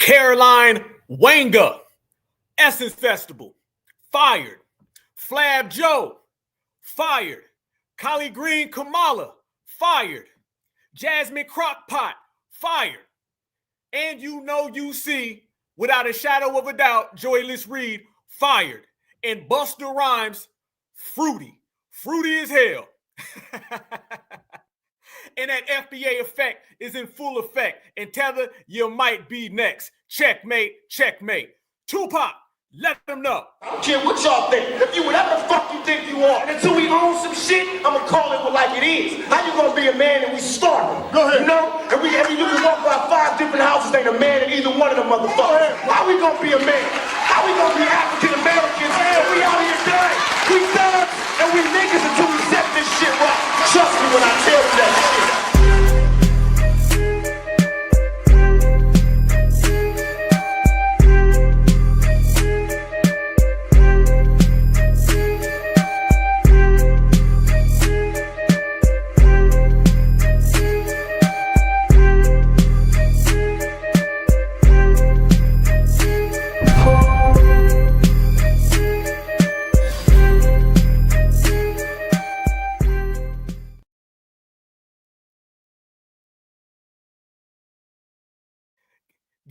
Caroline Wanga, Essence Festival, fired. Flab Joe, fired. Collie Green Kamala, fired. Jasmine Crockpot, fired. And you see, without a shadow of a doubt, Joyless Reed, fired. And Buster Rhymes, fruity as hell. And that FBA effect is in full effect. And Tether, you might be next. Checkmate, checkmate. Tupac, let them know. I don't care what y'all think. If you whatever the fuck you think you are. And until we own some shit, I'ma call it like it is. How you gonna be a man and we starving? Go ahead. You know? And you can walk by 5 different houses, ain't a man in either one of them motherfuckers. How we gonna be a man? How we gonna be African Americans? And we out here dying. We thugs and we niggas until we set this shit right. Trust me when I tell you that shit.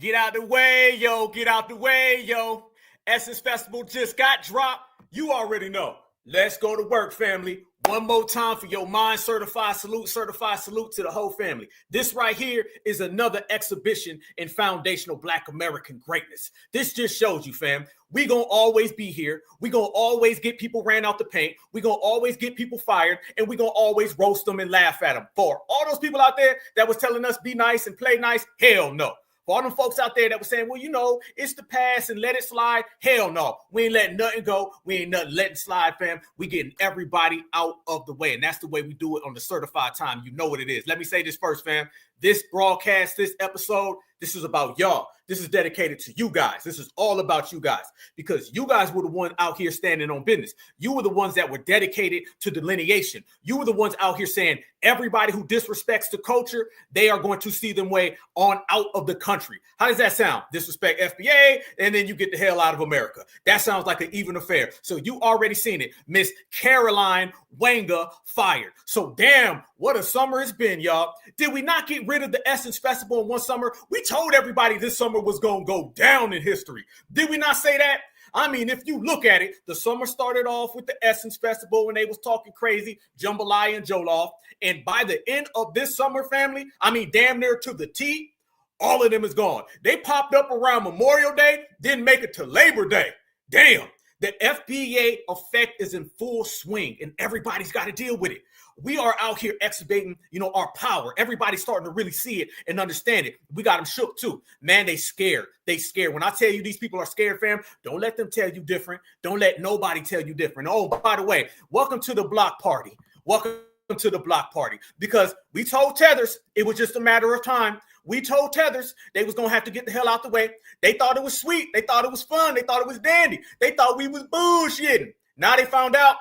Get out the way, yo. Get out the way, yo. Essence Festival just got dropped. You already know. Let's go to work, family. One more time for your mind certified salute to the whole family. This right here is another exhibition in foundational Black American greatness. This just shows you, fam, we gonna always be here. We gonna always get people ran out the paint. We gonna always get people fired, and we gonna always roast them and laugh at them. For all those people out there that was telling us be nice and play nice, hell no. For all them folks out there that were saying, well, it's the past and let it slide. Hell no. We ain't letting nothing go. We ain't nothing letting slide, fam. We getting everybody out of the way. And that's the way we do it on the certified time. You know what it is. Let me say this first, fam. This broadcast, this episode, this is about y'all. This is dedicated to you guys. This is all about you guys because you guys were the one out here standing on business. You were the ones that were dedicated to delineation. You were the ones out here saying everybody who disrespects the culture, they are going to see them way on out of the country. How does that sound? Disrespect FBA, and then you get the hell out of America. That sounds like an even affair. So you already seen it. Miss Caroline Wanga fired. So damn, what a summer it's been, y'all. Did we not get rid of the Essence Festival in one summer? We told everybody this summer was going to go down in history. Did we not say that? I mean, if you look at it, the summer started off with the Essence Festival when they was talking crazy, jambalaya and jollof. And by the end of this summer, family, I mean, damn near to the T, all of them is gone. They popped up around Memorial Day, didn't make it to Labor Day. Damn. The FBA effect is in full swing and everybody's got to deal with it. We are out here exhibiting, our power. Everybody's starting to really see it and understand it. We got them shook too. Man, they scared. They scared. When I tell you these people are scared, fam, don't let them tell you different. Don't let nobody tell you different. Oh, by the way, welcome to the block party. Welcome to the block party. Because we told Tethers it was just a matter of time. We told Tethers they was going to have to get the hell out the way. They thought it was sweet. They thought it was fun. They thought it was dandy. They thought we was bullshitting. Now they found out,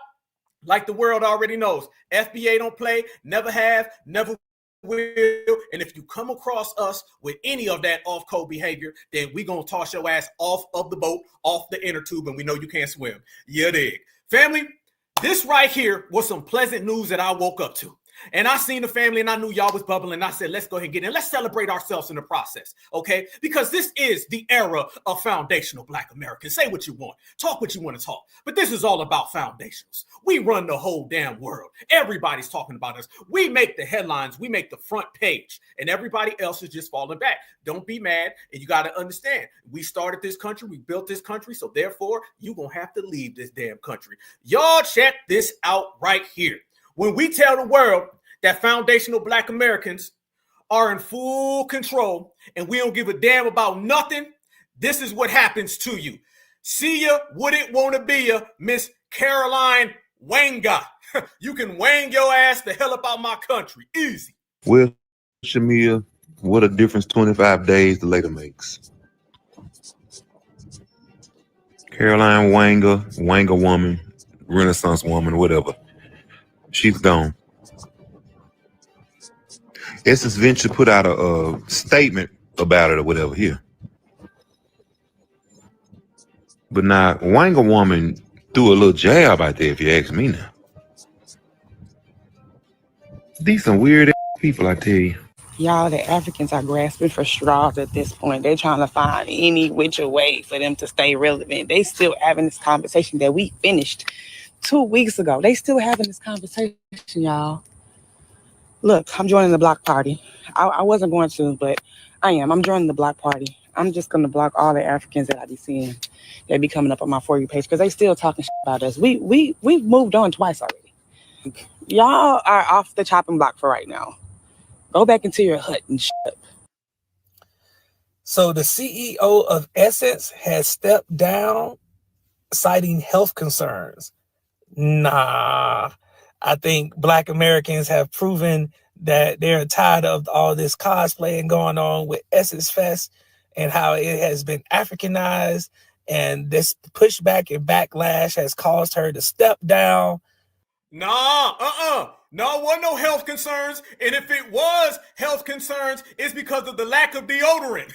like the world already knows, FBA don't play, never have, never will. And if you come across us with any of that off-code behavior, then we going to toss your ass off of the boat, off the inner tube, and we know you can't swim. You dig. Family, this right here was some pleasant news that I woke up to. And I seen the family and I knew y'all was bubbling. And I said, let's go ahead and get in. Let's celebrate ourselves in the process, okay? Because this is the era of foundational Black Americans. Say what you want. Talk what you want to talk. But this is all about foundationals. We run the whole damn world. Everybody's talking about us. We make the headlines. We make the front page. And everybody else is just falling back. Don't be mad. And you got to understand, we started this country. We built this country. So therefore, you're going to have to leave this damn country. Y'all check this out right here. When we tell the world that foundational Black Americans are in full control and we don't give a damn about nothing, this is what happens to you. See ya, wouldn't want to be ya, Miss Caroline Wanga. You can wang your ass the hell up out my country. Easy. Well, Shamia, what a difference 25 days later makes. Caroline Wanga, Wanga woman, Renaissance woman, whatever. She's gone. Essence Venture put out a statement about it or whatever here. But now, Wanga woman threw a little jab out there, if you ask me now. These some weird people, I tell you. Y'all, the Africans are grasping for straws at this point. They're trying to find any which way for them to stay relevant. They still having this conversation that we finished 2 weeks ago. They still having this conversation, y'all. Look, I'm joining the block party. I wasn't going to, but I am. I'm joining the block party. I'm just going to block all the Africans that I be seeing that be coming up on my For You page because they still talking shit about us. We've moved on twice already. Y'all are off the chopping block for right now. Go back into your hut and shut up. So the CEO of Essence has stepped down, citing health concerns. Nah, I think Black Americans have proven that they're tired of all this cosplaying going on with Essence Fest and how it has been Africanized, and this pushback and backlash has caused her to step down. No, wasn't no health concerns. And if it was health concerns, it's because of the lack of deodorant.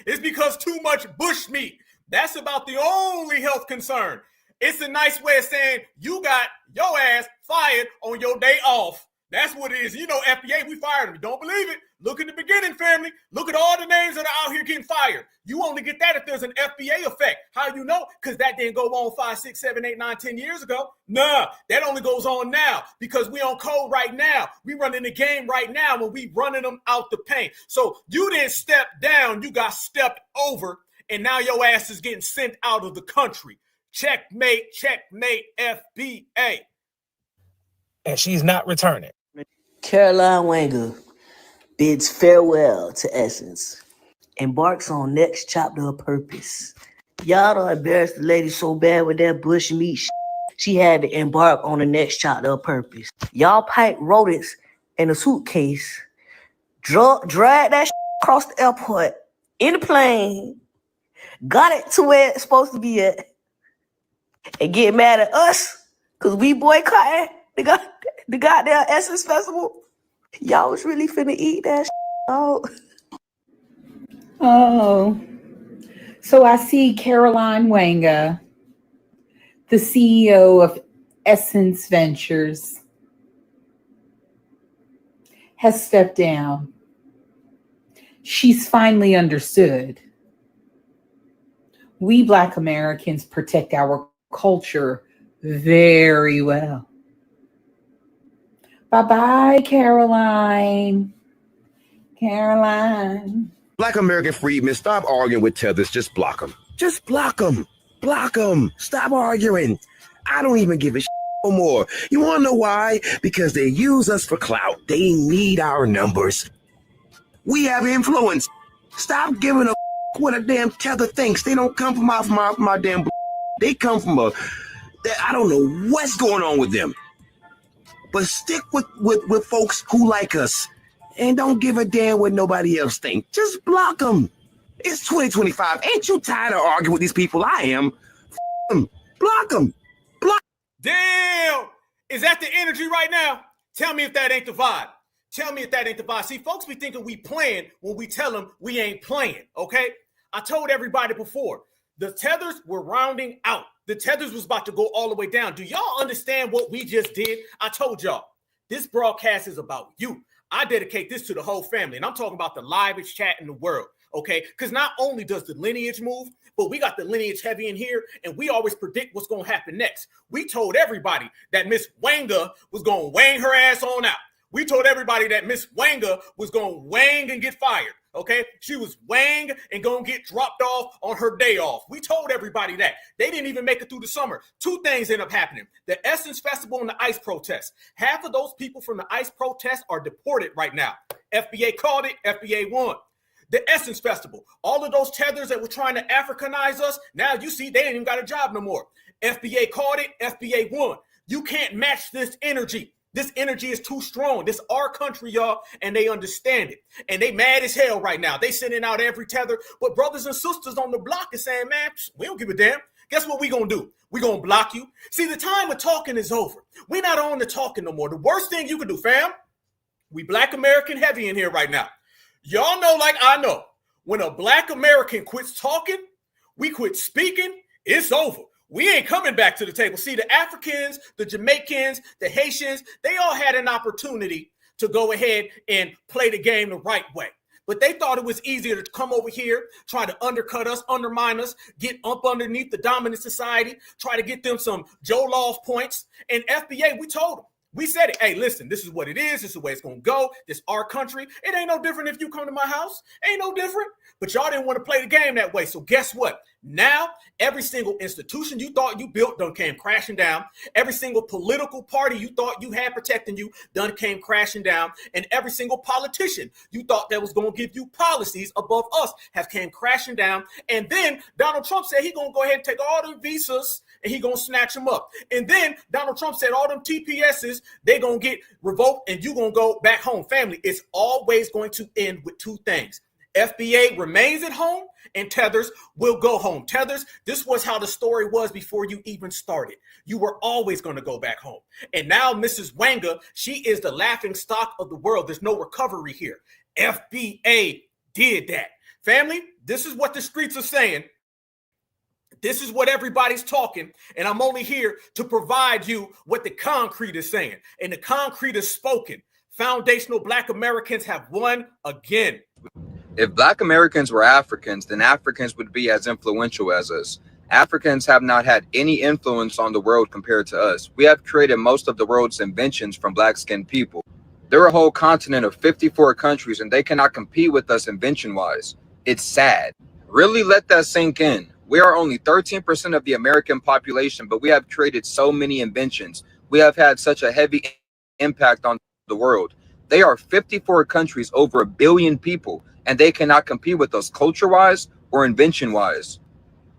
It's because too much bush meat. That's about the only health concern. It's a nice way of saying you got your ass fired on your day off. That's what it is. You know, FBA, we fired him. Don't believe it? Look at the beginning, family. Look at all the names that are out here getting fired. You only get that if there's an FBA effect. How you know? Because that didn't go on 5, 6, 7, 8, 9, 10 years ago. Nah, that only goes on now because we on code right now. We running the game right now when we running them out the paint. So you didn't step down. You got stepped over, and now your ass is getting sent out of the country. Checkmate, checkmate, FBA. And she's not returning. Caroline Wanga bids farewell to Essence, embarks on next chapter of purpose. Y'all done embarrassed the lady so bad with that bush meat shit. She had to embark on the next chapter of purpose. Y'all pipe rodents in a suitcase, drag that shit across the airport in the plane, got it to where it's supposed to be at, and get mad at us because we boycotting the goddamn Essence Festival. Y'all was really finna eat that out. Oh, so I see Caroline Wanga, the CEO of Essence Ventures, has stepped down. She's finally understood. We Black Americans protect our culture very well. Bye-bye, Caroline. Caroline. Black American freedmen, stop arguing with tethers. Just block them. Just block them. Block them. Stop arguing. I don't even give a shit no more. You want to know why? Because they use us for clout. They need our numbers. We have influence. Stop giving a what a damn tether thinks. They don't come from my damn. They come from I don't know what's going on with them. But stick with folks who like us and don't give a damn what nobody else thinks. Just block them. It's 2025. Ain't you tired of arguing with these people? I am. Them. Block them. Block. Damn! Is that the energy right now? Tell me if that ain't the vibe. Tell me if that ain't the vibe. See, folks be thinking we playing when we tell them we ain't playing, okay? I told everybody before, the tethers were rounding out. The tethers was about to go all the way down. Do y'all understand what we just did? I told y'all, this broadcast is about you. I dedicate this to the whole family, and I'm talking about the livest chat in the world, okay? Because not only does the lineage move, but we got the lineage heavy in here, and we always predict what's going to happen next. We told everybody that Miss Wanga was going to wang her ass on out. We told everybody that Miss Wanga was going to wang and get fired. Okay, she was wang and gonna get dropped off on her day off. We told everybody that. They didn't even make it through the summer. Two things end up happening. The Essence Festival and the ICE protest. Half of those people from the ICE protest are deported right now. FBA called it, FBA won. The Essence Festival, all of those tethers that were trying to Africanize us, now you see they ain't even got a job no more. FBA called it, FBA won. You can't match this energy. This energy is too strong. This our country, y'all, and they understand it. And they mad as hell right now. They sending out every tether. But brothers and sisters on the block is saying, man, we don't give a damn. Guess what we gonna do? We gonna block you. See, the time of talking is over. We're not on the talking no more. The worst thing you can do, fam, we Black American heavy in here right now. Y'all know like I know, when a Black American quits talking, we quit speaking, It's over. We ain't coming back to the table. See, the Africans, the Jamaicans, the Haitians, they all had an opportunity to go ahead and play the game the right way. But they thought it was easier to come over here, try to undercut us, undermine us, get up underneath the dominant society, try to get them some Joe Law points. And FBA, we told them. We said it. Hey, listen, this is what it is. This is the way it's going to go. This is our country. It ain't no different if you come to my house. Ain't no different. But y'all didn't want to play the game that way. So guess what? Now, every single institution you thought you built done came crashing down. Every single political party you thought you had protecting you done came crashing down. And every single politician you thought that was going to give you policies above us have came crashing down. And then Donald Trump said he's going to go ahead and take all the visas and he going to snatch them up. And then Donald Trump said all them TPSs, they going to get revoked and you going to go back home. Family, it's always going to end with two things. FBA remains at home and Tethers will go home. Tethers, this was how the story was before you even started. You were always going to go back home. And now Mrs. Wanga, she is the laughing stock of the world. There's no recovery here. FBA did that. Family, this is what the streets are saying. This is what everybody's talking, and I'm only here to provide you what the concrete is saying. And the concrete is spoken. Foundational Black Americans have won again. If Black Americans were Africans, then Africans would be as influential as us. Africans have not had any influence on the world compared to us. We have created most of the world's inventions from black-skinned people. They're a whole continent of 54 countries, and they cannot compete with us invention-wise. It's sad. Really let that sink in. We are only 13% of the American population, but we have created so many inventions. We have had such a heavy impact on the world. They are 54 countries, over 1 billion people, and they cannot compete with us culture-wise or invention-wise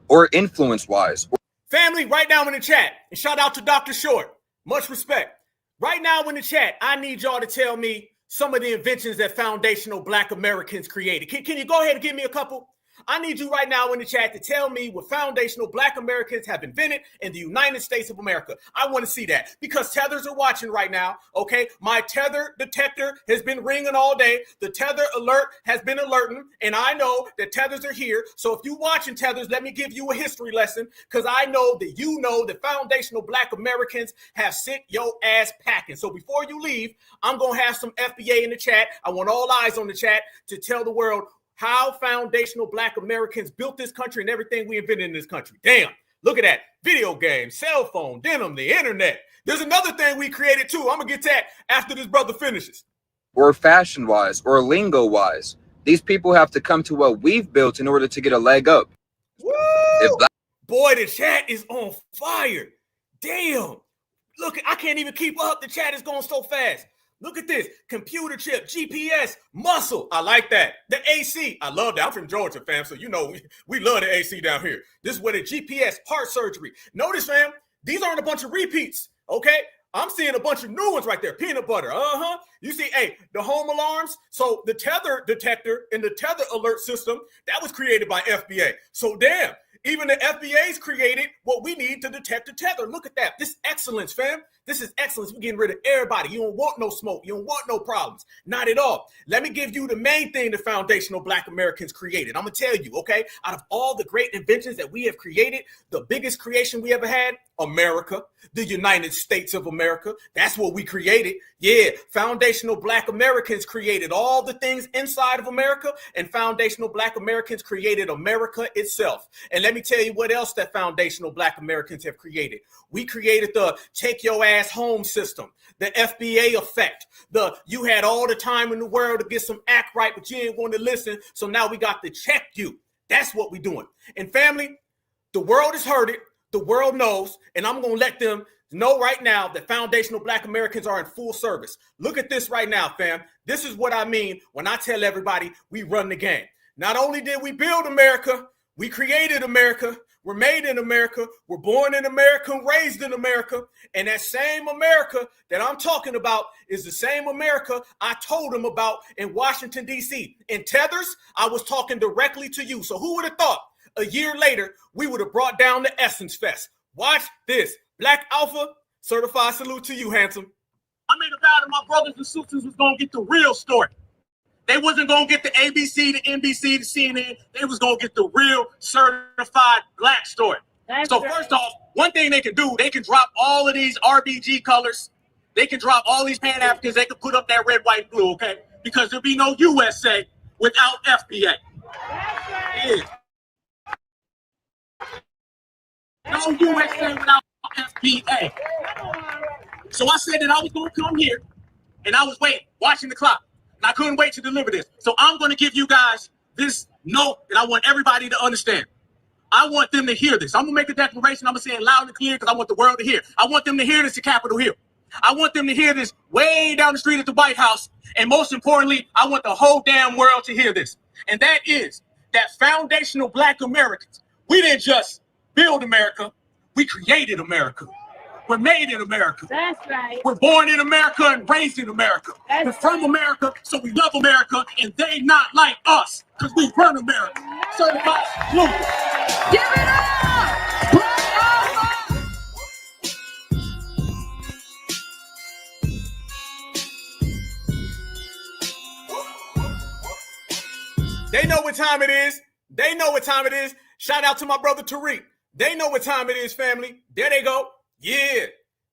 or influence-wise. Family, right now in the chat, and shout out to Dr. Short. Much respect. Right now in the chat, I need y'all to tell me some of the inventions that foundational Black Americans created. Can you go ahead and give me a couple? I need you right now in the chat to tell me what foundational Black Americans have invented in the United States of America. I want to see that because tethers are watching right now, okay? My tether detector has been ringing all day. The tether alert has been alerting, and I know that tethers are here. So if you're watching tethers, let me give you a history lesson because I know that you know that foundational Black Americans have sent your ass packing. So before you leave, I'm going to have some FBA in the chat. I want all eyes on the chat to tell the world how foundational Black Americans built this country and everything we invented in this country. Damn, look at that. Video games, cell phone, denim, the internet. There's another thing we created too. I'm going to get to that after this brother finishes. Or fashion-wise or lingo-wise. These people have to come to what we've built in order to get a leg up. Woo! Boy, the chat is on fire. Damn. Look, I can't even keep up. The chat is going so fast. Look at this. Computer chip, GPS, muscle. I like that. The AC. I love that. I'm from Georgia, fam. So, you know, we love the AC down here. This is where the GPS, heart surgery. Notice, fam, these aren't a bunch of repeats, okay? I'm seeing a bunch of new ones right there. Peanut butter. You see, hey, the home alarms. So the tether detector and the tether alert system, that was created by FBA. So damn, even the FBA's created what we need to detect the tether. Look at that. This excellence, fam. This is excellence. We're getting rid of everybody. You don't want no smoke. You don't want no problems. Not at all. Let me give you the main thing the foundational Black Americans created. I'm going to tell you, okay? Out of all the great inventions that we have created, the biggest creation we ever had, America, the United States of America. That's what we created. Yeah, foundational Black Americans created all the things inside of America, and foundational Black Americans created America itself. And let me tell you what else that foundational Black Americans have created. We created the take your ass home system, the FBA effect, the you had all the time in the world to get some act right, but you didn't want to listen, so now we got to check you. That's what we're doing. And family, the world has heard it. The world knows, and I'm going to let them know right now that foundational Black Americans are in full service. Look at this right now, fam. This is what I mean when I tell everybody we run the game. Not only did we build America, we created America. We're made in America. We're born in America, raised in America. And that same America that I'm talking about is the same America I told them about in Washington, D.C. In Tethers, I was talking directly to you. So who would have thought a year later we would have brought down the Essence Fest? Watch this. Black Alpha, certified salute to you, handsome. I made a vow that my brothers and sisters was going to get the real story. They wasn't going to get the ABC, the NBC, the CNN. They was going to get the real certified Black story. So first off, one thing they can do, they can drop all of these RBG colors. They can drop all these Pan-Africans. They can put up that red, white, blue, okay? Because there'll be no USA without FBA. Yeah. No USA without FBA. So I said that I was going to come here, and I was waiting, watching the clock. And I couldn't wait to deliver this. So I'm going to give you guys this note, and I want everybody to understand. I want them to hear this. I'm going to make a declaration. I'm going to say it loud and clear because I want the world to hear. I want them to hear this at Capitol Hill. I want them to hear this way down the street at the White House. And most importantly, I want the whole damn world to hear this. And that is that foundational Black Americans, we didn't just build America, we created America. We're made in America. That's right. We're born in America and raised in America. We're from America, so we love America, and they not like us, because we run America. Certified salute. Give it up! They know what time it is. They know what time it is. Shout out to my brother Tariq. They know what time it is, family. There they go. Yeah,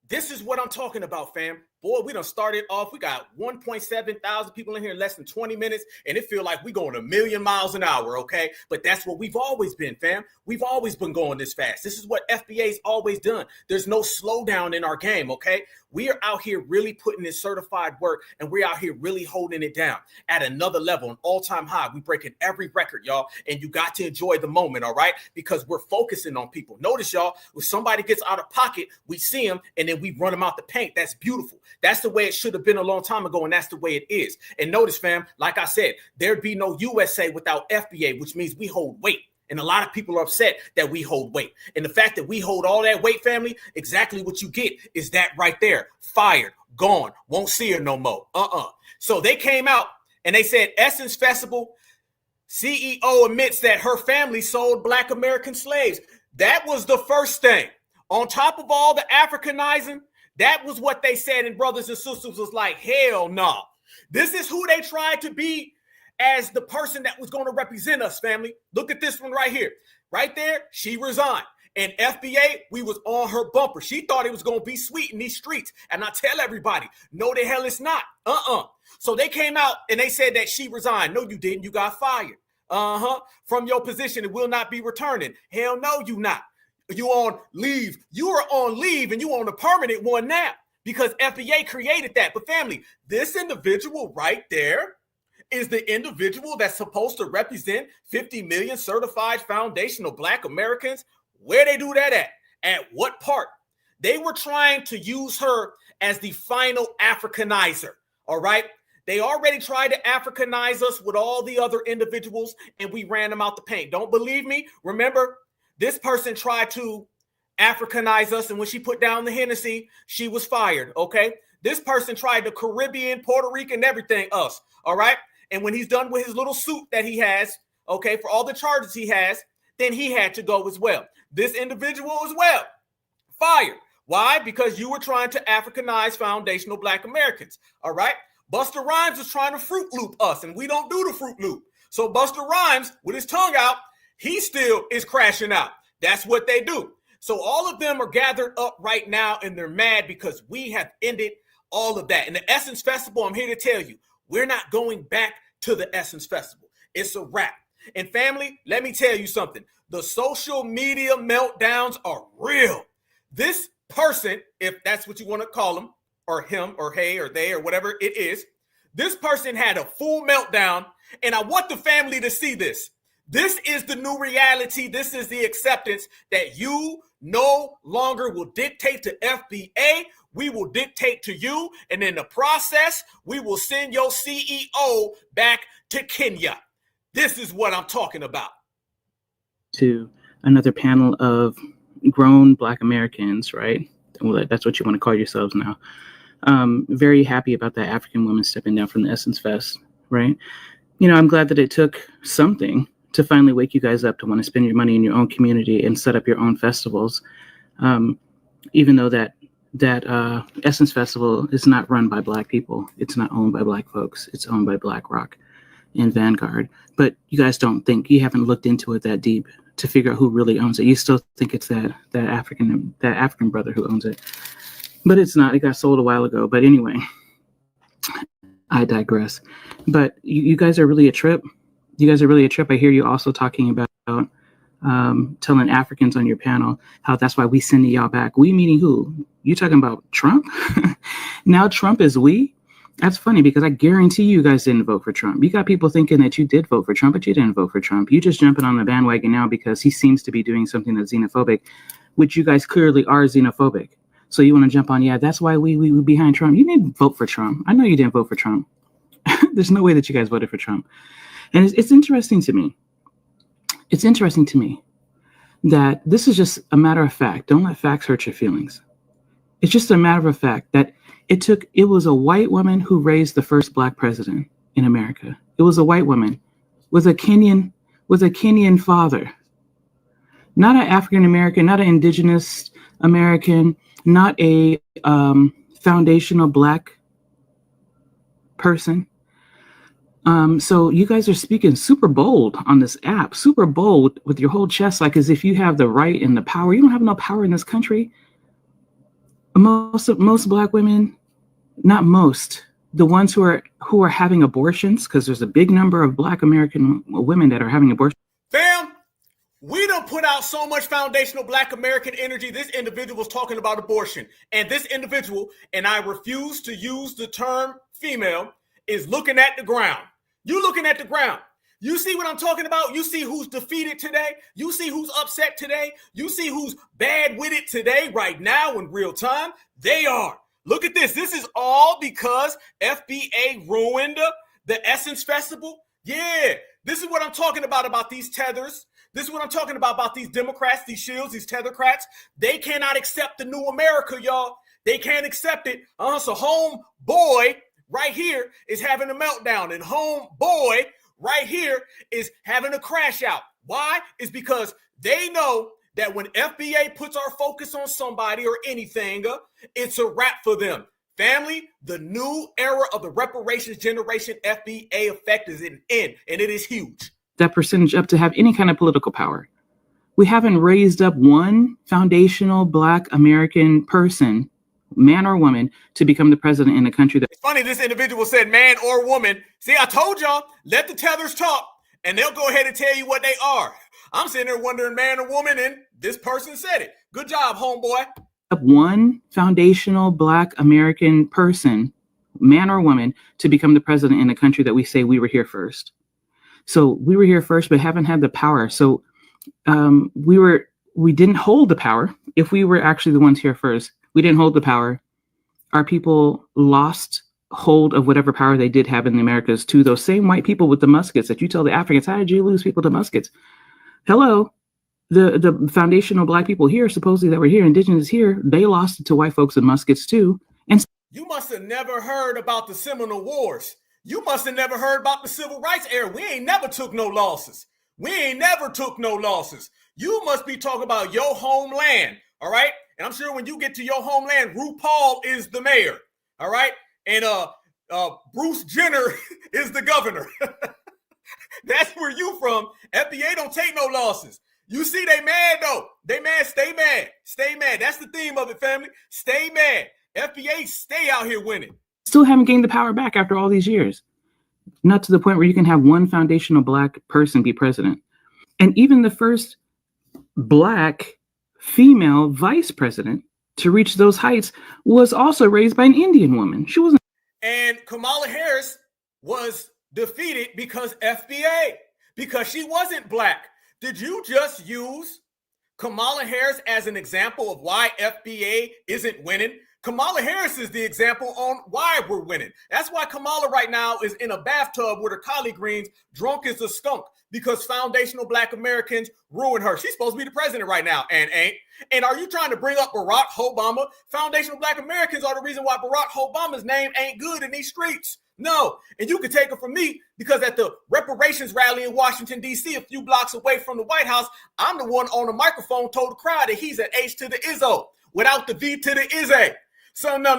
this is what I'm talking about, fam. Boy, we done started off. We got 1.7 thousand people in here in less than 20 minutes, and it feel like we going a million miles an hour, okay? But that's what we've always been, fam. We've always been going this fast. This is what FBA's always done. There's no slowdown in our game, okay? We are out here really putting in certified work, and we're out here really holding it down at another level, an all-time high. We breaking every record, y'all, and you got to enjoy the moment, all right? Because we're focusing on people. Notice, y'all, when somebody gets out of pocket, we see them, and then we run them out the paint. That's beautiful. That's the way it should have been a long time ago, and that's the way it is. And notice, fam, like I said, there'd be no USA without FBA, which means we hold weight. And a lot of people are upset that we hold weight. And the fact that we hold all that weight, family, exactly what you get is that right there. Fired, gone, won't see her no more. So they came out and they said, Essence Festival CEO admits that her family sold Black American slaves. That was the first thing. On top of all the Africanizing, that was what they said. And brothers and sisters was like, hell no. This is who they tried to be as the person that was going to represent us, family. Look at this one right here. Right there, she resigned. And FBA, we was on her bumper. She thought it was going to be sweet in these streets. And I tell everybody, no, the hell it's not. So they came out and they said that she resigned. No, you didn't. You got fired. From your position, it will not be returning. Hell no, you not. You on leave. You are on leave and you on a permanent one now because FBA created that. But family, this individual right there is the individual that's supposed to represent 50 million certified foundational Black Americans. Where they do that at? At what part? They were trying to use her as the final Africanizer, all right? They already tried to Africanize us with all the other individuals, and we ran them out the paint. Don't believe me? Remember, this person tried to Africanize us, and when she put down the Hennessy, she was fired, okay? This person tried the Caribbean, Puerto Rican, everything, us, all right? And when he's done with his little suit that he has, okay, for all the charges he has, then he had to go as well. This individual as well, fired. Why? Because you were trying to Africanize foundational Black Americans, all right? Busta Rhymes was trying to Fruit Loop us, and we don't do the Fruit Loop. So Busta Rhymes, with his tongue out, he still is crashing out. That's what they do. So all of them are gathered up right now, and they're mad because we have ended all of that. And the Essence Festival, I'm here to tell you, we're not going back to the Essence Festival. It's a wrap. And family, let me tell you something. The social media meltdowns are real. This person, if that's what you want to call him, or him, or hey, or they, or whatever it is, this person had a full meltdown, and I want the family to see this. This is the new reality. This is the acceptance that you no longer will dictate to FBA. We will dictate to you. And in the process, we will send your CEO back to Kenya. This is what I'm talking about. To another panel of grown Black Americans, right? Well, that's what you want to call yourselves now. Very happy about that African woman stepping down from the Essence Fest, right? You know, I'm glad that it took something to finally wake you guys up to want to spend your money in your own community and set up your own festivals. Even though that Essence Festival is not run by Black people. It's not owned by Black folks. It's owned by BlackRock and Vanguard. But you guys don't think, you haven't looked into it that deep to figure out who really owns it. You still think it's that African brother who owns it, but it's not. It got sold a while ago. But anyway, I digress. But you guys are really a trip. You guys are really a trip. I hear you also talking about telling Africans on your panel how that's why we sending y'all back. We meaning who? You talking about Trump? Now Trump is we? That's funny because I guarantee you guys didn't vote for Trump. You got people thinking that you did vote for Trump, but you didn't vote for Trump. You just jumping on the bandwagon now because he seems to be doing something that's xenophobic, which you guys clearly are xenophobic. So you want to jump on, yeah, that's why we behind Trump. You didn't vote for Trump. I know you didn't vote for Trump. There's no way that you guys voted for Trump. And it's interesting to me. It's interesting to me that this is just a matter of fact. Don't let facts hurt your feelings. It's just a matter of fact that it was a white woman who raised the first black president in America. It was a white woman with a Kenyan father, not an African American, not an indigenous American, not a foundational black person. So you guys are speaking super bold on this app, super bold with your whole chest, like as if you have the right and the power. You don't have no power in this country. Most black women, not most, the ones who are having abortions, because there's a big number of black American women that are having abortions. Fam, we done put out so much foundational black American energy. This individual's talking about abortion. And this individual, and I refuse to use the term female, is looking at the ground. You looking at the ground. You see what I'm talking about? You see who's defeated today? You see who's upset today? You see who's bad with it today, right now, in real time? They are. Look at this. This is all because FBA ruined the Essence Festival. Yeah, this is what I'm talking about these tethers. This is what I'm talking about these Democrats, these shields, these tethercrats. They cannot accept the new America, y'all. They can't accept it. So homeboy right here is having a meltdown, and homeboy right here is having a crash out. Why? It's because they know that when FBA puts our focus on somebody or anything, it's a wrap for them. Family, the new era of the reparations generation FBA effect is in, and it is huge. That percentage up to have any kind of political power. We haven't raised up one foundational black American person, man or woman, to become the president in a country that... It's funny, this individual said man or woman. See, I told y'all, let the tethers talk, and they'll go ahead and tell you what they are. I'm sitting there wondering man or woman, and this person said it. Good job, homeboy. One foundational black American person, man or woman, to become the president in a country that we say we were here first. So we were here first, but haven't had the power. So we didn't hold the power. If we were actually the ones here first, we didn't hold the power. Our people lost hold of whatever power they did have in the Americas to those same white people with the muskets that you tell the Africans, how did you lose people to muskets? Hello, the foundational black people here, supposedly that were here, indigenous here, they lost it to white folks with muskets too. And you must have never heard about the Seminole Wars. You must have never heard about the Civil Rights era. We ain't never took no losses. You must be talking about your homeland, all right? And I'm sure when you get to your homeland, RuPaul is the mayor, all right? And Bruce Jenner is the governor. That's where you from. FBA don't take no losses. You see they mad though. They mad, stay mad. Stay mad. That's the theme of it, family. Stay mad. FBA stay out here winning. Still haven't gained the power back after all these years. Not to the point where you can have one foundational black person be president. And even the first black female vice president to reach those heights was also raised by an Indian woman. She wasn't. And Kamala Harris was defeated because FBA, because she wasn't black. Did you just use Kamala Harris as an example of why FBA isn't winning? Kamala Harris is the example on why we're winning. That's why Kamala right now is in a bathtub with her collard greens, drunk as a skunk, because foundational black Americans ruined her. She's supposed to be the president right now and ain't. And are you trying to bring up Barack Obama? Foundational black Americans are the reason why Barack Obama's name ain't good in these streets. No, and you can take it from me because at the reparations rally in Washington, D.C., a few blocks away from the White House, I'm the one on the microphone told the crowd that he's an H to the Izzo without the V to the Izzy. So no.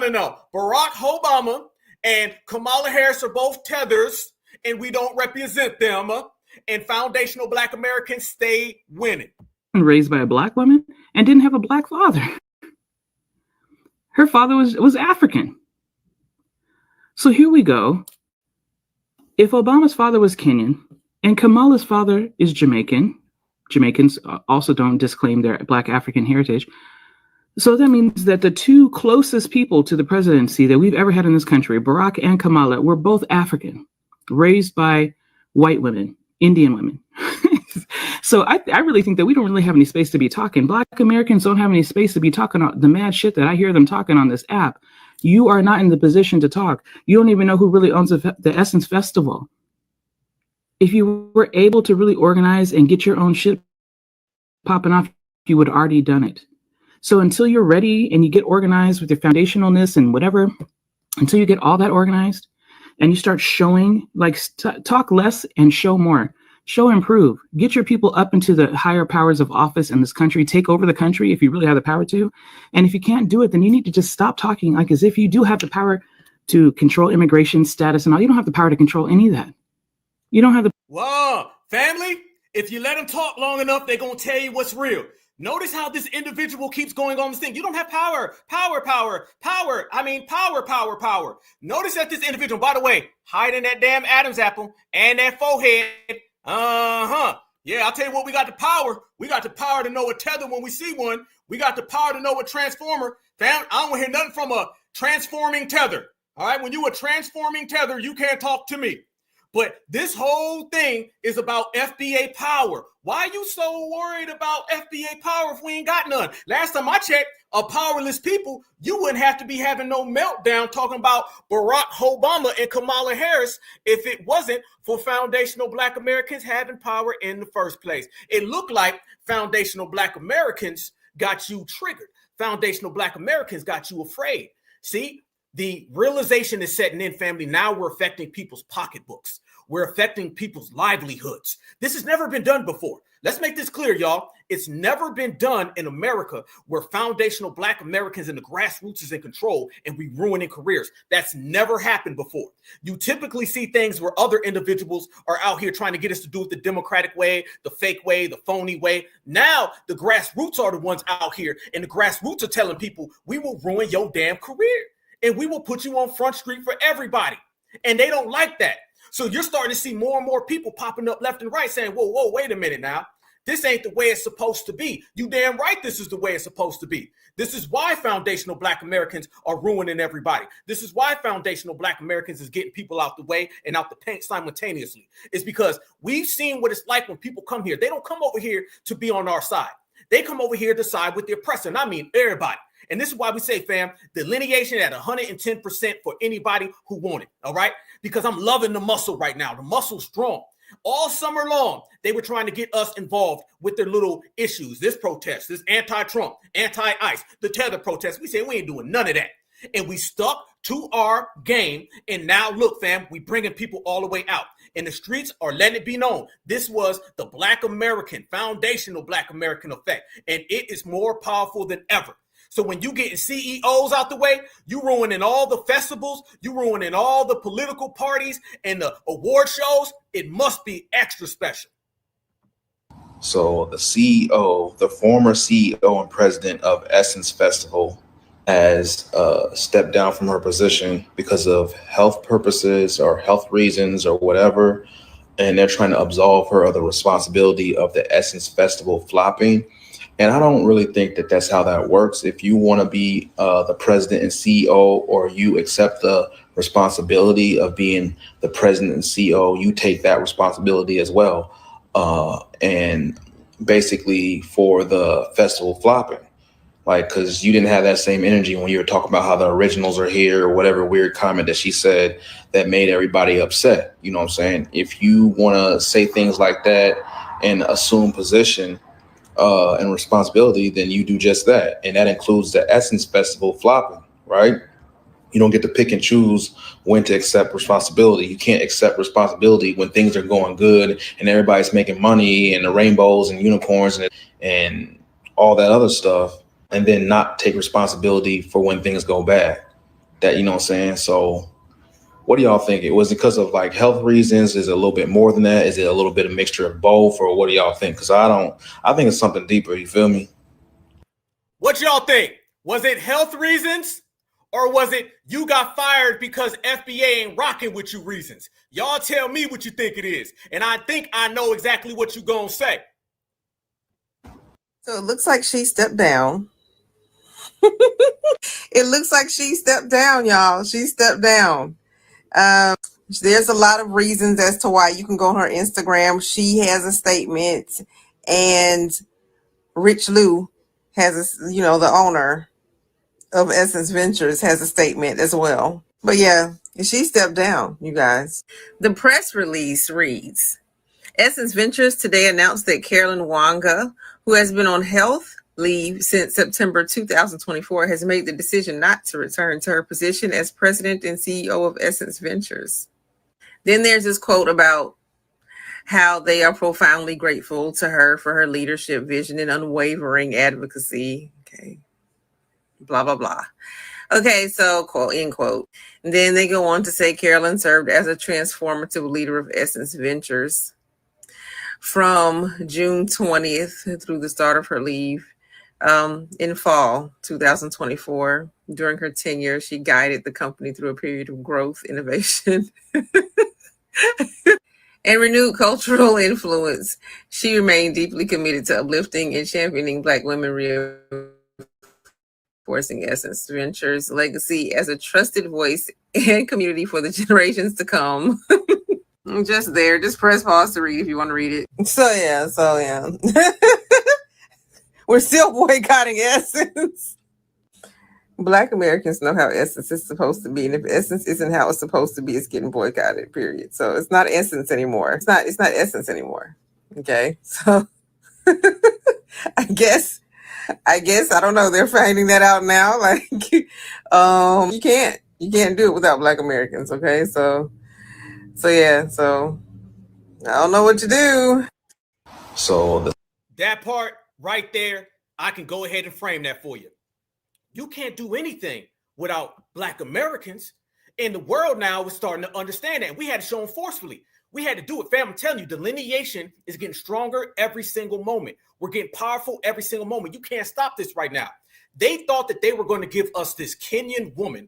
Barack Obama and Kamala Harris are both tethers, and we don't represent them. And foundational Black Americans stayed winning. Raised by a Black woman and didn't have a Black father. Her father was African. So here we go. If Obama's father was Kenyan and Kamala's father is Jamaican, Jamaicans also don't disclaim their Black African heritage. So that means that the two closest people to the presidency that we've ever had in this country, Barack and Kamala, were both African, raised by white women, Indian women. So I really think that we don't really have any space to be talking. Black Americans don't have any space to be talking the mad shit that I hear them talking on this app. You are not in the position to talk. You don't even know who really owns the Essence Festival. If you were able to really organize and get your own shit popping off, you would have already done it. So until you're ready and you get organized with your foundationalness and whatever, until you get all that organized and you start showing, like talk less and show more. Show and prove. Get your people up into the higher powers of office in this country. Take over the country if you really have the power to. And if you can't do it, then you need to just stop talking like as if you do have the power to control immigration status and all. You don't have the power to control any of that. You don't have the... Whoa, family, if you let them talk long enough, they're going to tell you what's real. Notice how this individual keeps going on this thing. You don't have power. Notice that this individual, by the way, hiding that damn Adam's apple and that forehead. Yeah, I'll tell you what, we got the power. We got the power to know a tether when we see one. We got the power to know a transformer. Fam, I don't want to hear nothing from a transforming tether. All right, when you a transforming tether, you can't talk to me. But this whole thing is about FBA power. Why are you so worried about FBA power if we ain't got none? Last time I checked, a powerless people, you wouldn't have to be having no meltdown talking about Barack Obama and Kamala Harris if it wasn't for foundational Black Americans having power in the first place. It looked like foundational Black Americans got you triggered. Foundational Black Americans got you afraid. See? The realization is setting in, family. Now we're affecting people's pocketbooks. We're affecting people's livelihoods. This has never been done before. Let's make this clear, y'all. It's never been done in America where foundational Black Americans and the grassroots is in control and we ruining careers. That's never happened before. You typically see things where other individuals are out here trying to get us to do it the democratic way, the fake way, the phony way. Now the grassroots are the ones out here, and the grassroots are telling people, we will ruin your damn career. And we will put you on Front Street for everybody. And they don't like that. So you're starting to see more and more people popping up left and right saying, whoa, wait a minute now. This ain't the way it's supposed to be. You damn right this is the way it's supposed to be. This is why foundational Black Americans are ruining everybody. This is why foundational Black Americans is getting people out the way and out the paint simultaneously. It's because we've seen what it's like when people come here. They don't come over here to be on our side. They come over here to side with the oppressor. And I mean everybody. And this is why we say, fam, delineation at 110% for anybody who want it, all right? Because I'm loving the muscle right now. The muscle's strong. All summer long, they were trying to get us involved with their little issues. This protest, this anti-Trump, anti-ICE, the Tether protest. We said we ain't doing none of that. And we stuck to our game. And now, look, fam, we bringing people all the way out. And the streets are letting it be known. This was the Black American, foundational Black American effect. And it is more powerful than ever. So when you getting CEOs out the way, you ruining all the festivals, you ruining all the political parties and the award shows. It must be extra special. So the CEO, the former CEO and president of Essence Festival, has stepped down from her position because of health purposes or health reasons or whatever. And they're trying to absolve her of the responsibility of the Essence Festival flopping. And I don't really think that that's how that works. If you want to be the president and CEO, or you accept the responsibility of being the president and CEO, you take that responsibility as well. And basically for the festival flopping, like, because you didn't have that same energy when you were talking about how the originals are here or whatever weird comment that she said that made everybody upset. You know what I'm saying? If you want to say things like that and assume position and responsibility, then you do just that. And that includes the Essence Festival flopping, right? You don't get to pick and choose when to accept responsibility. You can't accept responsibility when things are going good and everybody's making money and the rainbows and unicorns and all that other stuff, and then not take responsibility for when things go bad. That, you know what I'm saying? So What do y'all think? Was it because of like health reasons? Is it a little bit more than that? Is it a little bit of mixture of both, or what do y'all think? Because I think it's something deeper. You feel me? What y'all think? Was it health reasons, or was it you got fired because FBA ain't rocking with you reasons? Y'all tell me what you think it is, and I think I know exactly what you gonna say. So it looks like she stepped down. It looks like she stepped down, y'all. She stepped down. There's a lot of reasons as to why. You can go on her Instagram. She has a statement, and Rich Lou has a, the owner of Essence Ventures has a statement as well. But yeah, she stepped down, you guys. The press release reads, Essence Ventures today announced that Carolyn Wanga, who has been on health leave since September 2024, has made the decision not to return to her position as president and CEO of Essence Ventures. Then there's this quote about how they are profoundly grateful to her for her leadership, vision, and unwavering advocacy. Okay. Blah, blah, blah. Okay, so quote, end quote. And then they go on to say Carolyn served as a transformative leader of Essence Ventures from June 20th through the start of her leave in fall 2024. During her tenure, she guided the company through a period of growth, innovation, and renewed cultural influence. She remained deeply committed to uplifting and championing Black women, reinforcing Essence Ventures' legacy as a trusted voice and community for the generations to come. Just there. Just press pause to read if you want to read it. So yeah. We're still boycotting Essence. Black Americans know how Essence is supposed to be, and if Essence isn't how it's supposed to be, it's getting boycotted, period. So it's not Essence anymore. It's not Essence anymore. Okay. So I guess I don't know. They're finding that out now. Like you can't do it without Black Americans. Okay. So yeah. So I don't know what to do. So that part right there, I can go ahead and frame that for you. You can't do anything without Black Americans. And the world now is starting to understand that. We had to show them forcefully. We had to do it, fam. I'm telling you, delineation is getting stronger every single moment. We're getting powerful every single moment. You can't stop this right now. They thought that they were going to give us this Kenyan woman,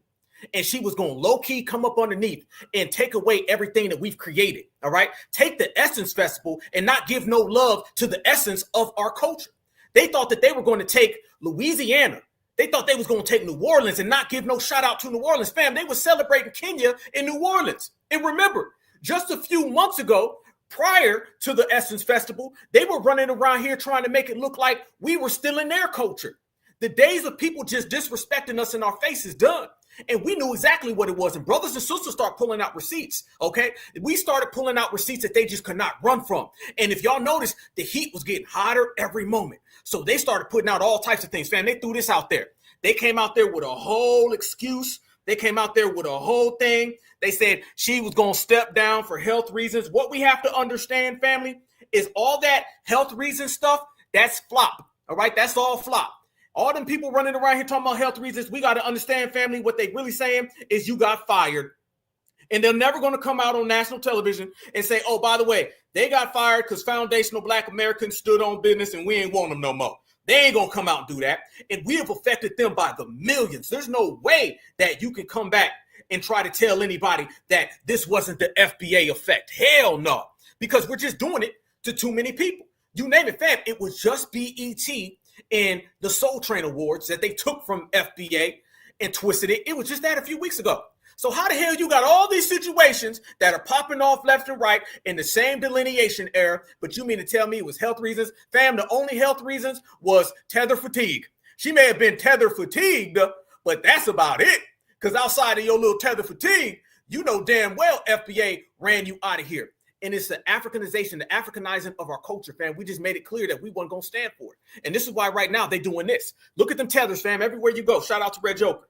and she was going to low-key come up underneath and take away everything that we've created, all right? Take the Essence Festival and not give no love to the essence of our culture. They thought that they were going to take Louisiana. They thought they was going to take New Orleans and not give no shout out to New Orleans. Fam, they were celebrating Kenya in New Orleans. And remember, just a few months ago, prior to the Essence Festival, they were running around here trying to make it look like we were still in their culture. The days of people just disrespecting us in our face is done. And we knew exactly what it was. And brothers and sisters start pulling out receipts, okay? We started pulling out receipts that they just could not run from. And if y'all notice, the heat was getting hotter every moment. So they started putting out all types of things. Fam, they threw this out there. They came out there with a whole excuse. They came out there with a whole thing. They said she was going to step down for health reasons. What we have to understand, family, is all that health reason stuff, that's flop, all right? That's all flop. All them people running around here talking about health reasons, we got to understand, family, what they really saying is you got fired. And they're never going to come out on national television and say, oh, by the way, they got fired because foundational Black Americans stood on business and we ain't want them no more. They ain't going to come out and do that. And we have affected them by the millions. There's no way that you can come back and try to tell anybody that this wasn't the FBA effect. Hell no, because we're just doing it to too many people. You name it, fam. It was just BET and the Soul Train Awards that they took from FBA and twisted it. It was just that a few weeks ago. So how the hell you got all these situations that are popping off left and right in the same delineation era, but you mean to tell me it was health reasons? Fam, the only health reasons was tether fatigue. She may have been tether fatigued, but that's about it. Because outside of your little tether fatigue, you know damn well FBA ran you out of here. And it's the Africanization, the Africanizing of our culture, fam. We just made it clear that we weren't going to stand for it. And this is why right now they're doing this. Look at them tethers, fam. Everywhere you go, shout out to Red Joker.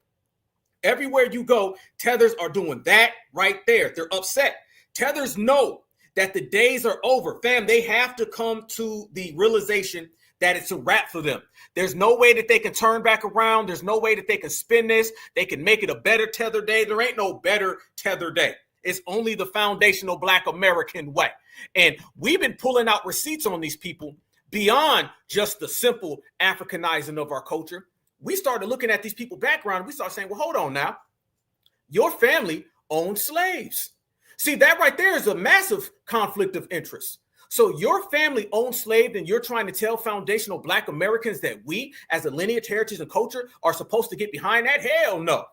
Everywhere you go, tethers are doing that right there. They're upset. Tethers know that the days are over. Fam, they have to come to the realization that it's a wrap for them. There's no way that they can turn back around. There's no way that they can spin this. They can make it a better Tether day. There ain't no better Tether day. It's only the foundational Black American way. And we've been pulling out receipts on these people beyond just the simple Africanizing of our culture. We started looking at these people's background. And we started saying, well, hold on now. Your family owned slaves. See, that right there is a massive conflict of interest. So your family owned slaves, and you're trying to tell foundational Black Americans that we, as a lineage, heritage, and culture, are supposed to get behind that? Hell no.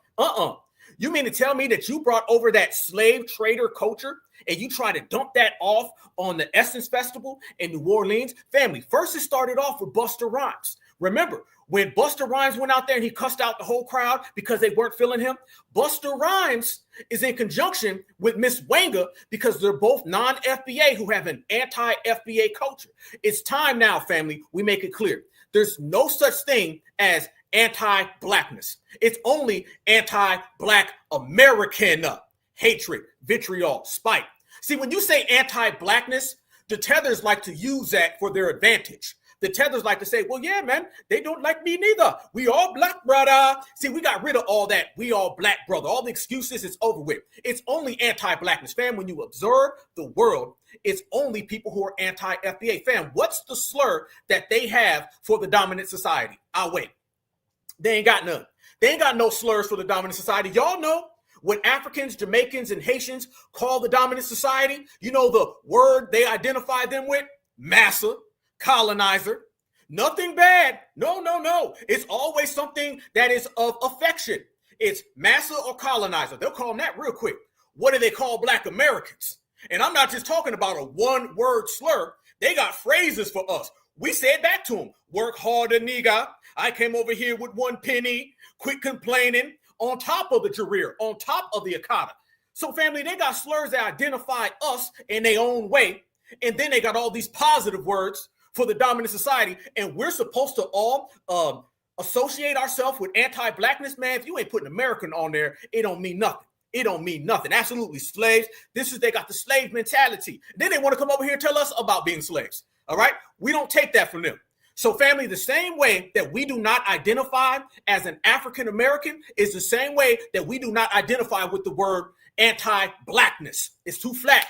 You mean to tell me that you brought over that slave trader culture and you try to dump that off on the Essence Festival in New Orleans? Family, first it started off with Busta Rhymes. Remember, when Busta Rhymes went out there and he cussed out the whole crowd because they weren't feeling him, Busta Rhymes is in conjunction with Miss Wanga because they're both non-FBA who have an anti-FBA culture. It's time now, family, we make it clear. There's no such thing as anti-Blackness. It's only anti-Black American hatred, vitriol, spite. See, when you say anti-Blackness, the Tethers like to use that for their advantage. The Tethers like to say, well, yeah, man, they don't like me neither. We all Black, brother. See, we got rid of all that. We all Black, brother. All the excuses, it's over with. It's only anti-Blackness. Fam, when you observe the world, it's only people who are anti-FBA. Fam, what's the slur that they have for the dominant society? I'll wait. They ain't got none. They ain't got no slurs for the dominant society. Y'all know when Africans, Jamaicans, and Haitians call the dominant society, you know the word they identify them with? Massa. Colonizer. Nothing bad. No. It's always something that is of affection. It's massa or colonizer. They'll call them that real quick. What do they call Black Americans? And I'm not just talking about a one-word slur. They got phrases for us. We said back to them. Work harder, nigga. I came over here with 1 penny. Quit complaining. On top of the Jareer. On top of the Akata. So, family, they got slurs that identify us in their own way. And then they got all these positive words for the dominant society, and we're supposed to all associate ourselves with anti-Blackness. Man, if you ain't putting American on there, it don't mean nothing. It don't mean nothing. Absolutely, slaves. They got the slave mentality. Then they want to come over here and tell us about being slaves. All right? We don't take that from them. So, family, the same way that we do not identify as an African American is the same way that we do not identify with the word anti-Blackness. It's too flat.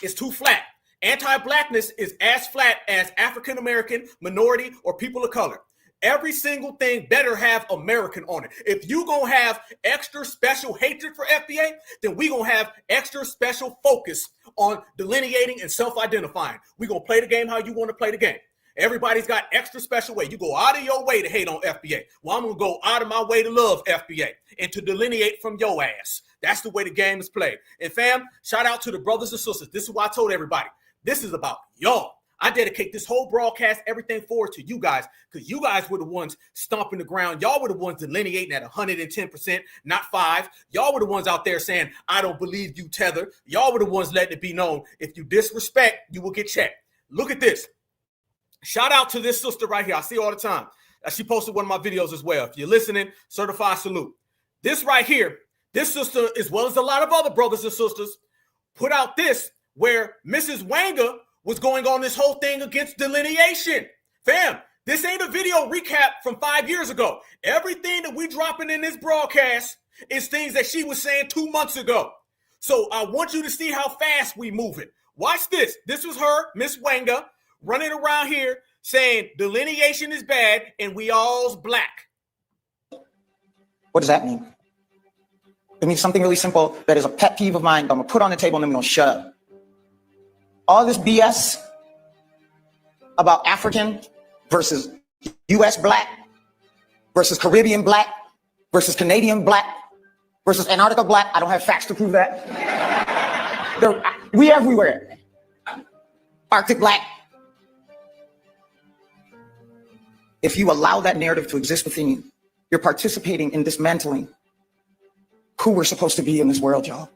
It's too flat. Anti-Blackness is as flat as African American, minority, or people of color. Every single thing better have American on it. If you gonna have extra special hatred for FBA, then we gonna have extra special focus on delineating and self-identifying. We gonna play the game how you want to play the game. Everybody's got extra special way. You go out of your way to hate on FBA. Well, I'm gonna go out of my way to love FBA and to delineate from your ass. That's the way the game is played. And fam, shout out to the brothers and sisters. This is what I told everybody. This is about y'all. I dedicate this whole broadcast, everything forward to you guys, because you guys were the ones stomping the ground. Y'all were the ones delineating at 110%, not 5. Y'all were the ones out there saying, I don't believe you, Tether. Y'all were the ones letting it be known. If you disrespect, you will get checked. Look at this. Shout out to this sister right here. I see her all the time. She posted one of my videos as well. If you're listening, certified salute. This right here, this sister, as well as a lot of other brothers and sisters, put out this where Mrs. Wanga was going on this whole thing against delineation. Fam, this ain't a video recap from 5 years ago. Everything that we dropping in this broadcast is things that she was saying 2 months ago. So I want you to see how fast we move it. Watch this. This was her, Miss Wanga, running around here saying delineation is bad and we all's Black. What does that mean? It means something really simple that is a pet peeve of mine. I'm going to put on the table and I'm going to shut up. All this BS about African versus U.S. Black versus Caribbean Black versus Canadian Black versus Antarctica Black. I don't have facts to prove that. We everywhere. Arctic Black. If you allow that narrative to exist within you, you're participating in dismantling who we're supposed to be in this world, y'all.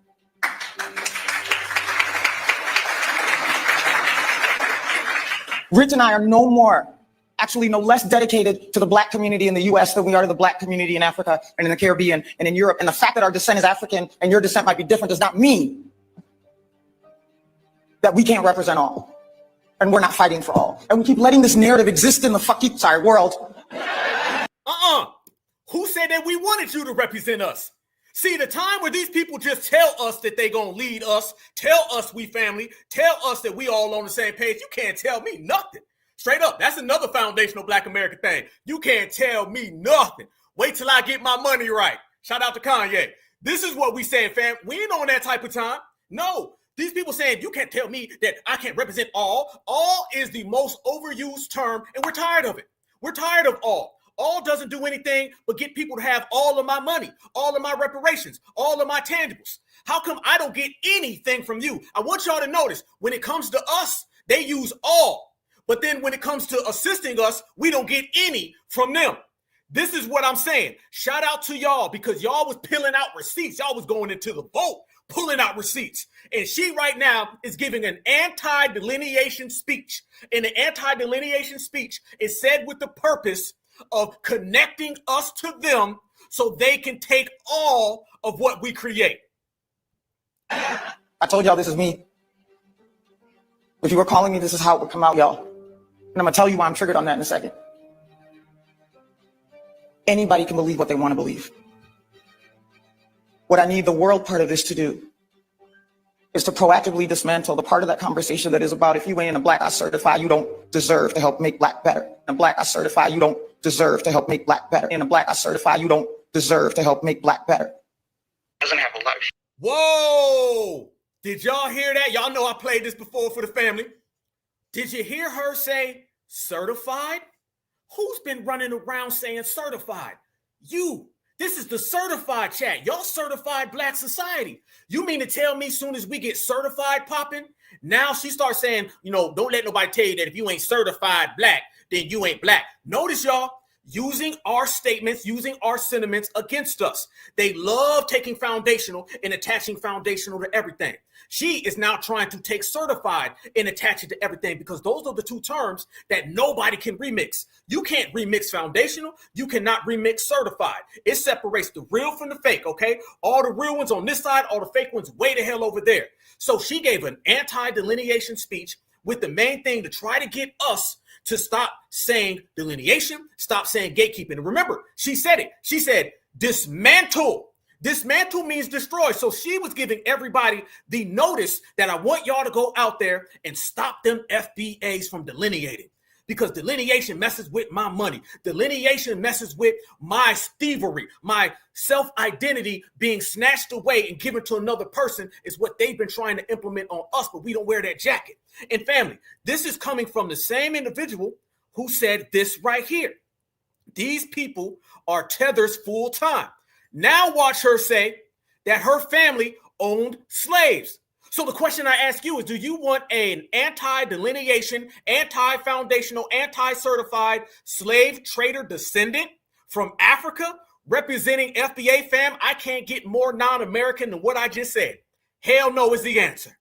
Rich and I are no less dedicated to the Black community in the US than we are to the Black community in Africa and in the Caribbean and in Europe. And the fact that our descent is African and your descent might be different does not mean that we can't represent all. And we're not fighting for all. And we keep letting this narrative exist in the fucking world. Who said that we wanted you to represent us? See, the time where these people just tell us that they gonna lead us, tell us we family, tell us that we all on the same page, you can't tell me nothing. Straight up, that's another foundational Black American thing. You can't tell me nothing. Wait till I get my money right. Shout out to Kanye. This is what we saying, fam. We ain't on that type of time. No, these people saying you can't tell me that I can't represent all. All is the most overused term, and we're tired of it. We're tired of all. All doesn't do anything but get people to have all of my money, all of my reparations, all of my tangibles. How come I don't get anything from you? I want y'all to notice when it comes to us, they use all. But then when it comes to assisting us, we don't get any from them. This is what I'm saying. Shout out to y'all because y'all was peeling out receipts. Y'all was going into the vote, pulling out receipts. And she right now is giving an anti-delineation speech. And the anti-delineation speech is said with the purpose of connecting us to them so they can take all of what we create. I told y'all this is me. If you were calling me, this is how it would come out, y'all. And I'm gonna tell you why I'm triggered on that in a second. Anybody can believe what they want to believe. What I need the world part of this to do is to proactively dismantle the part of that conversation that is about if you ain't a Black, I certify you don't deserve to help make Black better. And Black, I certify you don't deserve to help make Black better. And a Black, I certify you don't deserve to help make Black better. Doesn't have a life. Whoa! Did y'all hear that? Y'all know I played this before for the family. Did you hear her say certified? Who's been running around saying certified? You. This is the certified chat. Y'all certified Black society. You mean to tell me soon as we get certified popping, now she starts saying, you know, don't let nobody tell you that if you ain't certified Black, then you ain't Black. Notice y'all using our statements, using our sentiments against us. They love taking foundational and attaching foundational to everything. She is now trying to take certified and attach it to everything because those are the two terms that nobody can remix. You can't remix foundational. You cannot remix certified. It separates the real from the fake, okay? All the real ones on this side, all the fake ones way the hell over there. So she gave an anti-delineation speech with the main thing to try to get us to stop saying delineation, stop saying gatekeeping. And remember, she said it. She said dismantle. Dismantle means destroy. So she was giving everybody the notice that I want y'all to go out there and stop them FBAs from delineating. Because delineation messes with my money. Delineation messes with my thievery. My self-identity being snatched away and given to another person is what they've been trying to implement on us, but we don't wear that jacket. And family, this is coming from the same individual who said this right here. These people are Tether's full time. Now watch her say that her family owned slaves. So the question I ask you is, do you want an anti-delineation, anti-foundational, anti-certified slave trader descendant from Africa representing FBA fam? I can't get more non-American than what I just said. Hell no is the answer.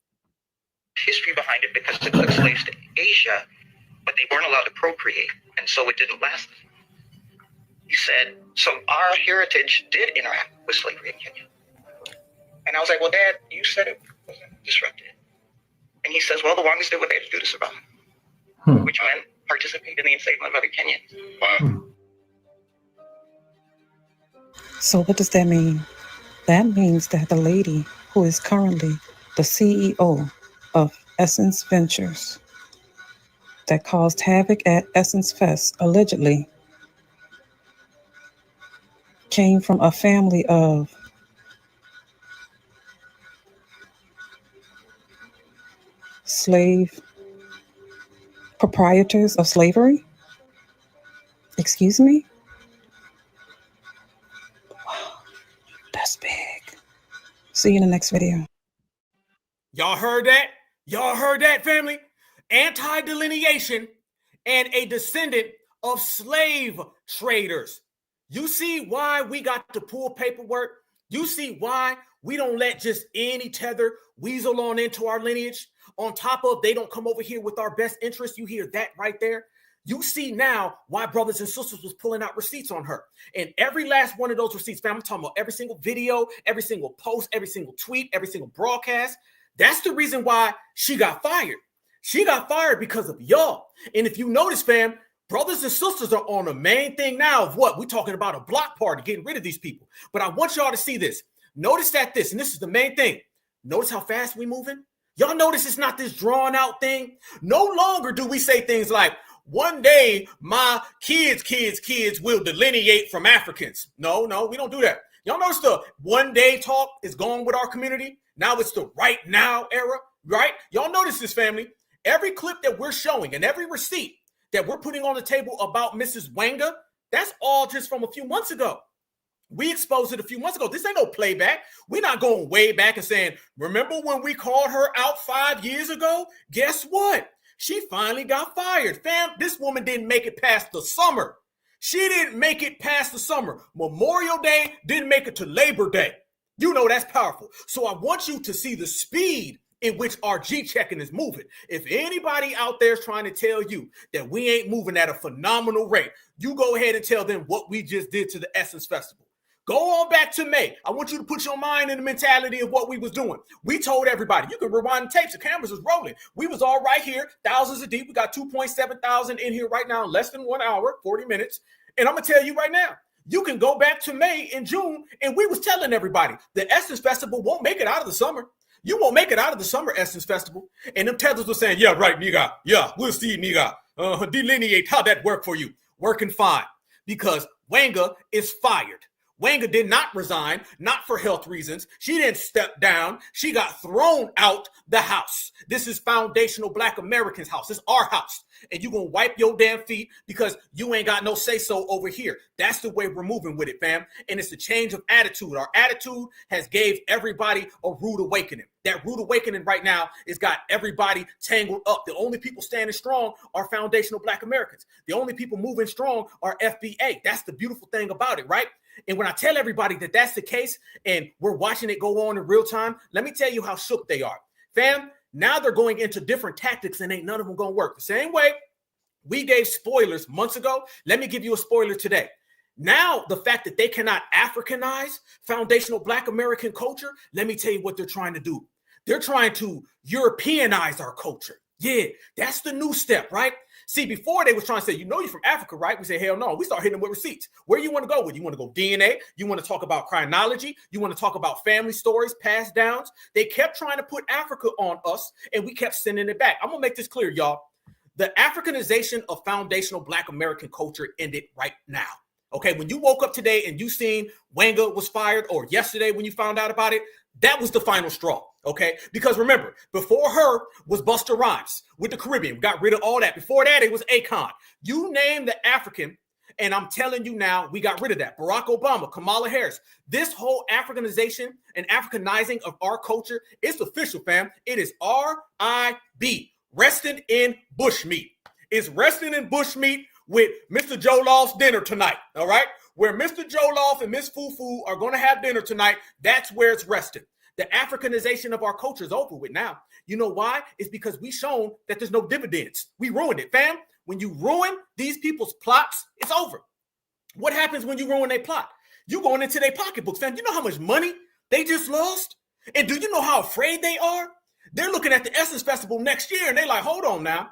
History behind it because it took slaves to Asia, but they weren't allowed to procreate, and so it didn't last. He said, so our heritage did interact with slavery in Kenya. And I was like, well, Dad, you said it wasn't disrupted. And he says, well, the Wangas did what they had to do to survive, which meant participate in the enslavement of other Kenyans. Wow. So what does that mean? That means that the lady who is currently the CEO of Essence Ventures that caused havoc at Essence Fest allegedly came from a family of slave proprietors of slavery? Excuse me? Wow, that's big. See you in the next video. Y'all heard that? Y'all heard that, family? Anti-delineation and a descendant of slave traders. You see why we got to pull paperwork? You see why we don't let just any tether weasel on into our lineage? On top of they don't come over here with our best interest. You hear that right there? You see now why brothers and sisters was pulling out receipts on her. And every last one of those receipts, fam, I'm talking about every single video, every single post, every single tweet, every single broadcast. That's the reason why she got fired. She got fired because of y'all. And if you notice, fam, brothers and sisters are on the main thing now of what? We're talking about a block party, getting rid of these people. But I want y'all to see this. Notice that this, and this is the main thing. Notice how fast we moving? Y'all notice it's not this drawn out thing? No longer do we say things like, one day my kids will delineate from Africans. No, we don't do that. Y'all notice the one day talk is gone with our community? Now it's the right now era, right? Y'all notice this, family. Every clip that we're showing and every receipt that we're putting on the table about Mrs. Wanga, that's all just from a few months ago. We exposed it a few months ago. This ain't no playback. We're not going way back and saying, remember when we called her out 5 years ago? Guess what? She finally got fired. Fam, this woman didn't make it past the summer. She didn't make it past the summer. Memorial Day didn't make it to Labor Day. You know that's powerful. So I want you to see the speed in which our G-checking is moving. If anybody out there is trying to tell you that we ain't moving at a phenomenal rate, you go ahead and tell them what we just did to the Essence Festival. Go on back to May. I want you to put your mind in the mentality of what we was doing. We told everybody, you can rewind the tapes. The cameras was rolling. We was all right here, thousands of deep. We got 2.7 thousand in here right now in less than 1 hour, 40 minutes. And I'm going to tell you right now, you can go back to May and June, and we was telling everybody the Essence Festival won't make it out of the summer. You won't make it out of the summer Essence Festival. And them tethers were saying, yeah, right, nigga. Yeah, we'll see, nigga. Delineate how that worked for you. Working fine. Because Wanga is fired. Wanga did not resign, not for health reasons. She didn't step down. She got thrown out the house. This is foundational Black Americans' house. It's our house. And you're going to wipe your damn feet because you ain't got no say-so over here. That's the way we're moving with it, fam. And it's a change of attitude. Our attitude has gave everybody a rude awakening. That rude awakening right now has got everybody tangled up. The only people standing strong are foundational Black Americans. The only people moving strong are FBA. That's the beautiful thing about it, right? And when I tell everybody that that's the case and we're watching it go on in real time, let me tell you how shook they are. Fam, now they're going into different tactics and ain't none of them going to work. The same way we gave spoilers months ago, let me give you a spoiler today. Now, the fact that they cannot Africanize foundational Black American culture, let me tell you what they're trying to do. They're trying to Europeanize our culture. Yeah, that's the new step, right? See, before they was trying to say, you know you're from Africa, right? We say, hell no. We start hitting them with receipts. Where you want to go with? You want to go DNA? You want to talk about chronology? You want to talk about family stories, passed downs? They kept trying to put Africa on us, and we kept sending it back. I'm going to make this clear, y'all. The Africanization of foundational Black American culture ended right now. Okay, when you woke up today and you seen Wanga was fired, or yesterday when you found out about it, that was the final straw. Okay, because remember, before her was Busta Rhymes with the Caribbean. We got rid of all that. Before that, it was Akon. You name the African, and I'm telling you now, we got rid of that. Barack Obama, Kamala Harris. This whole Africanization and Africanizing of our culture, it's official, fam. It is R.I.B. Resting in bushmeat. It's resting in bushmeat with Mr. Joloff's dinner tonight. All right, where Mr. Jolloff and Miss Fufu are going to have dinner tonight. That's where it's resting. The Africanization of our culture is over with now. You know why? It's because we shown that there's no dividends. We ruined it, fam. When you ruin these people's plots, it's over. What happens when you ruin their plot? You going into their pocketbooks, fam. You know how much money they just lost? And do you know how afraid they are? They're looking at the Essence Festival next year, and they like, hold on now.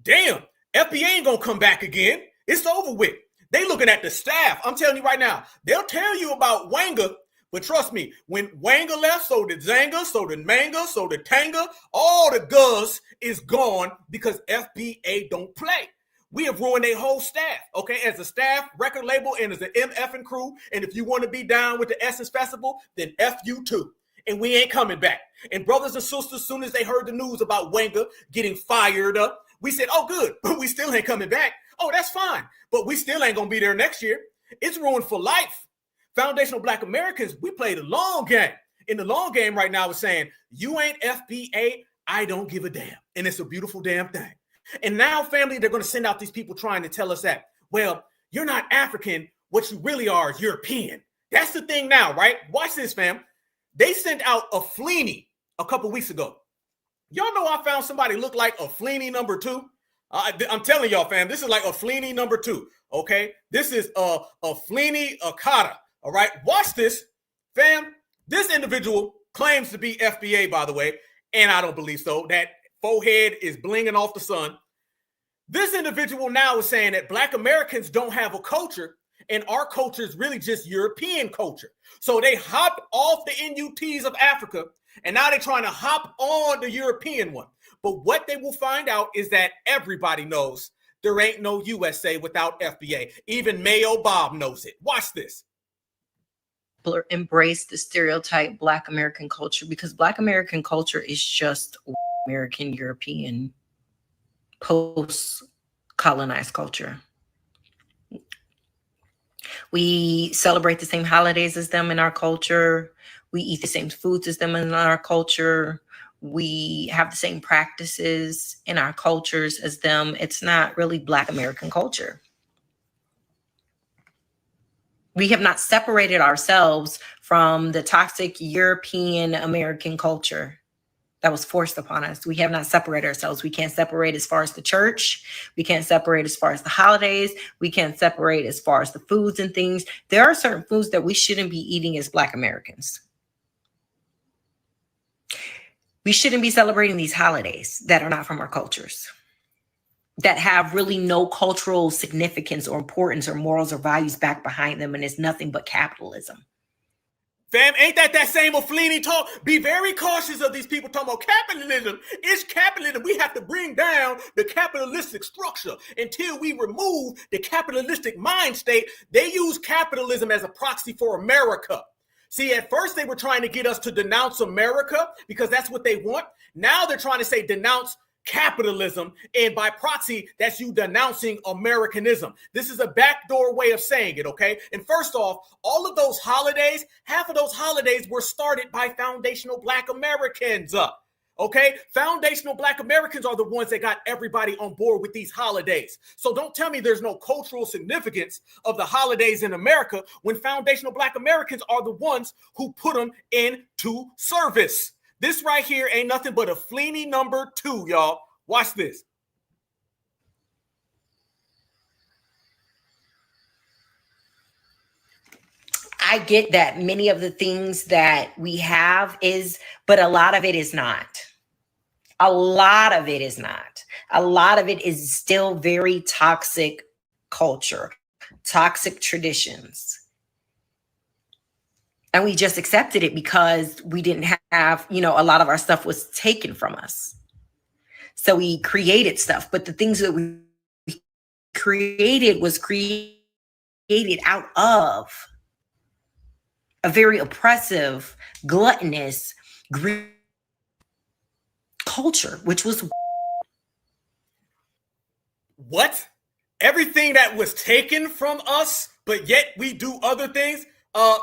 Damn, FBA ain't going to come back again. It's over with. They looking at the staff. I'm telling you right now, they'll tell you about Wanga. But trust me, when Wanga left, so did Zanga, so did Manga, so did Tanga. All the Guz is gone because FBA don't play. We have ruined a whole staff, okay? As a staff, record label, and as an MF and crew. And if you want to be down with the Essence Festival, then F you too. And we ain't coming back. And brothers and sisters, as soon as they heard the news about Wanga getting fired up, we said, oh, good, but we still ain't coming back. Oh, that's fine. But we still ain't going to be there next year. It's ruined for life. Foundational Black Americans, we play the long game. In the long game right now, it's saying, you ain't FBA, I don't give a damn. And it's a beautiful damn thing. And now, family, they're going to send out these people trying to tell us that, well, you're not African. What you really are is European. That's the thing now, right? Watch this, fam. They sent out a Fleeny a couple weeks ago. Y'all know I found somebody look like a Fleeny number 2. I'm telling y'all, fam, this is like a Fleeny number 2, okay? This is a Fleeny Akata. All right, watch this, fam. This individual claims to be FBA, by the way, and I don't believe so. That forehead is blinging off the sun. This individual now is saying that Black Americans don't have a culture, and our culture is really just European culture. So they hop off the NUTs of Africa, and now they're trying to hop on the European one. But what they will find out is that everybody knows there ain't no USA without FBA. Even Mayo Bob knows it. Watch this. Embrace the stereotype Black American culture, because Black American culture is just American, European, post-colonized culture. We celebrate the same holidays as them in our culture. We eat the same foods as them in our culture. We have the same practices in our cultures as them. It's not really Black American culture. We have not separated ourselves from the toxic European American culture that was forced upon us. We have not separated ourselves. We can't separate as far as the church. We can't separate as far as the holidays. We can't separate as far as the foods and things. There are certain foods that we shouldn't be eating as Black Americans. We shouldn't be celebrating these holidays that are not from our cultures, that have really no cultural significance or importance or morals or values back behind them, and it's nothing but capitalism. Fam, ain't that same old Fleeny talk? Be very cautious of these people talking about capitalism. It's capitalism. We have to bring down the capitalistic structure until we remove the capitalistic mind state. They use capitalism as a proxy for America. See, at first they were trying to get us to denounce America because that's what they want. Now they're trying to say denounce capitalism, and by proxy, that's you denouncing Americanism. This is a backdoor way of saying it, okay? And first off, all of those holidays, half of those holidays were started by foundational Black Americans, okay? Foundational Black Americans are the ones that got everybody on board with these holidays. So don't tell me there's no cultural significance of the holidays in America when foundational Black Americans are the ones who put them into service. This right here ain't nothing but a Fleeny number 2, y'all. Watch this. I get that many of the things that we have is, but a lot of it is not. A lot of it is not. A lot of it is still very toxic culture, toxic traditions. And we just accepted it because we didn't have, a lot of our stuff was taken from us. So we created stuff, but the things that we created was created out of a very oppressive, gluttonous, greedy culture, which was what? Everything that was taken from us, but yet we do other things?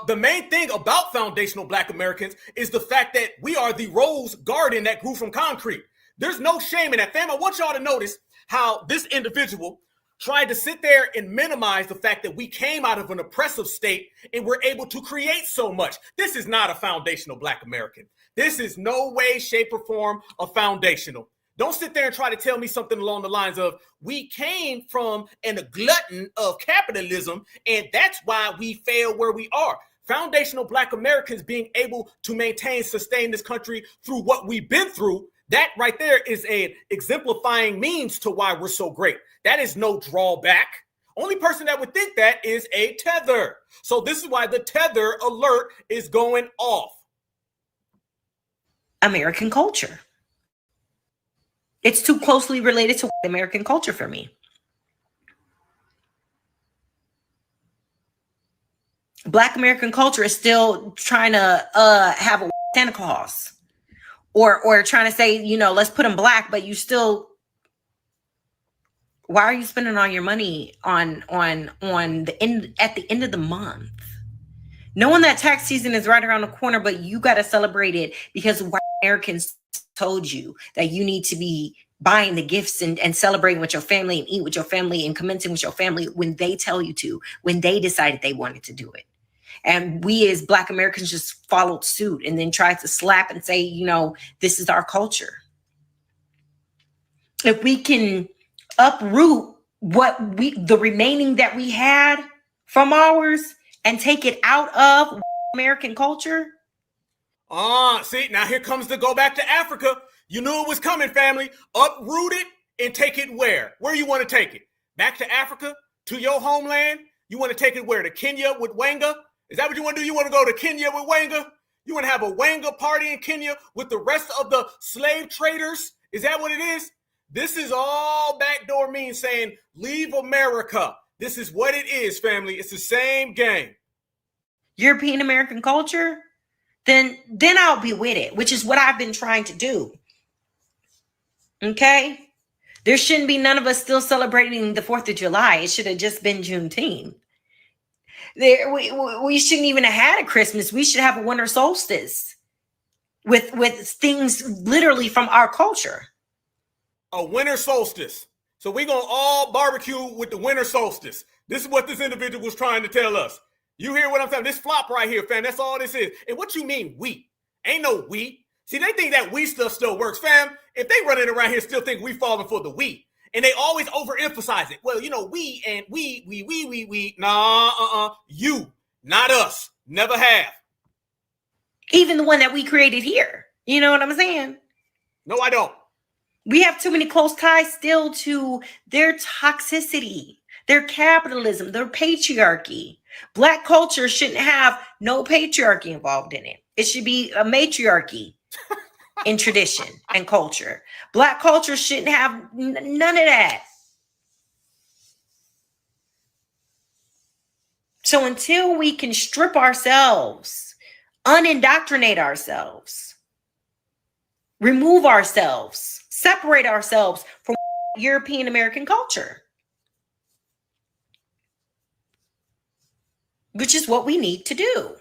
The main thing about foundational Black Americans is the fact that we are the rose garden that grew from concrete. There's no shame in that, fam. I want y'all to notice how this individual tried to sit there and minimize the fact that we came out of an oppressive state and we're able to create so much. This is not a foundational Black American. This is no way, shape, or form a foundational. Don't sit there and try to tell me something along the lines of we came from a glutton of capitalism and that's why we fail where we are. Foundational Black Americans being able to maintain, sustain this country through what we've been through, that right there is an exemplifying means to why we're so great. That is no drawback. Only person that would think that is a tether. So this is why the tether alert is going off. American culture. It's too closely related to American culture for me. Black American culture is still trying to have a Santa Claus, or trying to say, let's put them Black, but you still. Why are you spending all your money on the end at the end of the month, knowing that tax season is right around the corner, but you got to celebrate it because white Americans told you that you need to be buying the gifts and celebrating with your family and eat with your family and commencing with your family when they tell you to, when they decided they wanted to do it. And we as Black Americans just followed suit and then tried to slap and say, this is our culture. If we can uproot the remaining that we had from ours and take it out of American culture. See, now here comes the go back to Africa. You knew it was coming, family. Uproot it and take it where? Where you want to take it? Back to Africa? To your homeland? You want to take it where? To Kenya with Wanga? Is that what you want to do? You want to go to Kenya with Wanga? You want to have a Wanga party in Kenya with the rest of the slave traders? Is that what it is? This is all backdoor means saying, leave America. This is what it is, family. It's the same game. European American culture? Then I'll be with it, which is what I've been trying to do. Okay? There shouldn't be none of us still celebrating the 4th of July. It should have just been Juneteenth. We shouldn't even have had a Christmas. We should have a winter solstice with things literally from our culture. A winter solstice. So we're going to all barbecue with the winter solstice. This is what this individual was trying to tell us. You hear what I'm saying? This flop right here, fam. That's all this is. And what you mean we? Ain't no we. See, they think that we stuff still works, fam. If they running around here still think we falling for the we. And they always overemphasize it. Well, you know, we and we. Nah, you, not us. Never have. Even the one that we created here. You know what I'm saying? No, I don't. We have too many close ties still to their toxicity, their capitalism, their patriarchy. Black culture shouldn't have no patriarchy involved in it. It should be a matriarchy in tradition and culture. Black culture shouldn't have none of that. So until we can strip ourselves, unindoctrinate ourselves, remove ourselves, separate ourselves from European American culture, which is what we need to do.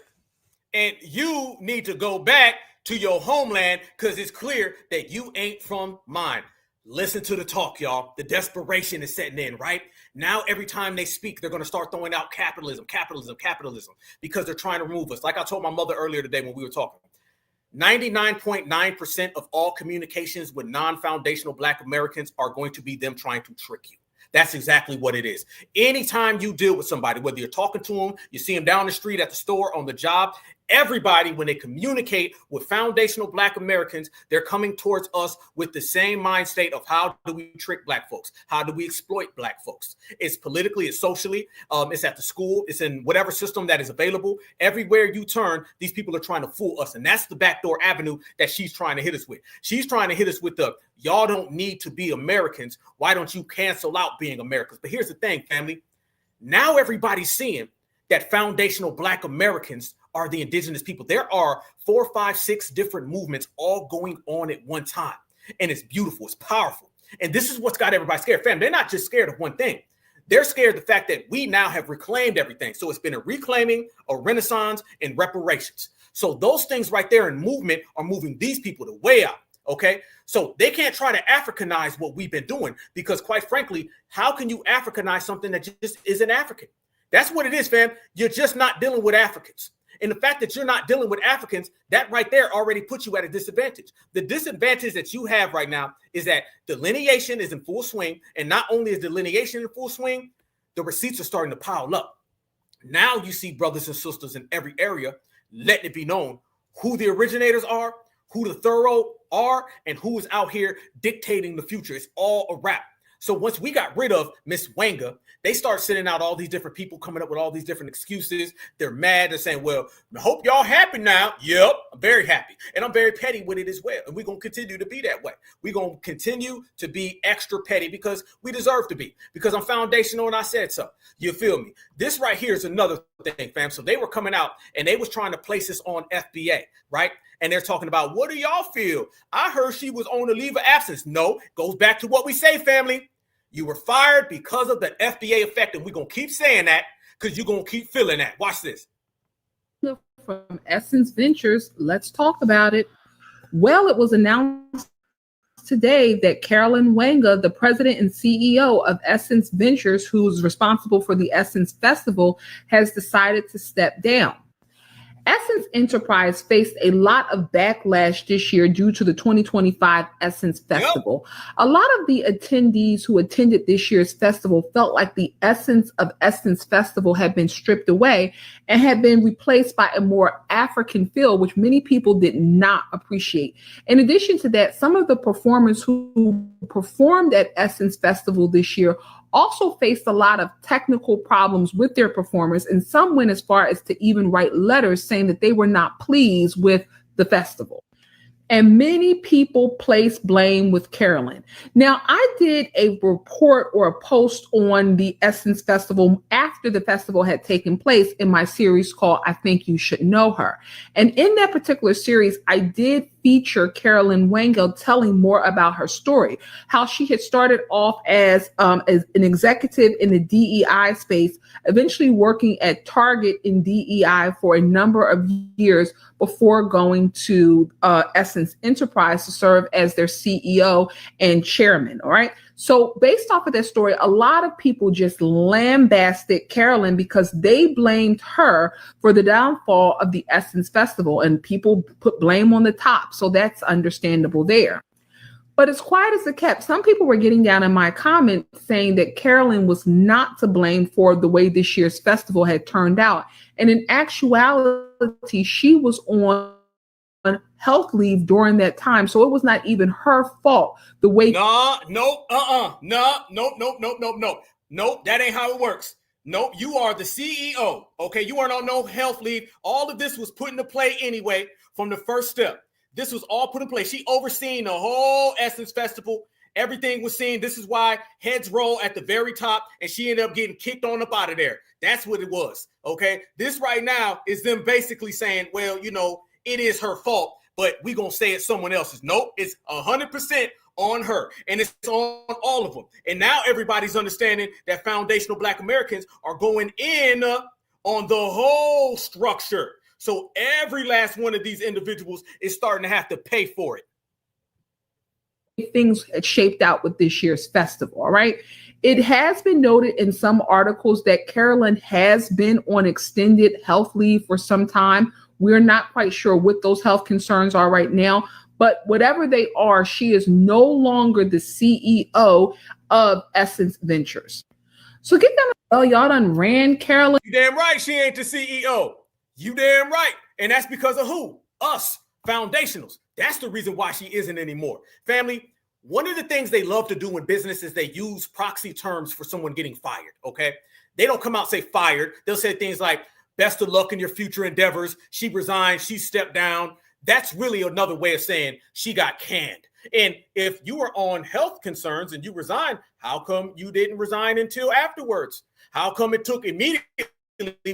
And you need to go back to your homeland because it's clear that you ain't from mine. Listen to the talk, y'all. The desperation is setting in, right? Now, every time they speak, they're going to start throwing out capitalism, because they're trying to remove us. Like I told my mother earlier today when we were talking, 99.9% of all communications with non-foundational Black Americans are going to be them trying to trick you. That's exactly what it is. Anytime you deal with somebody, whether you're talking to them, you see them down the street, at the store, on the job, everybody, when they communicate with foundational Black Americans, they're coming towards us with the same mind state of how do we trick Black folks? How do we exploit Black folks? It's politically, it's socially, it's at the school, it's in whatever system that is available. Everywhere you turn, these people are trying to fool us. And that's the backdoor avenue that she's trying to hit us with. She's trying to hit us with the, y'all don't need to be Americans. Why don't you cancel out being Americans? But here's the thing, family. Now everybody's seeing that foundational Black Americans are the indigenous people. There are 4, 5, 6 different movements all going on at one time. And it's beautiful. It's powerful. And this is what's got everybody scared. Fam, they're not just scared of one thing. They're scared of the fact that we now have reclaimed everything. So it's been a reclaiming, a renaissance, and reparations. So those things right there in movement are moving these people the way out. Okay, so they can't try to Africanize what we've been doing because, quite frankly, how can you Africanize something that just isn't African? That's what it is, fam. You're just not dealing with Africans. And the fact that you're not dealing with Africans, that right there already puts you at a disadvantage. The disadvantage that you have right now is that delineation is in full swing. And not only is delineation in full swing, the receipts are starting to pile up. Now you see brothers and sisters in every area letting it be known who the originators are, who the thorough are, and who is out here dictating the future. It's all a wrap. So once we got rid of Miss Wanga, they start sending out all these different people coming up with all these different excuses. They're mad. They're saying, well, I hope y'all happy now. Yep, I'm very happy. And I'm very petty with it as well. And we're going to continue to be that way. We're going to continue to be extra petty because we deserve to be. Because I'm foundational and I said so. You feel me? This right here is another thing, fam. So they were coming out and they was trying to place this on FBA, right? And they're talking about, what do y'all feel? I heard she was on a leave of absence. No, goes back to what we say, family. You were fired because of the FBA effect, and we're going to keep saying that because you're going to keep feeling that. Watch this. From Essence Ventures, let's talk about it. Well, it was announced today that Carolyn Wanga, the president and CEO of Essence Ventures, who's responsible for the Essence Festival, has decided to step down. Essence Enterprise faced a lot of backlash this year due to the 2025 Essence Festival. A lot of the attendees who attended this year's festival felt like the essence of Essence Festival had been stripped away and had been replaced by a more African feel, which many people did not appreciate. In addition to that, some of the performers who performed at Essence Festival this year also faced a lot of technical problems with their performance, and some went as far as to even write letters saying that they were not pleased with the festival. And many people place blame with Carolyn. Now, I did a report or a post on the Essence Festival after the festival had taken place in my series called I Think You Should Know Her. And in that particular series, I did feature Carolyn Wanga telling more about her story, how she had started off as an executive in the DEI space, eventually working at Target in DEI for a number of years before going to Essence Enterprise to serve as their CEO and chairman. All right. So based off of that story, a lot of people just lambasted Carolyn because they blamed her for the downfall of the Essence Festival, and people put blame on the top. So that's understandable there. But as quiet as it kept, some people were getting down in my comments saying that Carolyn was not to blame for the way this year's festival had turned out. And in actuality, she was on health leave during that time. So it was not even her fault. The way Nope, that ain't how it works. Nope, you are the CEO. Okay, you weren't on no health leave. All of this was put into play anyway from the first step. This was all put in place. She overseen the whole Essence Festival. Everything was seen. This is why heads roll at the very top, and she ended up getting kicked on up out of there. That's what it was. Okay, this right now is them basically saying, well, you know, it is her fault, but we're going to say it's someone else's. Nope, it's 100% on her, and it's on all of them. And now everybody's understanding that foundational Black Americans are going in on the whole structure. So every last one of these individuals is starting to have to pay for it. Things had shaped out with this year's festival, all right? It has been noted in some articles that Carolyn has been on extended health leave for some time. We're not quite sure what those health concerns are right now, but whatever they are, she is no longer the CEO of Essence Ventures. So get down, well, y'all done ran Carolyn. You damn right she ain't the CEO. You damn right. And that's because of who? Us, foundationals. That's the reason why she isn't anymore. Family, one of the things they love to do in business is they use proxy terms for someone getting fired, okay? They don't come out and say fired. They'll say things like, best of luck in your future endeavors. She resigned. She stepped down. That's really another way of saying she got canned. And if you were on health concerns and you resigned, how come you didn't resign until afterwards? How come it took immediately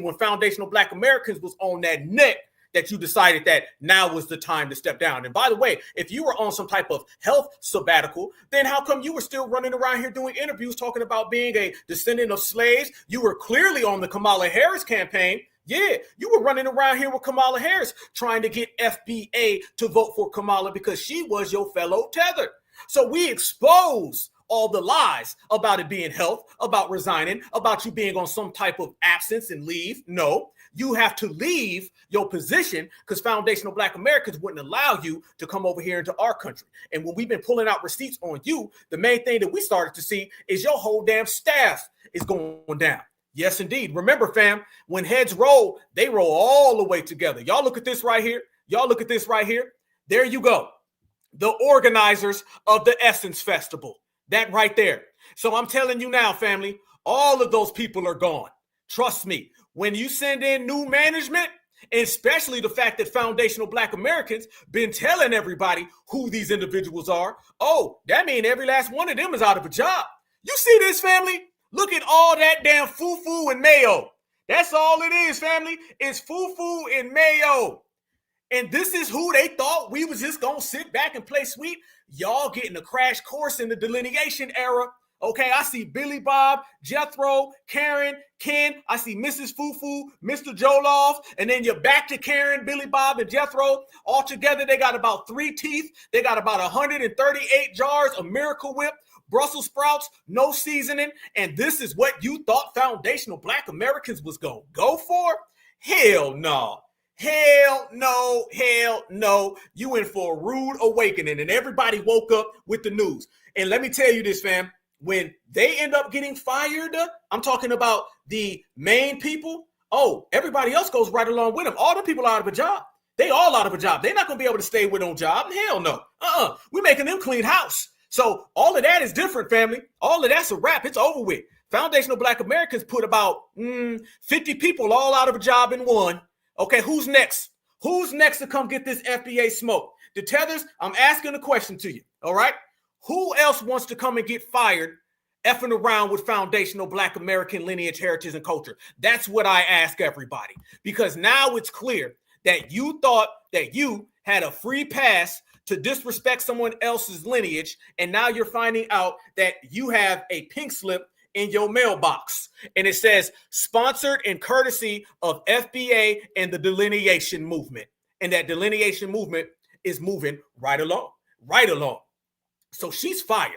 when foundational Black Americans was on that neck that you decided that now was the time to step down? And by the way, if you were on some type of health sabbatical, then how come you were still running around here doing interviews talking about being a descendant of slaves? You were clearly on the Kamala Harris campaign. Yeah, you were running around here with Kamala Harris trying to get FBA to vote for Kamala because she was your fellow Tether. So we expose all the lies about it being health, about resigning, about you being on some type of absence and leave. No, you have to leave your position because foundational Black Americans wouldn't allow you to come over here into our country. And when we've been pulling out receipts on you, the main thing that we started to see is your whole damn staff is going down. Yes, indeed. Remember, fam, when heads roll, they roll all the way together. Y'all look at this right here. Y'all look at this right here. There you go. The organizers of the Essence Festival. That right there. So I'm telling you now, family, all of those people are gone. Trust me, when you send in new management, especially the fact that foundational Black Americans been telling everybody who these individuals are, oh, that means every last one of them is out of a job. You see this, family? Look at all that damn foo-foo and mayo. That's all it is, family. It's foo-foo and mayo. And this is who they thought we was just going to sit back and play sweet. Y'all getting a crash course in the delineation era. Okay, I see Billy Bob, Jethro, Karen, Ken. I see Mrs. Fufu, Mr. Joloff, and then you're back to Karen, Billy Bob, and Jethro. All together, they got about 3 teeth. They got about 138 jars of Miracle Whip, Brussels sprouts, no seasoning. And this is what you thought foundational Black Americans was going to go for? Hell no. Hell no, hell no. You in for a rude awakening. And everybody woke up with the news. And let me tell you this, fam. When they end up getting fired, I'm talking about the main people. Oh, everybody else goes right along with them. All the people out of a job. They all out of a job. They're not going to be able to stay with no job. Hell no. We're making them clean house. So all of that is different, family. All of that's a wrap. It's over with. Foundational Black Americans put about 50 people all out of a job in one. Okay, who's next? Who's next to come get this FBA smoke? The Tethers, I'm asking a question to you, all right? Who else wants to come and get fired effing around with foundational Black American lineage, heritage, and culture? That's what I ask everybody. Because now it's clear that you thought that you had a free pass to disrespect someone else's lineage, and now you're finding out that you have a pink slip in your mailbox, and it says sponsored and courtesy of FBA and the delineation movement. And that delineation movement is moving right along. So she's fired.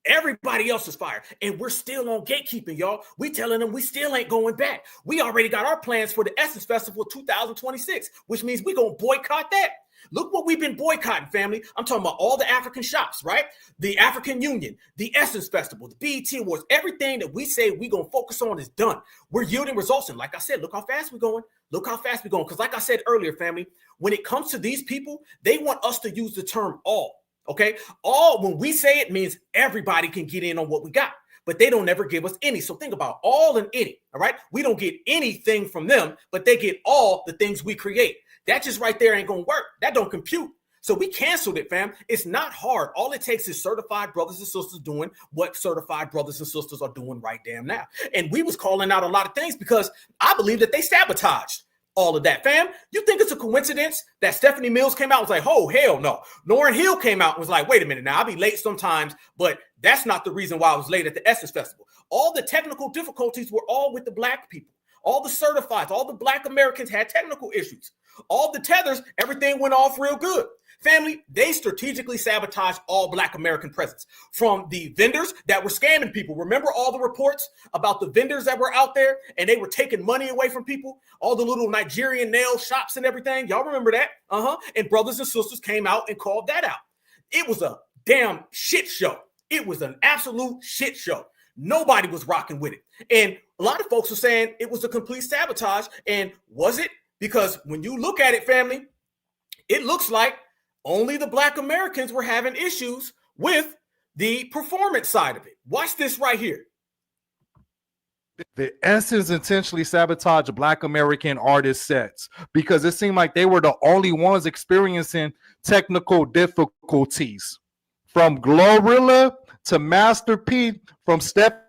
Everybody else is fired. And we're still on gatekeeping, y'all. We telling them we still ain't going back. We already got our plans for the Essence Festival 2026, which means we're going to boycott that. Look what we've been boycotting, family. I'm talking about all the African shops, right? The African Union, the Essence Festival, the BET Awards, everything that we say we're going to focus on is done. We're yielding results. And like I said, look how fast we're going. Because like I said earlier, family, when it comes to these people, they want us to use the term all, okay? All, when we say it, means everybody can get in on what we got. But they don't ever give us any. So think about all and any, all right? We don't get anything from them, but they get all the things we create. That just right there ain't gonna work. That don't compute. So we canceled it, fam. It's not hard. All it takes is certified brothers and sisters doing what certified brothers and sisters are doing right damn now. And we was calling out a lot of things because I believe that they sabotaged all of that, fam. You think it's a coincidence that Stephanie Mills came out and was like, oh, hell no. Lauryn Hill came out and was like, wait a minute now, I'll be late sometimes, but that's not the reason why I was late at the Essence Festival. All the technical difficulties were all with the Black people. All the certifieds, all the Black Americans had technical issues. All the Tethers, everything went off real good. Family, they strategically sabotaged all Black American presence. From the vendors that were scamming people. Remember all the reports about the vendors that were out there and they were taking money away from people? All the little Nigerian nail shops and everything. Y'all remember that? And brothers and sisters came out and called that out. It was a damn shit show. It was an absolute shit show. Nobody was rocking with it. And a lot of folks were saying it was a complete sabotage. And was it? Because when you look at it, family, it looks like only the Black Americans were having issues with the performance side of it. Watch this right here. The Essence intentionally sabotaged Black American artist sets because it seemed like they were the only ones experiencing technical difficulties. From Glorilla to Master P, from Stephanie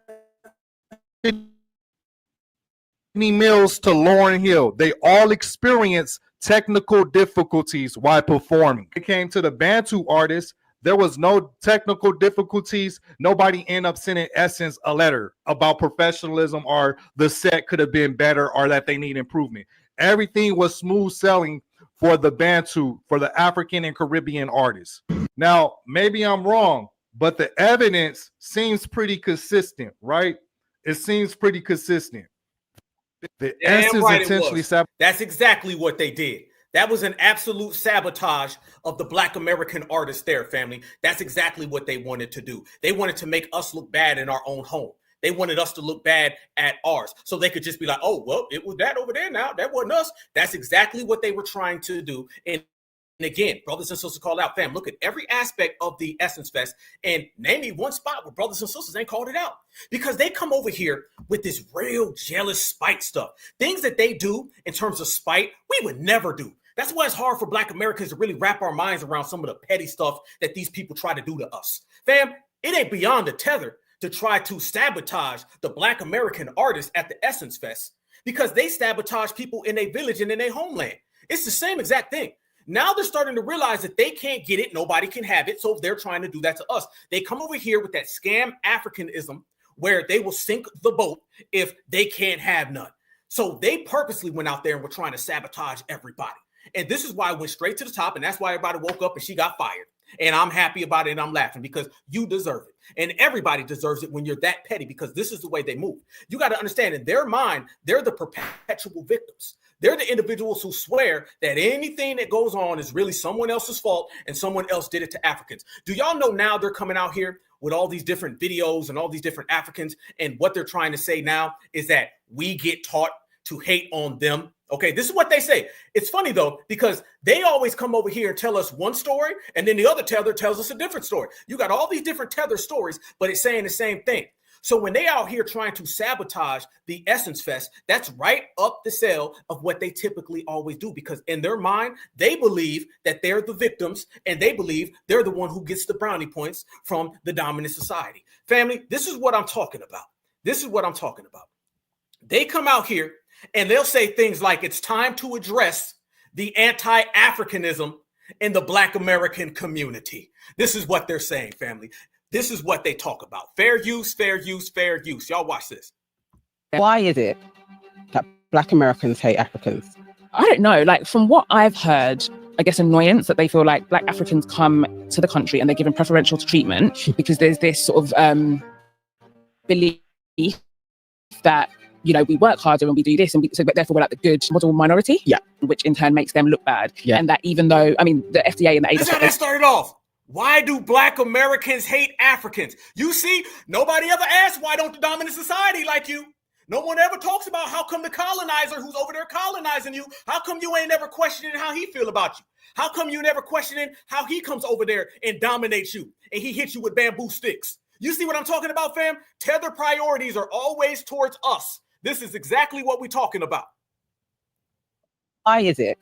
Mills to Lauryn Hill, they all experienced technical difficulties while performing. It came to the Bantu artists, there was no technical difficulties. Nobody ended up sending Essence a letter about professionalism or the set could have been better or that they need improvement. Everything was smooth sailing for the Bantu, for the African and Caribbean artists. Now, maybe I'm wrong, but the evidence seems pretty consistent, right? It seems pretty consistent. The Essence right intentionally That's exactly what they did. That was an absolute sabotage of the Black American artists there, family. That's exactly what they wanted to do. They wanted to make us look bad in our own home. They wanted us to look bad at ours. So they could just be like, oh, well, it was that over there now. That wasn't us. That's exactly what they were trying to do. And again, brothers and sisters called out, fam, look at every aspect of the Essence Fest and name me one spot where brothers and sisters ain't called it out. Because they come over here with this real jealous spite stuff. Things that they do in terms of spite, we would never do. That's why it's hard for Black Americans to really wrap our minds around some of the petty stuff that these people try to do to us. Fam, it ain't beyond the tether to try to sabotage the Black American artists at the Essence Fest because they sabotage people in their village and in their homeland. It's the same exact thing. Now they're starting to realize that they can't get it. Nobody can have it. So they're trying to do that to us. They come over here with that scam Africanism where they will sink the boat if they can't have none. So they purposely went out there and were trying to sabotage everybody. And this is why I went straight to the top. And that's why everybody woke up and she got fired. And I'm happy about it and I'm laughing because you deserve it. And everybody deserves it when you're that petty, because this is the way they move. You got to understand, in their mind, they're the perpetual victims. They're the individuals who swear that anything that goes on is really someone else's fault and someone else did it to Africans. Do y'all know now they're coming out here with all these different videos and all these different Africans, and what they're trying to say now is that we get taught to hate on them? Okay, this is what they say. It's funny though, because they always come over here and tell us one story, and then the other tether tells us a different story. You got all these different tether stories, but it's saying the same thing. So when they out here trying to sabotage the Essence Fest, that's right up the cell of what they typically always do, because in their mind, they believe that they're the victims and they believe they're the one who gets the brownie points from the dominant society. Family, this is what I'm talking about. This is what I'm talking about. They come out here and they'll say things like it's time to address the anti-Africanism in the Black American community. This is what they're saying, family. This is what they talk about. Fair use, fair use, fair use. Y'all watch this. Why is it that Black Americans hate Africans? I don't know. Like, from what I've heard, I guess annoyance that they feel like Black Africans come to the country and they're given preferential treatment because there's this sort of belief that, you know, we work harder and we do this, and but therefore we're like the good model minority. Yeah. Which in turn makes them look bad. Yeah. And that even though, I mean, the FDA and the That's how that started off. Why do Black Americans hate Africans? You see, nobody ever asked, why don't the dominant society like you? No one ever talks about how come the colonizer who's over there colonizing you, how come you ain't ever questioning how he feel about you? How come you never questioning how he comes over there and dominates you and he hits you with bamboo sticks? You see what I'm talking about, fam? Tether priorities are always towards us. This is exactly what we're talking about. Why is it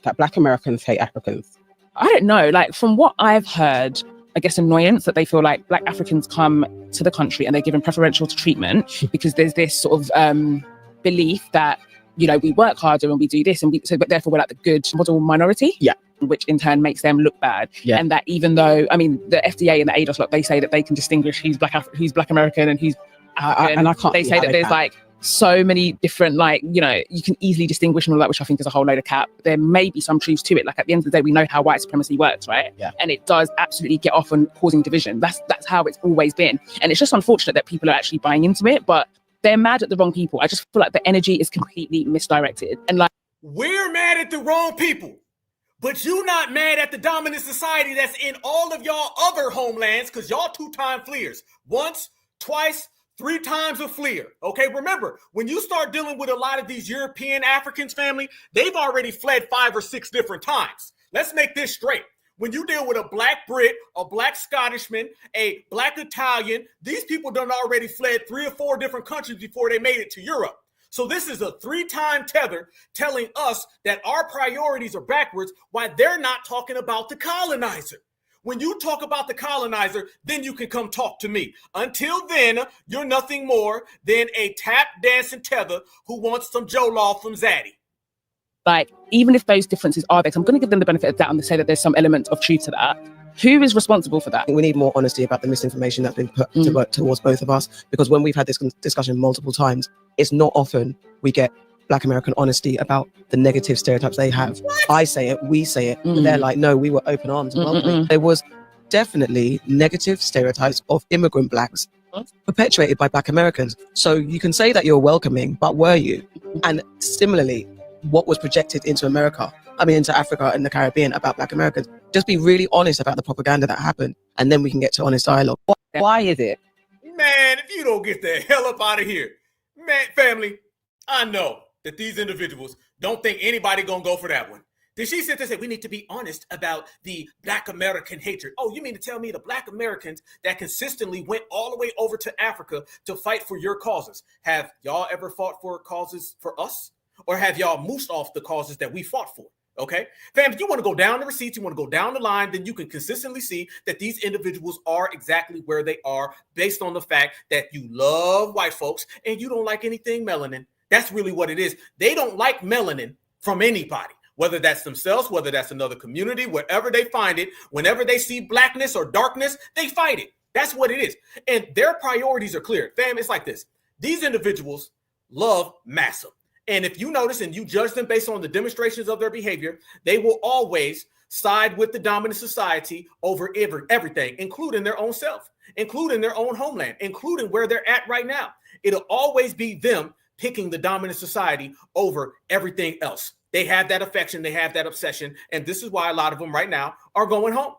that Black Americans hate Africans? I don't know. Like, from what I've heard, I guess annoyance that they feel like Black Africans come to the country and they're given preferential treatment because there's this sort of belief that, you know, we work harder and we do this, and but therefore we're like the good model minority. Yeah. Which in turn makes them look bad. Yeah. And that even though, I mean, the FDA and the ADOS, they say that they can distinguish who's Black American and who's African. And I can't. They say that there's like so many different, like, you know, you can easily distinguish and all that, which I think is a whole load of cap. There may be some truths to it. Like, at the end of the day, we know how white supremacy works, right? Yeah. And it does absolutely get off on causing division. That's how it's always been. And it's just unfortunate that people are actually buying into it, but they're mad at the wrong people. I just feel like the energy is completely misdirected. And like, we're mad at the wrong people, but you not mad at the dominant society that's in all of y'all other homelands, because y'all two-time fleers. Once, twice, 3 times a fleer. Okay, remember, when you start dealing with a lot of these European Africans, family, they've already fled 5 or 6 different times. Let's make this straight. When you deal with a Black Brit, a Black Scottishman, a Black Italian, these people done already fled 3 or 4 different countries before they made it to Europe. So this is a 3-time tether telling us that our priorities are backwards, while they're not talking about the colonizer. When you talk about the colonizer, then you can come talk to me. Until then, you're nothing more than a tap dancing tether who wants some Jollof from Zaddy. Like, even if those differences are there, 'cause I'm going to give them the benefit of the doubt and say that there's some element of truth to that. Who is responsible for that? We need more honesty about the misinformation that's been put towards both of us, because when we've had this discussion multiple times, it's not often we get Black American honesty about the negative stereotypes they have. What? I say it, we say it, but they're like, no, we were open arms. There was definitely negative stereotypes of immigrant Blacks perpetuated by Black Americans. So you can say that you're welcoming, but were you? And similarly, what was projected into into Africa and the Caribbean about Black Americans? Just be really honest about the propaganda that happened, and then we can get to honest dialogue. Why is it? Man, if you don't get the hell up out of here, man, family, I know that these individuals don't think anybody gonna go for that one. Did she sit there and say, we need to be honest about the Black American hatred? Oh, you mean to tell me the Black Americans that consistently went all the way over to Africa to fight for your causes? Have y'all ever fought for causes for us? Or have y'all moosed off the causes that we fought for? Okay, fam, if you want to go down the receipts, you want to go down the line, then you can consistently see that these individuals are exactly where they are based on the fact that you love white folks and you don't like anything melanin. That's really what it is. They don't like melanin from anybody, whether that's themselves, whether that's another community, wherever they find it. Whenever they see blackness or darkness, they fight it. That's what it is. And their priorities are clear. Fam, it's like this. These individuals love massa. And if you notice and you judge them based on the demonstrations of their behavior, they will always side with the dominant society over everything, including their own self, including their own homeland, including where they're at right now. It'll always be them picking the dominant society over everything else. They have that affection, they have that obsession, and this is why a lot of them right now are going home.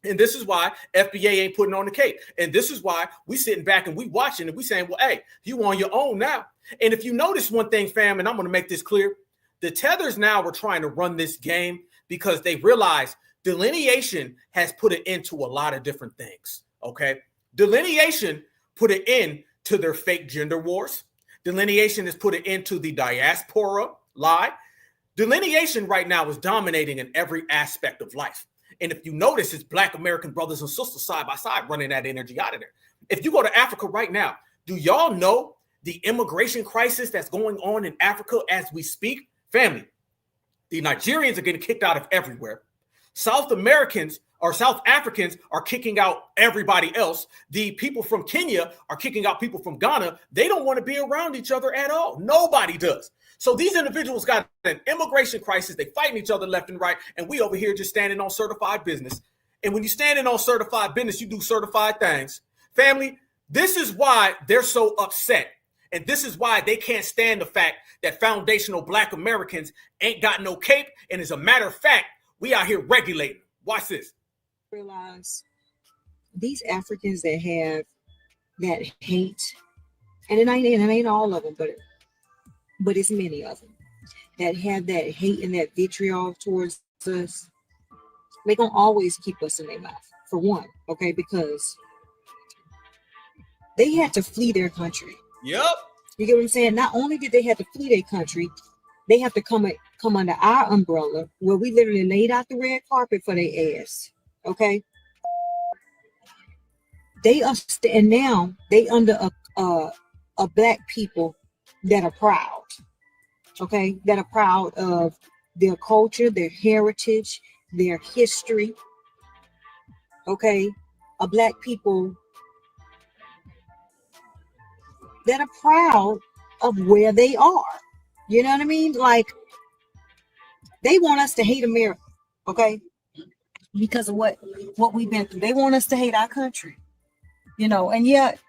And this is why FBA ain't putting on the cape. And this is why we sitting back and we watching and we saying, well, hey, you on your own now. And if you notice one thing, fam, and I'm going to make this clear, the Tethers now are trying to run this game because they realize delineation has put an end to a lot of different things, okay? Delineation put an end to their fake gender wars. Delineation has put an end to the diaspora lie. Delineation right now is dominating in every aspect of life. And if you notice, it's Black American brothers and sisters side by side running that energy out of there. If you go to Africa right now, do y'all know the immigration crisis that's going on in Africa as we speak? Family, the Nigerians are getting kicked out of everywhere. South Africans are kicking out everybody else. The people from Kenya are kicking out people from Ghana. They don't want to be around each other at all. Nobody does. So these individuals got an immigration crisis. They fighting each other left and right. And we over here just standing on certified business. And when you're standing on certified business, you do certified things. Family, this is why they're so upset. And this is why they can't stand the fact that foundational Black Americans ain't got no cape. And as a matter of fact, we out here regulating. Watch this. Realize these Africans that have that hate, and it ain't all of them, but it's many of them that have that hate and that vitriol towards us. They gonna always keep us in their mouth, for one, okay? Because they had to flee their country. Yep. You get what I'm saying? Not only did they have to flee their country, they have to come under our umbrella where we literally laid out the red carpet for their ass. Okay. They are and now they under a Black people that are proud. Okay, that are proud of their culture, their heritage, their history. Okay, a Black people that are proud of where they are. You know what I mean? Like, they want us to hate America, okay? Because of what we've been through. They want us to hate our country, you know, and yet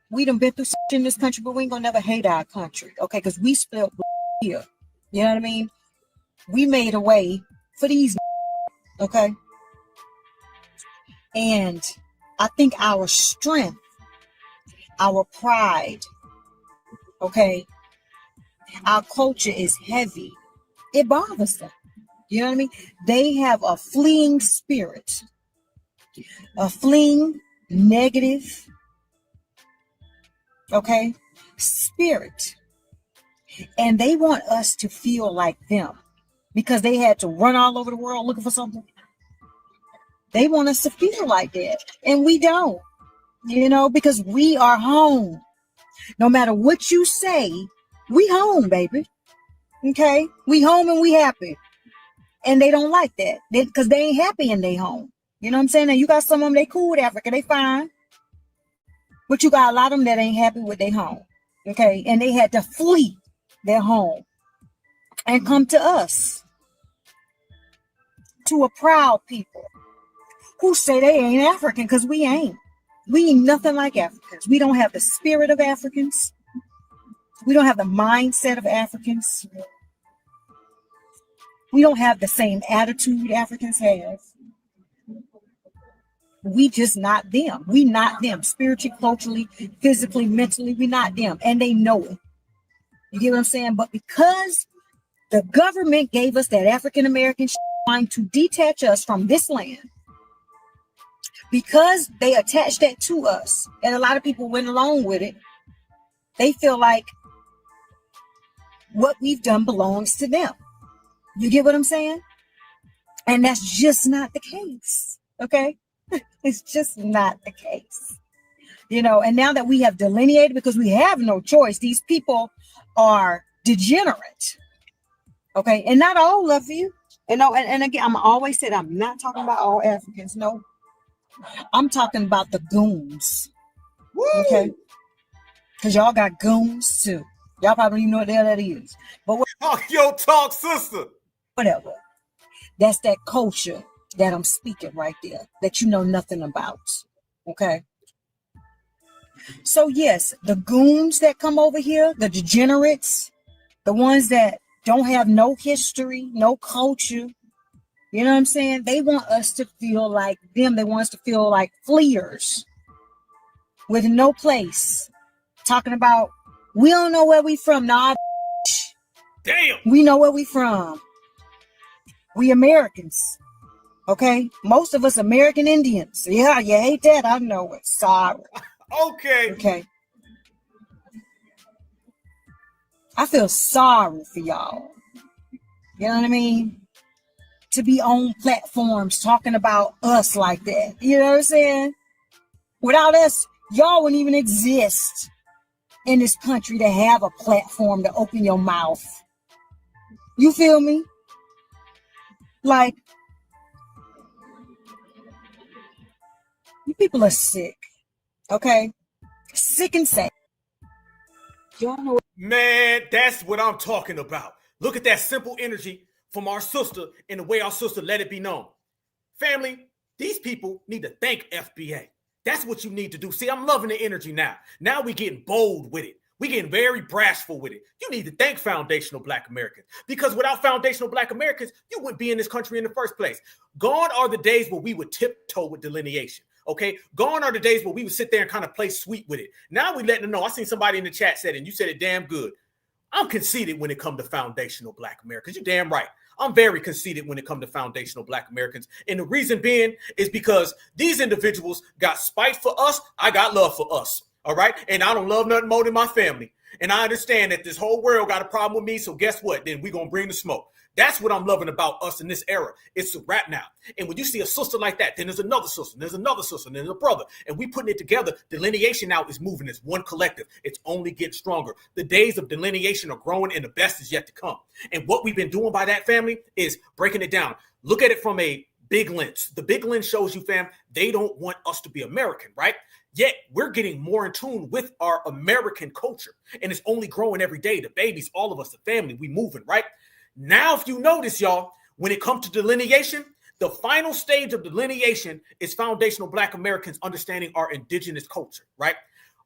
we done been through shit in this country, but we ain't gonna never hate our country, okay? Because we spelled here, you know what I mean? We made a way for these, okay? And I think our strength, our pride, okay, our culture is heavy. It bothers them. You know what I mean? They have a fleeing spirit, a fleeing negative, okay, spirit. And they want us to feel like them because they had to run all over the world looking for something. They want us to feel like that. And we don't, you know, because we are home. No matter what you say, we home, baby. Okay? We home and we happy. And they don't like that because they ain't happy in their home. You know what I'm saying? And you got some of them, they cool with Africa, they fine. But you got a lot of them that ain't happy with their home. Okay? And they had to flee their home and come to us. To a proud people who say they ain't African because we ain't. We ain't nothing like Africans. We don't have the spirit of Africans. We don't have the mindset of Africans. We don't have the same attitude Africans have. We just not them. We not them. Spiritually, culturally, physically, mentally, we not them. And they know it. You get what I'm saying? But because the government gave us that African American trying to detach us from this land, because they attached that to us, and a lot of people went along with it, they feel like what we've done belongs to them. You get what I'm saying? And that's just not the case. Okay? It's just not the case. You know, and now that we have delineated, because we have no choice, these people are degenerate. Okay? And not all of you. You know, and again, I'm always said I'm not talking about all Africans. No. I'm talking about the goons. Woo! Okay? Because y'all got goons too. Y'all probably don't even know what the hell that is. But talk your talk, sister. Whatever. That's that culture that I'm speaking right there, that you know nothing about. Okay. So yes, the goons that come over here, the degenerates, the ones that don't have no history, no culture, you know what I'm saying? They want us to feel like them. They want us to feel like fleers with no place. Talking about, we don't know where we from. Nah, damn. We know where we from. We Americans. Okay? Most of us American Indians. Yeah, you hate that? I know it. Sorry. Okay. Okay. I feel sorry for y'all. You know what I mean? To be on platforms talking about us like that. You know what I'm saying? Without us, y'all wouldn't even exist in this country to have a platform to open your mouth. You feel me? Like, you people are sick. Okay? Sick and sad. Y'all know. Man, that's what I'm talking about. Look at that simple energy from our sister and the way our sister let it be known. Family, these people need to thank FBA. That's what you need to do. See, I'm loving the energy now. Now we getting bold with it. We getting very brashful with it. You need to thank foundational Black Americans, because without foundational Black Americans, you wouldn't be in this country in the first place. Gone are the days where we would tiptoe with delineation. Okay, gone are the days where we would sit there and kind of play sweet with it. Now we letting them know. I seen somebody in the chat said it, and you said it damn good. I'm conceited when it comes to foundational Black Americans. You're damn right. I'm very conceited when it comes to foundational Black Americans. And the reason being is because these individuals got spite for us. I got love for us. All right. And I don't love nothing more than my family. And I understand that this whole world got a problem with me. So guess what? Then we're going to bring the smoke. That's what I'm loving about us in this era. It's a wrap now. And when you see a sister like that, then there's another sister, and there's another sister, and there's a brother. And we putting it together. Delineation now is moving as one collective. It's only getting stronger. The days of delineation are growing, and the best is yet to come. And what we've been doing by that, family, is breaking it down. Look at it from a big lens. The big lens shows you, fam, they don't want us to be American, right? Yet we're getting more in tune with our American culture. And it's only growing every day. The babies, all of us, the family, we moving, right? Now, if you notice, y'all, when it comes to delineation, the final stage of delineation is foundational Black Americans understanding our indigenous culture, right?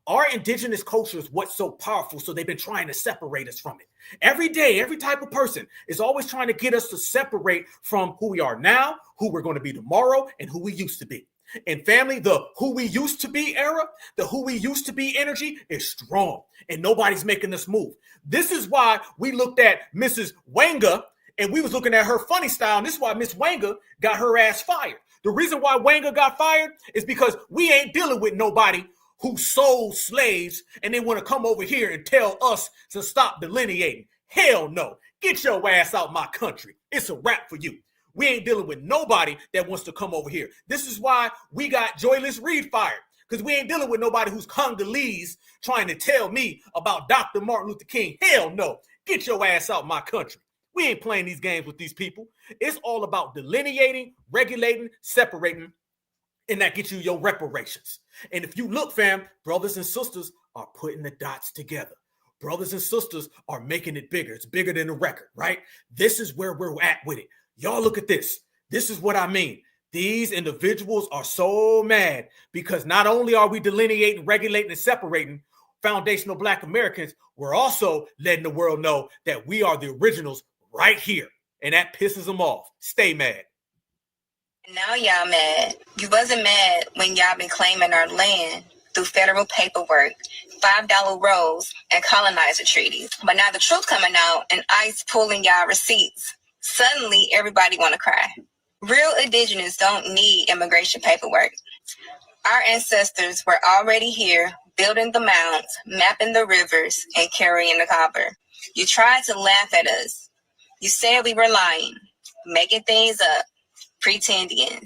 Our indigenous culture is what's so powerful, so they've been trying to separate us from it. Every day, every type of person is always trying to get us to separate from who we are now, who we're going to be tomorrow, and who we used to be. And family, the who we used to be era, the who we used to be energy is strong, and nobody's making us move. This is why we looked at Mrs. Wanga, and we was looking at her funny style, and this is why Miss Wanga got her ass fired. The reason why Wanga got fired is because we ain't dealing with nobody who sold slaves and they want to come over here and tell us to stop delineating. Hell no. Get your ass out my country. It's a wrap for you. We ain't dealing with nobody that wants to come over here. This is why we got Joyless Reed fired, because we ain't dealing with nobody who's Congolese trying to tell me about Dr. Martin Luther King. Hell no. Get your ass out my country. We ain't playing these games with these people. It's all about delineating, regulating, separating, and that gets you your reparations. And if you look, fam, brothers and sisters are putting the dots together. Brothers and sisters are making it bigger. It's bigger than a record, right? This is where we're at with it. Y'all look at this. This is what I mean. These individuals are so mad because not only are we delineating, regulating, and separating foundational Black Americans, we're also letting the world know that we are the originals right here. And that pisses them off. Stay mad. Now y'all mad. You wasn't mad when y'all been claiming our land through federal paperwork, $5 rolls, and colonizer treaties. But now the truth coming out and ICE pulling y'all receipts. Suddenly, everybody want to cry. Real indigenous don't need immigration paperwork. Our ancestors were already here, building the mounds, mapping the rivers, and carrying the copper. You tried to laugh at us. You said we were lying, making things up, pretending.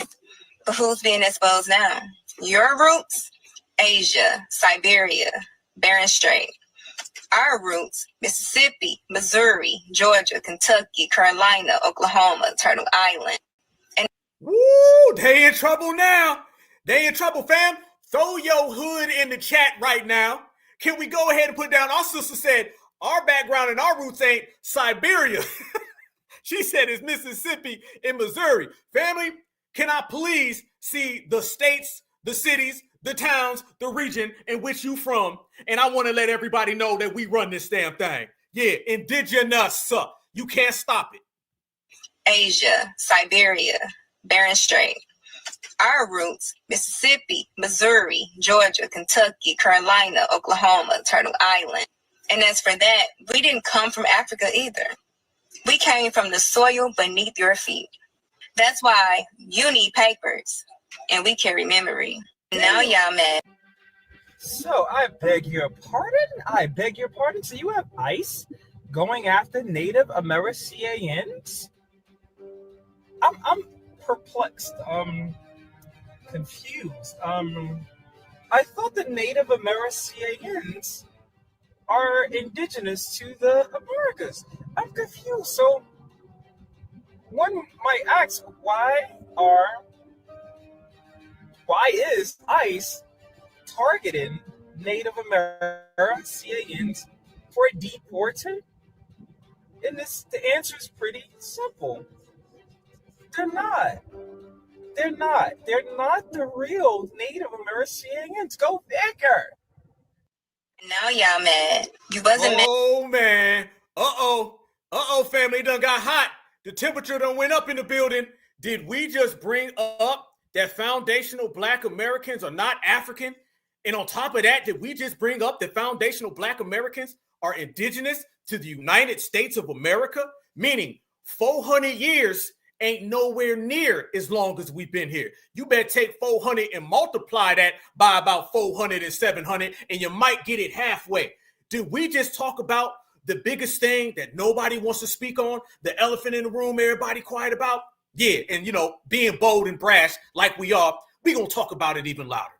But who's being exposed now? Your roots? Asia, Siberia, Bering Strait. Our roots, Mississippi, Missouri, Georgia, Kentucky, Carolina, Oklahoma, Turtle Island. And woo, they in trouble now. They in trouble, fam. Throw your hood in the chat right now. Can we go ahead and put down? Our sister said our background and our roots ain't Siberia. She said it's Mississippi and Missouri. Family, can I please see the states, the cities, the towns, the region in which you from? And I want to let everybody know that we run this damn thing. Yeah, indigenous. You can't stop it. Asia, Siberia, Bering Strait. Our roots, Mississippi, Missouri, Georgia, Kentucky, Carolina, Oklahoma, Turtle Island. And as for that, we didn't come from Africa either. We came from the soil beneath your feet. That's why you need papers, and we carry memory. Now y'all mad. So I beg your pardon? So you have ICE going after Native Americans? I'm perplexed. Confused. I thought the Native Americans are indigenous to the Americas. I'm confused. So one might ask, why is ICE targeting Native Americans for deportation? And the answer is pretty simple. They're not. They're not the real Native Americans. Go figure. Now y'all mad. You wasn't mad. Oh, man. Uh-oh, family done got hot. The temperature done went up in the building. Did we just bring up that foundational Black Americans are not African? And on top of that, did we just bring up that foundational Black Americans are indigenous to the United States of America? Meaning 400 years ain't nowhere near as long as we've been here. You better take 400 and multiply that by about 400 and 700, and you might get it halfway. Did we just talk about the biggest thing that nobody wants to speak on? The elephant in the room everybody quiet about? Yeah, and being bold and brash like we are, we gonna talk about it even louder.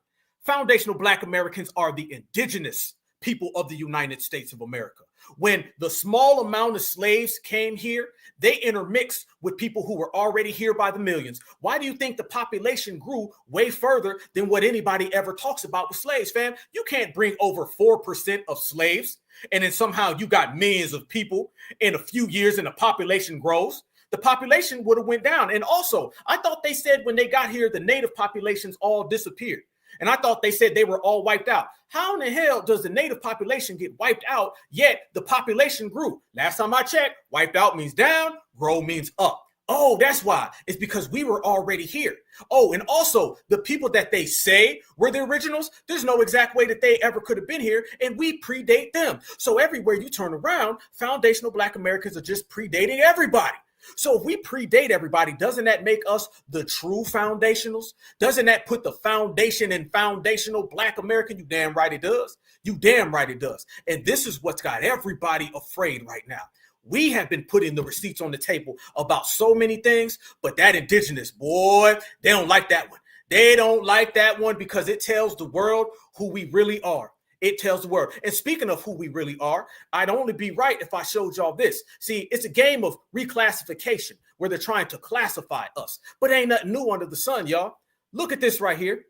Foundational Black Americans are the indigenous people of the United States of America. When the small amount of slaves came here, they intermixed with people who were already here by the millions. Why do you think the population grew way further than what anybody ever talks about with slaves, fam? You can't bring over 4% of slaves and then somehow you got millions of people in a few years and the population grows. The population would have went down. And also, I thought they said when they got here, the native populations all disappeared. And I thought they said they were all wiped out. How in the hell does the native population get wiped out, yet the population grew? Last time I checked, wiped out means down, grow means up. Oh, that's why. It's because we were already here. Oh, and also the people that they say were the originals, there's no exact way that they ever could have been here, and we predate them. So everywhere you turn around, foundational Black Americans are just predating everybody. So if we predate everybody, doesn't that make us the true foundationals? Doesn't that put the foundation in foundational Black American? You damn right it does. You damn right it does. And this is what's got everybody afraid right now. We have been putting the receipts on the table about so many things, but that indigenous, boy, they don't like that one. They don't like that one because it tells the world who we really are. It tells the world. And speaking of who we really are, I'd only be right if I showed y'all this. See, it's a game of reclassification where they're trying to classify us, but ain't nothing new under the sun, y'all. Look at this right here.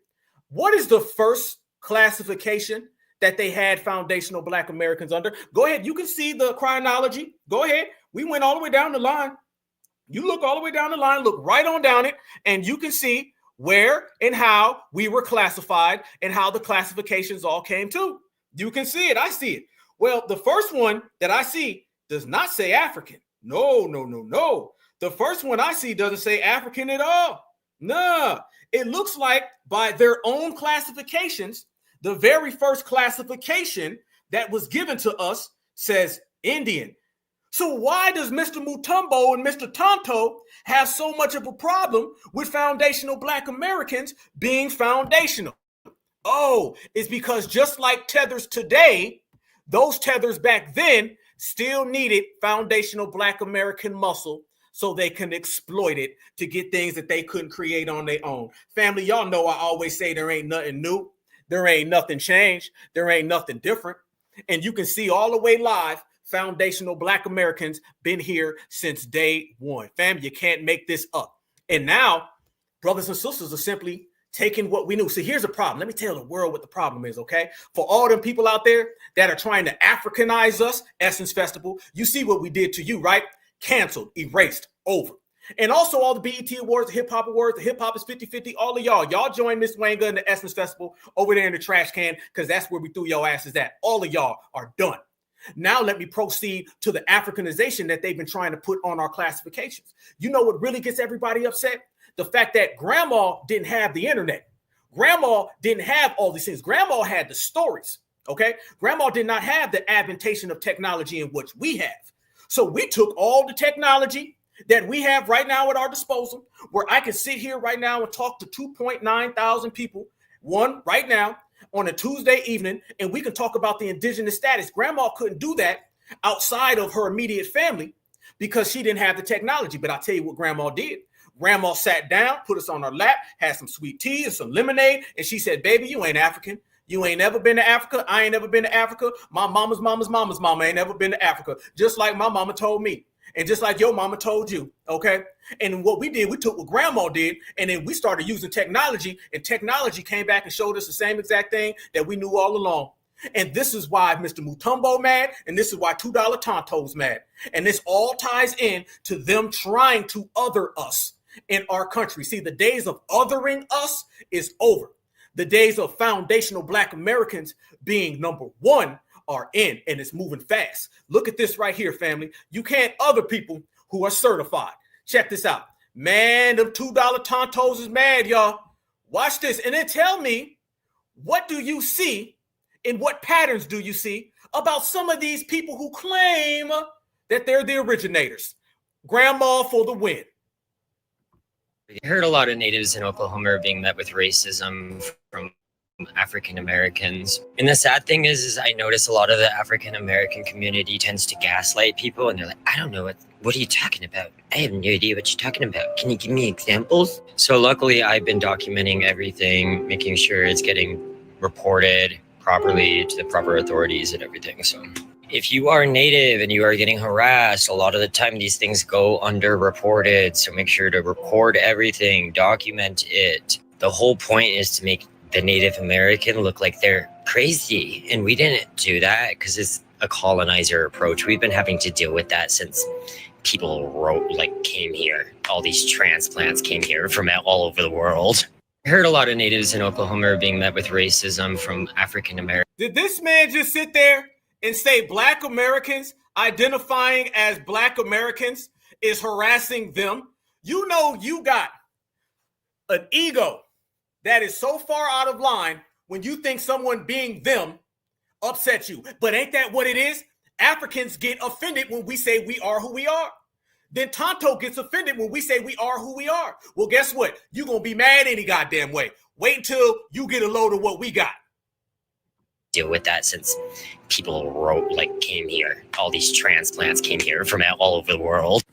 What is the first classification that they had foundational Black Americans under? Go ahead. You can see the chronology. Go ahead. We went all the way down the line. You look all the way down the line, look right on down it, and you can see where and how we were classified and how the classifications all came to. You can see it. I see it. Well, the first one that I see does not say African. No. The first one I see doesn't say African at all. Nah. It looks like by their own classifications, the very first classification that was given to us says Indian. So why does Mr. Mutombo and Mr. Tonto have so much of a problem with foundational Black Americans being foundational? Oh, it's because just like tethers today, those tethers back then still needed foundational Black American muscle so they can exploit it to get things that they couldn't create on their own. Family, y'all know I always say there ain't nothing new. There ain't nothing changed. There ain't nothing different. And you can see all the way live, foundational Black Americans been here since day one. Fam, you can't make this up. And now, brothers and sisters are simply taking what we knew. So here's a problem. Let me tell the world what the problem is, okay? For all them people out there that are trying to Africanize us, Essence Festival, you see what we did to you, right? canceled, erased, over. And also all the BET Awards, the Hip Hop Awards, the Hip Hop is 50-50, all of y'all join Miss Wanga in the Essence Festival over there in the trash can, because that's where we threw your asses at. All of y'all are done. Now let me proceed to the Africanization that they've been trying to put on our classifications. You know what really gets everybody upset? The fact that grandma didn't have the internet. Grandma didn't have all these things. Grandma had the stories, okay? Grandma did not have the adaptation of technology in which we have. So we took all the technology that we have right now at our disposal, where I can sit here right now and talk to 2.9 thousand people, one right now on a Tuesday evening, and we can talk about the indigenous status. Grandma couldn't do that outside of her immediate family because she didn't have the technology. But I'll tell you what grandma did. Grandma sat down, put us on her lap, had some sweet tea and some lemonade, and she said, baby, you ain't African. You ain't never been to Africa. I ain't never been to Africa. My mama's mama ain't never been to Africa, just like my mama told me. And just like your mama told you, okay? And what we did, we took what grandma did, and then we started using technology, and technology came back and showed us the same exact thing that we knew all along. And this is why Mr. Mutombo mad, and this is why $2 Tonto's mad. And this all ties in to them trying to other us in our country. See, the days of othering us is over. The days of foundational Black Americans being number one are in, and it's moving fast. Look at this right here, family. You can't other people who are certified. Check this out. Man, them $2 Tontos is mad, y'all. Watch this, and then tell me, what do you see and what patterns do you see about some of these people who claim that they're the originators? Grandma for the win. I heard a lot of natives in Oklahoma are being met with racism from African Americans. And the sad thing is I notice a lot of the African American community tends to gaslight people, and they're like, I don't know, what are you talking about? I have no idea what you're talking about. Can you give me examples? So luckily I've been documenting everything, making sure it's getting reported properly to the proper authorities and everything. So if you are Native and you are getting harassed, a lot of the time these things go underreported. So make sure to report everything, document it. The whole point is to make the Native American look like they're crazy. And we didn't do that because it's a colonizer approach. We've been having to deal with that since people came here. All these transplants came here from all over the world. I heard a lot of natives in Oklahoma are being met with racism from African Americans. Did this man just sit there and say Black Americans identifying as Black Americans is harassing them? You know you got an ego that is so far out of line when you think someone being them upsets you. But ain't that what it is? Africans get offended when we say we are who we are. Then Tonto gets offended when we say we are who we are. Well, guess what? You're going to be mad any goddamn way. Wait until you get a load of what we got. Deal with that since people came here. All these transplants came here from all over the world.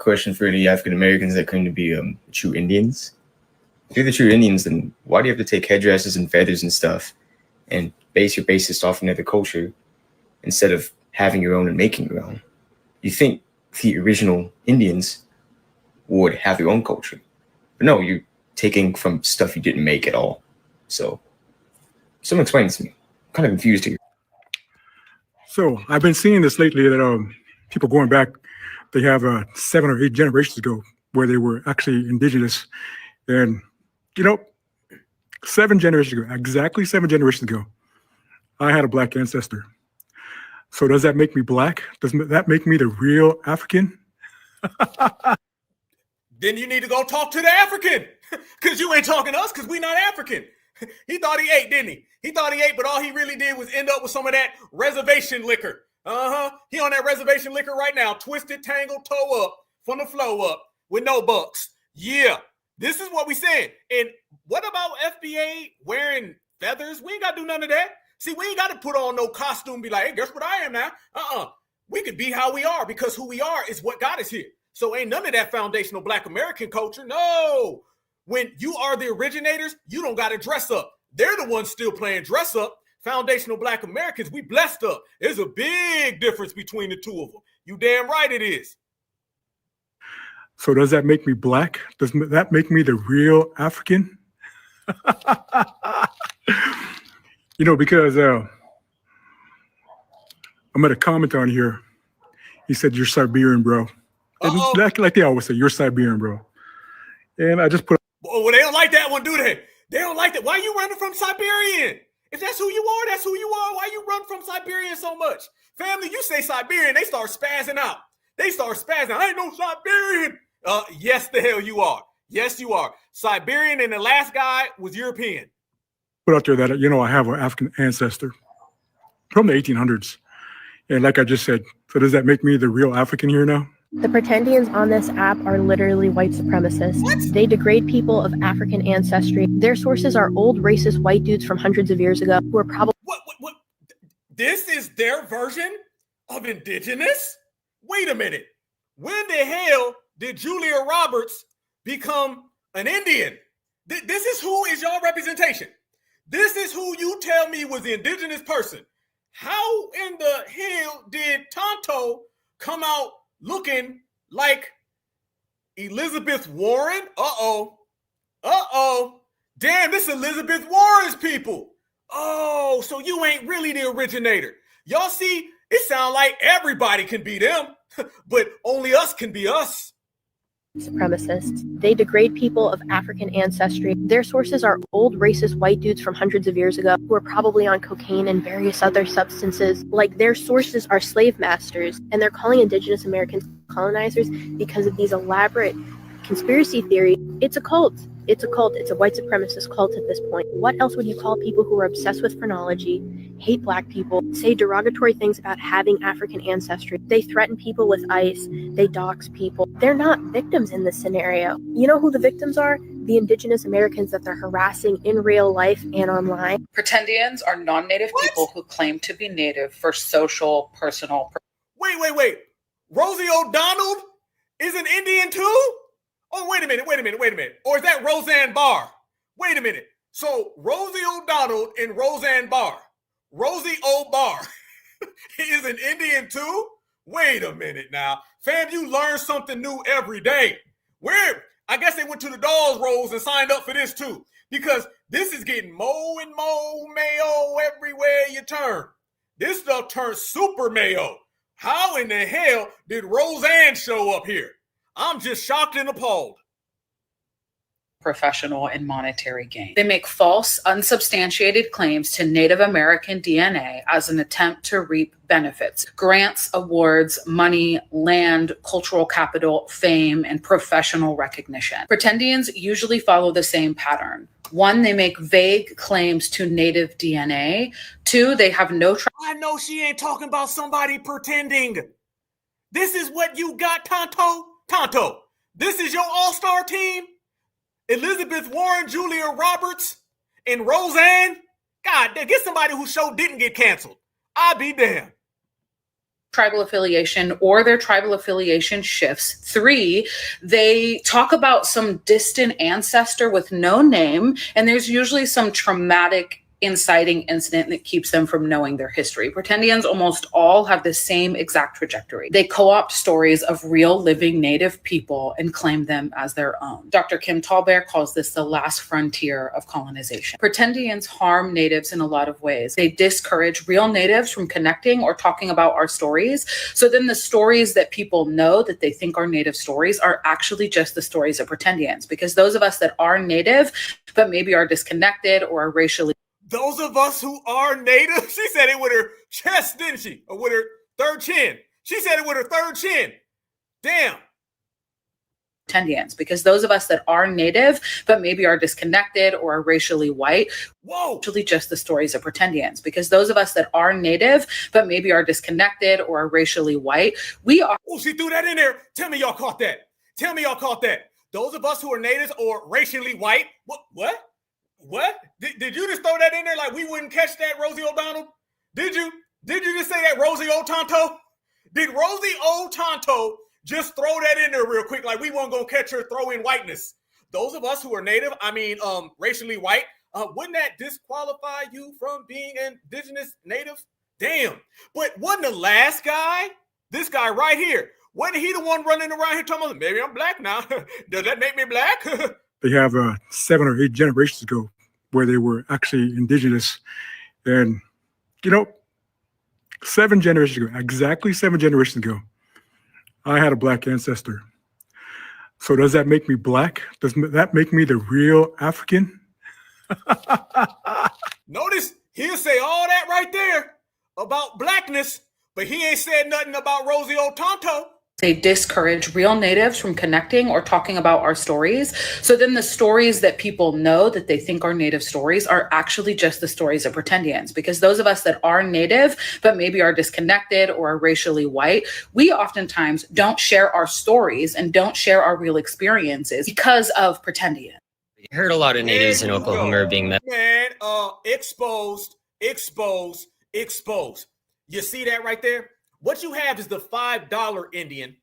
Question for the African Americans that claim to be true Indians. If you're the true Indians, then why do you have to take headdresses and feathers and stuff and base your basis off another culture instead of having your own and making your own? You think the original Indians would have their own culture, but no, you're taking from stuff you didn't make at all. So someone explain this to me. I'm kind of confused here. So I've been seeing this lately that people going back, they have 7 or 8 generations ago where they were actually indigenous. And, 7 generations ago, exactly 7 generations ago, I had a Black ancestor. So does that make me Black? Does that make me the real African? Then you need to go talk to the African, because you ain't talking to us because we not African. He thought he ate, didn't he? He thought he ate, but all he really did was end up with some of that reservation liquor. He on that reservation liquor right now, twisted, tangled, toe up, from the flow up, with no bucks. Yeah, this is what we saying. And what about FBA wearing feathers? We ain't got to do none of that. See, we ain't got to put on no costume and be like, hey, guess what I am now? We could be how we are because who we are is what got us here. So ain't none of that foundational Black American culture. No. When you are the originators, you don't got to dress up. They're the ones still playing dress up. Foundational Black Americans, we blessed up. There's a big difference between the two of them. You damn right it is. So does that make me Black? Does that make me the real African? Because I'm going to comment on here. He said, "You're Siberian, bro." And like they always say, "You're Siberian, bro." And I just put. Well, they don't like that one, do they? They don't like that. Why are you running from Siberian? If that's who you are, that's who you are. Why you run from Siberian so much? Family, you say Siberian, they start spazzing out. They start spazzing. I ain't no Siberian. Yes, the hell you are. Yes, you are. Siberian, and the last guy was European. Put out there that, I have an African ancestor from the 1800s. And like I just said, so does that make me the real African here now? The pretendians on this app are literally white supremacists. What? They degrade people of African ancestry. Their sources are old racist white dudes from hundreds of years ago who are probably... What? This is their version of indigenous? Wait a minute. When the hell did Julia Roberts become an Indian? This is who is your representation. This is who you tell me was the indigenous person. How in the hell did Tonto come out looking like Elizabeth Warren? Damn, this is Elizabeth Warren's people. Oh, so you ain't really the originator. Y'all see, it sounds like everybody can be them, but only us can be us. Supremacists. They degrade people of African ancestry. Their sources are old racist white dudes from hundreds of years ago who are probably on cocaine and various other substances. Like, their sources are slave masters, and they're calling indigenous Americans colonizers because of these elaborate conspiracy theories. It's a cult. It's a cult. It's a white supremacist cult at this point. What else would you call people who are obsessed with phrenology, hate Black people, say derogatory things about having African ancestry? They threaten people with ICE. They dox people. They're not victims in this scenario. You know who the victims are? The indigenous Americans that they're harassing in real life and online. Pretendians are non-native people who claim to be native for social, personal... Wait. Rosie O'Donnell is an Indian too? Oh, wait a minute. Or is that Roseanne Barr? Wait a minute. So Rosie O'Donnell and Roseanne Barr. Rosie O'Barr is an Indian too? Wait a minute now. Fam, you learn something new every day. I guess they went to the Dolls Rolls and signed up for this too. Because this is getting more and more mayo everywhere you turn. This stuff turns super mayo. How in the hell did Roseanne show up here? I'm just shocked and appalled. Professional and monetary gain. They make false, unsubstantiated claims to Native American DNA as an attempt to reap benefits, grants, awards, money, land, cultural capital, fame, and professional recognition. Pretendians usually follow the same pattern. 1, they make vague claims to Native DNA. 2, they have no... I know she ain't talking about somebody pretending. This is what you got, Tonto. Tonto, this is your all-star team? Elizabeth Warren, Julia Roberts, and Roseanne? God, get somebody whose show didn't get canceled. I'll be damned. Tribal affiliation, or their tribal affiliation shifts. 3, they talk about some distant ancestor with no name, and there's usually some traumatic inciting incident that keeps them from knowing their history. Pretendians almost all have the same exact trajectory. They co-opt stories of real living Native people and claim them as their own. Dr. Kim Tallbear calls this the last frontier of colonization. Pretendians harm Natives in a lot of ways. They discourage real Natives from connecting or talking about our stories. So then the stories that people know that they think are Native stories are actually just the stories of Pretendians, because those of us that are Native but maybe are disconnected or are racially... Those of us who are Native, she said it with her chest, didn't she? Or with her third chin. She said it with her third chin. Damn. Pretendians, because those of us that are Native but maybe are disconnected or are racially white, actually just the stories of Pretendians, because those of us that are Native but maybe are disconnected or are racially white, we are... Oh, she threw that in there. Tell me y'all caught that. Those of us who are Natives or racially white. What? Did you just throw that in there like we wouldn't catch that, Rosie O'Donnell? Did you just say that, Rosie O'Tonto? Did Rosie O'Tonto just throw that in there real quick like we weren't going to catch her throwing whiteness? Those of us who are Native, racially white, wouldn't that disqualify you from being indigenous Native? Damn. But wasn't the last guy, this guy right here, wasn't he the one running around here talking about, maybe I'm Black now? Does that make me Black? They have 7 or 8 generations ago where they were actually indigenous. And, 7 generations ago, exactly 7 generations ago, I had a black ancestor. So does that make me black? Does that make me the real African? Notice he'll say all that right there about blackness, but he ain't said nothing about Rosie O'Tonto. They discourage real natives from connecting or talking about our stories. So then the stories that people know that they think are native stories are actually just the stories of pretendians, because those of us that are native, but maybe are disconnected or are racially white, we oftentimes don't share our stories and don't share our real experiences because of pretendians. I heard a lot of natives in Oklahoma are being met. Man, exposed. You see that right there? What you have is the $5 Indian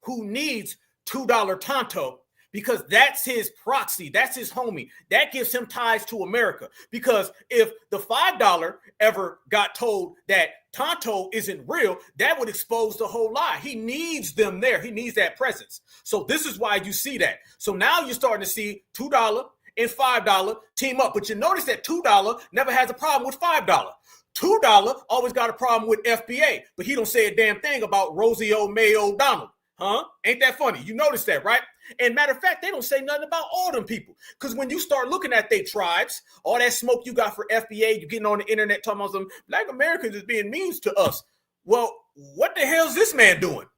who needs $2 Tonto because that's his proxy. That's his homie. That gives him ties to America. Because if the $5 ever got told that Tonto isn't real, that would expose the whole lie. He needs them there. He needs that presence. So this is why you see that. So now you're starting to see $2 and $5 team up. But you notice that $2 never has a problem with $5. $2 always got a problem with FBA, but he don't say a damn thing about Rosie O'Donnell. Huh? Ain't that funny? You notice that, right? And matter of fact, they don't say nothing about all them people. Because when you start looking at their tribes, all that smoke you got for FBA, you getting on the internet talking about some Black Americans is being mean to us. Well, what the hell is this man doing?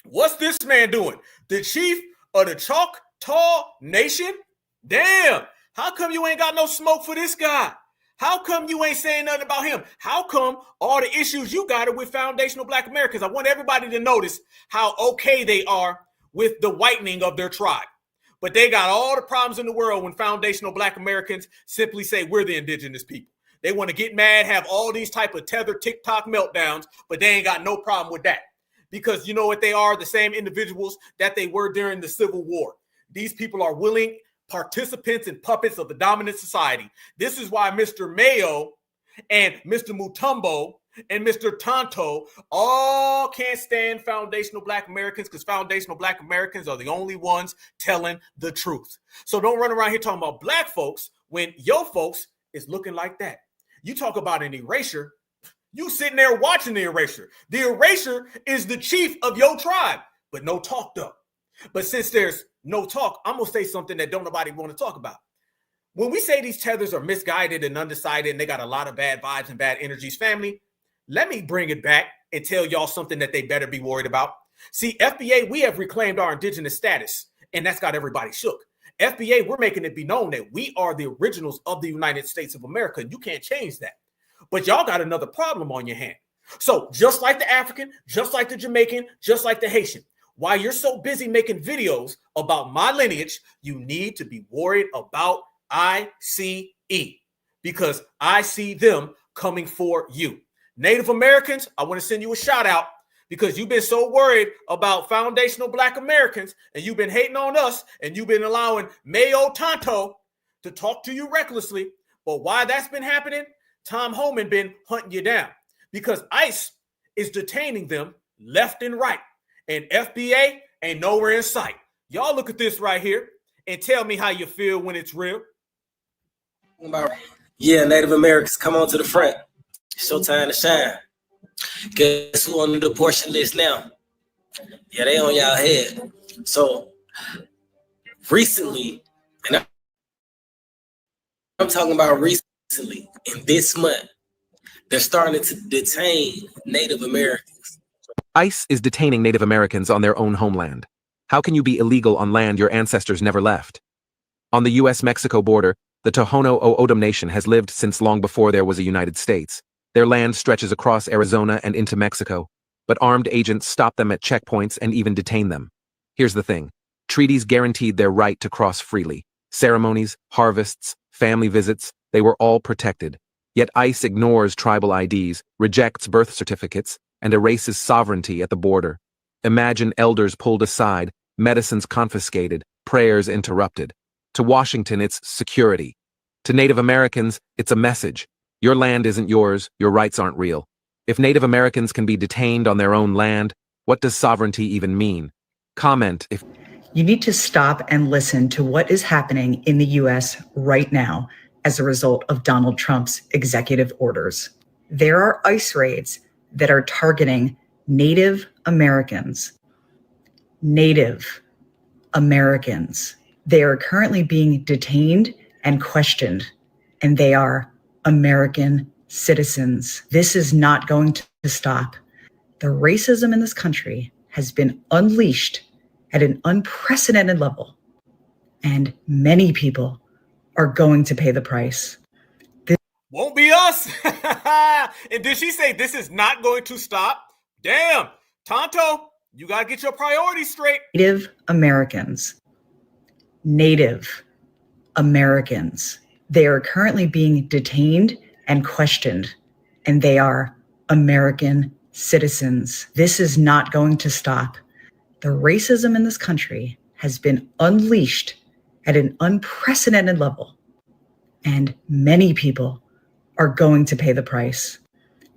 What's this man doing? The chief of the Choctaw Nation? Damn, how come you ain't got no smoke for this guy? How come you ain't saying nothing about him? How come all the issues you got are with foundational Black Americans? I want everybody to notice how okay they are with the whitening of their tribe. But they got all the problems in the world when foundational Black Americans simply say we're the indigenous people. They want to get mad, have all these type of Tether TikTok meltdowns, but they ain't got no problem with that. Because you know what they are? The same individuals that they were during the Civil War. These people are willing participants and puppets of the dominant society. This is why Mr. Mayo and Mr. Mutombo and Mr. Tonto all can't stand foundational Black Americans, because foundational Black Americans are the only ones telling the truth. So don't run around here talking about Black folks when your folks is looking like that. You talk about an erasure, you sitting there watching the erasure. The erasure is the chief of your tribe, but no talk though. But since there's no talk, I'm going to say something that don't nobody want to talk about. When we say these tethers are misguided and undecided and they got a lot of bad vibes and bad energies, family, let me bring it back and tell y'all something that they better be worried about. See, FBA, we have reclaimed our indigenous status, and that's got everybody shook. FBA, we're making it be known that we are the originals of the United States of America, and you can't change that. But y'all got another problem on your hand. So just like the African, just like the Jamaican, just like the Haitian, while you're so busy making videos about my lineage, you need to be worried about ICE, because I see them coming for you. Native Americans, I want to send you a shout out, because you've been so worried about foundational Black Americans and you've been hating on us and you've been allowing Mayo Tonto to talk to you recklessly. But why that's been happening, Tom Homan been hunting you down, because ICE is detaining them left and right. And FBA ain't nowhere in sight. Y'all look at this right here and tell me how you feel when it's real. Yeah, Native Americans, come on to the front. It's your time to shine. Guess who on the deportation list now? Yeah, they on y'all head. So recently, and I'm talking about recently, in this month, they're starting to detain Native Americans. ICE is detaining Native Americans on their own homeland. How can you be illegal on land your ancestors never left? On the U.S.-Mexico border, the Tohono O'odham Nation has lived since long before there was a United States. Their land stretches across Arizona and into Mexico, but armed agents stop them at checkpoints and even detain them. Here's the thing. Treaties guaranteed their right to cross freely. Ceremonies, harvests, family visits, they were all protected. Yet ICE ignores tribal IDs, rejects birth certificates, and erases sovereignty at the border. Imagine elders pulled aside, medicines confiscated, prayers interrupted. To Washington, it's security. To Native Americans, it's a message. Your land isn't yours, your rights aren't real. If Native Americans can be detained on their own land, what does sovereignty even mean? Comment if... You need to stop and listen to what is happening in the U.S. right now as a result of Donald Trump's executive orders. There are ICE raids that are targeting Native Americans Native Americans. They are currently being detained and questioned, and they are American citizens. This is not going to stop. The racism in this country has been unleashed at an unprecedented level, and many people are going to pay the price. Won't be us. And did she say this is not going to stop? Damn, Tonto, you got to get your priorities straight. Native Americans. Native Americans. They are currently being detained and questioned, and they are American citizens. This is not going to stop. The racism in this country has been unleashed at an unprecedented level, and many people are going to pay the price.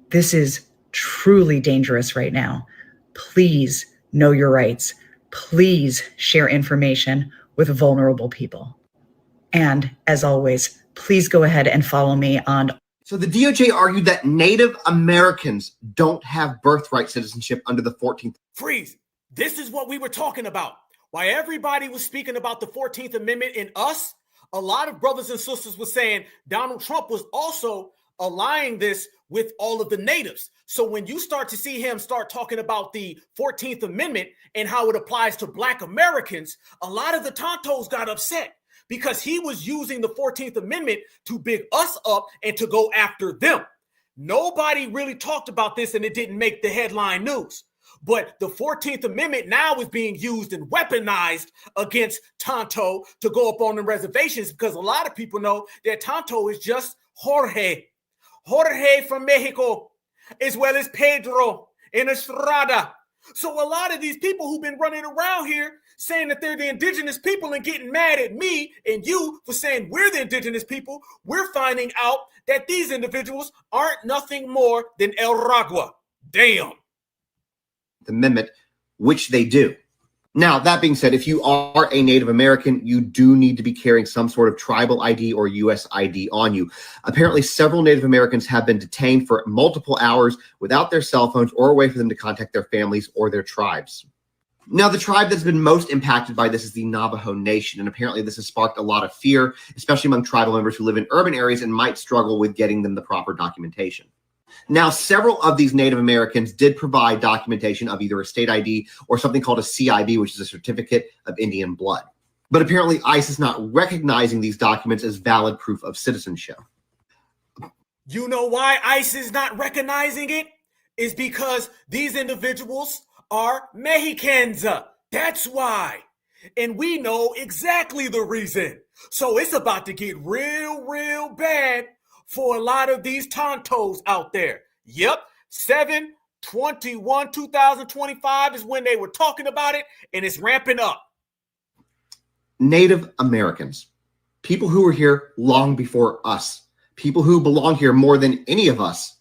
This is truly dangerous right now. Please know your rights. Please share information with vulnerable people. And as always, please go ahead and follow me on. So the DOJ argued that Native Americans don't have birthright citizenship under the 14th. Freeze. This is what we were talking about. Why everybody was speaking about the 14th Amendment and us, a lot of brothers and sisters were saying Donald Trump was also aligning this with all of the natives. So when you start to see him start talking about the 14th Amendment and how it applies to Black Americans, a lot of the Tontos got upset because he was using the 14th Amendment to big us up and to go after them. Nobody really talked about this and it didn't make the headline news. But the 14th Amendment now is being used and weaponized against Tonto to go up on the reservations because a lot of people know that Tonto is just Jorge from Mexico, as well as Pedro in Estrada. So a lot of these people who've been running around here saying that they're the indigenous people and getting mad at me and you for saying we're the indigenous people, we're finding out that these individuals aren't nothing more than El Ragua. Damn. Amendment, which they do. Now, that being said, if you are a Native American, you do need to be carrying some sort of tribal ID or U.S. ID on you. Apparently, several Native Americans have been detained for multiple hours without their cell phones or a way for them to contact their families or their tribes. Now, the tribe that's been most impacted by this is the Navajo Nation, and apparently this has sparked a lot of fear, especially among tribal members who live in urban areas and might struggle with getting them the proper documentation. Now, several of these Native Americans did provide documentation of either a state ID or something called a CIB, which is a certificate of Indian blood. But apparently ICE is not recognizing these documents as valid proof of citizenship. You know why ICE is not recognizing it? Is because these individuals are Mexicans. That's why. And we know exactly the reason. So it's about to get real bad for a lot of these Tontos out there. Yep, 7/21/2025 is when they were talking about it, and it's ramping up. Native Americans, people who were here long before us, people who belong here more than any of us,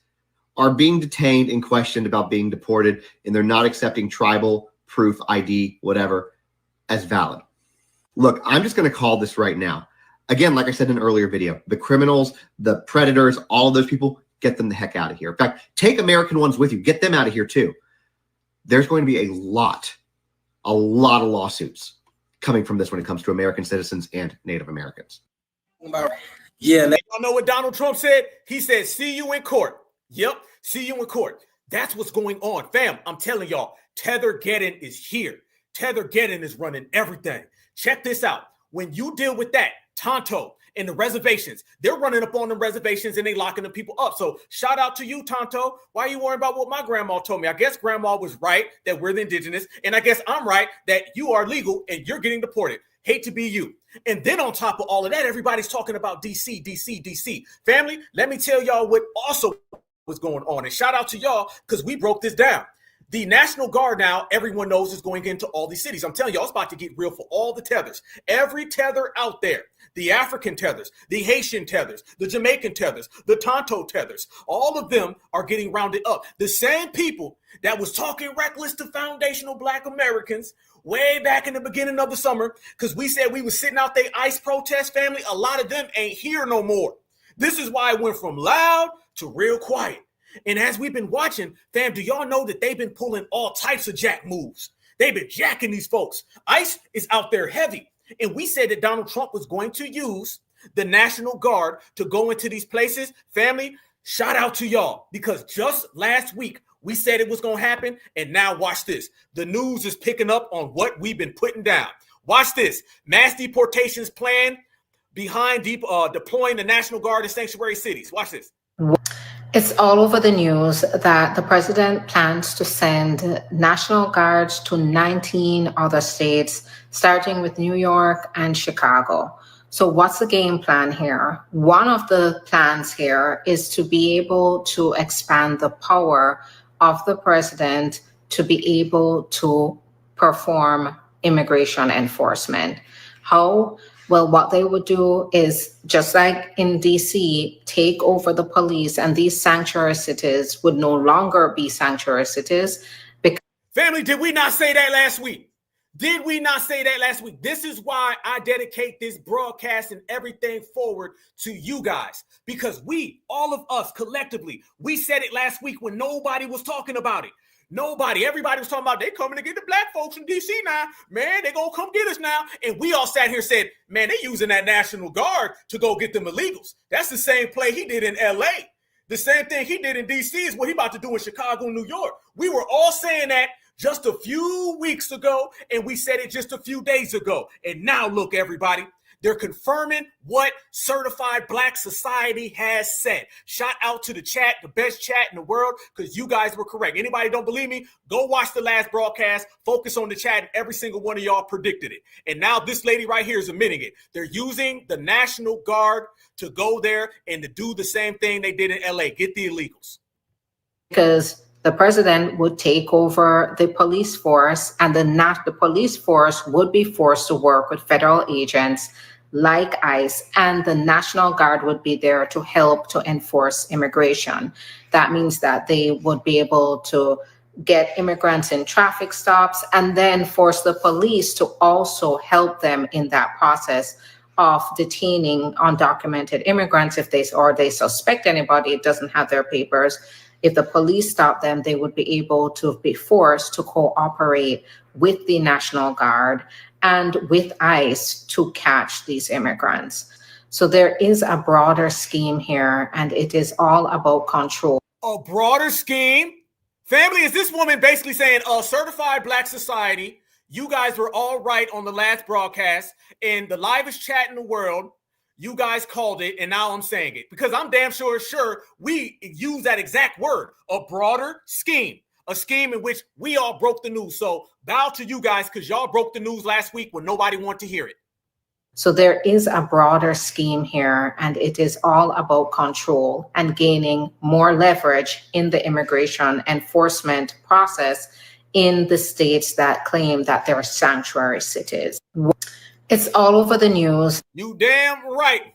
are being detained and questioned about being deported, and they're not accepting tribal proof, ID, whatever, as valid. Look, I'm just going to call this right now. Again, like I said in an earlier video, the criminals, the predators, all of those people, get them the heck out of here. In fact, take American ones with you. Get them out of here too. There's going to be a lot of lawsuits coming from this when it comes to American citizens and Native Americans. Yeah. Y'all know what Donald Trump said? He said, see you in court. Yep, see you in court. That's what's going on. Fam, I'm telling y'all, Tether-geddon is here. Tether-geddon is running everything. Check this out. When you deal with that, Tonto and the reservations, they're running up on the reservations and they locking the people up. So shout out to you, Tonto. Why are you worrying about what my grandma told me? I guess grandma was right that we're the indigenous, and I guess I'm right that you are legal and you're getting deported. Hate to be you. And then on top of all of that, everybody's talking about DC, DC, DC. Family, let me tell y'all what also was going on. And shout out to y'all because we broke this down. The National Guard now, everyone knows, is going into all these cities. I'm telling y'all, it's about to get real for all the tethers. Every tether out there, the African tethers, the Haitian tethers, the Jamaican tethers, the Tonto tethers, all of them are getting rounded up. The same people that was talking reckless to foundational Black Americans way back in the beginning of the summer, because we said we was sitting out there ICE protest, family, a lot of them ain't here no more. This is why it went from loud to real quiet. And as we've been watching, fam, do y'all know that they've been pulling all types of jack moves? They've been jacking these folks. ICE is out there heavy. And we said that Donald Trump was going to use the National Guard to go into these places. Family, shout out to y'all, because just last week we said it was going to happen. And now watch this. The news is picking up on what we've been putting down. Watch this. Mass deportations plan behind deploying the National Guard in sanctuary cities. Watch this. It's all over the news that the president plans to send National Guards to 19 other states, starting with New York and Chicago. So what's the game plan here? One of the plans here is to be able to expand the power of the president to be able to perform immigration enforcement. How? Well, what they would do is, just like in DC, take over the police, and these sanctuary cities would no longer be sanctuary cities. Family, did we not say that last week? Did we not say that last week? This is why I dedicate this broadcast and everything forward to you guys, because we, all of us collectively, we said it last week when nobody was talking about it. Nobody, everybody was talking about they coming to get the black folks from DC now. Man, they gonna come get us now. And we all sat here and said, man, they using that National Guard to go get them illegals. That's the same play he did in LA. The same thing he did in DC is what he about to do in Chicago, New York. We were all saying that just a few weeks ago, and we said it just a few days ago. And now look, everybody, they're confirming what Certified Black Society has said. Shout out to the chat, the best chat in the world, because you guys were correct. Anybody don't believe me? Go watch the last broadcast, focus on the chat, and every single one of y'all predicted it. And now this lady right here is admitting it. They're using the National Guard to go there and to do the same thing they did in LA, get the illegals. Because the president would take over the police force, and the police force would be forced to work with federal agents like ICE, and the National Guard would be there to help to enforce immigration. That means that they would be able to get immigrants in traffic stops and then force the police to also help them in that process of detaining undocumented immigrants if they suspect anybody doesn't have their papers. If the police stop them, they would be able to be forced to cooperate with the National Guard and with ICE to catch these immigrants. So there is a broader scheme here, and it is all about control. A broader scheme? Family, is this woman basically saying, Certified Black Society, you guys were all right on the last broadcast, in the livest chat in the world, you guys called it, and now I'm saying it, because I'm damn sure we use that exact word, a broader scheme, a scheme in which we all broke the news. So bow to you guys, because y'all broke the news last week when nobody wanted to hear it. So there is a broader scheme here, and it is all about control and gaining more leverage in the immigration enforcement process in the states that claim that they're sanctuary cities. It's all over the news. You damn right.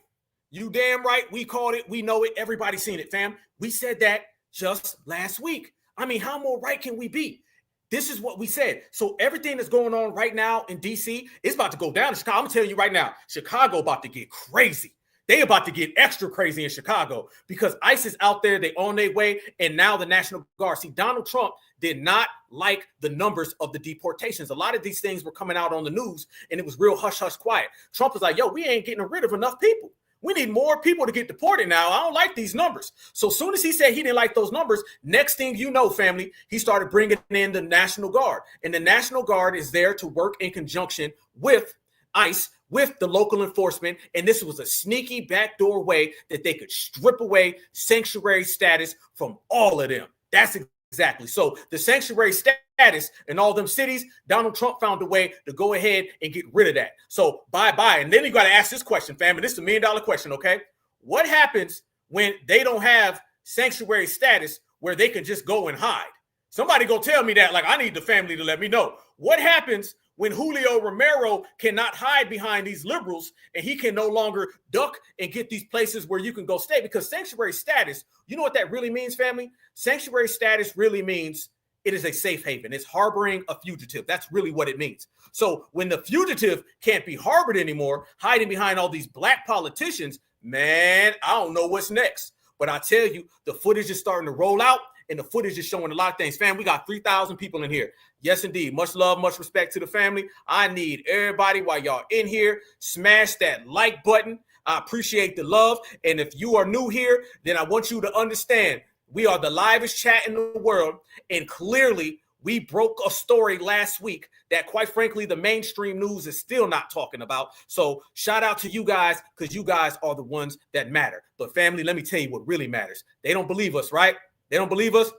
You damn right. We called it. We know it. Everybody's seen it, fam. We said that just last week. I mean, how more right can we be? This is what we said. So everything that's going on right now in DC is about to go down in Chicago. I'm telling you right now, Chicago about to get crazy. They about to get extra crazy in Chicago because ICE is out there. They on their way. And now the National Guard. See, Donald Trump did not like the numbers of the deportations. A lot of these things were coming out on the news and it was real hush, hush, quiet. Trump was like, yo, we ain't getting rid of enough people. We need more people to get deported now. I don't like these numbers. So as soon as he said he didn't like those numbers, next thing you know, family, he started bringing in the National Guard. And the National Guard is there to work in conjunction with ICE, with the local enforcement. And this was a sneaky backdoor way that they could strip away sanctuary status from all of them. That's exactly. So the sanctuary status in all them cities, Donald Trump found a way to go ahead and get rid of that. So bye-bye. And then you got to ask this question, family. This is $1 million question, okay? What happens when they don't have sanctuary status where they can just go and hide? Somebody go tell me that. Like, I need the family to let me know. What happens when Julio Romero cannot hide behind these liberals and he can no longer duck and get these places where you can go stay? Because sanctuary status, you know what that really means, family? Sanctuary status really means it is a safe haven. It's harboring a fugitive. That's really what it means. So when the fugitive can't be harbored anymore, hiding behind all these black politicians, man, I don't know what's next. But I tell you, the footage is starting to roll out, and the footage is showing a lot of things. Fam, we got 3,000 people in here. Yes, indeed. Much love, much respect to the family. I need everybody while y'all in here, smash that like button. I appreciate the love. And if you are new here, then I want you to understand we are the livest chat in the world. And clearly, we broke a story last week that, quite frankly, the mainstream news is still not talking about. So shout out to you guys, because you guys are the ones that matter. But family, let me tell you what really matters. They don't believe us, right? They don't believe us.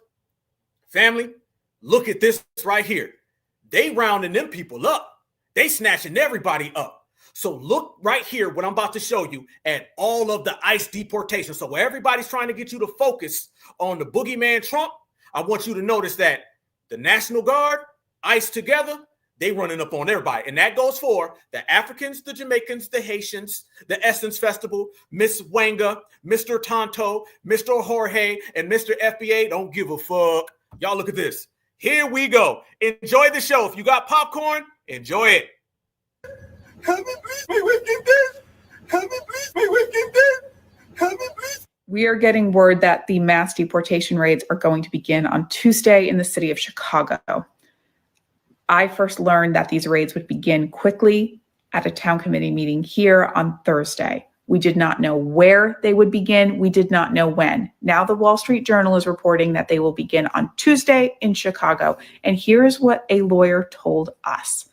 Family, look at this right here. They rounding them people up. They snatching everybody up. So look right here, what I'm about to show you, at all of the ICE deportation. So where everybody's trying to get you to focus on the boogeyman Trump, I want you to notice that the National Guard, ICE together, they running up on everybody. And that goes for the Africans, the Jamaicans, the Haitians, the Essence Festival, Miss Wanga, Mr. Tonto, Mr. Jorge, and Mr. FBA. Don't give a fuck. Y'all look at this. Here we go. Enjoy the show. If you got popcorn, enjoy it. Come and please me wicked this. Come and please me wicked this. Come and please. We are getting word that the mass deportation raids are going to begin on Tuesday in the city of Chicago. I first learned that these raids would begin quickly at a town committee meeting here on Thursday. We did not know where they would begin. We did not know when. Now the Wall Street Journal is reporting that they will begin on Tuesday in Chicago. And here is what a lawyer told us.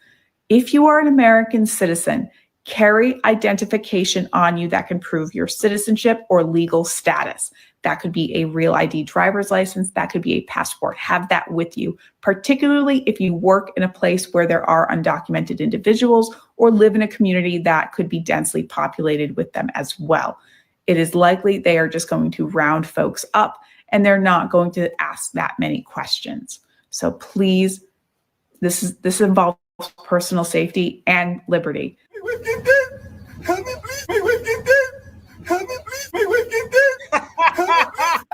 If you are an American citizen, carry identification on you that can prove your citizenship or legal status. That could be a real ID driver's license. That could be a passport. Have that with you, particularly if you work in a place where there are undocumented individuals or live in a community that could be densely populated with them as well. It is likely they are just going to round folks up and they're not going to ask that many questions. So please, this involves personal safety and liberty.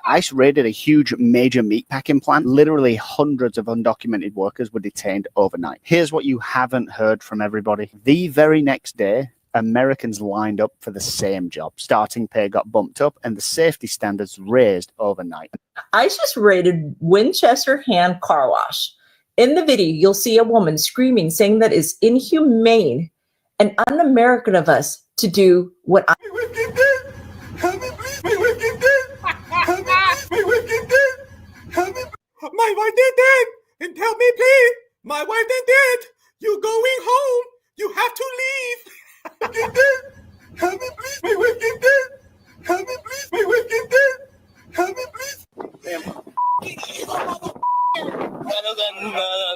ICE raided a huge major meatpacking plant. Literally hundreds of undocumented workers were detained overnight. Here's what you haven't heard from everybody. The very next day, Americans lined up for the same job. Starting pay got bumped up and the safety standards raised overnight. ICE just raided Winchester Hand Car Wash. In the video, you'll see a woman screaming, saying that it's inhumane and un-American of us to do what I... My wife did dead, and tell me please, my wife did dead. You going home? You have to leave.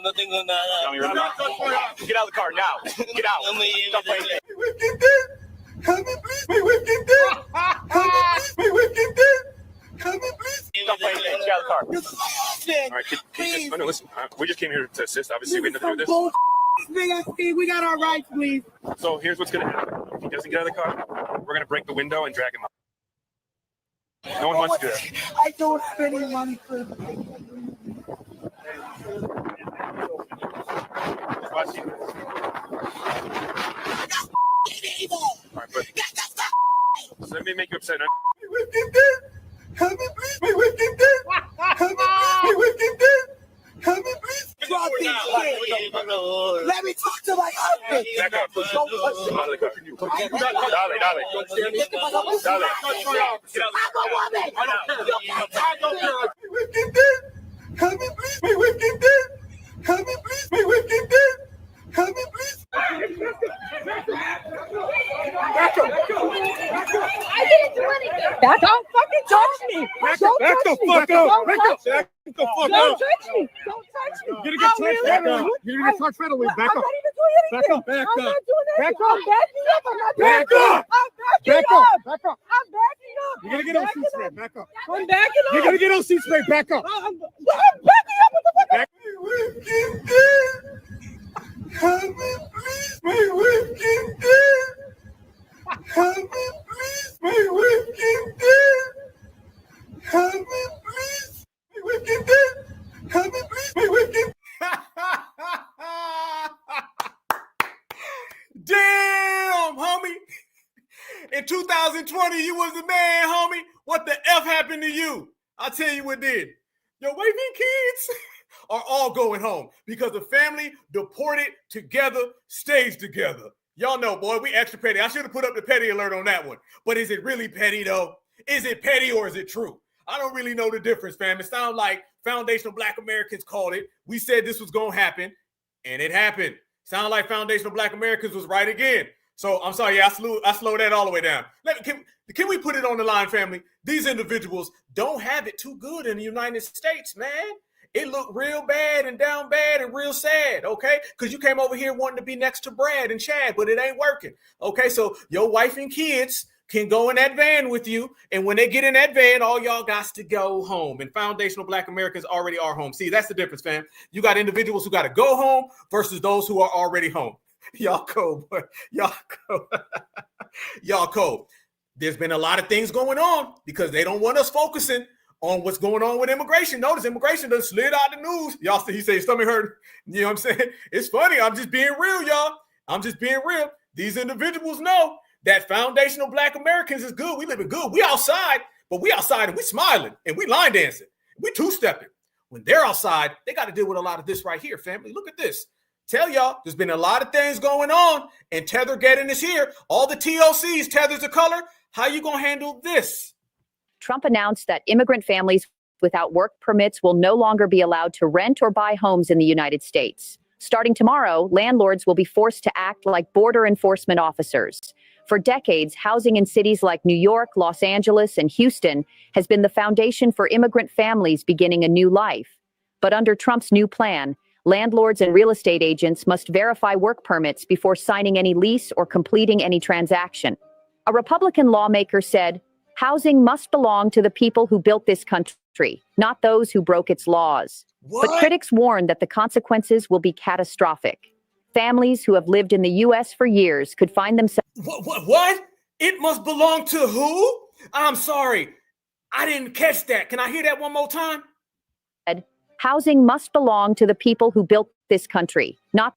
No tengo nada. Get out of the car now. Get out. Stop playing. Stop playing. Get out of the car. All right, please. No, listen. We just came here to assist. Obviously, we didn't do this. We got our rights, please. So here's what's going to happen. If he doesn't get out of the car, we're going to break the window and drag him out. No one wants to do that. I don't have any money for it. All right, but so let me make you upset. Let me talk to my husband. Back up. Dale. I'm a woman. Don't fucking touch me. Back the fuck up. Back the fuck up. Don't touch me. Don't touch me. You're gonna get touched federally. You're gonna get touched federally. Back up. Back up. Back up. Back up. Back up. Back up. Back up. I'm backing up. You're gonna get OC spray. Back up. I'm backing up. You're gonna get OC spray. Back up. I'm backing up. What the fuck? Back. Damn, homie. In 2020, you was the man, homie. What the F happened to you? I'll tell you what did. your wife and kids are all going home because the family deported together stays together. Y'all know, boy, we extra petty. I should have put up the petty alert on that one. But is it really petty, though? Is it petty or is it true? I don't really know the difference, fam. It sounds like foundational Black Americans called it. We said this was going to happen, and it happened. Sound like foundational Black Americans was right again. So I'm sorry, I slowed that all the way down. Can we put it on the line, family? These individuals don't have it too good in the United States, man. It looked real bad and down bad and real sad, okay? Because you came over here wanting to be next to Brad and Chad, but it ain't working, okay? So your wife and kids can go in that van with you, and when they get in that van, all y'all got to go home. And foundational Black Americans already are home. See, that's the difference, fam. You got individuals who got to go home versus those who are already home. Y'all cold, boy. Y'all cold. Y'all cold. There's been a lot of things going on because they don't want us focusing on what's going on with immigration. Notice immigration done slid out the news. Y'all see, he say stomach hurt. You know what I'm saying? It's funny. I'm just being real, y'all. I'm just being real. These individuals know that foundational Black Americans is good. We living good. We outside, but we outside and we smiling and we line dancing. We two-stepping. When they're outside, they got to deal with a lot of this right here, family. Look at this. Tell y'all, there's been a lot of things going on, and Tether getting is here. All the TLCs, Tether's a color. How you going to handle this? Trump announced that immigrant families without work permits will no longer be allowed to rent or buy homes in the United States. Starting tomorrow, landlords will be forced to act like border enforcement officers. For decades, housing in cities like New York, Los Angeles, and Houston has been the foundation for immigrant families beginning a new life. But under Trump's new plan, landlords and real estate agents must verify work permits before signing any lease or completing any transaction. A Republican lawmaker said, "Housing must belong to the people who built this country, not those who broke its laws." What? But critics warn that the consequences will be catastrophic. Families who have lived in the U.S. for years could find themselves... What? It must belong to who? I'm sorry. I didn't catch that. Can I hear that one more time? Housing must belong to the people who built this country, not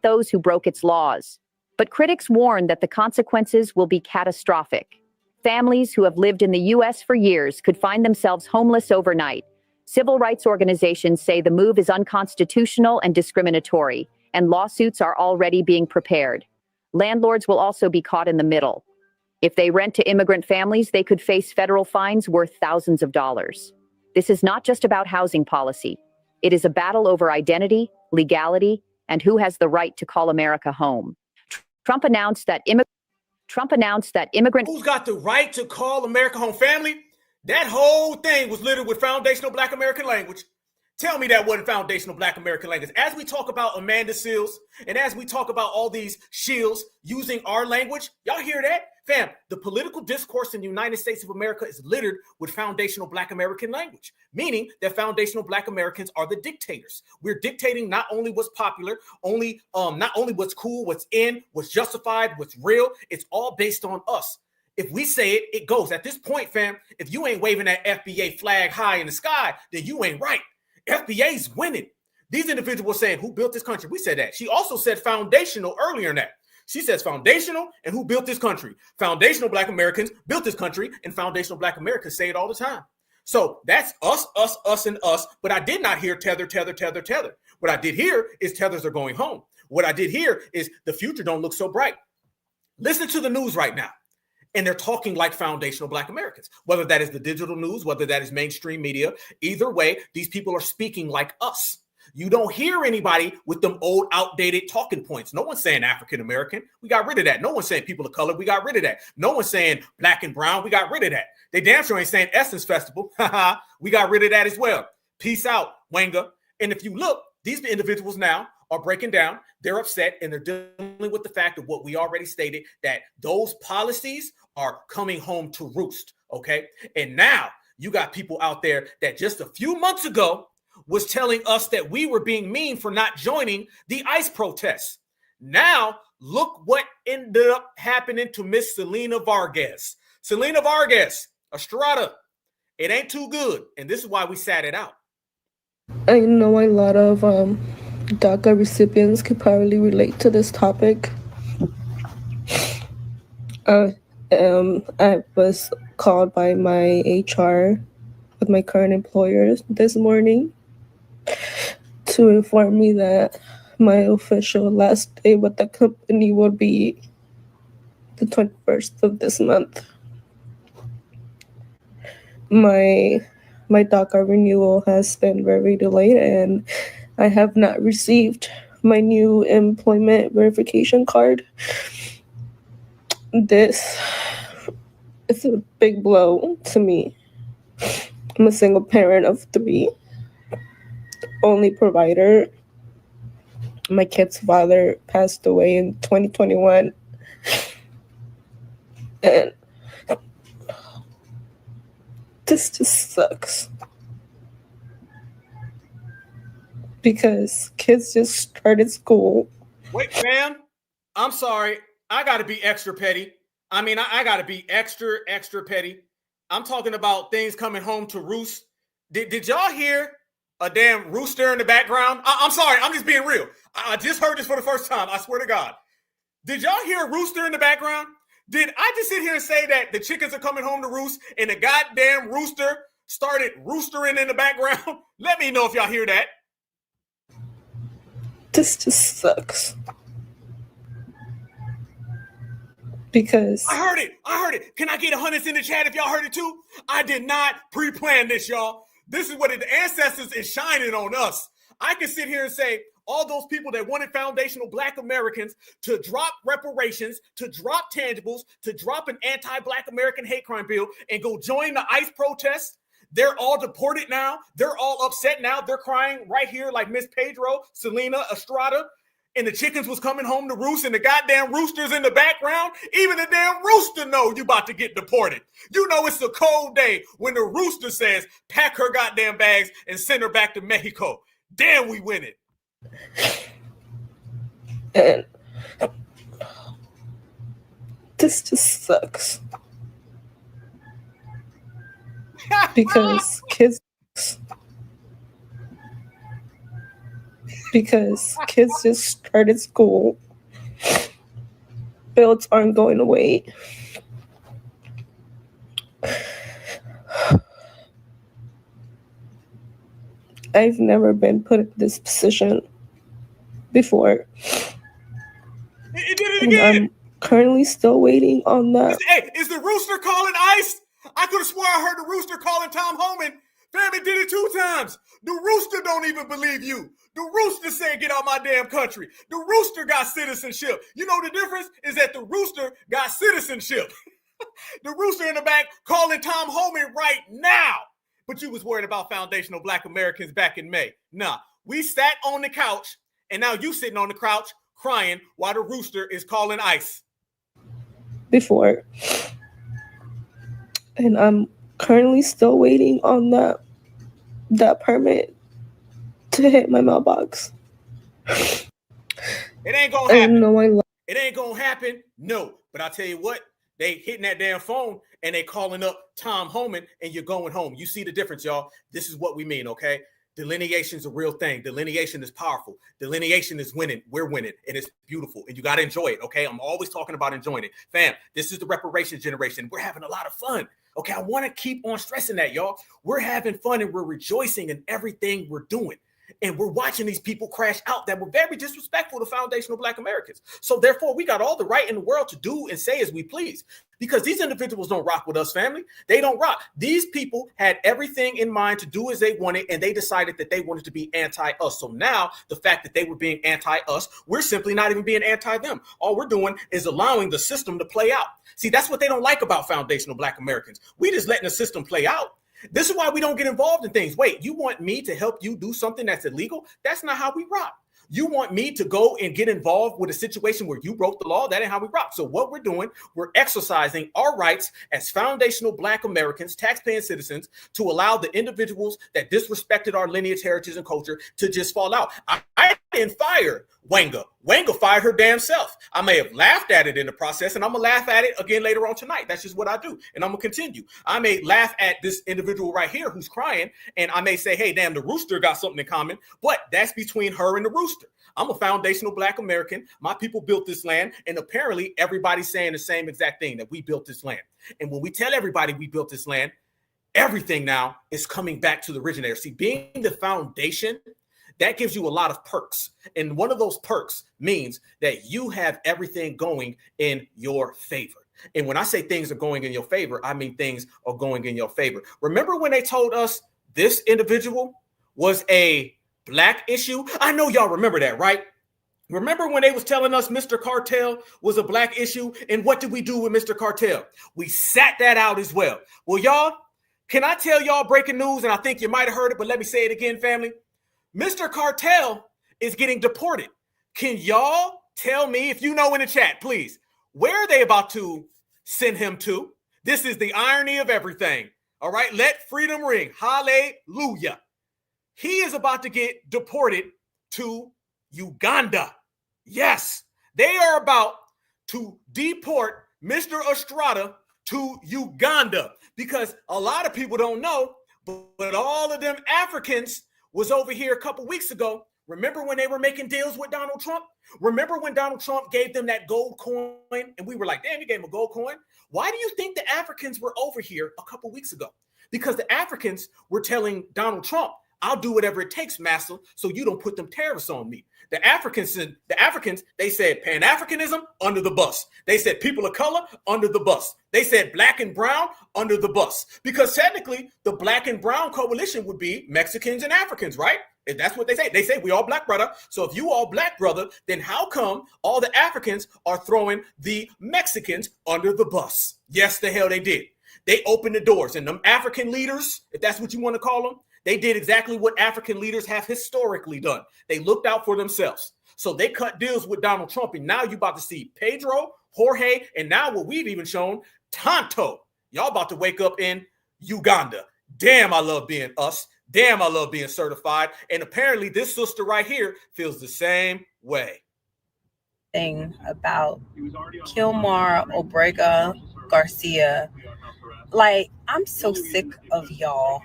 those who broke its laws. But critics warn that the consequences will be catastrophic. Families who have lived in the U.S. for years could find themselves homeless overnight. Civil rights organizations say the move is unconstitutional and discriminatory, and lawsuits are already being prepared. Landlords will also be caught in the middle. If they rent to immigrant families, they could face federal fines worth thousands of dollars. This is not just about housing policy. It is a battle over identity, legality, and who has the right to call America home. Trump announced that immigrant... Who's got the right to call America home, family? That whole thing was littered with foundational Black American language. Tell me that wasn't foundational Black American language. As we talk about Amanda Seals, and as we talk about all these shields using our language, y'all hear that? Fam, the political discourse in the United States of America is littered with foundational Black American language, meaning that foundational Black Americans are the dictators. We're dictating not only what's popular, not only what's cool, what's in, what's justified, what's real. It's all based on us. If we say it, it goes. At this point, fam, if you ain't waving that FBA flag high in the sky, then you ain't right. FBA's winning. These individuals saying, who built this country? We said that. She also said foundational earlier in that. She says foundational and who built this country. Foundational Black Americans built this country, and foundational Black Americans say it all the time. So that's us, and us. But I did not hear tether. What I did hear is tethers are going home. What I did hear is the future don't look so bright. Listen to the news right now. And they're talking like foundational Black Americans, whether that is the digital news, whether that is mainstream media. Either way, these people are speaking like us. You don't hear anybody with them old, outdated talking points. No one's saying African American. We got rid of that. No one's saying people of color. We got rid of that. No one's saying Black and brown. We got rid of that. They damn sure ain't saying Essence Festival. We got rid of that as well. Peace out, Wanga. And if you look, these individuals now are breaking down. They're upset, and they're dealing with the fact of what we already stated, that those policies are coming home to roost, okay? And now you got people out there that just a few months ago was telling us that we were being mean for not joining the ICE protests. Now, look what ended up happening to Miss Selena Vargas. Selena Vargas, Estrada, it ain't too good, and this is why we sat it out. I know a lot of DACA recipients could probably relate to this topic. I was called by my HR with my current employer this morning to inform me that my official last day with the company will be the 21st of this month. My DACA renewal has been very delayed, and I have not received my new employment verification card. This is a big blow to me. I'm a single parent of 3, only provider. My kid's father passed away in 2021. And this just sucks. Because kids just started school. Wait, fam. I'm sorry. I got to be extra petty. I mean, I got to be extra petty. I'm talking about things coming home to roost. Did y'all hear a damn rooster in the background? I'm sorry. I'm just being real. I just heard this for the first time. I swear to God. Did y'all hear a rooster in the background? Did I just sit here and say that the chickens are coming home to roost and the goddamn rooster started roostering in the background? Let me know if y'all hear that. This just sucks. Because I heard it. Can I get 100s in the chat if y'all heard it too? I did not pre-plan this, y'all. This is what the ancestors is shining on us. I can sit here and say all those people that wanted foundational Black Americans to drop reparations, to drop tangibles, to drop an anti-Black American hate crime bill and go join the ICE protests. They're all deported now. They're all upset now. They're crying right here like Miss Pedro, Selena, Estrada. And the chickens was coming home to roost and the goddamn roosters in the background. Even the damn rooster know you about to get deported. You know it's a cold day when the rooster says, pack her goddamn bags and send her back to Mexico. Damn, we win it. And this just sucks. Because kids just started school. Bills aren't going away. I've never been put in this position before. It did it again. I'm currently still waiting on that. Hey, is the rooster calling ICE? I could have swore I heard the rooster calling Tom Homan. Fam, it did it 2 times. The rooster don't even believe you. The rooster said, get out my damn country. The rooster got citizenship. You know the difference is that the rooster got citizenship. The rooster in the back calling Tom Homan right now. But you was worried about foundational Black Americans back in May. Nah, we sat on the couch, and now you sitting on the couch crying while the rooster is calling ICE. Before. And I'm currently still waiting on that permit to hit my mailbox. It ain't gonna happen. No, it ain't gonna happen. No, but I'll tell you what, they hitting that damn phone and they calling up Tom Homan and you're going home. You see the difference, y'all. This is what we mean, okay? Delineation is a real thing. Delineation is powerful. Delineation is winning. We're winning, and it's beautiful, and you got to enjoy it, okay? I'm always talking about enjoying it. Fam, this is the reparations generation. We're having a lot of fun, okay? I want to keep on stressing that, y'all. We're having fun, and we're rejoicing in everything we're doing. And we're watching these people crash out that were very disrespectful to foundational Black Americans. So therefore, we got all the right in the world to do and say as we please, because these individuals don't rock with us, family. They don't rock. These people had everything in mind to do as they wanted, and they decided that they wanted to be anti-us. So now the fact that they were being anti-us, we're simply not even being anti-them. All we're doing is allowing the system to play out. See, that's what they don't like about foundational Black Americans. We just letting the system play out. This is why we don't get involved in things. Wait, you want me to help you do something that's illegal? That's not how we rock. You want me to go and get involved with a situation where you broke the law? That ain't how we rock. So what we're doing, we're exercising our rights as foundational Black Americans, taxpaying citizens, to allow the individuals that disrespected our lineage, heritage, and culture to just fall out. I didn't fire Wanga. Wanga fired her damn self. I may have laughed at it in the process, and I'm going to laugh at it again later on tonight. That's just what I do, and I'm going to continue. I may laugh at this individual right here who's crying, and I may say, hey, damn, the rooster got something in common, but that's between her and the rooster. monster. I'm a foundational Black American. My people built this land. And apparently everybody's saying the same exact thing, that we built this land. And when we tell everybody we built this land, everything now is coming back to the originator. See, being the foundation, that gives you a lot of perks. And one of those perks means that you have everything going in your favor. And when I say things are going in your favor, I mean things are going in your favor. Remember when they told us this individual was a Black issue? I know y'all remember that, right? Remember when they was telling us Mr. Cartel was a Black issue? And what did we do with Mr. Cartel? We sat that out as well. Well, y'all, can I tell y'all breaking news? And I think you might have heard it, but let me say it again, family. Mr. Cartel is getting deported. Can y'all tell me, if you know in the chat, please, where are they about to send him to? This is the irony of everything. All right, let freedom ring. Hallelujah. He is about to get deported to Uganda. Yes, they are about to deport Mr. Estrada to Uganda, because a lot of people don't know, but all of them Africans was over here a couple weeks ago. Remember when they were making deals with Donald Trump? Remember when Donald Trump gave them that gold coin and we were like, damn, you gave him a gold coin? Why do you think the Africans were over here a couple weeks ago? Because the Africans were telling Donald Trump, I'll do whatever it takes, master, so you don't put them terrorists on me. The Africans, they said Pan-Africanism under the bus. They said people of color under the bus. They said Black and brown under the bus. Because technically, the Black and brown coalition would be Mexicans and Africans, right? And that's what they say. They say we all Black, brother. So if you all Black, brother, then how come all the Africans are throwing the Mexicans under the bus? Yes, the hell they did. They opened the doors, and them African leaders, if that's what you want to call them, they did exactly what African leaders have historically done. They looked out for themselves. So they cut deals with Donald Trump, and now you're about to see Pedro, Jorge, and now what we've even shown, Tonto. Y'all about to wake up in Uganda. Damn, I love being us. Damn, I love being certified. And apparently this sister right here feels the same way. Thing about Kilmar Abrego Garcia. Like, I'm so sick of y'all.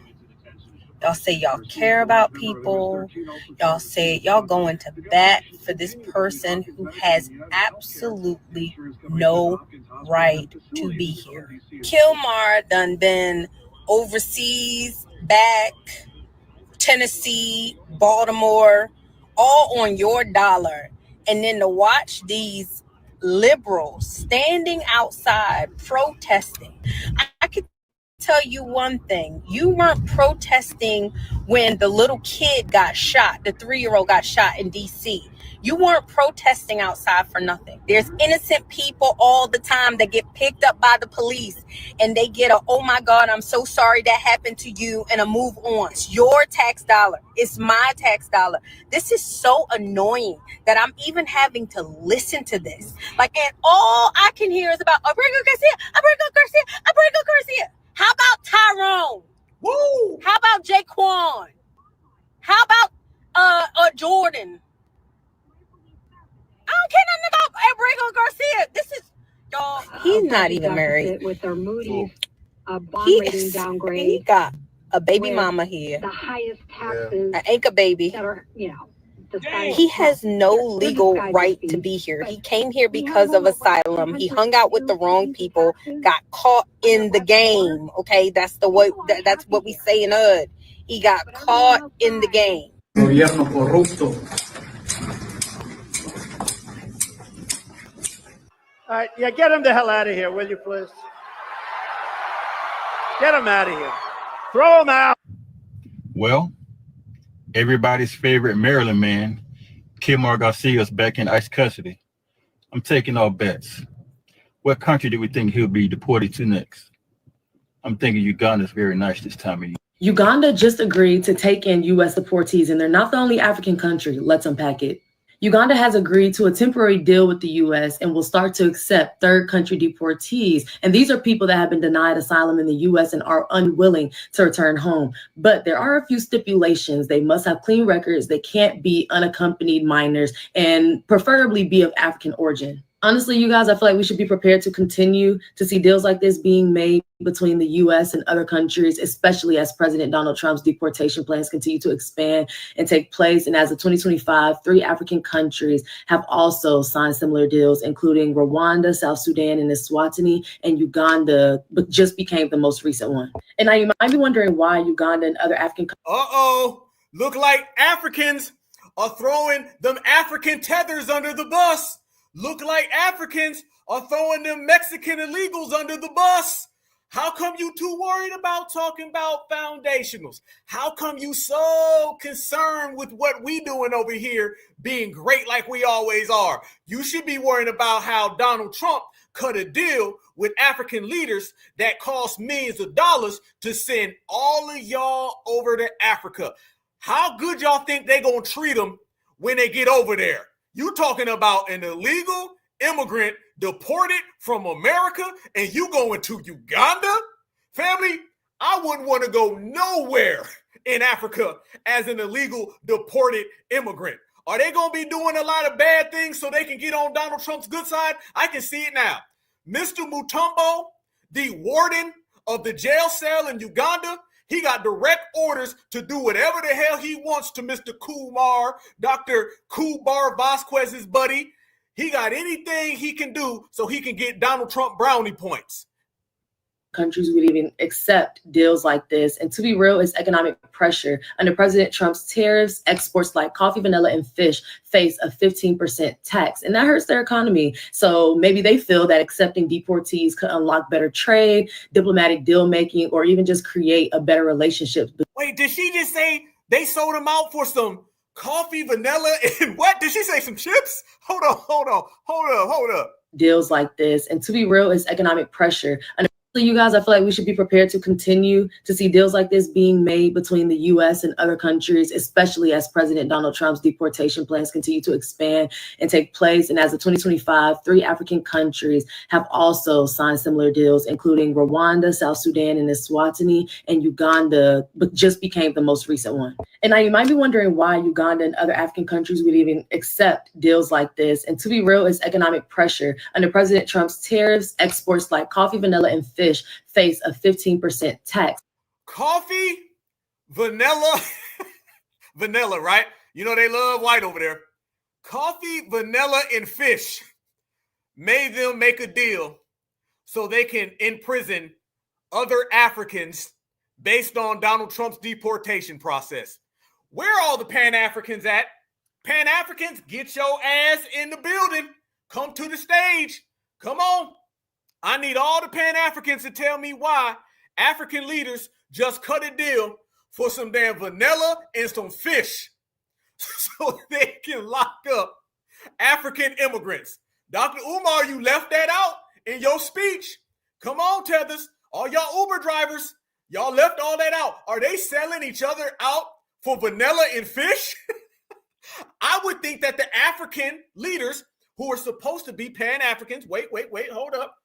Y'all say y'all care about people. Y'all say y'all going to bat for this person who has absolutely no right to be here. Kilmar done been overseas, back, Tennessee, Baltimore, all on your dollar. And then to watch these liberals standing outside protesting. I could tell you one thing. You weren't protesting when the little kid got shot, the 3-year-old got shot in DC. You weren't protesting outside for nothing. There's innocent people all the time that get picked up by the police and they get a, oh my God, I'm so sorry that happened to you, and a move on. It's your tax dollar. It's my tax dollar. This is so annoying that I'm even having to listen to this. Like, and all I can hear is about Abrego Garcia. How about Tyrone? Woo! How about Jaquan? How about Jordan? I don't care nothing about Abrego Garcia. This is, y'all. He's not even married. With their Moody's bond rating downgrade. He got a baby mama here. The highest taxes. An anchor baby. That are, he has no legal right to be here. He came here because of asylum. He hung out with the wrong people. Got caught in the game. Okay, that's the way. That's what we say in HUD. He got caught in the game. Gobierno corrupto. All right, yeah, get him the hell out of here, will you, please? Get him out of here. Throw him out. Well, everybody's favorite Maryland man, Kilmar Garcia, is back in ICE custody. I'm taking all bets. What country do we think he'll be deported to next? I'm thinking Uganda's very nice this time of year. Uganda just agreed to take in U.S. deportees, and they're not the only African country. Let's unpack it. Uganda has agreed to a temporary deal with the U.S. and will start to accept third country deportees. And these are people that have been denied asylum in the U.S. and are unwilling to return home. But there are a few stipulations. They must have clean records. They can't be unaccompanied minors and preferably be of African origin. Honestly, you guys, I feel like we should be prepared to continue to see deals like this being made between the U.S. and other countries, especially as President Donald Trump's deportation plans continue to expand and take place. And as of 2025, 3 African countries have also signed similar deals, including Rwanda, South Sudan, and Eswatini, and Uganda, but just became the most recent one. And now you might be wondering why Uganda and other African countries. Look like Africans are throwing them African tethers under the bus. Look like Africans are throwing them Mexican illegals under the bus. How come you too worried about talking about foundationals? How come you so concerned with what we doing over here being great like we always are? You should be worrying about how Donald Trump cut a deal with African leaders that cost millions of dollars to send all of y'all over to Africa. How good y'all think they gonna treat them when they get over there? You talking about an illegal immigrant deported from America and you going to Uganda? Family, I wouldn't want to go nowhere in Africa as an illegal deported immigrant. Are they going to be doing a lot of bad things so they can get on Donald Trump's good side? I can see it now. Mr. Mutombo, the warden of the jail cell in Uganda, he got direct orders to do whatever the hell he wants to Mr. Kumar, Dr. Kubar Vasquez's buddy. He got anything he can do so he can get Donald Trump brownie points. Countries would even accept deals like this. And to be real, it's economic pressure. Under President Trump's tariffs, exports like coffee, vanilla, and fish face a 15% tax, and that hurts their economy. So maybe they feel that accepting deportees could unlock better trade, diplomatic deal making, or even just create a better relationship. Wait, did she just say they sold them out for some coffee, vanilla, and what? Did she say some chips? Hold up. Deals like this. And to be real, it's economic pressure. You guys, I feel like we should be prepared to continue to see deals like this being made between the U.S. and other countries, especially as President Donald Trump's deportation plans continue to expand and take place. And as of 2025, 3 African countries have also signed similar deals, including Rwanda, South Sudan, and Eswatini, and Uganda, but just became the most recent one. And now you might be wondering why Uganda and other African countries would even accept deals like this. And to be real, it's economic pressure. Under President Trump's tariffs, exports like coffee, vanilla, and fish face a 15% tax. Coffee, vanilla, right? You know they love white over there. Coffee, vanilla, and fish made them make a deal so they can imprison other Africans based on Donald Trump's deportation process. Where are all the Pan-Africans at? Pan-Africans, get your ass in the building. Come to the stage. Come on. I need all the Pan-Africans to tell me why African leaders just cut a deal for some damn vanilla and some fish so they can lock up African immigrants. Dr. Umar, you left that out in your speech. Come on, Tethers. All y'all Uber drivers, y'all left all that out. Are they selling each other out for vanilla and fish? I would think that the African leaders who are supposed to be Pan-Africans, wait, hold up.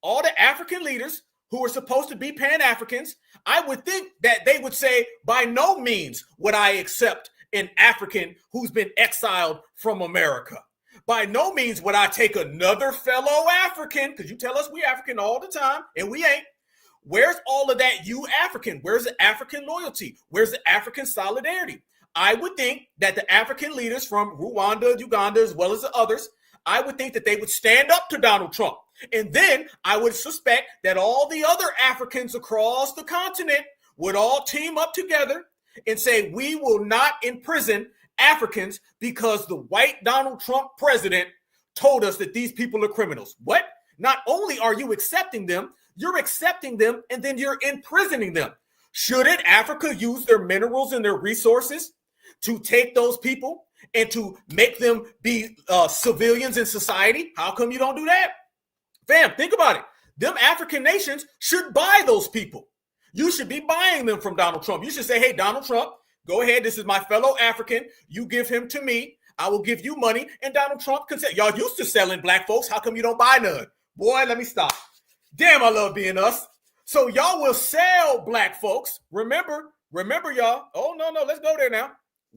All the African leaders who are supposed to be Pan-Africans, I would think that they would say, by no means would I accept an African who's been exiled from America. By no means would I take another fellow African, because you tell us we African all the time, and we ain't. Where's all of that you African? Where's the African loyalty? Where's the African solidarity? I would think that the African leaders from Rwanda, Uganda, as well as the others, I would think that they would stand up to Donald Trump. And then I would suspect that all the other Africans across the continent would all team up together and say, we will not imprison Africans because the white Donald Trump president told us that these people are criminals. What? Not only are you accepting them, you're accepting them and then you're imprisoning them. Shouldn't Africa use their minerals and their resources to take those people and to make them be civilians in society? How come you don't do that? Fam, think about it. Them African nations should buy those people. You should be buying them from Donald Trump. You should say, hey, Donald Trump, go ahead. This is my fellow African. You give him to me. I will give you money. And Donald Trump can say, y'all used to selling black folks. How come you don't buy none? Boy, let me stop. Damn, I love being us. So y'all will sell black folks. Remember y'all. Oh, no, let's go there now.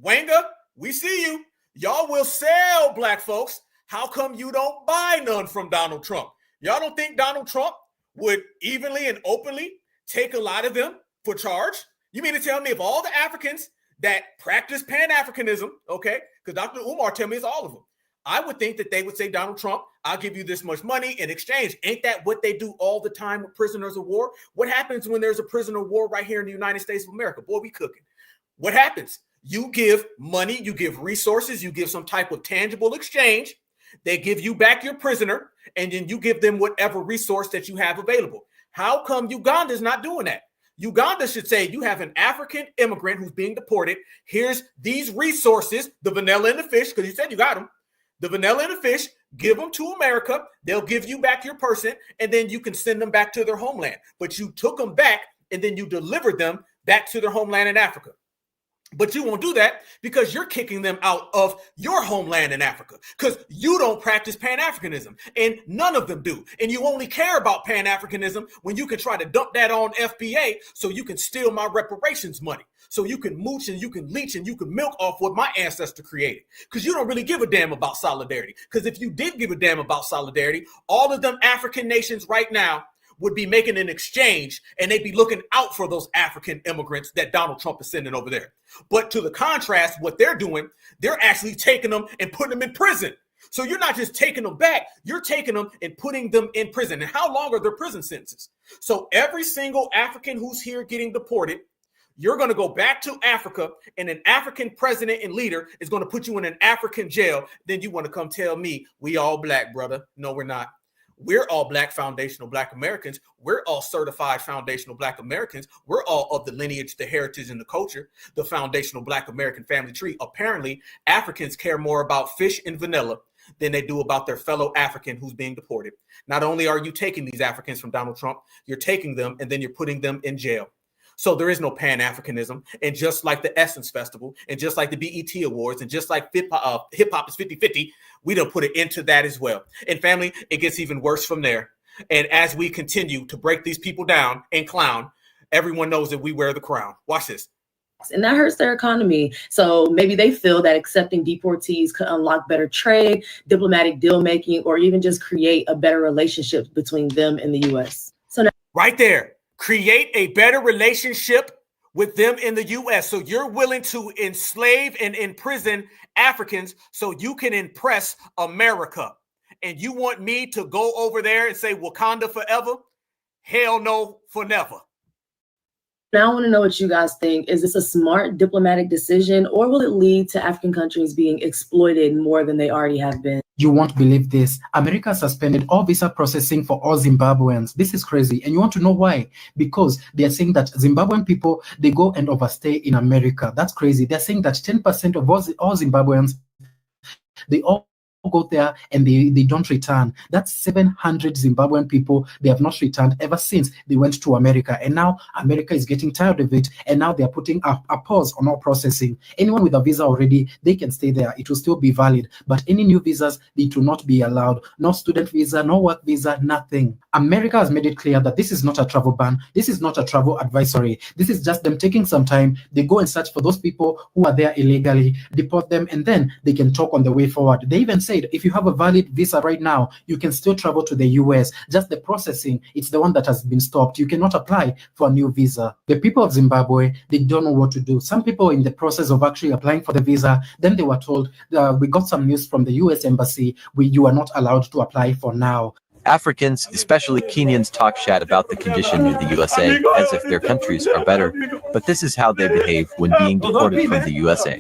Wanga, we see you. Y'all will sell black folks. How come you don't buy none from Donald Trump? Y'all don't think Donald Trump would evenly and openly take a lot of them for charge? You mean to tell me if all the Africans that practice Pan-Africanism, okay, because Dr. Umar tell me it's all of them, I would think that they would say, Donald Trump, I'll give you this much money in exchange. Ain't that what they do all the time with prisoners of war? What happens when there's a prisoner of war right here in the United States of America? Boy, we cooking. What happens? You give money, you give resources, you give some type of tangible exchange. They give you back your prisoner, and then you give them whatever resource that you have available. How come Uganda's not doing that? Uganda should say, you have an African immigrant who's being deported. Here's these resources, the vanilla and the fish, because you said you got them. The vanilla and the fish, give them to America. They'll give you back your person, and then you can send them back to their homeland. But you took them back, and then you delivered them back to their homeland in Africa. But you won't do that because you're kicking them out of your homeland in Africa because you don't practice Pan-Africanism, and none of them do. And you only care about Pan-Africanism when you can try to dump that on FBA so you can steal my reparations money, so you can mooch and you can leech and you can milk off what my ancestor created, because you don't really give a damn about solidarity. Because if you did give a damn about solidarity, all of them African nations right now would be making an exchange, and they'd be looking out for those African immigrants that Donald Trump is sending over there. But to the contrast, what they're doing, they're actually taking them and putting them in prison. So you're not just taking them back, you're taking them and putting them in prison. And how long are their prison sentences? So every single African who's here getting deported, you're going to go back to Africa, and an African president and leader is going to put you in an African jail. Then you want to come tell me we all black, brother. No, we're not. We're all black foundational black Americans. We're all certified foundational black Americans. We're all of the lineage, the heritage, and the culture, the foundational black American family tree. Apparently, Africans care more about fish and vanilla than they do about their fellow African who's being deported. Not only are you taking these Africans from Donald Trump, you're taking them and then you're putting them in jail. So there is no Pan-Africanism. And just like the Essence Festival, and just like the BET Awards, and just like hip-hop is 50-50, we don't put it into that as well. And family, it gets even worse from there. And as we continue to break these people down and clown, everyone knows that we wear the crown. Watch this. And that hurts their economy. So maybe they feel that accepting deportees could unlock better trade, diplomatic deal making, or even just create a better relationship between them and the U.S. So now, right there. Create a better relationship with them in the U.S. So you're willing to enslave and imprison Africans so you can impress America. And you want me to go over there and say Wakanda forever? Hell no, for never. now I want to know what you guys think. Is this a smart diplomatic decision, or will it lead to African countries being exploited more than they already have been? You won't believe this. America suspended all visa processing for all Zimbabweans. This is crazy. And you want to know why? Because they are saying that Zimbabwean people, they go and overstay in America. That's crazy. They're saying that 10% of all Zimbabweans, they all go there and they don't return. That's 700 Zimbabwean people. They have not returned ever since they went to America. And now America is getting tired of it. And now they're putting a pause on all processing. Anyone with a visa already, they can stay there. It will still be valid. But any new visas, they do not be allowed. No student visa, no work visa, nothing. America has made it clear that this is not a travel ban. This is not a travel advisory. This is just them taking some time. They go and search for those people who are there illegally, deport them, and then they can talk on the way forward. They even said, if you have a valid visa right now, you can still travel to the US. Just the processing, it's the one that has been stopped. You cannot apply for a new visa. The people of Zimbabwe, they don't know what to do. Some people in the process of actually applying for the visa, then they were told, we got some news from the US embassy, you are not allowed to apply for now. Africans, especially Kenyans, talk shat about the condition in the USA as if their countries are better, but this is how they behave when being deported from the USA.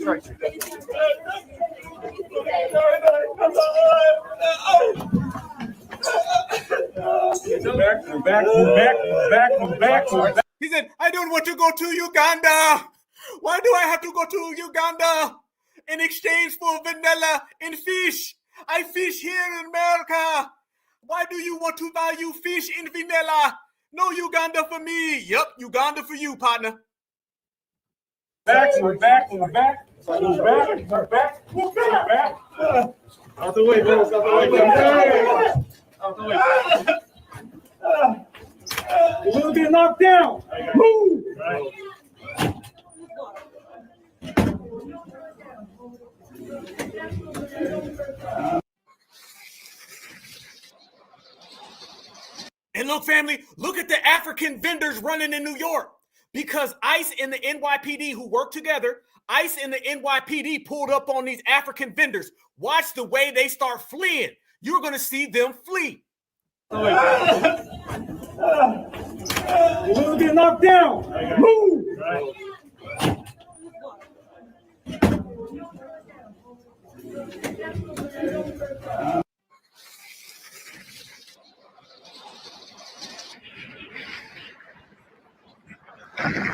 He said, I don't want to go to Uganda. Why do I have to go to Uganda in exchange for vanilla and fish? I fish here in America. Why do you want to value fish in vanilla? No Uganda for me. Yep, Uganda for you, partner. We're back. Out the way, bro. Out the way. A little bit knocked down. Move. look, family, look at the African vendors running in New York. Because ICE and the NYPD who work together, ICE and the NYPD pulled up on these African vendors. Watch the way they start fleeing. You're going to see them flee. You're going to get knocked down. Move.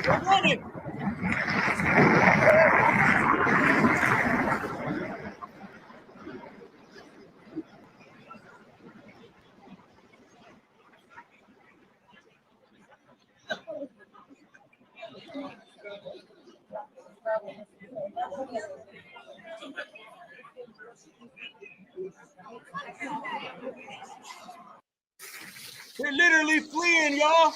We're running. They're literally fleeing, y'all.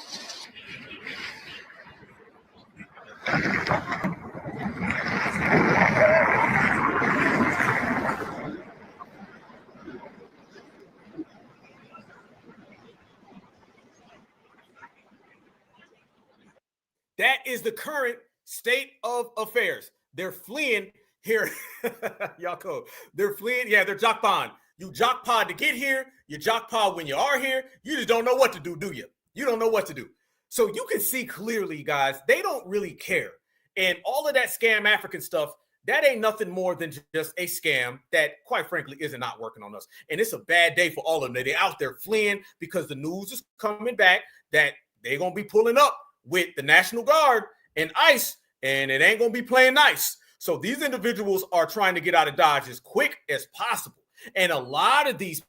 That is the current state of affairs. They're fleeing here. Y'all cool. They're fleeing. Yeah, they're jockpod. You jockpod to get here. You jockpod when you are here. You just don't know what to do you? You don't know what to do. So you can see clearly, guys, they don't really care. And all of that scam African stuff, that ain't nothing more than just a scam that, quite frankly, is not working on us. And it's a bad day for all of them. They're out there fleeing because the news is coming back that they're going to be pulling up with the National Guard and ICE, and it ain't going to be playing nice. So these individuals are trying to get out of Dodge as quick as possible. And a lot of these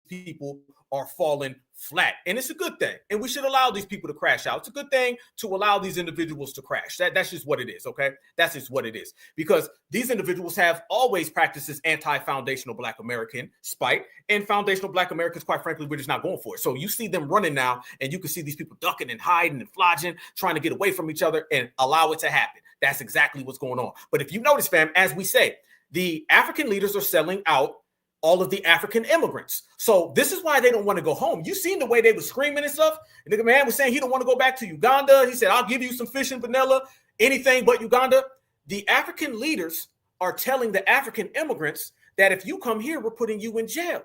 people are falling flat. And it's a good thing. And we should allow these people to crash out. It's a good thing to allow these individuals to crash. That's just what it is, okay? That's just what it is. Because these individuals have always practiced this anti-foundational Black American spite. And foundational Black Americans, quite frankly, we're just not going for it. So you see them running now, and you can see these people ducking and hiding and flogging, trying to get away from each other and allow it to happen. That's exactly what's going on. But if you notice, fam, as we say, the African leaders are selling out all of the African immigrants. So this is why they don't want to go home. You seen the way they were screaming and stuff? And the man was saying he don't want to go back to Uganda. He said, I'll give you some fish and vanilla, anything but Uganda. The African leaders are telling the African immigrants that if you come here, we're putting you in jail.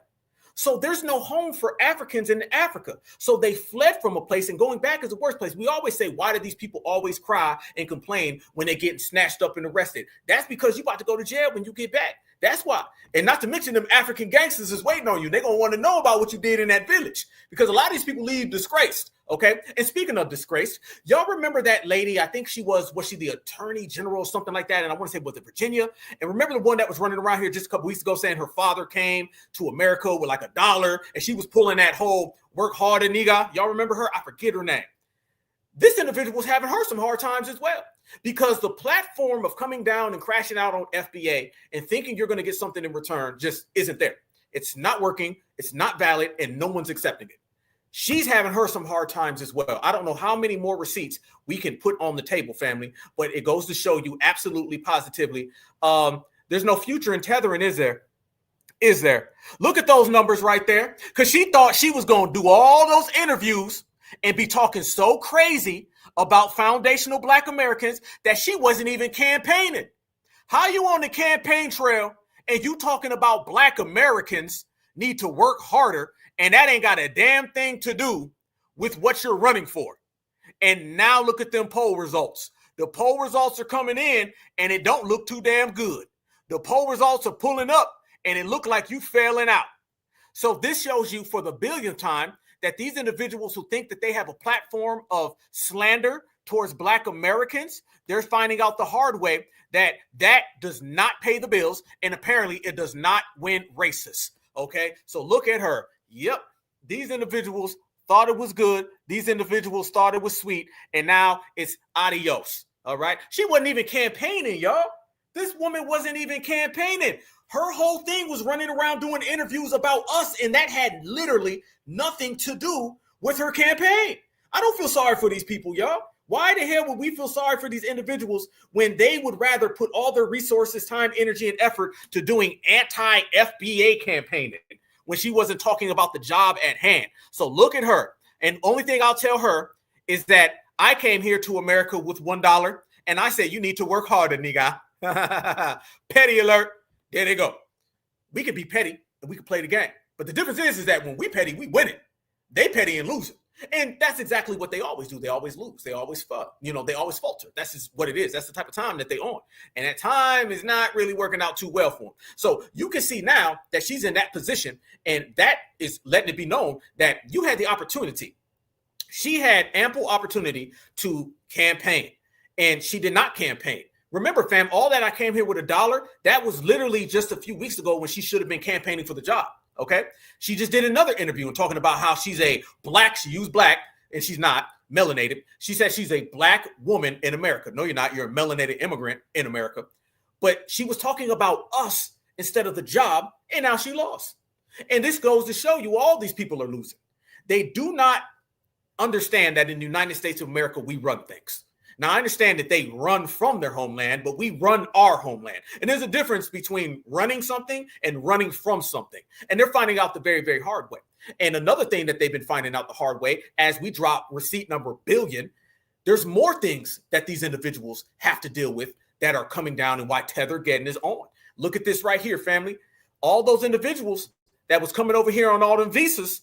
So there's no home for Africans in Africa. So they fled from a place, and going back is the worst place. We always say, why do these people always cry and complain when they're getting snatched up and arrested? That's because you're about to go to jail when you get back. That's why. And not to mention them African gangsters is waiting on you. They're going to want to know about what you did in that village because a lot of these people leave disgraced. Okay. And speaking of disgraced, y'all remember that lady? I think she was she the attorney general or something like that? And I want to say, was it Virginia? And remember the one that was running around here just a couple weeks ago saying her father came to America with like $1 and she was pulling that whole work harder nigga. Y'all remember her? I forget her name. This individual was having her some hard times as well. Because the platform of coming down and crashing out on FBA and thinking you're going to get something in return just isn't there. It's not working. It's not valid, and no one's accepting it. She's having her some hard times as well. I don't know how many more receipts we can put on the table, family, but it goes to show you absolutely positively there's no future in tethering, is there? Is there? Look at those numbers right there, because she thought she was going to do all those interviews and be talking so crazy about foundational Black Americans that she wasn't even campaigning. How you on the campaign trail and you talking about Black Americans need to work harder, and that ain't got a damn thing to do with what you're running for? And now look at them poll results. The poll results are coming in and it don't look too damn good. The poll results are pulling up and it look like you failing out. So this shows you for the billionth time that these individuals who think that they have a platform of slander towards Black Americans, they're finding out the hard way that that does not pay the bills, and apparently it does not win races. Okay, so look at her. Yep, these individuals thought it was good. These individuals thought it was sweet, and now it's adios. All right, she wasn't even campaigning, y'all. This woman wasn't even campaigning. Her whole thing was running around doing interviews about us, and that had literally nothing to do with her campaign. I don't feel sorry for these people, y'all. Why the hell would we feel sorry for these individuals when they would rather put all their resources, time, energy, and effort to doing anti-FBA campaigning when she wasn't talking about the job at hand? So look at her. And only thing I'll tell her is that I came here to America with $1, and I said, you need to work harder, nigga. Petty alert. There they go. We can be petty and we can play the game. But the difference is that when we petty, we win it. They petty and lose it. And that's exactly what they always do. They always lose. They always they always falter. That's just what it is. That's the type of time that they're on. And that time is not really working out too well for them. So you can see now that she's in that position, and that is letting it be known that you had the opportunity. She had ample opportunity to campaign, and she did not campaign. Remember, fam, all that I came here with $1, that was literally just a few weeks ago when she should have been campaigning for the job. Okay. She just did another interview and talking about how she's a black, she used black, and she's not melanated. She said she's a black woman in America. No, you're not. You're a melanated immigrant in America. But she was talking about us instead of the job, and now she lost. And this goes to show you all these people are losing. They do not understand that in the United States of America, we run things. Now, I understand that they run from their homeland, but we run our homeland. And there's a difference between running something and running from something. And they're finding out the very, very hard way. And another thing that they've been finding out the hard way, as we drop receipt number billion, there's more things that these individuals have to deal with that are coming down, and why Tether getting is on. Look at this right here, family. All those individuals that was coming over here on all them visas,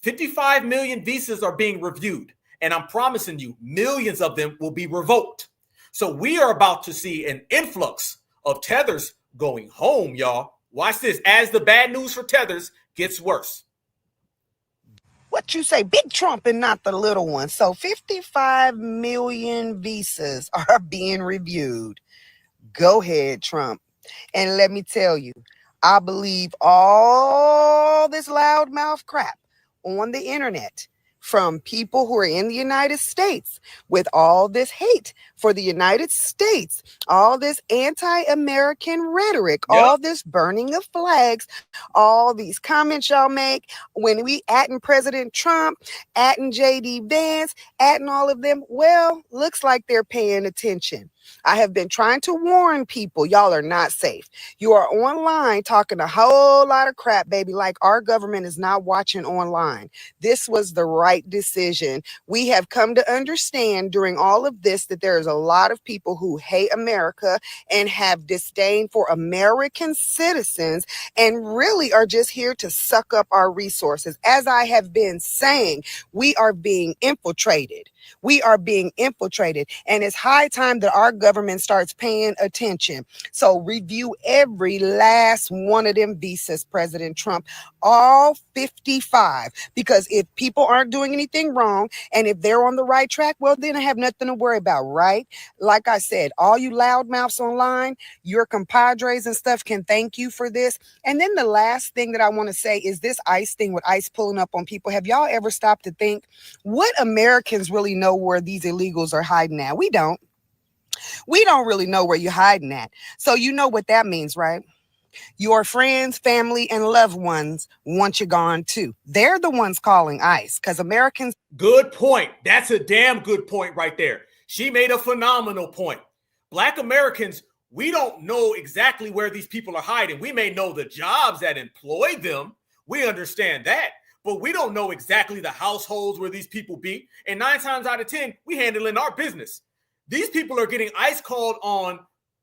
55 million visas are being reviewed. And I'm promising you, millions of them will be revoked. So we are about to see an influx of Tethers going home, y'all. Watch this as the bad news for Tethers gets worse. What you say, big Trump and not the little one. So 55 million visas are being reviewed. Go ahead, Trump. And let me tell you, I believe all this loudmouth crap on the internet from people who are in the United States with all this hate for the United States, all this anti-American rhetoric, all this burning of flags, all these comments y'all make when we atting President Trump, atting J.D. Vance, atting all of them. Well, looks like they're paying attention. I have been trying to warn people, y'all are not safe. You are online talking a whole lot of crap, baby, like our government is not watching online. This was the right decision. We have come to understand during all of this that there is a lot of people who hate America and have disdain for American citizens and really are just here to suck up our resources. As I have been saying, we are being infiltrated. We are being infiltrated, and it's high time that our government starts paying attention. So review every last one of them visas, President Trump, all 55, because if people aren't doing anything wrong and if they're on the right track, well, then I have nothing to worry about, right? Like I said, all you loudmouths online, your compadres and stuff can thank you for this. And then the last thing that I want to say is this ICE thing with ICE pulling up on people. Have y'all ever stopped to think what Americans really know where these illegals are hiding at? We don't. We don't really know where you're hiding at. So you know what that means, right? Your friends, family, and loved ones want you gone too. They're the ones calling ICE because Americans. Good point. That's a damn good point right there. She made a phenomenal point. Black Americans, we don't know exactly where these people are hiding. We may know the jobs that employ them. We understand that. But we don't know exactly the households where these people be. And 9 times out of 10, we handling our business. These people are getting ICE called on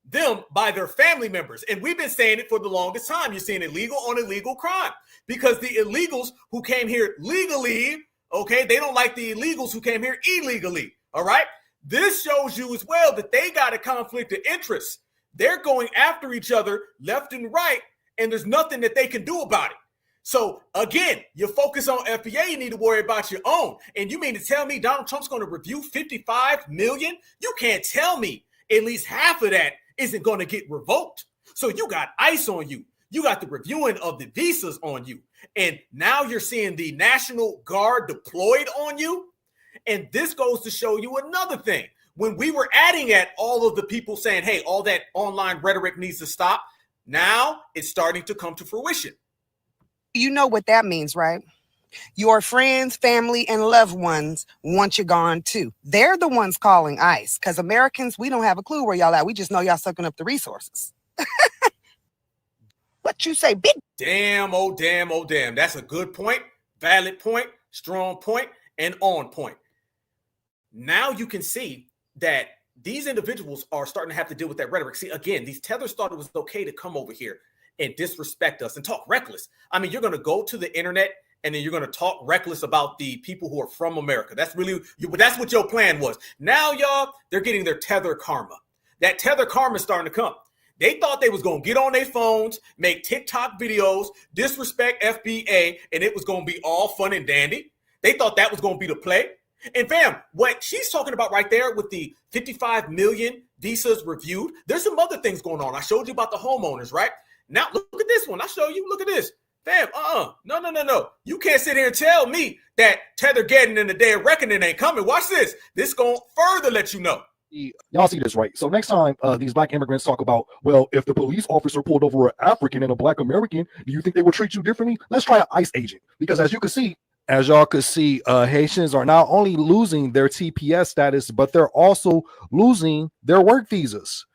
them by their family members. And we've been saying it for the longest time. You're seeing illegal on illegal crime because the illegals who came here legally, okay, they don't like the illegals who came here illegally. All right. This shows you as well that they got a conflict of interest. They're going after each other left and right, and there's nothing that they can do about it. So again, you focus on FBA, you need to worry about your own. And you mean to tell me Donald Trump's going to review 55 million? You can't tell me at least half of that isn't going to get revoked. So you got ICE on you. You got the reviewing of the visas on you. And now you're seeing the National Guard deployed on you. And this goes to show you another thing. When we were adding at all of the people saying, hey, all that online rhetoric needs to stop, now it's starting to come to fruition. You know what that means, right? Your friends, family, and loved ones want you gone too. They're the ones calling ICE because Americans, we don't have a clue where y'all at. We just know y'all sucking up the resources. What you say, big? Damn, oh, damn, oh, damn. That's a good point. Valid point. strong point and on point. Now you can see that these individuals are starting to have to deal with that rhetoric. See, again, these tethers thought it was okay to come over here and disrespect us and talk reckless. I mean, you're going to go to the internet and then you're going to talk reckless about the people who are from America. That's what your plan was. Now, y'all, they're getting their tether karma. That tether karma is starting to come. They thought they was going to get on their phones, make TikTok videos, disrespect FBA, and it was going to be all fun and dandy. They thought that was going to be the play. And fam, what she's talking about right there with the 55 million visas reviewed, there's some other things going on. I showed you about the homeowners, right? Now, look at this one. I'll show you. Look at this. Fam, no. You can't sit here and tell me that Tether getting in the day of reckoning ain't coming. Watch this. This going to further let you know. Y'all see this, right? So next time these black immigrants talk about, well, if the police officer pulled over an African and a black American, do you think they would treat you differently? Let's try an ICE agent. Because as y'all could see, Haitians are not only losing their TPS status, but they're also losing their work visas.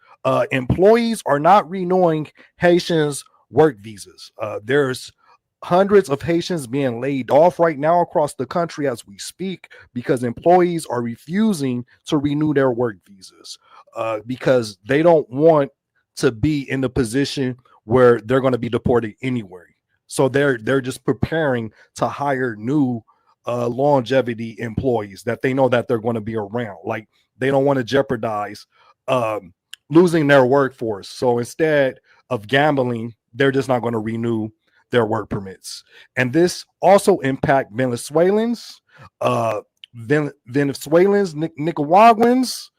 Employees are not renewing Haitians' work visas. There's hundreds of Haitians being laid off right now across the country as we speak because employees are refusing to renew their work visas because they don't want to be in the position where they're going to be deported anyway. So they're just preparing to hire new longevity employees that they know that they're going to be around. Like they don't want to jeopardize losing their workforce. So instead of gambling, they're just not going to renew their work permits. And this also impact Venezuelans, Nicaraguans.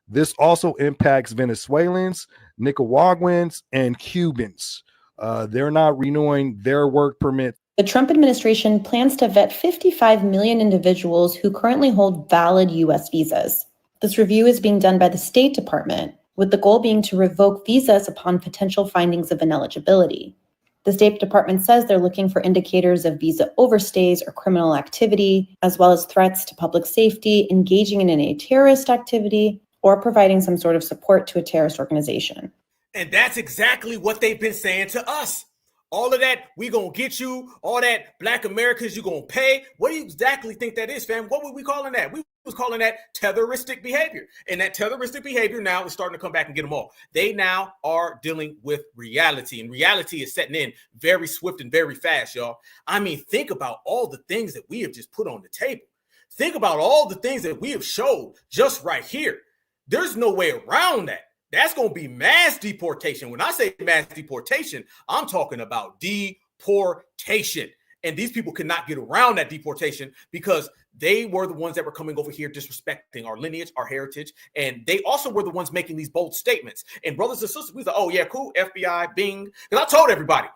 This also impacts Venezuelans, Nicaraguans, and Cubans. They're not renewing their work permit. The Trump administration plans to vet 55 million individuals who currently hold valid U.S. visas. This review is being done by the State Department, with the goal being to revoke visas upon potential findings of ineligibility. The State Department says they're looking for indicators of visa overstays or criminal activity, as well as threats to public safety, engaging in any terrorist activity, or providing some sort of support to a terrorist organization. And that's exactly what they've been saying to us. All of that, we gonna get you, all that black Americans you gonna pay. What do you exactly think that is, fam? What were we calling that? We was calling that tetheristic behavior. And that tetheristic behavior now is starting to come back and get them all. They now are dealing with reality, and reality is setting in very swift and very fast, y'all. I mean, think about all the things that we have just put on the table. Think about all the things that we have showed just right here. There's no way around that. That's going to be mass deportation. When I say mass deportation, I'm talking about deportation. And these people cannot get around that deportation because they were the ones that were coming over here disrespecting our lineage, our heritage. And they also were the ones making these bold statements. And brothers and sisters, we was like, oh, yeah, cool, FBI, bing. Because I told everybody,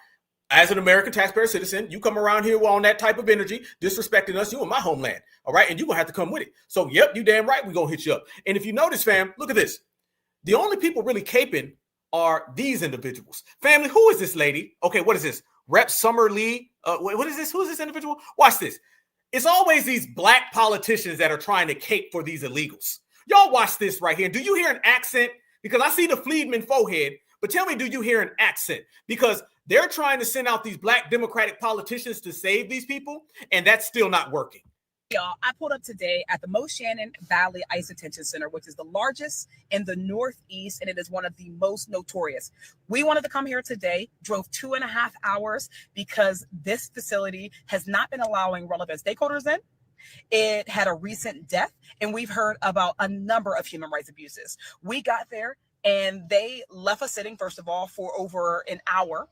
as an American taxpayer citizen, you come around here on that type of energy, disrespecting us, you in my homeland. All right. And you're going to have to come with it. So, yep, you damn right, we're going to hit you up. And if you notice, fam, look at this. The only people really caping are these individuals. Family, who is this lady? Okay, what is this? Rep Summer Lee. What is this? Who is this individual? Watch this. It's always these black politicians that are trying to cape for these illegals. Y'all watch this right here. Do you hear an accent? Because I see the Fleedman forehead, but tell me, do you hear an accent? Because they're trying to send out these black Democratic politicians to save these people, and that's still not working. Y'all, I pulled up today at the Moshannon Valley ICE Detention Center, which is the largest in the Northeast, and it is one of the most notorious. We wanted to come here today, drove 2.5 hours because this facility has not been allowing relevant stakeholders in. It had a recent death, and we've heard about a number of human rights abuses. We got there, and they left us sitting, first of all, for over an hour,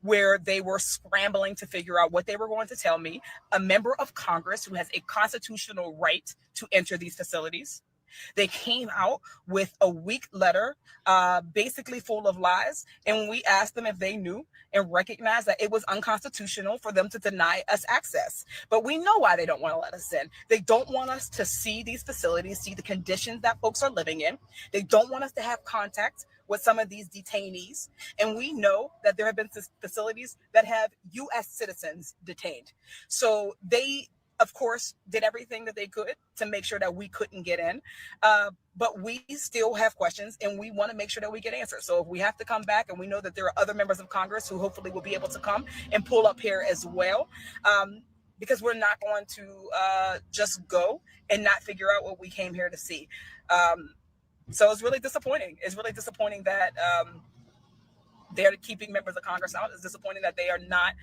where they were scrambling to figure out what they were going to tell me, a member of Congress who has a constitutional right to enter these facilities. They came out with a weak letter, basically full of lies. And we asked them if they knew and recognized that it was unconstitutional for them to deny us access. But we know why they don't want to let us in. They don't want us to see these facilities, see the conditions that folks are living in. They don't want us to have contact with some of these detainees. And we know that there have been facilities that have U.S. citizens detained. So they, of course, did everything that they could to make sure that we couldn't get in. But we still have questions, and we want to make sure that we get answers. So if we have to come back, and we know that there are other members of Congress who hopefully will be able to come and pull up here as well, because we're not going to just go and not figure out what we came here to see. So it's really disappointing. It's really disappointing that they're keeping members of Congress out. It's disappointing that they are not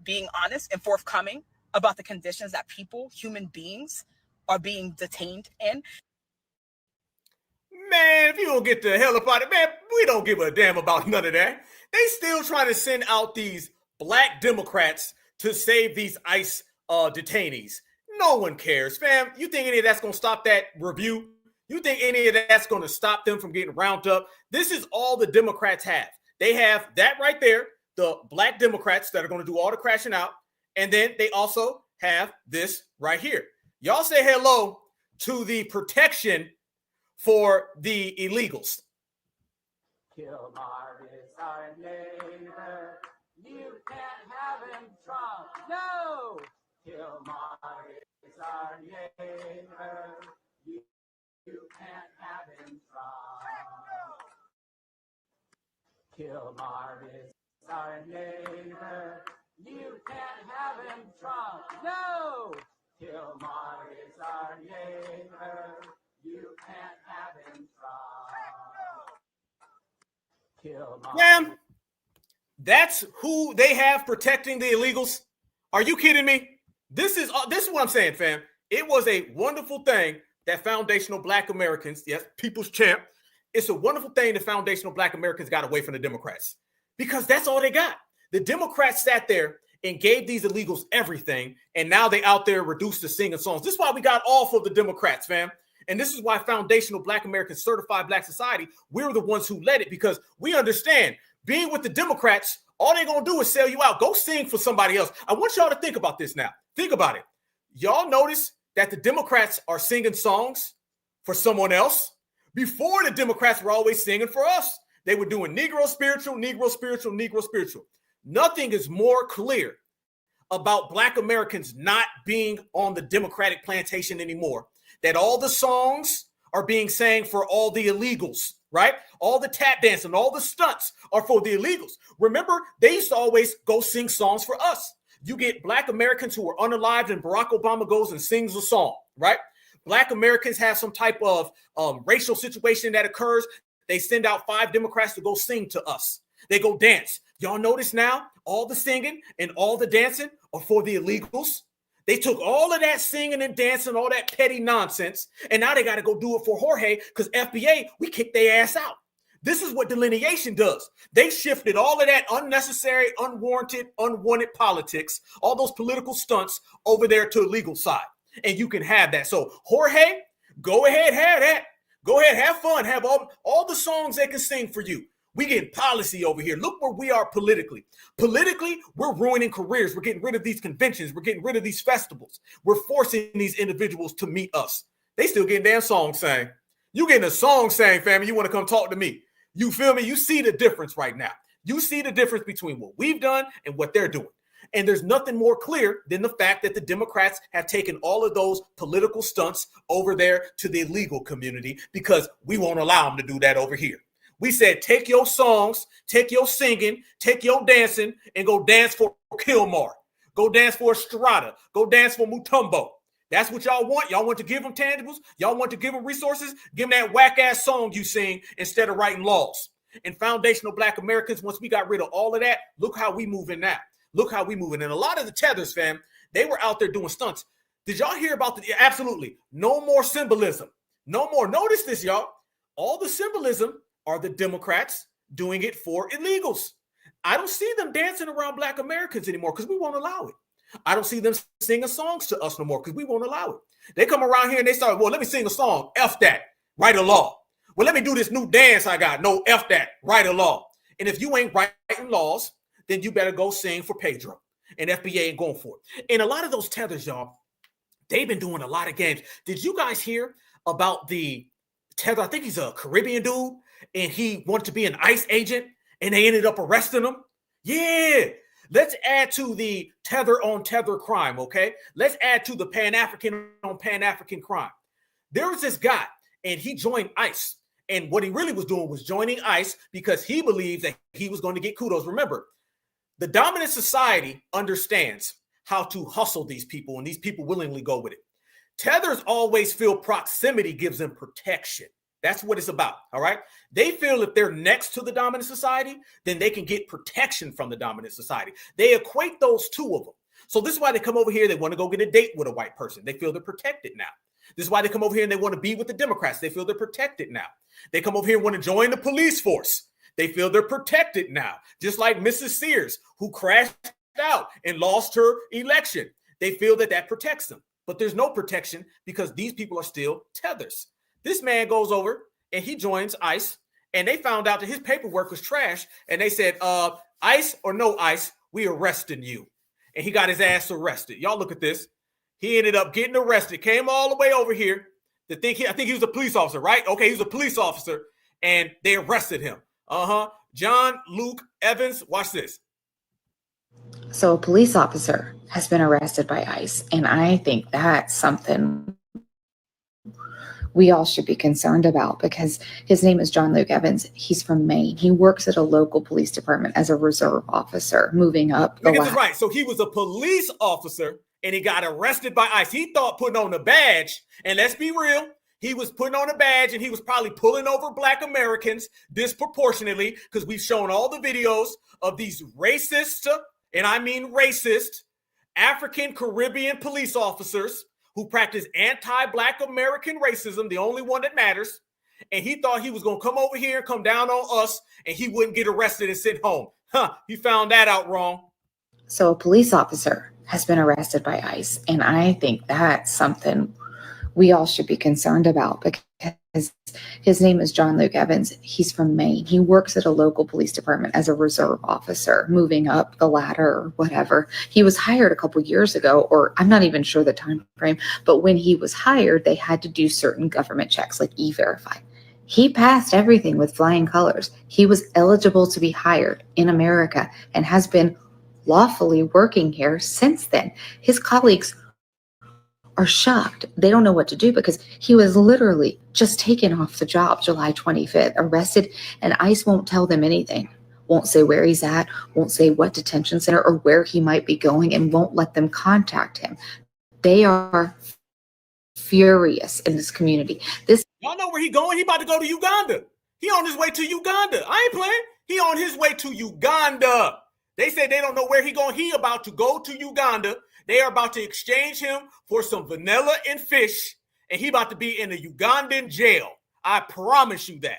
being honest and forthcoming about the conditions that people, human beings, are being detained in. Man, if you don't get the hell up out of it, man, we don't give a damn about none of that. They still trying to send out these black Democrats to save these ICE detainees. No one cares, fam. You think any of that's going to stop that review? You think any of that's going to stop them from getting rounded up? This is all the Democrats have. They have that right there, the black Democrats that are going to do all the crashing out. And then they also have this right here. Y'all say hello to the protection for the illegals. Kilmar is our neighbor. You can't have him, Trump. No! Kilmar is our neighbor. You can't have him, Trump. Kilmar is our neighbor. You can't have him, Trump. No! Kilmar is our neighbor. You can't have him, Trump. Ma'am, that's who they have protecting the illegals. Are you kidding me? This is what I'm saying, fam. It was a wonderful thing that foundational black Americans, yes, people's champ. It's a wonderful thing that foundational black Americans got away from the Democrats because that's all they got. The Democrats sat there and gave these illegals everything, and now they out there reduced to singing songs. This is why we got off of the Democrats, fam. And this is why foundational black Americans, certified black society, we're the ones who led it because we understand being with the Democrats, all they're going to do is sell you out. Go sing for somebody else. I want y'all to think about this now. Think about it. Y'all notice that the Democrats are singing songs for someone else. Before, the Democrats were always singing for us. They were doing Negro spiritual, Negro spiritual, Negro spiritual. Nothing is more clear about black Americans not being on the Democratic plantation anymore. That all the songs are being sang for all the illegals, right? All the tap dancing, all the stunts are for the illegals. Remember, they used to always go sing songs for us. You get black Americans who are unalived and Barack Obama goes and sings a song, right? Black Americans have some type of racial situation that occurs. They send out 5 Democrats to go sing to us. They go dance. Y'all notice now all the singing and all the dancing are for the illegals. They took all of that singing and dancing, all that petty nonsense, and now they got to go do it for Jorge because FBA, we kicked their ass out. This is what delineation does. They shifted all of that unnecessary, unwarranted, unwanted politics, all those political stunts over there to the legal side. And you can have that. So Jorge, go ahead, have that. Go ahead, have fun. Have all the songs they can sing for you. We getting policy over here. Look where we are politically. Politically, we're ruining careers. We're getting rid of these conventions. We're getting rid of these festivals. We're forcing these individuals to meet us. They still getting damn songs sang. You getting a song sang, family. You want to come talk to me. You feel me? You see the difference right now. You see the difference between what we've done and what they're doing. And there's nothing more clear than the fact that the Democrats have taken all of those political stunts over there to the illegal community because we won't allow them to do that over here. We said, take your songs, take your singing, take your dancing, and go dance for Kilmar. Go dance for Estrada. Go dance for Mutombo. That's what y'all want. Y'all want to give them tangibles. Y'all want to give them resources. Give them that whack-ass song you sing instead of writing laws. And foundational black Americans, once we got rid of all of that, look how we moving now. Look how we moving. And a lot of the Tethers, fam, they were out there doing stunts. Did y'all hear about the, absolutely, no more symbolism. No more. Notice this, y'all. All the symbolism are the Democrats doing it for illegals. I don't see them dancing around black Americans anymore because we won't allow it. I don't see them singing songs to us no more because we won't allow it. They come around here and they start, well, let me sing a song. F that. Write a law. Well, let me do this new dance I got. No, F that. Write a law. And if you ain't writing laws, then you better go sing for Pedro. And FBA ain't going for it. And a lot of those Tethers, y'all, they've been doing a lot of games. Did you guys hear about the Tether? I think he's a Caribbean dude. And he wanted to be an ICE agent, and they ended up arresting him. Yeah. Let's add to the Tether on Tether crime, okay? Let's add to the Pan-African on Pan-African crime. There was this guy, and he joined ICE. And what he really was doing was joining ICE because he believed that he was going to get kudos. Remember, The dominant society understands how to hustle these people, and these people willingly go with it. Tethers always feel proximity gives them protection. That's what it's about, all right? They feel if they're next to the dominant society, then they can get protection from the dominant society. They equate those two of them. So this is why they come over here. They want to go get a date with a white person. They feel they're protected now. This is why they come over here and they want to be with the Democrats. They feel they're protected now. They come over here and want to join the police force. They feel they're protected now. Just like Mrs. Sears, who crashed out and lost her election. They feel that that protects them. But there's no protection because these people are still tethers. This man goes over and he joins ICE, and they found out that his paperwork was trash. And they said, ICE or no ICE, we arresting you. And he got his ass arrested. Y'all look at this. He ended up getting arrested, came all the way over here to think I think he was a police officer, right? Okay, he was a police officer, and they arrested him. John Luke Evans, watch this. So a police officer has been arrested by ICE, and I think that's something we all should be concerned about because his name is John Luke Evans. He's from Maine. He works at a local police department as a reserve officer, moving up the ladder. Right. So he was a police officer, and he got arrested by ICE. He thought putting on a badge, and let's be real, he was putting on a badge, and he was probably pulling over Black Americans disproportionately because we've shown all the videos of these racist, and I mean racist, African Caribbean police officers who practice anti-Black American racism, the only one that matters. And he thought he was going to come over here and come down on us, and he wouldn't get arrested and sent home. He found that out wrong. So a police officer has been arrested by ICE, and I think that's something we all should be concerned about because his name is John Luke Evans. He's from Maine. He works at a local police department as a reserve officer, moving up the ladder or whatever. He was hired a couple years ago, or I'm not even sure the time frame, but when he was hired, they had to do certain government checks like E-Verify. He passed everything with flying colors. He was eligible to be hired in America and has been lawfully working here since then. His colleagues are shocked. They don't know what to do because he was literally just taken off the job July 25th, arrested, and ICE won't tell them anything. Won't say where he's at, won't say what detention center or where he might be going, and won't let them contact him. They are furious in this community. Y'all know where he going? He about to go to Uganda. He on his way to Uganda. I ain't playing. He on his way to Uganda. They say they don't know where he going. He about to go to Uganda. They are about to exchange him for some vanilla and fish, and he about to be in a Ugandan jail. I promise you that.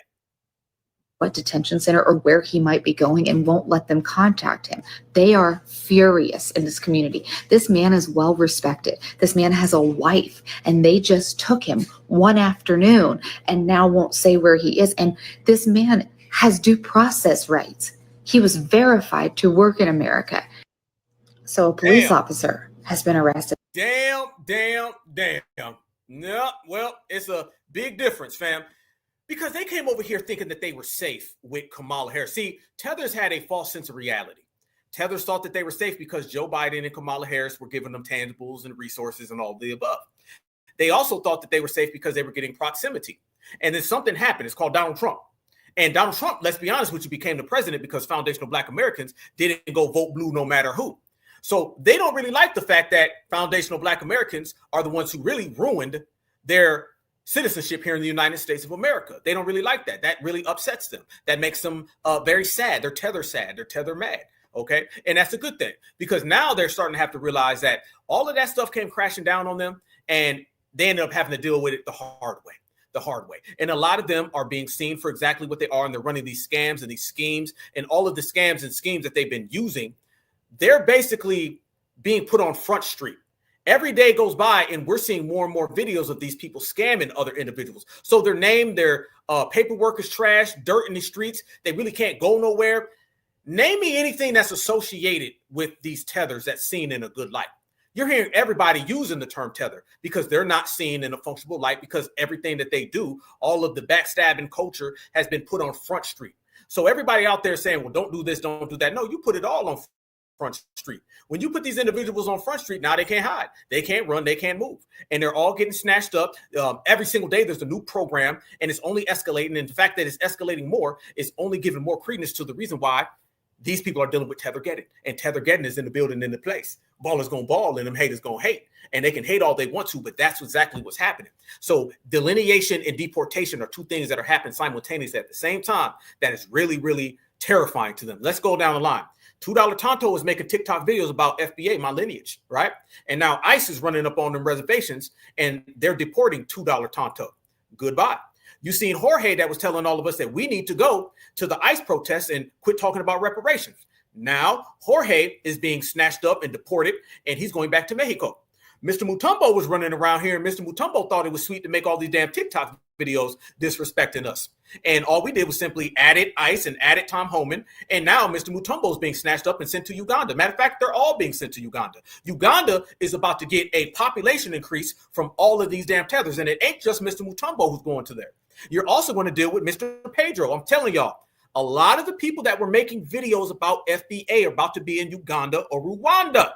What detention center or where he might be going, and won't let them contact him. They are furious in this community. This man is well respected. This man has a wife, and they just took him one afternoon and now won't say where he is. And this man has due process rights. He was verified to work in America. So a police officer has been arrested. Damn. No, well, it's a big difference, fam. Because they came over here thinking that they were safe with Kamala Harris. See, Tethers had a false sense of reality. Tethers thought that they were safe because Joe Biden and Kamala Harris were giving them tangibles and resources and all of the above. They also thought that they were safe because they were getting proximity. And then something happened. It's called Donald Trump. And Donald Trump, let's be honest with you, became the president because foundational Black Americans didn't go vote blue no matter who. So they don't really like the fact that foundational Black Americans are the ones who really ruined their citizenship here in the United States of America. They don't really like that. That really upsets them. That makes them very sad. They're tether sad. They're tether mad. Okay. And that's a good thing because now they're starting to have to realize that all of that stuff came crashing down on them and they ended up having to deal with it the hard way. And a lot of them are being seen for exactly what they are. And they're running these scams and these schemes and all of the scams and schemes that they've been using. They're basically being put on Front Street. Every day goes by and we're seeing more and more videos of these people scamming other individuals. So their name, their paperwork is trash, dirt in the streets. They really can't go nowhere. Name me anything that's associated with these tethers that's seen in a good light. You're hearing everybody using the term tether because they're not seen in a functional light because everything that they do, all of the backstabbing culture has been put on Front Street. So everybody out there saying, well, don't do this, don't do that. No, you put it all on Front Street. When you put these individuals on Front Street, now they can't hide. They can't run. They can't move. And they're all getting snatched up. Every single day, there's a new program, and it's only escalating. And the fact that it's escalating more is only giving more credence to the reason why These people are dealing with Tethergeddon, and Tethergeddon is in the building, in the place. Ballers gonna ball, and them haters gonna hate, and they can hate all they want to, but that's exactly what's happening. So delineation and deportation are two things that are happening simultaneously at the same time. That is really, really terrifying to them. Let's go down the line. $2 Tonto is making TikTok videos about FBA, my lineage, right? And now ICE is running up on them reservations, and they're deporting $2 Tonto. Goodbye. You seen Jorge that was telling all of us that we need to go to the ICE protests and quit talking about reparations. Now Jorge is being snatched up and deported, and he's going back to Mexico. Mr. Mutombo was running around here, and Mr. Mutombo thought it was sweet to make all these damn TikTok videos disrespecting us. And all we did was simply added ICE and added Tom Homan. And now Mr. Mutombo is being snatched up and sent to Uganda. Matter of fact, they're all being sent to Uganda. Uganda is about to get a population increase from all of these damn tethers. And it ain't just Mr. Mutombo who's going to there. You're also going to deal with Mr. Pedro. I'm telling y'all, a lot of the people that were making videos about FBA are about to be in Uganda or Rwanda.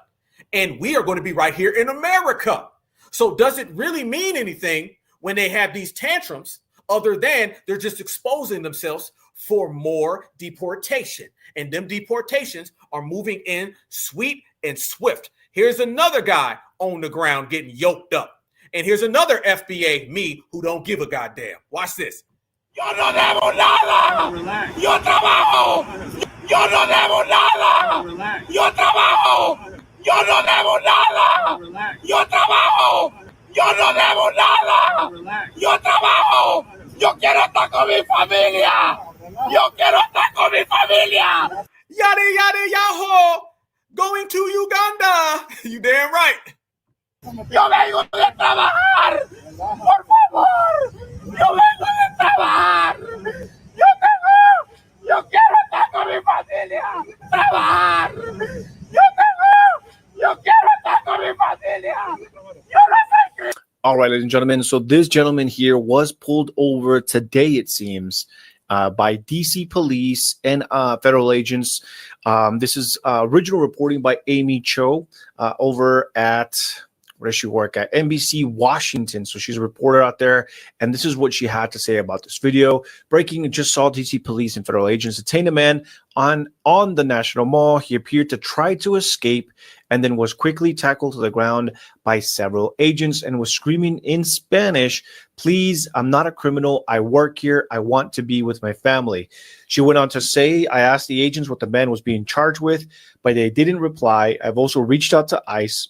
And we are going to be right here in America. So does it really mean anything when they have these tantrums other than they're just exposing themselves for more deportation? And them deportations are moving in sweet and swift. Here's another guy on the ground getting yoked up. And here's another FBA, me, who don't give a goddamn. Watch this. Yo no debo nada. Yo trabajo. Yo no debo nada. Yo trabajo. Yo no debo nada. Yo trabajo. Yo no debo nada. Yo trabajo. Yo quiero estar con mi familia. Yo quiero estar con mi familia. Yada, yada, yahoo. Going to Uganda. You damn right. Yo vengo de trabajar. Por favor. Yo vengo de trabajar. Yo quiero estar con mi familia. Trabajar. Yo quiero estar con mi familia. Yo no sé. All right, ladies and gentlemen. So this gentleman here was pulled over today, it seems, by DC police and federal agents. This is original reporting by Amy Cho over at, where does she work at? NBC Washington. So she's a reporter out there. And this is what she had to say about this video. Breaking, just saw DC police and federal agents detain a man on the National Mall. He appeared to try to escape and then was quickly tackled to the ground by several agents and was screaming in Spanish, "Please, I'm not a criminal. I work here. I want to be with my family." She went on to say, "I asked the agents what the man was being charged with, but they didn't reply. I've also reached out to ICE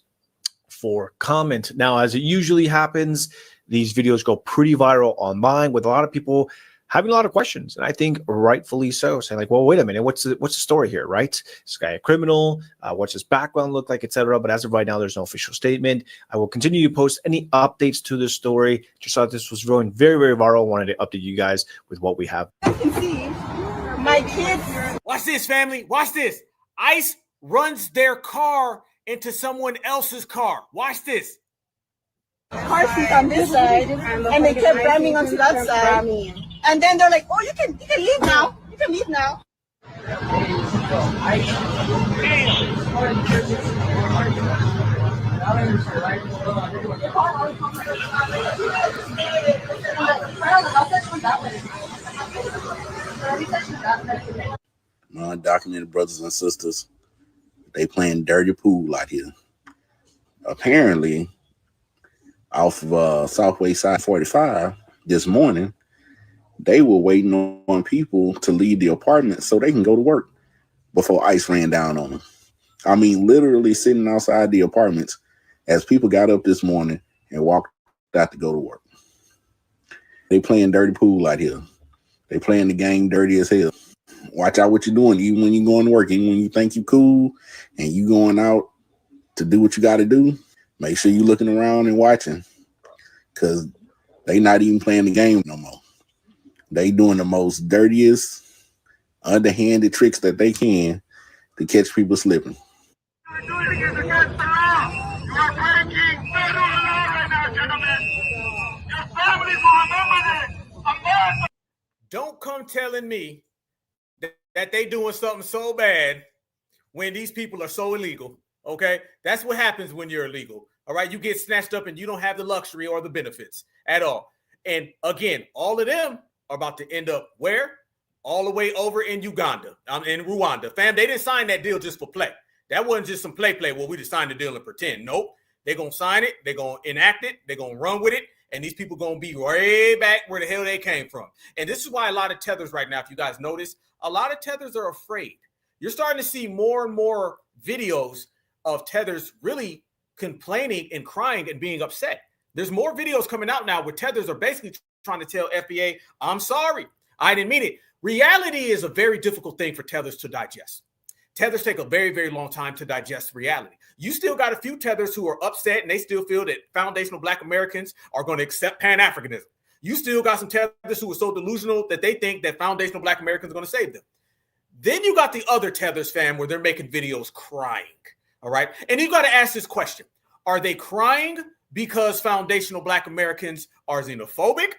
for comment." Now, as it usually happens, these videos go pretty viral online with a lot of people having a lot of questions, and I think rightfully so, saying like, well, wait a minute, what's the story here, right? Is this guy a criminal? What's his background look like, etc.? But as of right now, there's no official statement. I will continue to post any updates to this story. Just thought this was going very, very viral. Wanted to update you guys with what we have. My kids. Watch this, family. Watch this. ICE runs their car into someone else's car. Watch this. Car seat on this side, and they kept ramming onto that side. And then they're like, "Oh, you can leave now. You can leave now." My undocumented brothers and sisters, they playing dirty pool out here. Apparently, off of Southway Side 45 this morning, they were waiting on people to leave the apartment so they can go to work before ICE ran down on them. I mean, literally sitting outside the apartments as people got up this morning and walked out to go to work. They playing dirty pool out here. They playing the game dirty as hell. Watch out what you're doing, even when you're going to work, even when you think you're cool and you going out to do what you got to do. Make sure you're looking around and watching, because they not even playing the game no more. They doing the most dirtiest, underhanded tricks that they can to catch people slipping. Don't come telling me that they doing something so bad when these people are so illegal. Okay, that's what happens when you're illegal. All right, you get snatched up and you don't have the luxury or the benefits at all. And again, all of them are about to end up where? all the way over in Uganda, in Rwanda. Fam, they didn't sign that deal just for play. That wasn't just some play. Well, we just signed the deal and pretend. Nope. They're going to sign it. They're going to enact it. They're going to run with it. And these people going to be way back where the hell they came from. And this is why a lot of tethers right now, if you guys notice, a lot of tethers are afraid. You're starting to see more and more videos of tethers really complaining and crying and being upset. There's more videos coming out now where tethers are basically trying to tell FBA, I'm sorry, I didn't mean it. Reality is a very difficult thing for tethers to digest. Tethers take a very, very long time to digest reality. You still got a few tethers who are upset and they still feel that foundational Black Americans are going to accept PanAfricanism. You still got some tethers who are so delusional that they think that foundational Black Americans are going to save them. Then you got the other tethers, fam, where they're making videos crying, all right? And you got to ask this question. Are they crying because foundational Black Americans are xenophobic?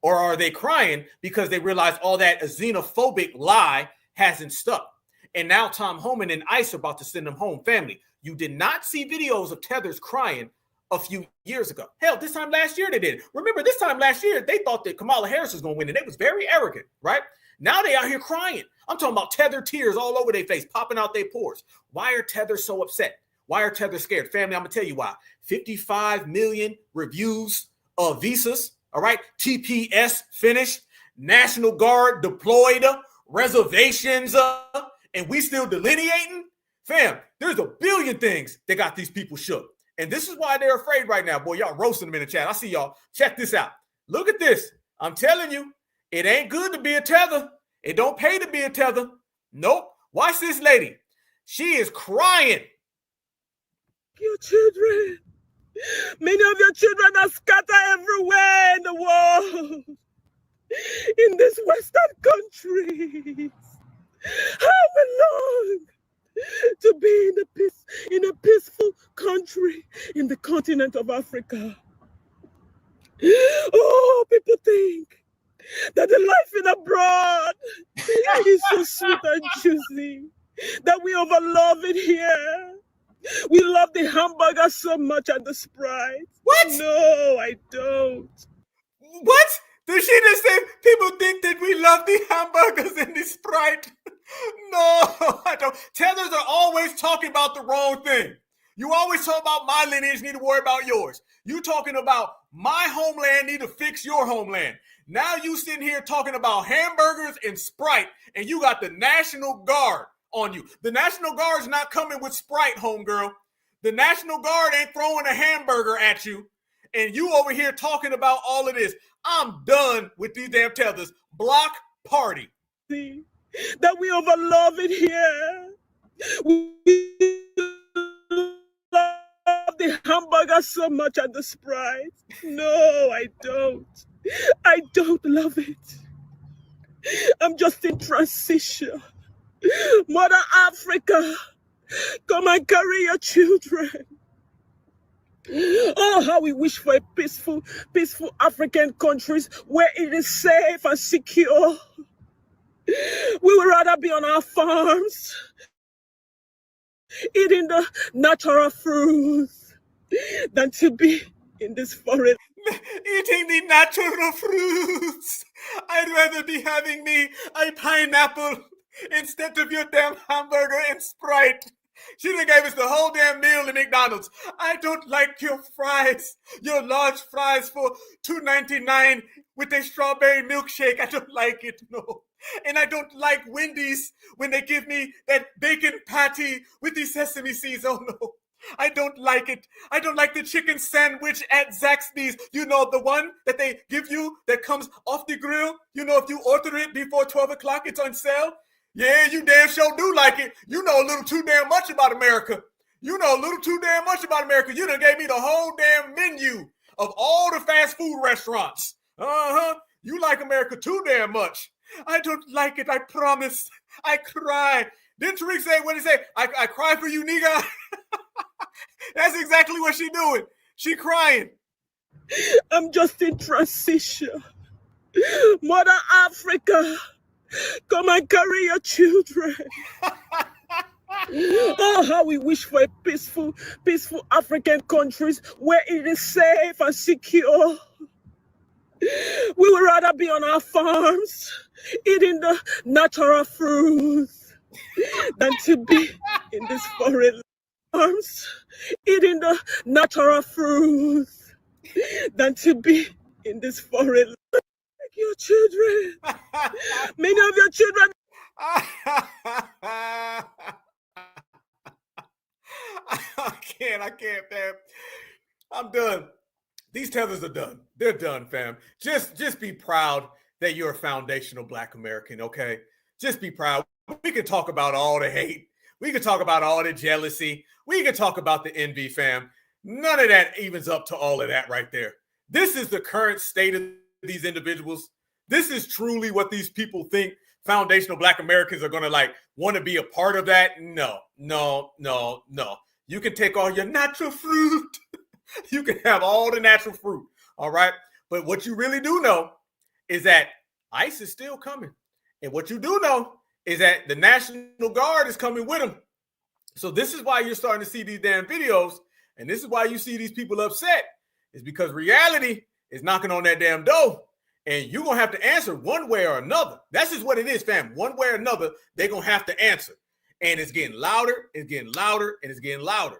Or are they crying because they realize all that a xenophobic lie hasn't stuck? And now Tom Homan and ICE are about to send them home. Family, you did not see videos of tethers crying a few years ago. Hell, this time last year they did. Remember, this time last year, they thought that Kamala Harris was going to win, and they was very arrogant, right? Now they out here crying. I'm talking about tether tears all over their face, popping out their pores. Why are tethers so upset? Why are tethers scared? Family, I'm going to tell you why. 55 million reviews of visas, all right? TPS finished, National Guard deployed, reservations, and we still delineating? Fam, there's a billion things that got these people shook. And this is why they're afraid right now. Boy, y'all roasting them in the chat. I see y'all. Check this out. Look at this. I'm telling you, it ain't good to be a tether. It don't pay to be a tether. Nope. Watch this lady. She is crying. Your children. Many of your children are scattered everywhere in the world. In these Western countries. How long to be in a peaceful country in the continent of Africa. Oh, people think that the life in abroad is so sweet and juicy, that we overlove it here. We love the hamburger so much and the Sprite. What? No, I don't. What? Did she just say people think that we love the hamburgers and the Sprite? No, I don't. Tethers are always talking about the wrong thing. You always talk about my lineage, need to worry about yours. You talking about my homeland, need to fix your homeland. Now you sitting here talking about hamburgers and Sprite, and you got the National Guard on you. The National Guard's not coming with Sprite, homegirl. The National Guard ain't throwing a hamburger at you, and you over here talking about all of this. I'm done with these damn tethers. Block party. See, that we overlove it here. We love the hamburger so much and the Sprite. No, I don't. I don't love it. I'm just in transition. Mother Africa, come and carry your children. Oh, how we wish for a peaceful African countries where it is safe and secure. We would rather be on our farms, eating the natural fruits, than to be in this forest. Eating the natural fruits. I'd rather be having me a pineapple instead of your damn hamburger and Sprite. She done gave us the whole damn meal at McDonald's. I don't like your fries. Your large fries for $2.99 with a strawberry milkshake. I don't like it, no. And I don't like Wendy's when they give me that bacon patty with the sesame seeds. Oh, no. I don't like it. I don't like the chicken sandwich at Zaxby's. You know, the one that they give you that comes off the grill? You know, if you order it before 12 o'clock, it's on sale? Yeah, you damn sure do like it. You know a little too damn much about America. You know a little too damn much about America. You done gave me the whole damn menu of all the fast food restaurants. You like America too damn much. I don't like it, I promise. I cry. Didn't Tariq say, what did he say? I cry for you, nigga. That's exactly what she doing. She crying. I'm just in transition. Mother Africa, come and carry your children. Oh, how we wish for a peaceful African countries where it is safe and secure. We would rather be on our farms, eating the natural fruits, than to be in these foreign farms, eating the natural fruits, than to be in this foreign. Like your children, many of your children. I can't, fam. I'm done. These tethers are done. They're done, fam. Just be proud that you're a foundational Black American, okay? Just be proud. We can talk about all the hate. We can talk about all the jealousy. We can talk about the envy, fam. None of that evens up to all of that right there. This is the current state of these individuals. This is truly what these people think foundational Black Americans are going to want to be a part of that. No. You can take all your natural fruit. You can have all the natural fruit. All right. But what you really do know is that ICE is still coming. And what you do know is that the National Guard is coming with them. So this is why you're starting to see these damn videos. And this is why you see these people upset. Is because reality is knocking on that damn door. And you're going to have to answer one way or another. That's just what it is, fam. One way or another, they're going to have to answer. And it's getting louder, it's getting louder, and it's getting louder.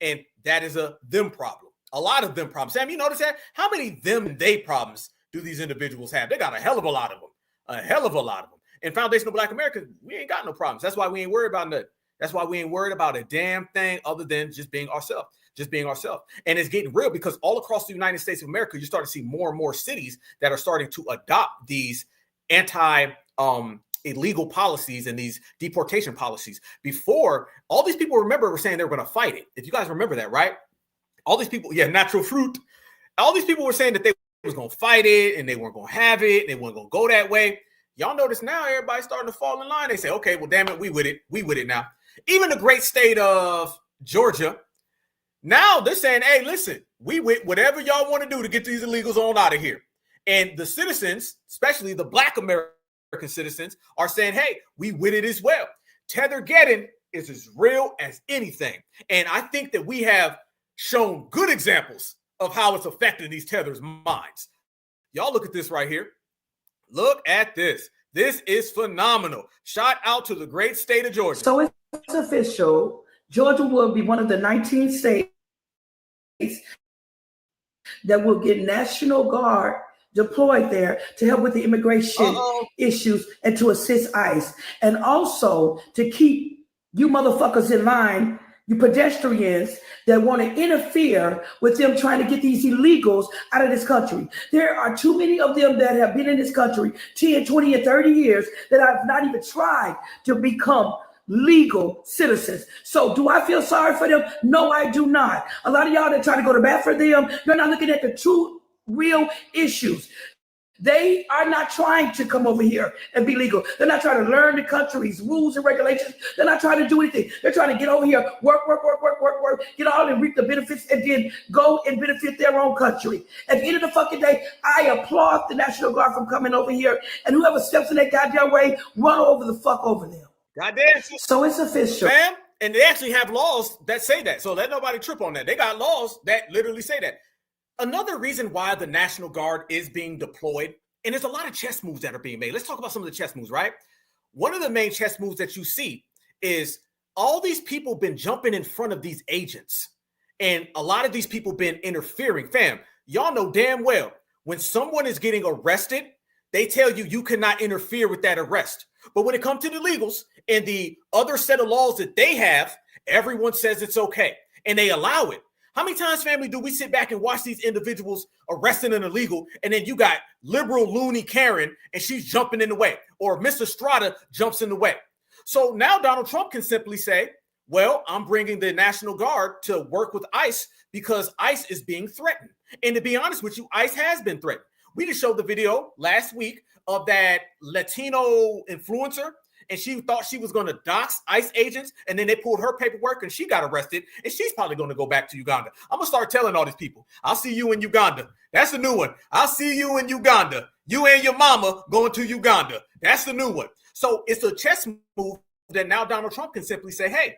And that is a them problem. A lot of them problems. Sam, you notice that? How many them and they problems do these individuals have? They got a hell of a lot of them. A hell of a lot of them. And foundational Black Americans, we ain't got no problems. That's why we ain't worried about nothing. That's why we ain't worried about a damn thing other than just being ourselves. Just being ourselves. And it's getting real because all across the United States of America, you start to see more and more cities that are starting to adopt these illegal policies and these deportation policies. Before, all these people were saying they were going to fight it. If you guys remember that, right? All these people, natural fruit. All these people were saying that they was going to fight it and they weren't going to have it. And they weren't going to go that way. Y'all notice now everybody's starting to fall in line. They say, okay, well, damn it, we with it. We with it now. Even the great state of Georgia, now they're saying, hey, listen, we with whatever y'all want to do to get these illegals on out of here. And the citizens, especially the Black American citizens, are saying, hey, we with it as well. Tether getting is as real as anything. And I think that we have shown good examples of how it's affecting these tethers' minds. Y'all look at this right here. Look at this. This is phenomenal. Shout out to the great state of Georgia. So it's official. Georgia will be one of the 19 states that will get National Guard deployed there to help with the immigration issues and to assist ICE. And also to keep you motherfuckers in line, you pedestrians that want to interfere with them trying to get these illegals out of this country. There are too many of them that have been in this country 10, 20, and 30 years that have not even tried to become legal citizens. So do I feel sorry for them? No, I do not. A lot of y'all that try to go to bat for them, you're not looking at the true, real issues. They are not trying to come over here and be legal. They're not trying to learn the country's rules and regulations. They're not trying to do anything. They're trying to get over here, work, get all and reap the benefits, and then go and benefit their own country. At the end of the fucking day, I applaud the National Guard from coming over here, and whoever steps in that goddamn way, run over the fuck over them. Goddamn. So it's official. Man, and they actually have laws that say that. So let nobody trip on that. They got laws that literally say that. Another reason why the National Guard is being deployed, and there's a lot of chess moves that are being made. Let's talk about some of the chess moves, right? One of the main chess moves that you see is all these people been jumping in front of these agents. And a lot of these people been interfering. Fam, y'all know damn well, when someone is getting arrested, they tell you you cannot interfere with that arrest. But when it comes to the illegals and the other set of laws that they have, everyone says it's okay. And they allow it. How many times, family, do we sit back and watch these individuals arresting an illegal, and then you got liberal loony Karen, and she's jumping in the way, or Mr. Strata jumps in the way? So now Donald Trump can simply say, well, I'm bringing the National Guard to work with ICE because ICE is being threatened. And to be honest with you, ICE has been threatened. We just showed the video last week of that Latino influencer, and she thought she was going to dox ICE agents, and then they pulled her paperwork, and she got arrested, and she's probably going to go back to Uganda. I'm going to start telling all these people, I'll see you in Uganda. That's the new one. I'll see you in Uganda. You and your mama going to Uganda. That's the new one. So it's a chess move that now Donald Trump can simply say, hey,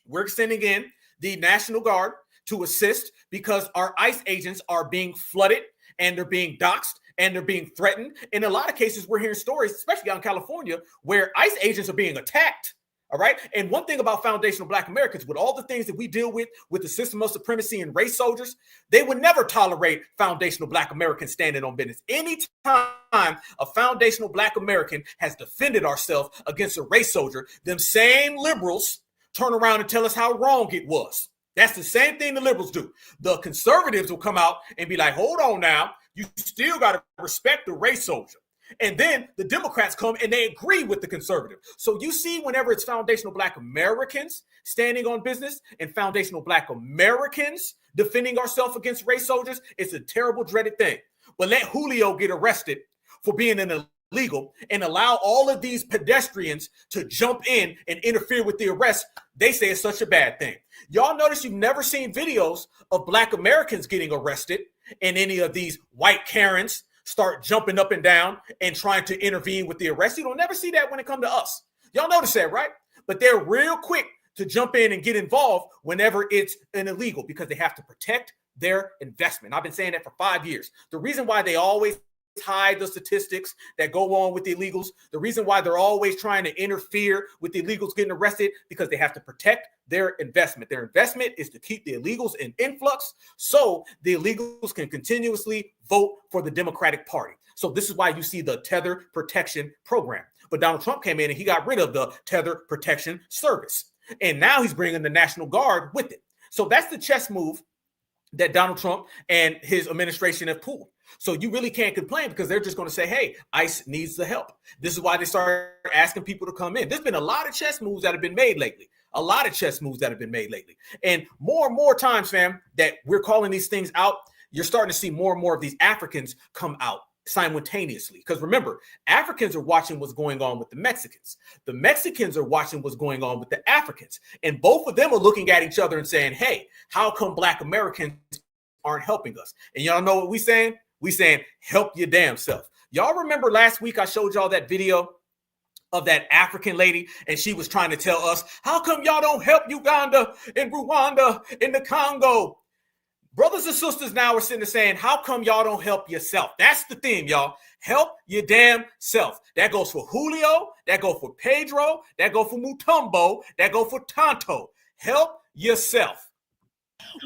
we're sending in the National Guard to assist because our ICE agents are being flooded and they're being doxxed and they're being threatened. In a lot of cases, we're hearing stories, especially out in California, where ICE agents are being attacked. All right. And one thing about foundational Black Americans, with all the things that we deal with the system of supremacy and race soldiers, they would never tolerate foundational Black Americans standing on business. Anytime a foundational Black American has defended ourselves against a race soldier, them same liberals turn around and tell us how wrong it was. That's the same thing the liberals do. The conservatives will come out and be like, hold on now, you still got to respect the race soldier. And then the Democrats come and they agree with the conservative. So you see, whenever it's foundational Black Americans standing on business and foundational Black Americans defending ourselves against race soldiers, it's a terrible, dreaded thing. But let Julio get arrested for being an illegal and allow all of these pedestrians to jump in and interfere with the arrest. They say it's such a bad thing. Y'all notice you've never seen videos of Black Americans getting arrested and any of these white Karens start jumping up and down and trying to intervene with the arrest. You don't never see that when it comes to us. Y'all notice that, right? But they're real quick to jump in and get involved whenever it's an illegal, because they have to protect their investment. I've been saying that for 5 years. The reason why they always hide the statistics that go on with the illegals, the reason why they're always trying to interfere with the illegals getting arrested, because they have to protect their investment. Their investment is to keep the illegals in influx so the illegals can continuously vote for the Democratic Party. So this is why you see the Tether Protection Program. But Donald Trump came in and he got rid of the Tether Protection Service. And now he's bringing the National Guard with it. So that's the chess move that Donald Trump and his administration have pulled. So you really can't complain, because they're just going to say, hey, ICE needs the help. This is why they started asking people to come in. There's been a lot of chess moves that have been made lately. And more times, fam, that we're calling these things out, you're starting to see more and more of these Africans come out simultaneously. Because remember, Africans are watching what's going on with the Mexicans. The Mexicans are watching what's going on with the Africans. And both of them are looking at each other and saying, hey, how come Black Americans aren't helping us? And y'all know what we saying? We saying, help your damn self. Y'all remember last week I showed y'all that video of that African lady, and she was trying to tell us, how come y'all don't help Uganda and Rwanda and the Congo? Brothers and sisters now are sitting there saying, how come y'all don't help yourself? That's the theme, y'all. Help your damn self. That goes for Julio. That goes for Pedro. That goes for Mutombo. That goes for Tonto. Help yourself.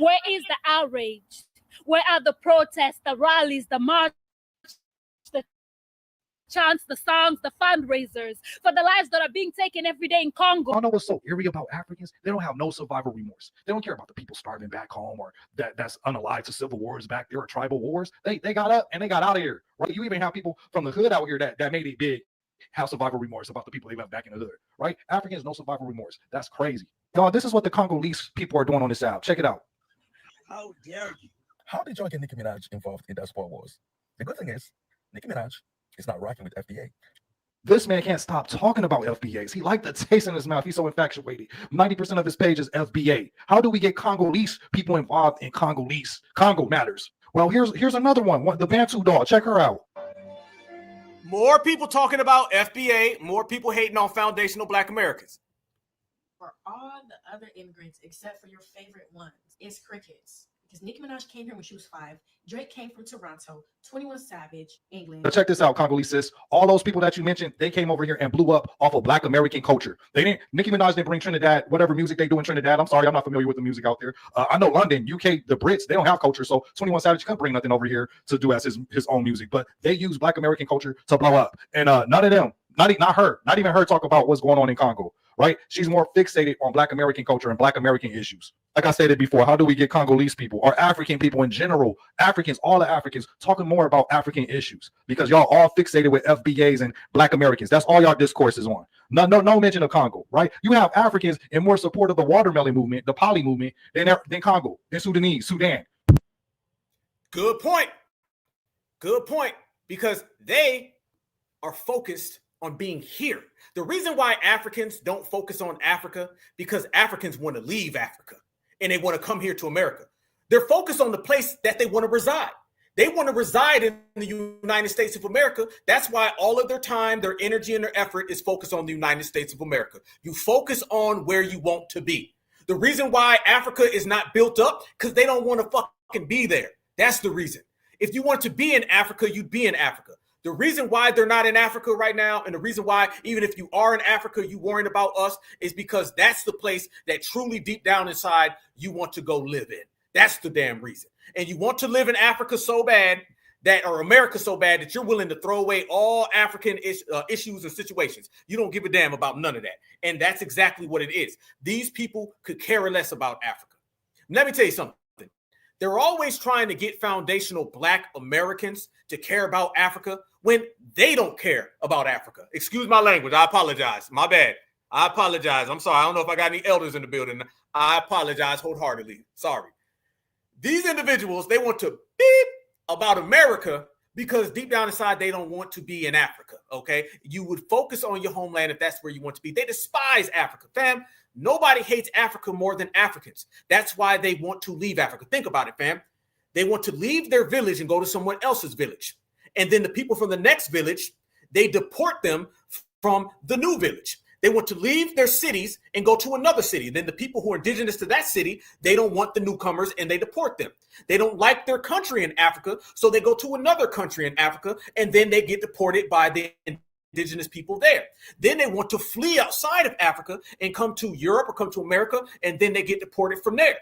Where is the outrage? Where are the protests, the rallies, the march, the chants, the songs, the fundraisers for the lives that are being taken every day in Congo? I don't know what's so eerie about Africans. They don't have no survival remorse. They don't care about the people starving back home or that's unalive to civil wars back there or tribal wars. They got up and they got out of here. Right? You even have people from the hood out here that made it big have survival remorse about the people they left back in the hood. Right? Africans, no survival remorse. That's crazy. Y'all, this is what the Congolese people are doing on this app. Check it out. How dare you? How did y'all get Nicki Minaj involved in that sport wars? The good thing is, Nicki Minaj is not rocking with FBA. This man can't stop talking about FBAs. He liked the taste in his mouth. He's so infatuated. 90% of his page is FBA. How do we get Congolese people involved in Congo matters? Well, here's another one. The Bantu doll. Check her out. More people talking about FBA, more people hating on foundational Black Americans. For all the other immigrants, except for your favorite ones, it's crickets. Because Nicki Minaj came here when she was 5. Drake came from Toronto. 21 Savage, England. Now check this out, Congolese sis. All those people that you mentioned, they came over here and blew up off of Black American culture. Nicki Minaj didn't bring Trinidad, whatever music they do in Trinidad. I'm sorry, I'm not familiar with the music out there. I know London, UK, the Brits, they don't have culture. So 21 Savage couldn't bring nothing over here to do as his own music. But they use Black American culture to blow up. And none of them, not even her talk about what's going on in Congo. Right? She's more fixated on Black American culture and Black American issues. Like I stated before, how do we get Congolese people or African people in general, Africans, all the Africans, talking more about African issues? Because y'all all fixated with FBAs and Black Americans. That's all y'all discourse is on. No mention of Congo, right? You have Africans in more support of the watermelon movement, the poly movement, than Congo, than Sudan. Good point. Because they are focused on being here. The reason why Africans don't focus on Africa, because Africans want to leave Africa and they want to come here to America. They're focused on the place that they want to reside. They want to reside in the United States of America. That's why all of their time, their energy, and their effort is focused on the United States of America. You focus on where you want to be. The reason why Africa is not built up, because they don't want to fucking be there. That's the reason. If you want to be in Africa, you'd be in Africa. The reason why they're not in Africa right now, and the reason why even if you are in Africa, you worrying about us, is because that's the place that truly deep down inside you want to go live in. That's the damn reason. And you want to live in Africa so bad that, or America so bad that you're willing to throw away all African issues and situations. You don't give a damn about none of that. And that's exactly what it is. These people could care less about Africa. Let me tell you something. They're always trying to get foundational Black Americans to care about Africa when they don't care about Africa. Excuse my language. I apologize. My bad. I apologize. I'm sorry. I don't know if I got any elders in the building. I apologize wholeheartedly. Sorry. These individuals, they want to beep about America because deep down inside, they don't want to be in Africa, okay? You would focus on your homeland if that's where you want to be. They despise Africa. Fam, nobody hates Africa more than Africans. That's why they want to leave Africa. Think about it, fam. They want to leave their village and go to someone else's village. And then the people from the next village, they deport them from the new village. They want to leave their cities and go to another city. Then the people who are indigenous to that city, they don't want the newcomers and they deport them. They don't like their country in Africa, so they go to another country in Africa and then they get deported by the indigenous people there. Then they want to flee outside of Africa and come to Europe or come to America, and then they get deported from there.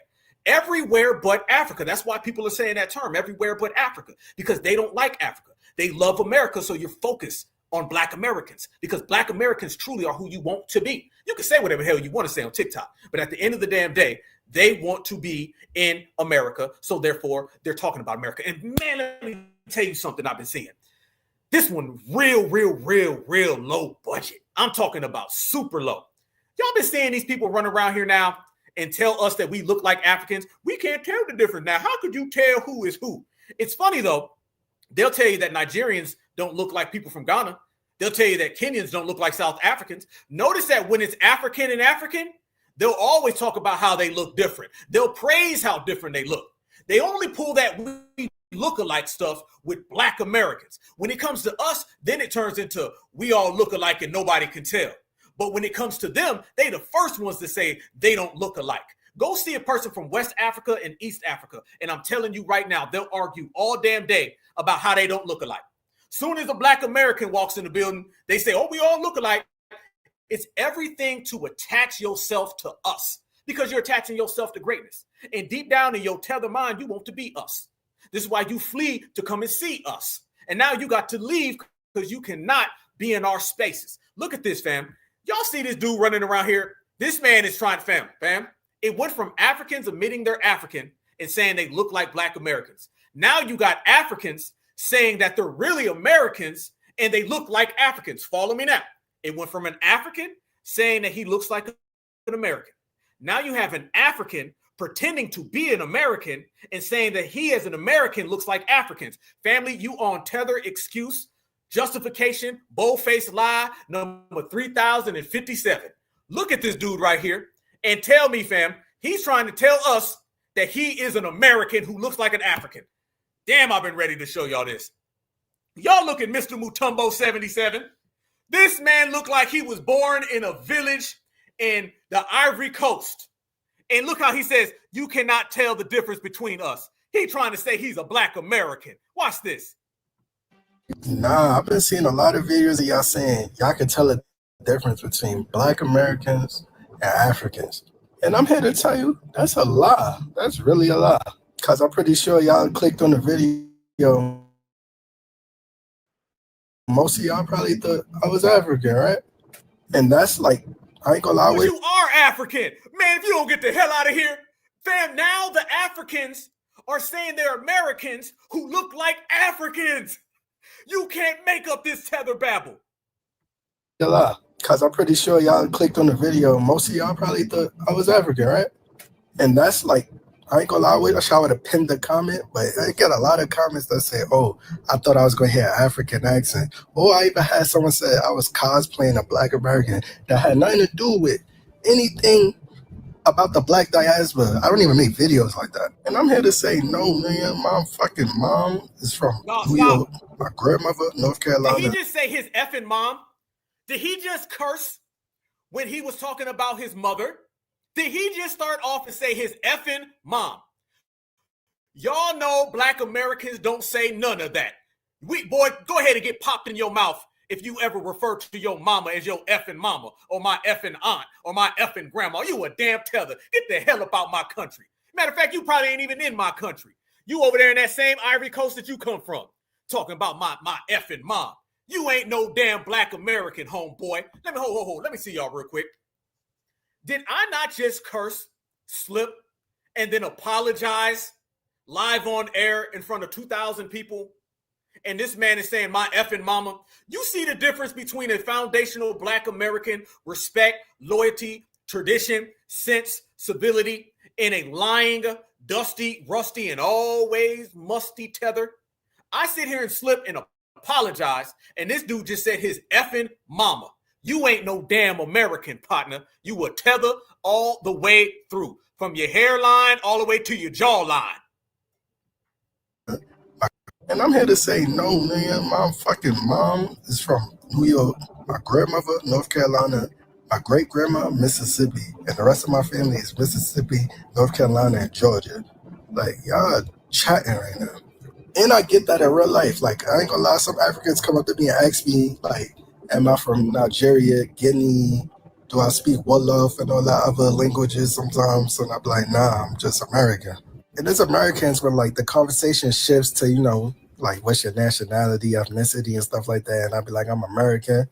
Everywhere but Africa. That's why people are saying that term, everywhere but Africa, because they don't like Africa. They love America, so you're focused on Black Americans, because Black Americans truly are who you want to be. You can say whatever the hell you want to say on TikTok, but at the end of the damn day, they want to be in America, so therefore they're talking about America. And man, let me tell you something I've been seeing. This one real low budget. I'm talking about super low. Y'all been seeing these people run around here now and tell us that we look like Africans. We can't tell the difference now. How could you tell who is who? It's funny though. They'll tell you that Nigerians don't look like people from Ghana. They'll tell you that Kenyans don't look like South Africans. Notice that when it's African and African, they'll always talk about how they look different. They'll praise how different they look. They only pull that we look-alike stuff with Black Americans. When it comes to us, then it turns into we all look alike and nobody can tell. But when it comes to them, they the first ones to say they don't look alike. Go see a person from West Africa and East Africa, and I'm telling you right now, they'll argue all damn day about how they don't look alike. Soon as a Black American walks in the building, they say, oh, we all look alike. It's everything to attach yourself to us because you're attaching yourself to greatness. And deep down in your tether mind, you want to be us. This is why you flee to come and see us. And now you got to leave because you cannot be in our spaces. Look at this, fam. Y'all see this dude running around here? This man is trying to, fam. It went from Africans admitting they're African and saying they look like Black Americans. Now you got Africans saying that they're really Americans and they look like Africans. Follow me now. It went from an African saying that he looks like an American. Now you have an African pretending to be an American and saying that he as an American looks like Africans. Family, you on Tether excuse, justification, bold-faced lie, number 3057. Look at this dude right here and tell me, fam, he's trying to tell us that he is an American who looks like an African. Damn, I've been ready to show y'all this. Y'all look at Mr. Mutombo 77. This man looked like he was born in a village in the Ivory Coast. And look how he says, you cannot tell the difference between us. He trying to say he's a Black American. Watch this. Nah, I've been seeing a lot of videos of y'all saying y'all can tell the difference between Black Americans and Africans. And I'm here to tell you, that's a lie. That's really a lie. Because I'm pretty sure y'all clicked on the video. Most of y'all probably thought I was African, right? And that's like, I ain't gonna lie with you. You are African. Man, if you don't get the hell out of here. Fam, now the Africans are saying they're Americans who look like Africans. You can't make up this tether babble. A lie. Because I'm pretty sure y'all clicked on the video. Most of y'all probably thought I was African, right? And that's like, I ain't gonna lie with you. I wish I would have pinned the comment, but I get a lot of comments that say, oh, I thought I was going to hear an African accent. Or I even had someone say I was cosplaying a Black American that had nothing to do with anything about the Black diaspora. I don't even make videos like that. And I'm here to say, no, man, my fucking mom is from New York. My grandmother, North Carolina. Did he just say his effing mom? Did he just curse when he was talking about his mother? Did he just start off and say his effing mom? Y'all know Black Americans don't say none of that. Boy, go ahead and get popped in your mouth if you ever refer to your mama as your effing mama or my effing aunt or my effing grandma. You a damn tether. Get the hell about my country. Matter of fact, you probably ain't even in my country. You over there in that same Ivory Coast that you come from, talking about my effing mom. You ain't no damn Black American, homeboy. Let me hold. Let me see y'all real quick. Did I not just curse, slip, and then apologize live on air in front of 2,000 people? And this man is saying my effing mama. You see the difference between a foundational Black American respect, loyalty, tradition, sense, civility, and a lying, dusty, rusty, and always musty tether? I sit here and slip and apologize, and this dude just said his effing mama. You ain't no damn American, partner. You a tether all the way through, from your hairline all the way to your jawline. And I'm here to say no, man. My fucking mom is from New York. My grandmother, North Carolina. My great-grandma, Mississippi. And the rest of my family is Mississippi, North Carolina, and Georgia. Like, y'all chatting right now. And I get that in real life. Like, I ain't gonna lie, some Africans come up to me and ask me, like, am I from Nigeria, Guinea? Do I speak Wolof and all that other languages sometimes? And I'm like, nah, I'm just American. And there's Americans where, like, the conversation shifts to, you know, like, what's your nationality, ethnicity, and stuff like that. And I'd be like, I'm American.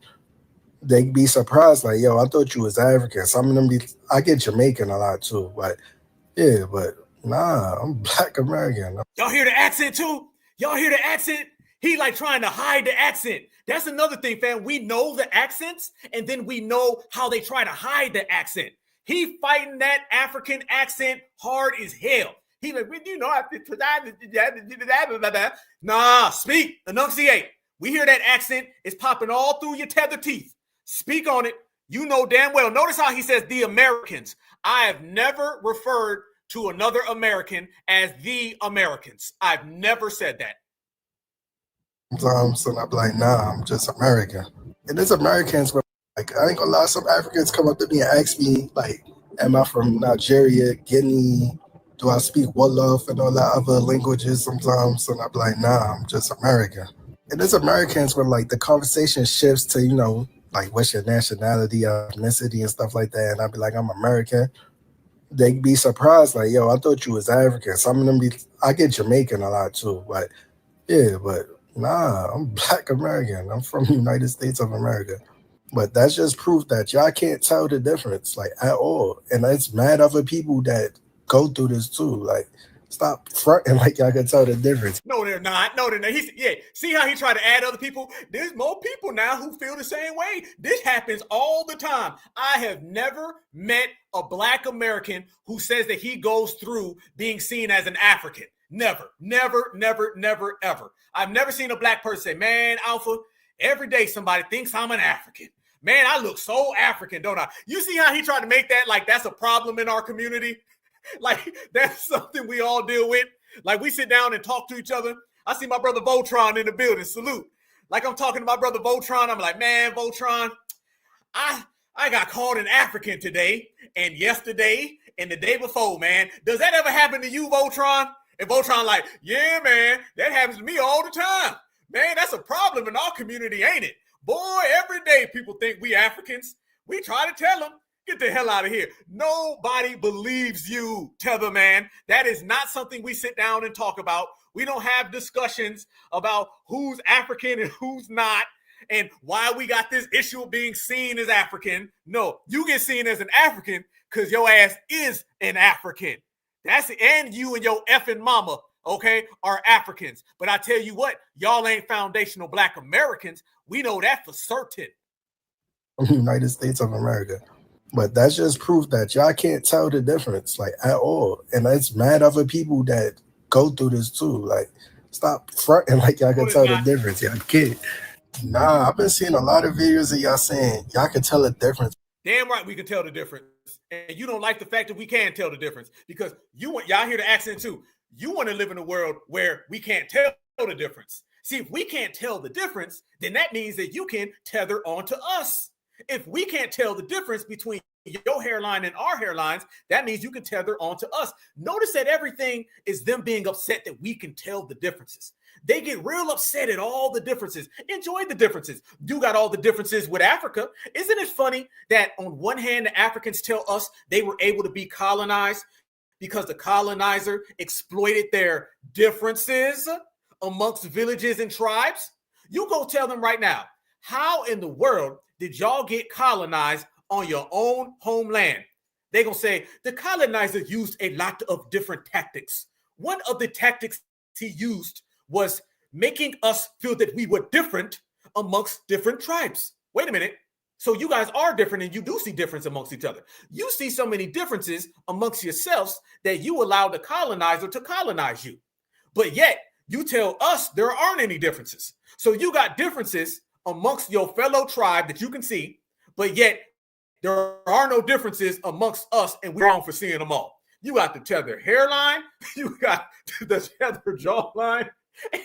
They'd be surprised, like, yo, I thought you was African. Some of them I get Jamaican a lot too. But, yeah, but nah, I'm Black American. Y'all hear the accent too? Y'all hear the accent? He like trying to hide the accent. That's another thing, fam. We know the accents, and then we know how they try to hide the accent. He fighting that African accent hard as hell. He like, you know, nah, speak, enunciate. We hear that accent. It's popping all through your tether teeth. Speak on it. You know damn well. Notice how he says the Americans. I have never referred to another American as the Americans. I've never said that. Sometimes, and I'm like, nah, I'm just American. And there's Americans where, like, I ain't gonna lie, some Africans come up to me and ask me, like, am I from Nigeria, Guinea? Do I speak Wolof and all that other languages sometimes? And I'm like, nah, I'm just American. And there's Americans where, like, the conversation shifts to, you know, like, what's your nationality, ethnicity, and stuff like that. And I'd be like, I'm American. They'd be surprised, like, yo, I thought you was African. Some of them I get Jamaican a lot too. But, yeah, but nah, I'm Black American. I'm from the United States of America. But that's just proof that y'all can't tell the difference, like, at all. And it's mad other people that go through this too. Like, stop fronting like y'all can tell the difference. No, they're not. No, they're not. See how he tried to add other people? There's more people now who feel the same way. This happens all the time. I have never met a Black American who says that he goes through being seen as an African. Never, ever. I've never seen a Black person say, man, Alpha, every day somebody thinks I'm an African. Man, I look so African, don't I? You see how he tried to make that like that's a problem in our community? Like, that's something we all deal with. Like, we sit down and talk to each other. I see my brother Voltron in the building. Salute. Like, I'm talking to my brother Voltron. I'm like, man, Voltron, I got called an African today and yesterday and the day before, man. Does that ever happen to you, Voltron? And Voltron like, yeah, man, that happens to me all the time. Man, that's a problem in our community, ain't it? Boy, every day people think we Africans. We try to tell them. Get the hell out of here. Nobody believes you, Tether man. That is not something we sit down and talk about. We don't have discussions about who's African and who's not and why we got this issue of being seen as African. No, you get seen as an African because your ass is an African. And you and your effing mama, okay, are Africans. But I tell you what, y'all ain't foundational Black Americans. We know that for certain. United States of America. But that's just proof that y'all can't tell the difference, like, at all. And it's mad other people that go through this too. Like, stop fronting like y'all can tell the difference. Y'all can't. Nah, I've been seeing a lot of videos of y'all saying y'all can tell the difference. Damn right we can tell the difference. And you don't like the fact that we can tell the difference because y'all hear the accent too. You want to live in a world where we can't tell the difference. See, if we can't tell the difference, then that means that you can tether onto us. If we can't tell the difference between your hairline and our hairlines, that means you can tether onto us. Notice that everything is them being upset that we can tell the differences. They get real upset at all the differences. Enjoy the differences. You got all the differences with Africa. Isn't it funny that on one hand, the Africans tell us they were able to be colonized because the colonizer exploited their differences amongst villages and tribes? You go tell them right now, how in the world did y'all get colonized on your own homeland? They're going to say the colonizer used a lot of different tactics. One of the tactics he used was making us feel that we were different amongst different tribes. Wait a minute. So you guys are different and you do see difference amongst each other. You see so many differences amongst yourselves that you allow the colonizer to colonize you. But yet you tell us there aren't any differences. So you got differences amongst your fellow tribe that you can see, but yet there are no differences amongst us and we're wrong for seeing them all. You got the tether hairline, you got the tether jawline,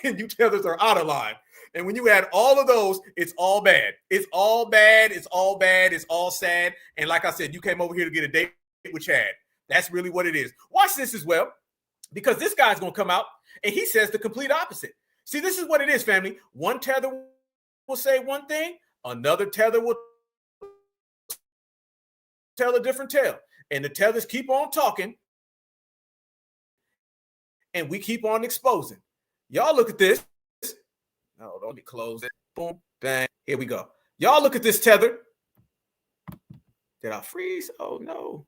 and you tethers are out of line. And when you add all of those, it's all bad. It's all bad. It's all bad. It's all sad. And like I said, you came over here to get a date with Chad. That's really what it is. Watch this as well, because this guy's going to come out and he says the complete opposite. See, this is what it is, family. One tether will say one thing. Another tether will tell a different tale. And the tethers keep on talking. And we keep on exposing. Y'all look at this. Oh, don't be close it. Boom, bang. Here we go. Y'all look at this tether. Did I freeze? Oh, no.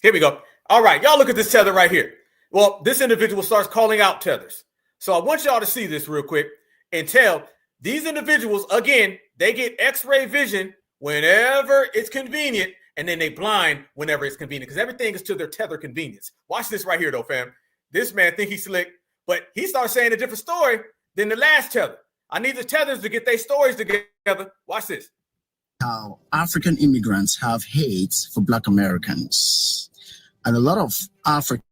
Here we go. All right, y'all look at this tether right here. Well, this individual starts calling out tethers. So I want y'all to see this real quick and tell these individuals, again, they get X-ray vision whenever it's convenient, and then they blind whenever it's convenient, because everything is to their tether convenience. Watch this right here, though, fam. This man think he's slick, but he starts saying a different story than the last tether. I need the tethers to get their stories together. Watch this. How African immigrants have hate for Black Americans. And a lot of Africans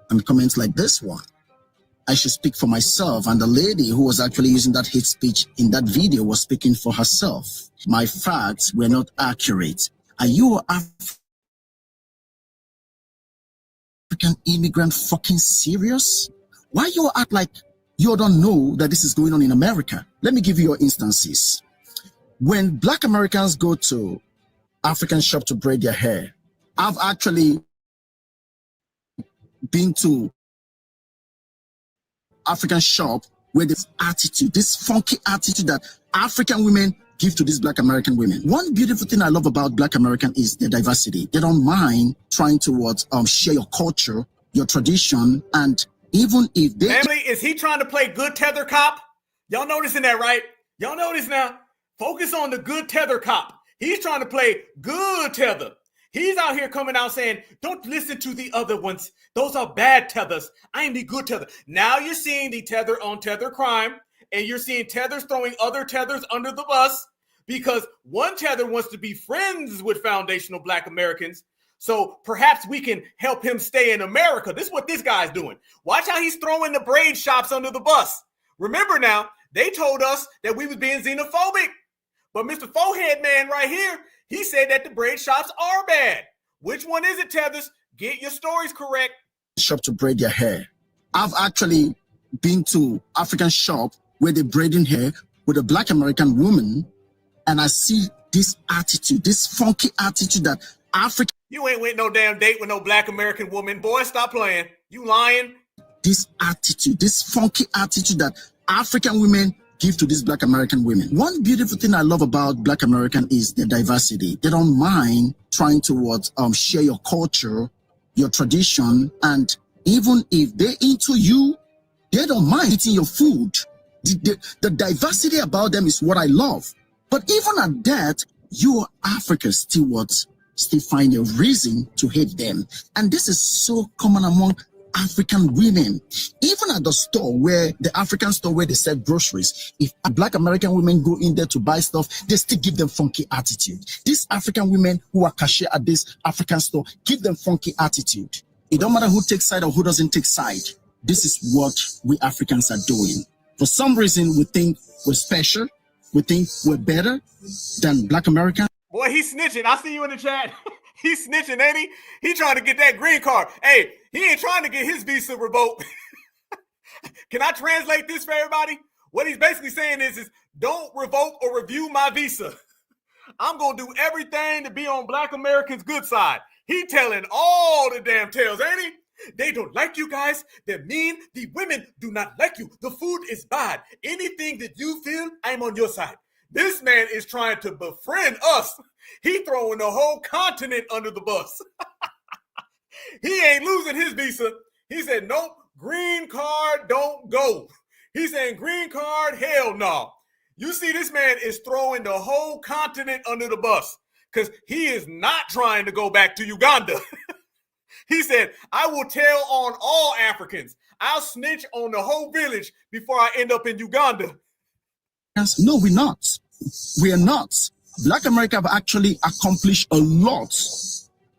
and comments like this one. I should speak for myself, and the lady who was actually using that hate speech in that video was speaking for herself. My facts were not accurate. Are you African immigrant fucking serious? Why you act like you don't know that this is going on in America? Let me give you your instances. When Black Americans go to African shop to braid their hair, I've actually been to African shop where this attitude, this funky attitude that African women give to these Black American women. One beautiful thing I love about Black American is their diversity. They don't mind trying to share your culture, your tradition, and even if they... Family, is he trying to play good tether cop? Y'all noticing that, right? Y'all notice now? Focus on the good tether cop. He's trying to play good tether. He's out here coming out saying, don't listen to the other ones. Those are bad tethers. I am the good tether. Now you're seeing the tether on tether crime, and you're seeing tethers throwing other tethers under the bus because one tether wants to be friends with foundational Black Americans. So perhaps we can help him stay in America. This is what this guy's doing. Watch how he's throwing the braid shops under the bus. Remember now, they told us that we was being xenophobic. But Mr. Forehead Man right here, he said that the braid shops are bad. Which one is it, tethers? Get your stories correct. Shop to braid their hair. I've actually been to African shop where they're braiding hair with a Black American woman, and I see this attitude, this funky attitude that African... You ain't went no damn date with no Black American woman. Boy, stop playing. You lying. This attitude, this funky attitude that African women give to these Black American women. One beautiful thing I love about Black American is their diversity. They don't mind trying to share your culture, your tradition, and even if they're into you, they don't mind eating your food. The diversity about them is what I love. But even at that, you Africa still find a reason to hate them. And this is so common among African women. Even at the store the African store where they sell groceries, if Black American women go in there to buy stuff, they still give them funky attitude. These African women who are cashier at this African store give them funky attitude. It don't matter who takes side or who doesn't take side. This is what we Africans are doing. For some reason, we think we're special. We think we're better than Black Americans. Boy, he's snitching. I see you in the chat. He's snitching, ain't he? He trying to get that green card. Hey, he ain't trying to get his visa revoked. Can I translate this for everybody? What he's basically saying is don't revoke or review my visa. I'm going to do everything to be on Black Americans' good side. He telling all the damn tales, ain't he? They don't like you guys. They're mean. The women do not like you. The food is bad. Anything that you feel, I'm on your side. This man is trying to befriend us. He throwing the whole continent under the bus. He ain't losing his visa. He said, nope, green card, don't go. He's saying green card, hell no. You see, this man is throwing the whole continent under the bus because he is not trying to go back to Uganda. He said, I will tell on all Africans. I'll snitch on the whole village before I end up in Uganda. No, we're not. We are not. Black America have actually accomplished a lot.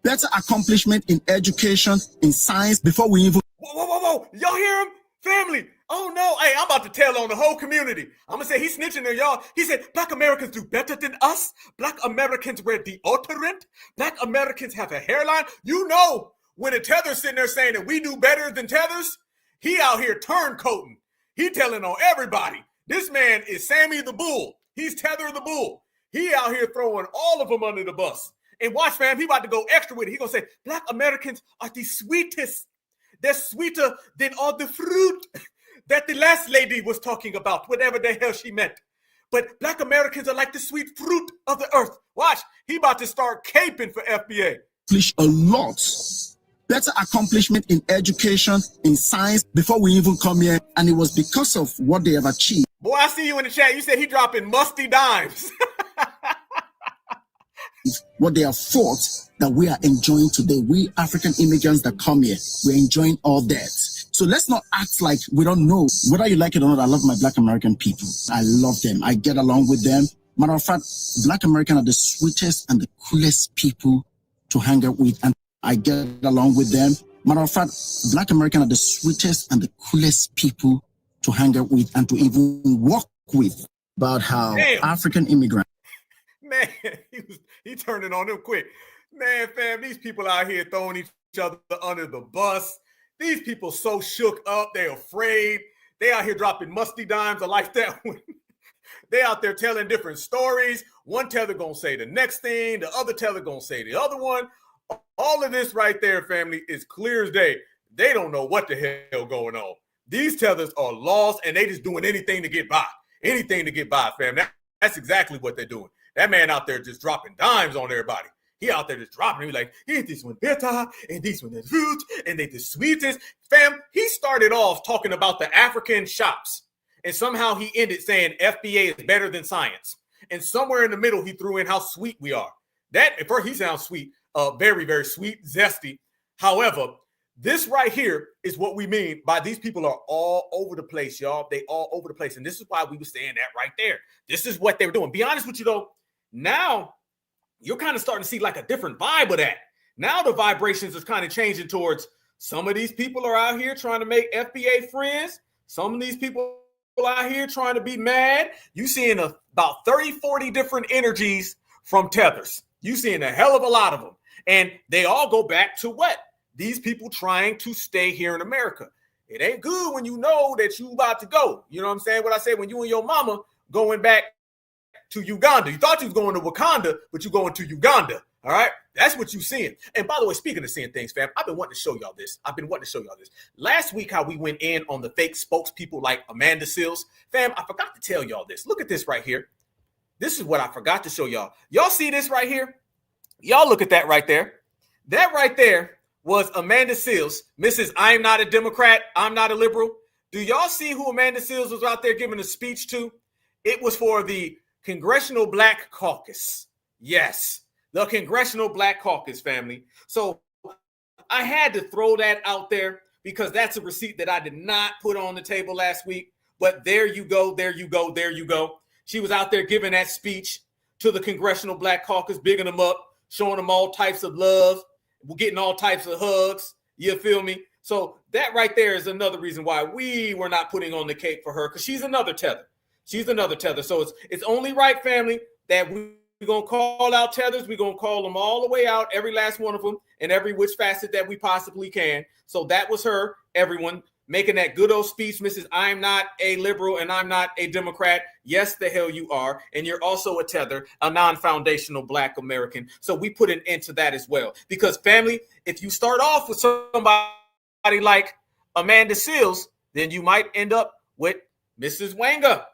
Better accomplishment in education, in science, before we even... Whoa. Y'all hear him? Family. Oh, no. Hey, I'm about to tell on the whole community. I'm going to say he's snitching there, y'all. He said, Black Americans do better than us. Black Americans wear deodorant. Black Americans have a hairline. You know, when a Tether's sitting there saying that we do better than Tethers, he out here turncoating. He telling on everybody. This man is Sammy the Bull. He's Tether the Bull. He out here throwing all of them under the bus. And watch, fam, he about to go extra with it. He gonna say, Black Americans are the sweetest. They're sweeter than all the fruit that the last lady was talking about, whatever the hell she meant. But Black Americans are like the sweet fruit of the earth. Watch, he about to start caping for FBA. A lot. Better accomplishment in education, in science, before we even come here. And it was because of what they have achieved. Boy, I see you in the chat. You said he dropping musty dimes. What they have fought that we are enjoying today. We African immigrants that come here, we're enjoying all that. So let's not act like we don't know. Whether you like it or not, I love my Black American people. I love them. I get along with them. Matter of fact, Black Americans are the sweetest and the coolest people to hang out with. And I get along with them. Matter of fact, Black Americans are the sweetest and the coolest people to hang out with and to even work with. About how African immigrants. Man, he turned it on them quick. Man, fam, these people out here throwing each other under the bus. These people so shook up, they're afraid. They out here dropping musty dimes. I like that one. They out there telling different stories. One Tether gonna say the next thing, the other Tether gonna say the other one. All of this right there, family, is clear as day. They don't know what the hell going on. These Tethers are lost and they just doing anything to get by. Anything to get by, fam. That's exactly what they're doing. That man out there just dropping dimes on everybody. He out there just dropping. He like, yeah, this one better, and this one is fruit, and they the sweetest. Fam, he started off talking about the African shops, and somehow he ended saying FBA is better than science. And somewhere in the middle, he threw in how sweet we are. That, at first, he sounds sweet, very, very sweet, zesty. However, this right here is what we mean by these people are all over the place, y'all. They all over the place. And this is why we were saying that right there. This is what they were doing. Be honest with you, though. Now, you're kind of starting to see like a different vibe of that. Now the vibrations is kind of changing towards some of these people are out here trying to make FBA friends. Some of these people out here trying to be mad. You seeing about 30, 40 different energies from Tethers. You seeing a hell of a lot of them. And they all go back to what? These people trying to stay here in America. It ain't good when you know that you about to go. You know what I'm saying? What I say when you and your mama going back to Uganda. You thought you was going to Wakanda, but you're going to Uganda. All right? That's what you're seeing. And by the way, speaking of seeing things, fam, I've been wanting to show y'all this. Last week, how we went in on the fake spokespeople like Amanda Seals. Fam, I forgot to tell y'all this. Look at this right here. This is what I forgot to show y'all. Y'all see this right here? Y'all look at that right there. That right there was Amanda Seals. Mrs. I'm not a Democrat. I'm not a liberal. Do y'all see who Amanda Seals was out there giving a speech to? It was for the Congressional Black Caucus. Yes, the Congressional Black Caucus, family. So I had to throw that out there because that's a receipt that I did not put on the table last week. But there you go, there you go, there you go. She was out there giving that speech to the Congressional Black Caucus, bigging them up, showing them all types of love, getting all types of hugs. You feel me? So that right there is another reason why we were not putting on the cake for her, because she's another tether. She's another tether. So it's only right, family, that we're going to call out tethers. We're going to call them all the way out, every last one of them, in every which facet that we possibly can. So that was her, everyone, making that good old speech, Mrs. I'm not a liberal and I'm not a Democrat. Yes, the hell you are. And you're also a tether, a non-foundational Black American. So we put an end to that as well. Because, family, if you start off with somebody like Amanda Seales, then you might end up with Mrs. Wanga.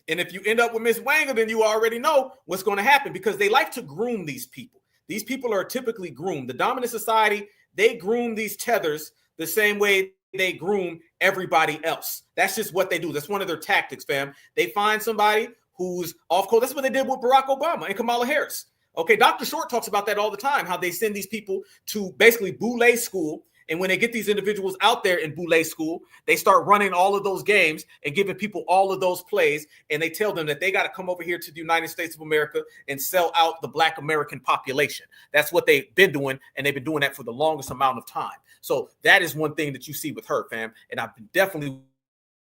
And if you end up with Miss Wanga, then you already know what's going to happen, because they like to groom these people. These people are typically groomed. The dominant society, they groom these tethers the same way they groom everybody else. That's just what they do. That's one of their tactics, fam. They find somebody who's off cold. That's what they did with Barack Obama and Kamala Harris. Okay, Dr. Short talks about that all the time, how they send these people to basically boule school. And when they get these individuals out there in boule school, they start running all of those games and giving people all of those plays. And they tell them that they got to come over here to the United States of America and sell out the Black American population. That's what they've been doing. And they've been doing that for the longest amount of time. So that is one thing that you see with her, fam. And I've been definitely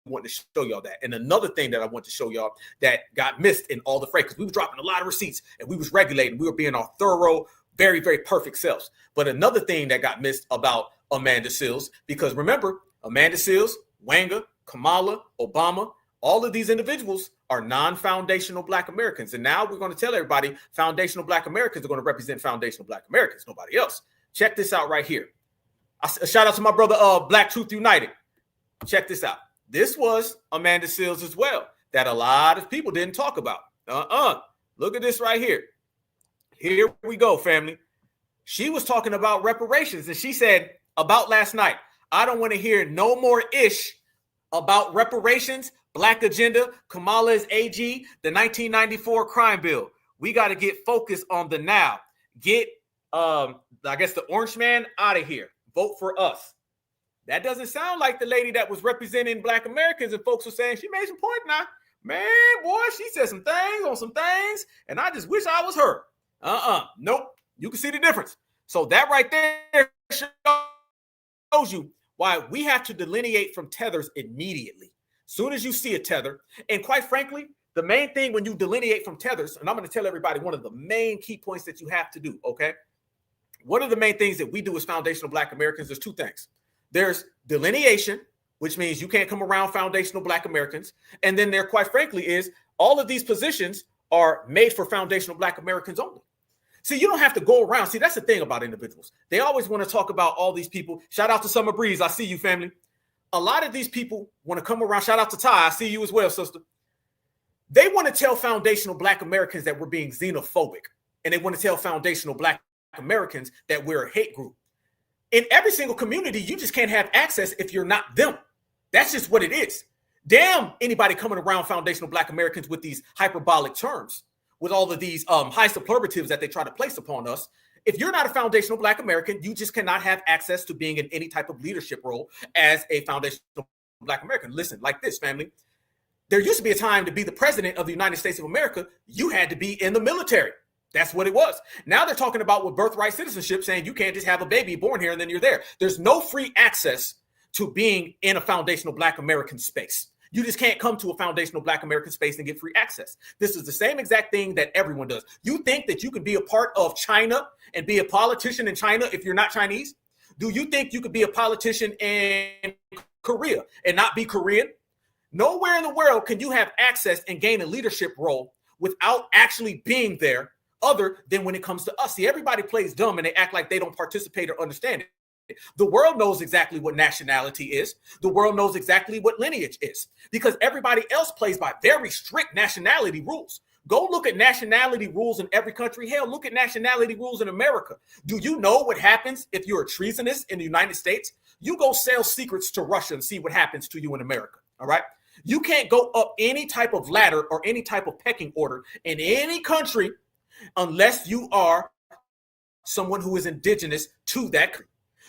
wanting to show y'all that. And another thing that I want to show y'all that got missed in all the fray, because we were dropping a lot of receipts and we was regulating. We were being our thorough, very, very perfect selves. But another thing that got missed about Amanda Seales, because remember, Amanda Seales, Wanga, Kamala, Obama, all of these individuals are non-foundational Black Americans. And now we're going to tell everybody foundational Black Americans are going to represent foundational Black Americans, nobody else. Check this out right here. A shout out to my brother, Black Truth United. Check this out. This was Amanda Seales as well, that a lot of people didn't talk about. Look at this right here. Here we go, family. She was talking about reparations, and she said about last night, I don't want to hear no more ish about reparations, Black agenda, Kamala's AG, the 1994 crime bill. We got to get focused on the now. Get, I guess, the orange man out of here. Vote for us. That doesn't sound like the lady that was representing Black Americans, and folks were saying she made some point now. Man, boy, she said some things on some things, and I just wish I was her. Nope. You can see the difference. So that right there shows you why we have to delineate from tethers immediately. Soon as you see a tether, and quite frankly, the main thing when you delineate from tethers, and I'm going to tell everybody one of the main key points that you have to do, okay? One of the main things that we do as foundational Black Americans, there's two things. There's delineation, which means you can't come around foundational Black Americans. And then there, quite frankly, is all of these positions are made for foundational Black Americans only. See, you don't have to go around. See, that's the thing about individuals. They always want to talk about all these people. Shout out to Summer Breeze. I see you, family. A lot of these people want to come around. Shout out to Ty. I see you as well, sister. They want to tell foundational Black Americans that we're being xenophobic. And they want to tell foundational Black Americans that we're a hate group. In every single community, you just can't have access if you're not them. That's just what it is. Damn anybody coming around foundational Black Americans with these hyperbolic terms, with all of these high superlatives that they try to place upon us. If you're not a foundational Black American, you just cannot have access to being in any type of leadership role as a foundational Black American. Listen, like this, family. There used to be a time to be the president of the United States of America, you had to be in the military. That's what it was. Now they're talking about with birthright citizenship, saying you can't just have a baby born here and then you're there. There's no free access to being in a foundational Black American space. You just can't come to a foundational Black American space and get free access. This is the same exact thing that everyone does. You think that you could be a part of China and be a politician in China if you're not Chinese? Do you think you could be a politician in Korea and not be Korean? Nowhere in the world can you have access and gain a leadership role without actually being there, other than when it comes to us. See, everybody plays dumb and they act like they don't participate or understand it. The world knows exactly what nationality is. The world knows exactly what lineage is, because everybody else plays by very strict nationality rules. Go look at nationality rules in every country. Hell, look at nationality rules in America. Do you know what happens if you're a treasonous in the United States? You go sell secrets to Russia and see what happens to you in America. All right. You can't go up any type of ladder or any type of pecking order in any country unless you are someone who is indigenous to that country.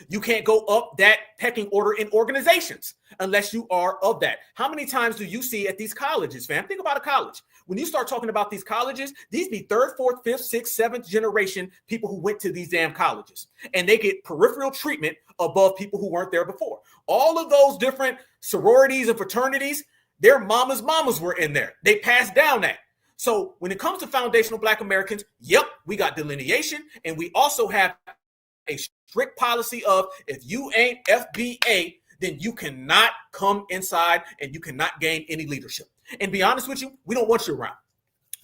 You can't go up that pecking order in organizations unless you are of that. How many times do you see at these colleges, fam? Think about a college. When you start talking about these colleges, these be 3rd, 4th, 5th, 6th, 7th generation people who went to these damn colleges, and they get peripheral treatment above people who weren't there before. All of those different sororities and fraternities, their mamas were in there. They passed down that. So when it comes to foundational Black Americans, yep, we got delineation, and we also have a strict policy of if you ain't FBA, then you cannot come inside and you cannot gain any leadership. And be honest with you, we don't want you around.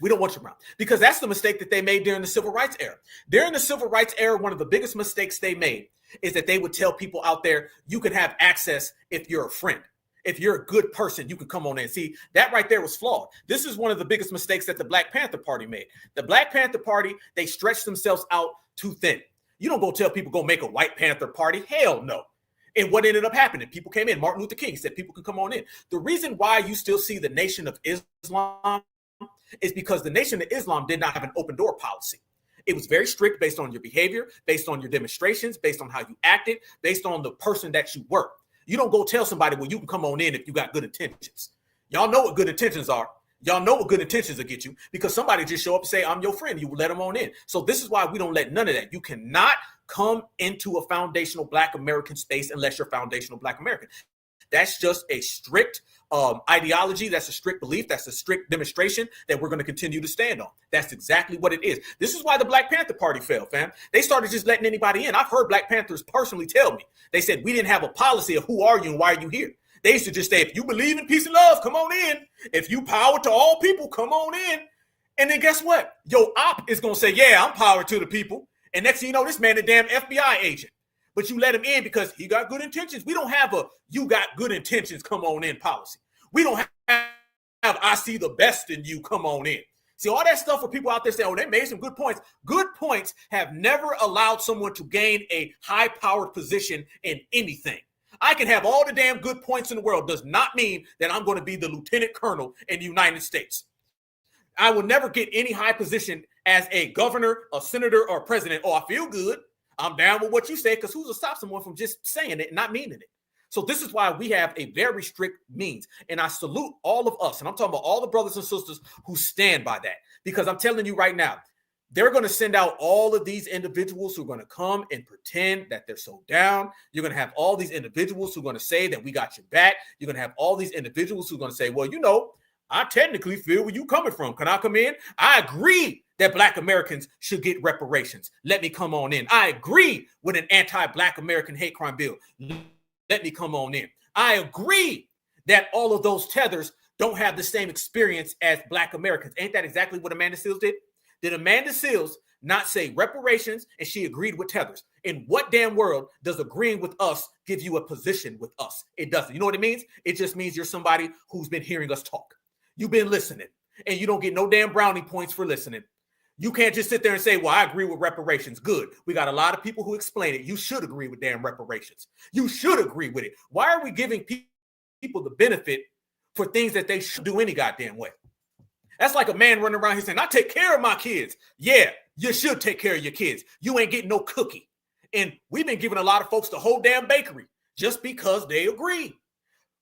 We don't want you around because that's the mistake that they made during the Civil Rights era. During the Civil Rights era, one of the biggest mistakes they made is that they would tell people out there, you can have access if you're a friend. If you're a good person, you can come on in. See, that right there was flawed. This is one of the biggest mistakes that the Black Panther Party made. The Black Panther Party, they stretched themselves out too thin. You don't go tell people go make a White Panther Party. Hell no. And what ended up happening? People came in. Martin Luther King said people can come on in. The reason why you still see the Nation of Islam is because the Nation of Islam did not have an open door policy. It was very strict based on your behavior, based on your demonstrations, based on how you acted, based on the person that you were. You don't go tell somebody, well, you can come on in if you got good intentions. Y'all know what good intentions are. Y'all know what good intentions will get you because somebody just show up and say, I'm your friend. You will let them on in. So this is why we don't let none of that. You cannot come into a foundational Black American space unless you're foundational Black American. That's just a strict ideology. That's a strict belief. That's a strict demonstration that we're going to continue to stand on. That's exactly what it is. This is why the Black Panther Party failed, fam. They started just letting anybody in. I've heard Black Panthers personally tell me. They said, we didn't have a policy of who are you and why are you here. They used to just say, if you believe in peace and love, come on in. If you power to all people, come on in. And then guess what? Your op is going to say, yeah, I'm power to the people. And next thing you know, this man a damn FBI agent. But you let him in because he got good intentions. We don't have a you got good intentions, come on in policy. We don't have I see the best in you, come on in. See, all that stuff for people out there saying, oh, they made some good points. Good points have never allowed someone to gain a high-powered position in anything. I can have all the damn good points in the world. Does not mean that I'm going to be the lieutenant colonel in the United States. I will never get any high position as a governor, a senator, or a president. Oh, I feel good. I'm down with what you say, because who's to stop someone from just saying it and not meaning it? So this is why we have a very strict means. And I salute all of us, and I'm talking about all the brothers and sisters who stand by that. Because I'm telling you right now, they're going to send out all of these individuals who are going to come and pretend that they're so down. You're going to have all these individuals who are going to say that we got your back. You're going to have all these individuals who are going to say, well, you know, I technically feel where you coming from. Can I come in? I agree that Black Americans should get reparations. Let me come on in. I agree with an anti-Black American hate crime bill. Let me come on in. I agree that all of those tethers don't have the same experience as Black Americans. Ain't that exactly what Amanda Seales did? Did Amanda Seales not say reparations and she agreed with tethers? In what damn world does agreeing with us give you a position with us? It doesn't. You know what it means? It just means you're somebody who's been hearing us talk. You've been listening, and you don't get no damn brownie points for listening. You can't just sit there and say, well, I agree with reparations. Good. We got a lot of people who explain it. You should agree with damn reparations. You should agree with it. Why are we giving people the benefit for things that they should do any goddamn way? That's like a man running around here saying, I take care of my kids. Yeah, you should take care of your kids. You ain't getting no cookie. And we've been giving a lot of folks the whole damn bakery just because they agree.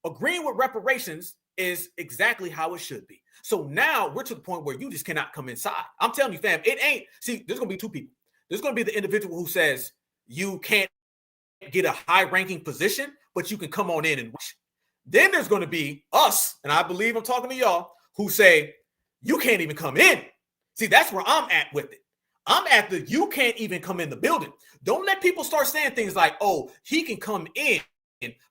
Agreeing with reparations is exactly how it should be. So now we're to the point where you just cannot come inside. I'm telling you, fam, it ain't. See, there's going to be two people. There's going to be the individual who says you can't get a high-ranking position, but you can come on in and watch. Then there's going to be us, and I believe I'm talking to y'all, who say, you can't even come in. See, that's where I'm at with it. I'm at the you can't even come in the building. Don't let people start saying things like, oh, he can come in,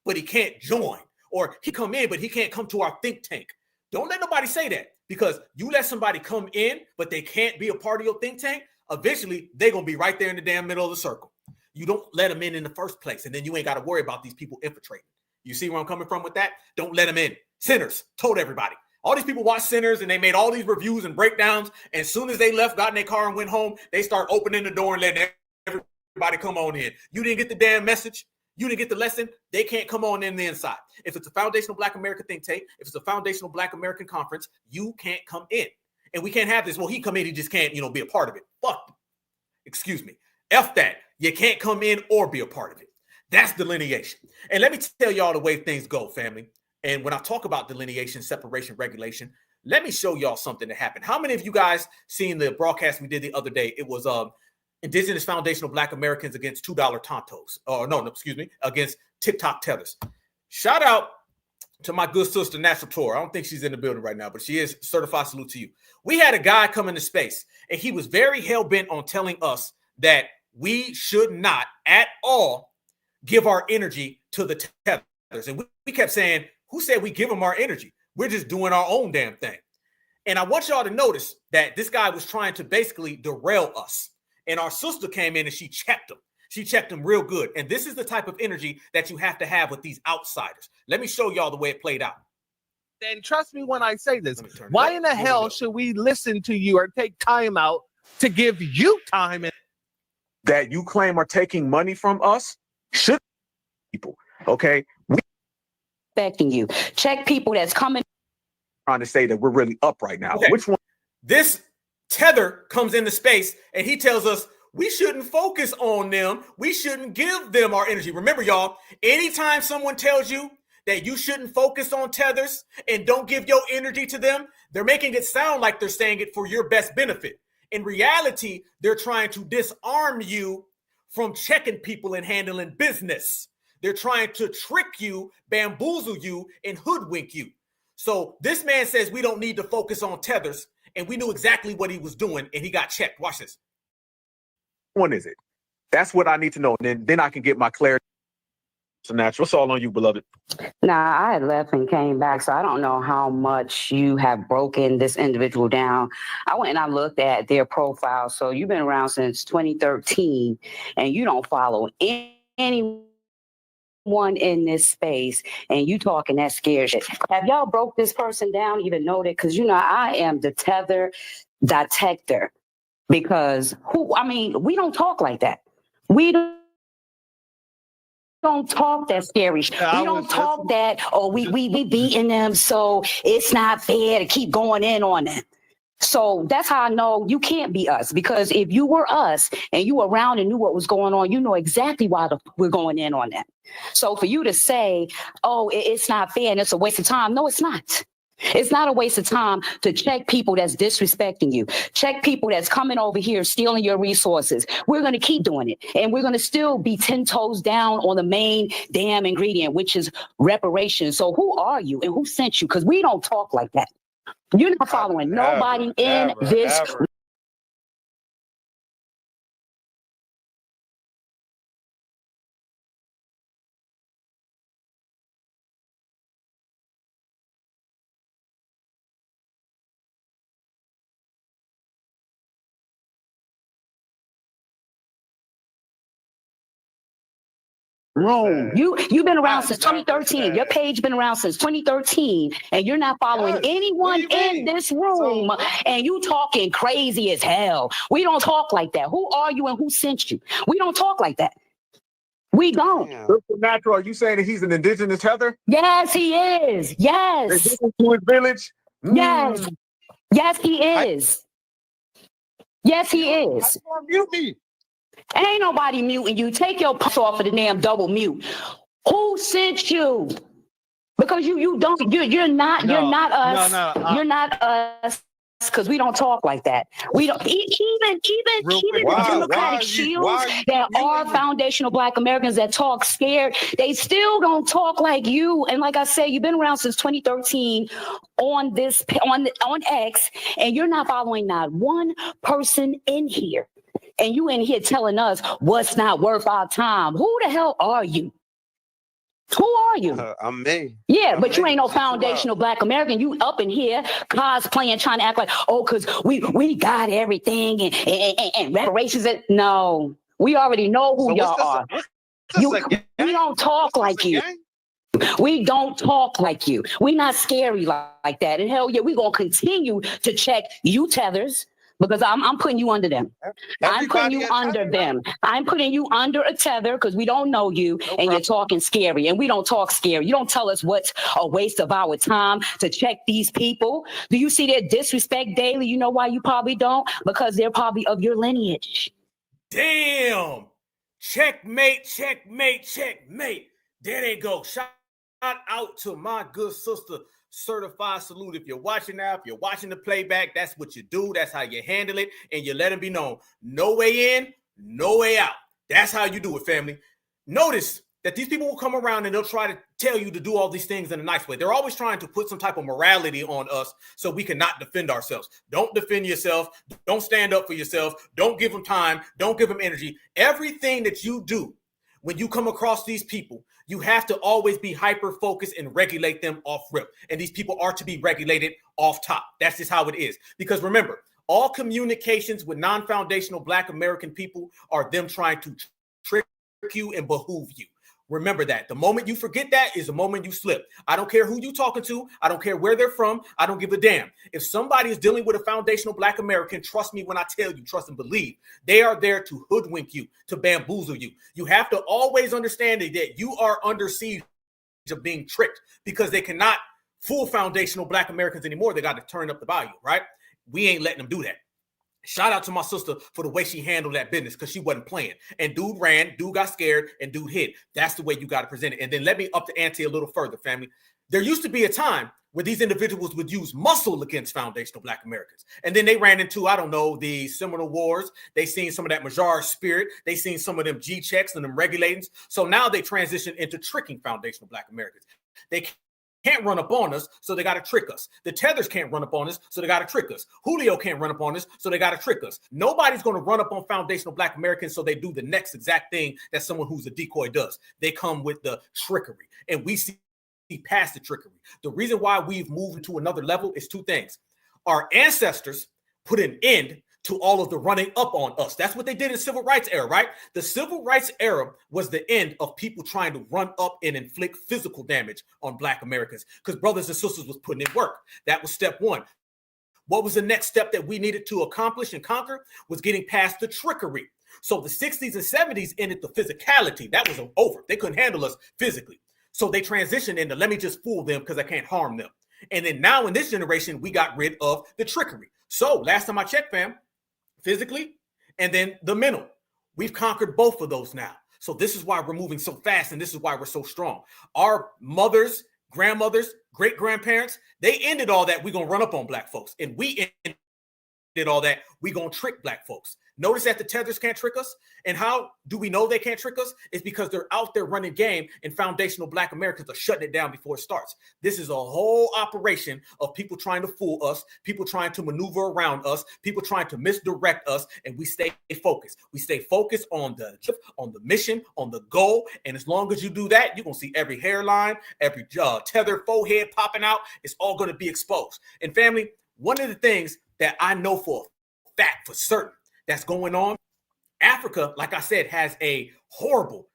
but he can't join. Or he come in, but he can't come to our think tank. Don't let nobody say that, because you let somebody come in, but they can't be a part of your think tank, eventually they're going to be right there in the damn middle of the circle. You don't let them in the first place, and then you ain't got to worry about these people infiltrating. You see where I'm coming from with that? Don't let them in. Sinners, told everybody. All these people watch Sinners, and they made all these reviews and breakdowns, and as soon as they left, got in their car and went home, they start opening the door and letting everybody come on in. You didn't get the damn message. You didn't get the lesson. They can't come on in the inside. If it's a foundational Black American think tank, if it's a foundational Black American conference, you can't come in. And we can't have this, well, he come in, he just can't, be a part of it. Fuck. Excuse me. F that. You can't come in or be a part of it. That's delineation. And let me tell y'all the way things go, family. And when I talk about delineation, separation, regulation, let me show y'all something that happened. How many of you guys seen the broadcast we did the other day? It was Indigenous Foundational Black Americans against $2 Tontos. Against TikTok tethers. Shout out to my good sister, Natural Tour. I don't think she's in the building right now, but she is. Certified salute to you. We had a guy come into space, and he was very hell-bent on telling us that we should not at all give our energy to the tethers. And we kept saying, who said we give them our energy? We're just doing our own damn thing. And I want y'all to notice that this guy was trying to basically derail us. And our sister came in and she checked him. She checked him real good. And this is the type of energy that you have to have with these outsiders. Let me show y'all the way it played out. And trust me when I say this, why in the hell should we listen to you or take time out to give you time? That you claim are taking money from us should people, okay? We Expecting you. Check people that's coming. Trying to say that we're really up right now. Okay. Which one? This tether comes into space and he tells us we shouldn't focus on them. We shouldn't give them our energy. Remember, y'all, anytime someone tells you that you shouldn't focus on tethers and don't give your energy to them, they're making it sound like they're saying it for your best benefit. In reality, they're trying to disarm you from checking people and handling business. They're trying to trick you, bamboozle you, and hoodwink you. So this man says we don't need to focus on tethers, and we knew exactly what he was doing, and he got checked. Watch this. One is it? That's what I need to know. And then I can get my clarity. So Natural, it's all on you, beloved. Nah, I had left and came back, so I don't know how much you have broken this individual down. I went and I looked at their profile. So you've been around since 2013, and you don't follow anyone in this space, and you talking that scared shit. Have y'all broke this person down, even know that? Because, you know, I am the tether detector. Because we don't talk like that. We don't talk that scary shit. We don't talk that, we beating them, so it's not fair to keep going in on them. So that's how I know you can't be us, because if you were us and you were around and knew what was going on, you know exactly why we're going in on that. So for you to say, oh, it's not fair and it's a waste of time, no, it's not. It's not a waste of time to check people that's disrespecting you. Check people that's coming over here, stealing your resources. We're going to keep doing it. And we're going to still be 10 toes down on the main damn ingredient, which is reparations. So who are you and who sent you? Because we don't talk like that. You're not following nobody in this. Room. You've been around since 2013. Your page been around since 2013, and you're not following anyone in this room. And you talking crazy as hell. We don't talk like that. Who are you and who sent you? We don't talk like that. We don't. Natural, are you saying that he's an indigenous tether? Yes, he is. Yes. Indigenous to his village? Yes. Yes, he is. Yes, he is. Mute me. Ain't nobody muting you. Take your puss off of the damn double mute. Who sent you? Because you're not us. You're not us, because we don't talk like that. We don't even the Democratic Shields that are foundational Black Americans that talk scared, they still don't talk like you. And like I said, you've been around since 2013 on X, and you're not following not one person in here. And you in here telling us what's not worth our time. Who the hell are you? Who are you? I'm me. Yeah, but you ain't no foundational Black American. You up in here cosplaying, trying to act like, oh, because we got everything and reparations. No, we already know who y'all are. We don't talk like you. We don't talk like you. We not scary like that. And hell yeah, we going to continue to check you tethers. Because I'm putting you under them. I'm putting you under them. I'm putting you under a tether because we don't know you and you're talking scary. And we don't talk scary. You don't tell us what's a waste of our time to check these people. Do you see their disrespect daily? You know why you probably don't? Because they're probably of your lineage. Damn. Checkmate, checkmate, checkmate. There they go. Shout out to my good sister. Certified salute. If you're watching now, if you're watching the playback, that's what you do. That's how you handle it. And you let them be known. No way in, no way out. That's how you do it, family. Notice that these people will come around and they'll try to tell you to do all these things in a nice way. They're always trying to put some type of morality on us so we cannot defend ourselves. Don't defend yourself. Don't stand up for yourself. Don't give them time. Don't give them energy. Everything that you do when you come across these people, you have to always be hyper-focused and regulate them off rip. And these people are to be regulated off top. That's just how it is. Because remember, all communications with non-foundational Black American people are them trying to trick you and behoove you. Remember that. The moment you forget that is the moment you slip. I don't care who you're talking to. I don't care where they're from. I don't give a damn. If somebody is dealing with a foundational Black American, trust me when I tell you, trust and believe, they are there to hoodwink you, to bamboozle you. You have to always understand that you are under siege of being tricked because they cannot fool foundational Black Americans anymore. They got to turn up the volume, right? We ain't letting them do that. Shout out to my sister for the way she handled that business because she wasn't playing. And dude ran, dude got scared, and dude hid. That's the way you got to present it. And then let me up the ante a little further, family. There used to be a time where these individuals would use muscle against foundational Black Americans. And then they ran into, I don't know, the Seminole Wars. They seen some of that Majar spirit. They seen some of them G-checks and them regulatings. So now they transition into tricking foundational Black Americans. They can't run up on us, so they got to trick us. The Tethers can't run up on us, so they got to trick us. Julio can't run up on us, so they got to trick us. Nobody's going to run up on foundational Black Americans, so they do the next exact thing that someone who's a decoy does. They come with the trickery, and we see past the trickery. The reason why we've moved to another level is two things. Our ancestors put an end to all of the running up on us. That's what they did in the civil rights era, right? The civil rights era was the end of people trying to run up and inflict physical damage on Black Americans because brothers and sisters was putting in work. That was step one. What was the next step that we needed to accomplish and conquer was getting past the trickery. So the 60s and 70s ended the physicality. That was over. They couldn't handle us physically. So they transitioned into let me just fool them because I can't harm them. And then now in this generation, we got rid of the trickery. So last time I checked, fam, physically, and then the mental. We've conquered both of those now. So this is why we're moving so fast, and this is why we're so strong. Our mothers, grandmothers, great-grandparents, they ended all that. We're going to run up on Black folks. And we ended all that. We're going to trick Black folks. Notice that the Tethers can't trick us. And how do we know they can't trick us? It's because they're out there running game and foundational Black Americans are shutting it down before it starts. This is a whole operation of people trying to fool us, people trying to maneuver around us, people trying to misdirect us, and we stay focused. We stay focused on the mission, on the goal. And as long as you do that, you're going to see every hairline, every tether forehead popping out. It's all going to be exposed. And family, one of the things that I know for a fact, for certain, that's going on. Africa, like I said, has a horrible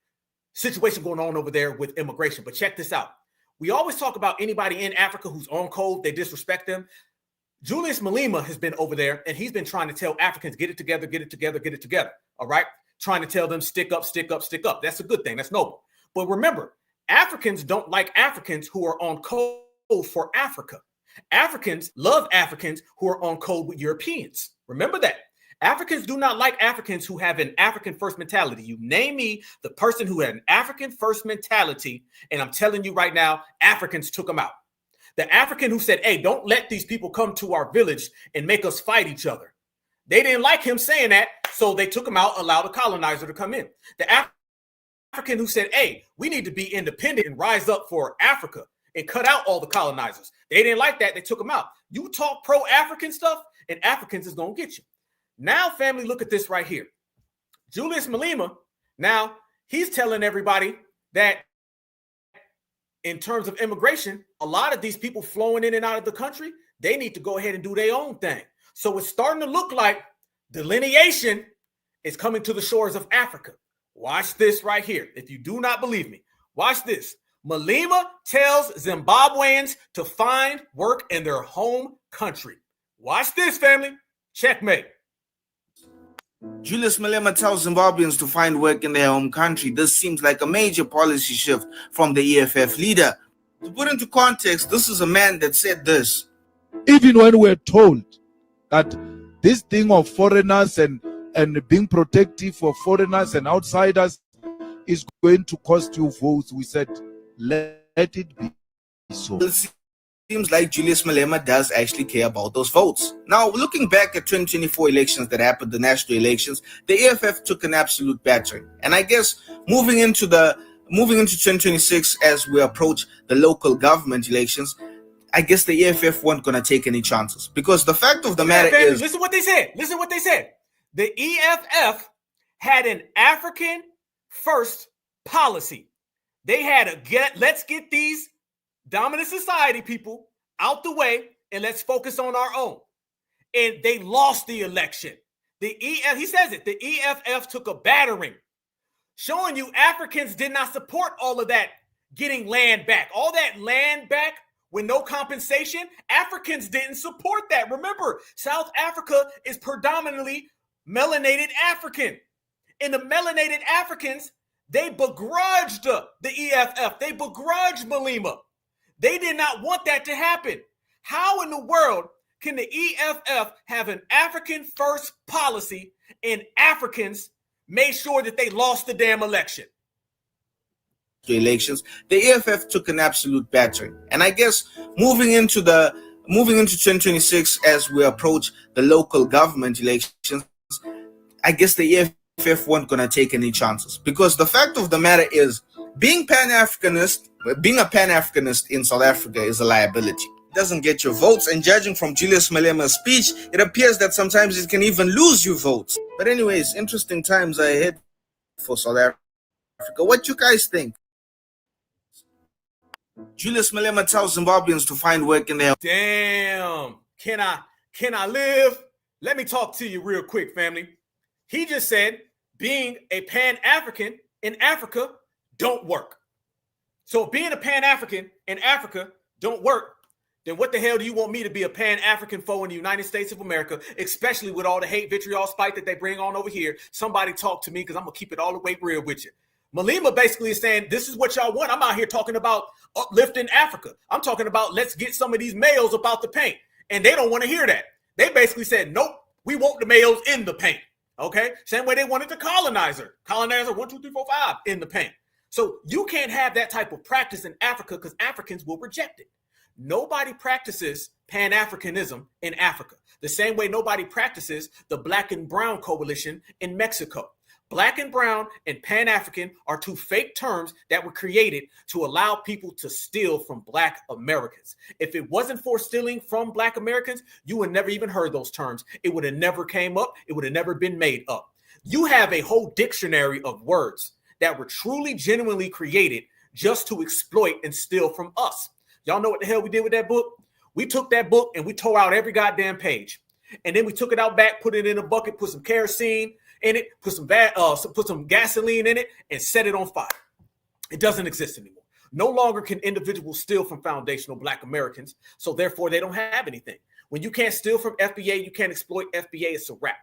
situation going on over there with immigration. But check this out. We always talk about anybody in Africa who's on code, they disrespect them. Julius Malema has been over there and he's been trying to tell Africans, get it together, get it together, get it together. All right. Trying to tell them stick up, stick up, stick up. That's a good thing. That's noble. But remember, Africans don't like Africans who are on code for Africa. Africans love Africans who are on code with Europeans. Remember that. Africans do not like Africans who have an African first mentality. You name me the person who had an African first mentality, and I'm telling you right now, Africans took them out. The African who said, hey, don't let these people come to our village and make us fight each other. They didn't like him saying that, so they took him out, allowed a colonizer to come in. The African who said, hey, we need to be independent and rise up for Africa and cut out all the colonizers. They didn't like that. They took him out. You talk pro-African stuff, and Africans is going to get you. Now, family, look at this right here. Julius Malema, now he's telling everybody that in terms of immigration, a lot of these people flowing in and out of the country, they need to go ahead and do their own thing. So it's starting to look like delineation is coming to the shores of Africa. Watch this right here. If you do not believe me, watch this. Malema tells Zimbabweans to find work in their home country. Watch this, family. Checkmate. Julius Malema tells Zimbabweans to find work in their home country. This seems like a major policy shift from the EFF leader. To put into context, this is a man that said this. Even when we're told that this thing of foreigners and and being protective for foreigners and outsiders is going to cost you votes. We said, let it be so. It seems like Julius Malema does actually care about those votes. Now, looking back at 2024 elections that happened, the national elections, the EFF took an absolute battering. And I guess moving into 2026, as we approach the local government elections, I guess the EFF weren't going to take any chances, because the fact of the matter is... Listen what they said. Listen what they said. The EFF had an African first policy. They had let's get these dominant society people out the way and let's focus on our own. And they lost the election. He says it. The EFF took a battering, showing you Africans did not support all of that getting land back. All that land back with no compensation, Africans didn't support that. Remember, South Africa is predominantly melanated African. And the melanated Africans, they begrudged the EFF. They begrudged Malema. They did not want that to happen. How in the world can the EFF have an African first policy and Africans made sure that they lost the damn election? Elections, the EFF took an absolute battering. And I guess moving into 2026, as we approach the local government elections, I guess the EFF weren't going to take any chances, because the fact of the matter is, being a Pan-Africanist in South Africa is a liability. It doesn't get your votes, and judging from Julius Malema's speech, it appears that sometimes it can even lose you votes. But anyways, interesting times are ahead for South Africa. What you guys think? Julius Malema tells Zimbabweans to find work in their... Damn. Can I live? Let me talk to you real quick, family. He just said being a Pan-African in Africa don't work. So being a Pan-African in Africa don't work, then what the hell do you want me to be a Pan-African for in the United States of America, especially with all the hate, vitriol, spite that they bring on over here? Somebody talk to me, because I'm going to keep it all the way real with you. Malema basically is saying, this is what y'all want. I'm out here talking about uplifting Africa. I'm talking about let's get some of these males about the paint. And they don't want to hear that. They basically said, nope, we want the males in the paint. Okay? Same way they wanted the colonizer. Colonizer 1, 2, 3, 4, 5 in the paint. So you can't have that type of practice in Africa, because Africans will reject it. Nobody practices Pan-Africanism in Africa, the same way nobody practices the Black and Brown coalition in Mexico. Black and brown and Pan-African are two fake terms that were created to allow people to steal from Black Americans. If it wasn't for stealing from Black Americans, you would never even heard those terms. It would have never came up. It would have never been made up. You have a whole dictionary of words that were truly, genuinely created just to exploit and steal from us. Y'all know what the hell we did with that book? We took that book and we tore out every goddamn page. And then we took it out back, put it in a bucket, put some kerosene in it, put some gasoline in it, and set it on fire. It doesn't exist anymore. No longer can individuals steal from foundational Black Americans, so therefore they don't have anything. When you can't steal from FBA, you can't exploit FBA, it's a wrap.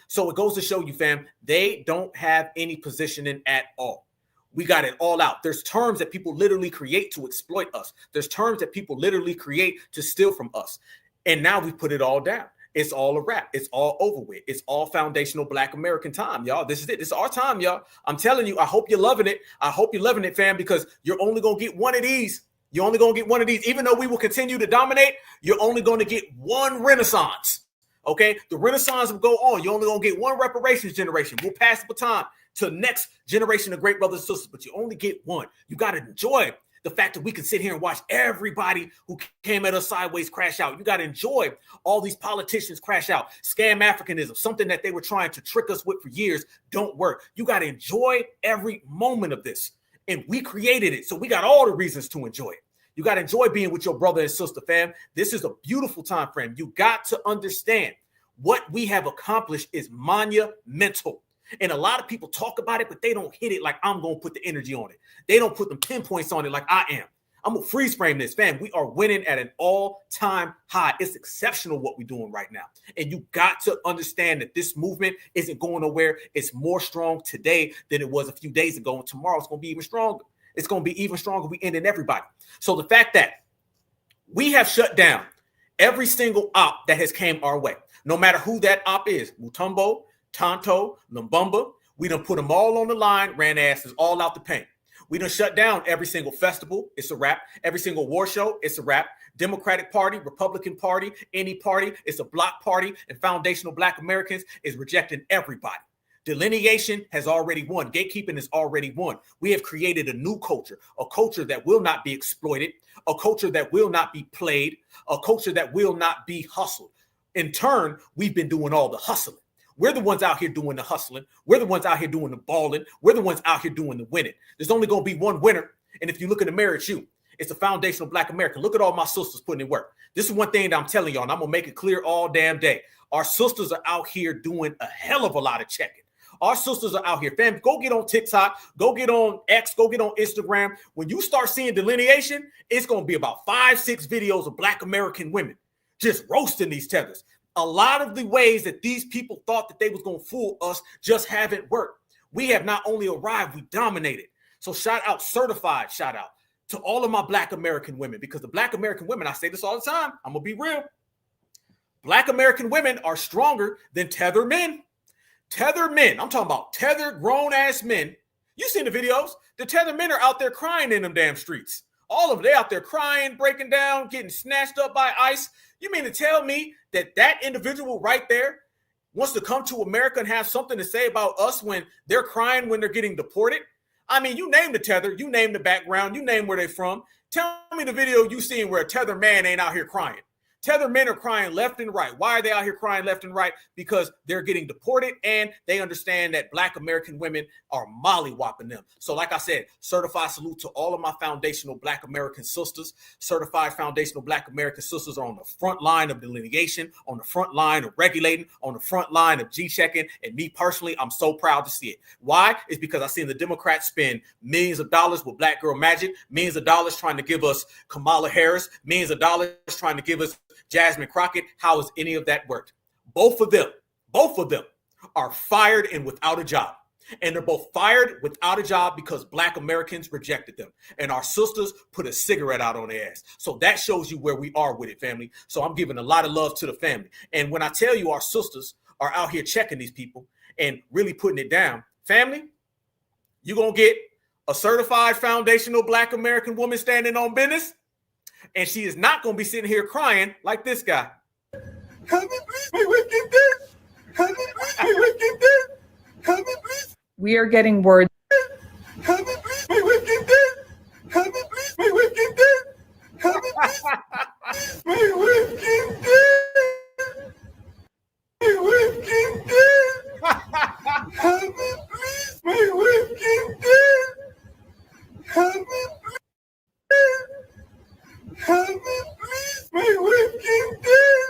So it goes to show you, fam, they don't have any positioning at all. We got it all out. There's terms that people literally create to exploit us. There's terms that people literally create to steal from us. And now we put it all down. It's all a wrap. It's all over with. It's all foundational Black American time, y'all. This is it. This is our time, y'all. I'm telling you, I hope you're loving it. I hope you're loving it, fam, because you're only going to get one of these. You're only going to get one of these. Even though we will continue to dominate, you're only going to get one renaissance, okay? The renaissance will go on. You're only going to get one reparations generation. We'll pass the baton to the next generation of great brothers and sisters, but you only get one. You got to enjoy the fact that we can sit here and watch everybody who came at us sideways crash out. You got to enjoy all these politicians crash out. Scam Africanism, something that they were trying to trick us with for years, don't work. You got to enjoy every moment of this. And we created it, so we got all the reasons to enjoy it. You got to enjoy being with your brother and sister, fam. This is a beautiful time frame. You got to understand what we have accomplished is monumental. And a lot of people talk about it, but they don't hit it like I'm going to put the energy on it. They don't put them pinpoints on it like I am. I'm going to freeze frame this, fam. We are winning at an all-time high. It's exceptional what we're doing right now. And you got to understand that this movement isn't going nowhere. It's more strong today than it was a few days ago. And tomorrow it's going to be even stronger. It's going to be even stronger. We ending everybody. So the fact that we have shut down every single op that has came our way, no matter who that op is, Mutombo, Tonto, Lumbumba. We done put them all on the line, ran asses all out the paint. We done shut down every single festival. It's a wrap. Every single war show. It's a wrap. Democratic Party, Republican Party, any party. It's a block party. And foundational Black Americans is rejecting everybody. Delineation has already won. Gatekeeping has already won. We have created a new culture, a culture that will not be exploited, a culture that will not be played, a culture that will not be hustled. In turn, we've been doing all the hustling. We're the ones out here doing the hustling. We're the ones out here doing the balling. We're the ones out here doing the winning. There's only going to be one winner. And if you look in the mirror, it's you. It's a foundational Black America. Look at all my sisters putting in work. This is one thing that I'm telling y'all, and I'm going to make it clear all damn day. Our sisters are out here doing a hell of a lot of checking. Our sisters are out here. Fam, go get on TikTok. Go get on X. Go get on Instagram. When you start seeing delineation, it's going to be about 5-6 videos of Black American women just roasting these tethers. A lot of the ways that these people thought that they was going to fool us just haven't worked. We have not only arrived, we dominated. So certified shout out to all of my Black American women, because the Black American women, I say this all the time, I'm going to be real. Black American women are stronger than tether men. Tether men, I'm talking about tethered grown-ass men. You seen the videos. The tether men are out there crying in them damn streets. All of them, they out there crying, breaking down, getting snatched up by ICE. You mean to tell me that that individual right there wants to come to America and have something to say about us when they're crying when they're getting deported? I mean, you name the tether, you name the background, you name where they're from. Tell me the video you seen where a tether man ain't out here crying. Tether men are crying left and right. Why are they out here crying left and right? Because they're getting deported and they understand that Black American women are mollywhopping them. So like I said, certified salute to all of my foundational Black American sisters. Certified foundational Black American sisters are on the front line of delineation, on the front line of regulating, on the front line of G-checking. And me personally, I'm so proud to see it. Why? It's because I've seen the Democrats spend millions of dollars with Black Girl Magic, millions of dollars trying to give us Kamala Harris, millions of dollars trying to give us Jasmine Crockett. How has any of that worked? Both of them are fired and without a job. And they're both fired without a job because Black Americans rejected them. And our sisters put a cigarette out on their ass. So that shows you where we are with it, family. So I'm giving a lot of love to the family. And when I tell you our sisters are out here checking these people and really putting it down, family, you're going to get a certified foundational Black American woman standing on business. And she is not going to be sitting here crying like this guy. Help me, please. My wife get dead. Help me, please. My wife get dead. Help me, please. We are getting word. Help me, please. My wife get dead. Help me, please. My wife get dead. Help me, please. My wife get dead. My wife get dead. Help me, please. My wife get dead. Help me, please. Help me, please. My wife get dead.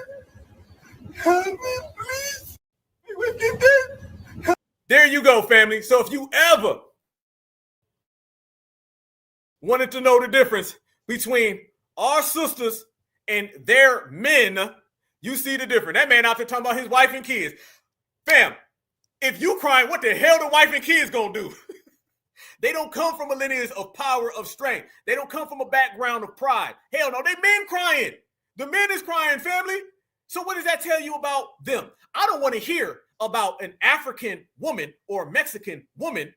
Help me, please. My wife get dead. There you go, family. So if you ever wanted to know the difference between our sisters and their men, you see the difference. That man out there talking about his wife and kids. Fam, if you crying, what the hell the wife and kids gonna do? They don't come from a lineage of power, of strength. They don't come from a background of pride. Hell no, they men crying. The men is crying, family. So what does that tell you about them? I don't want to hear about an African woman or Mexican woman.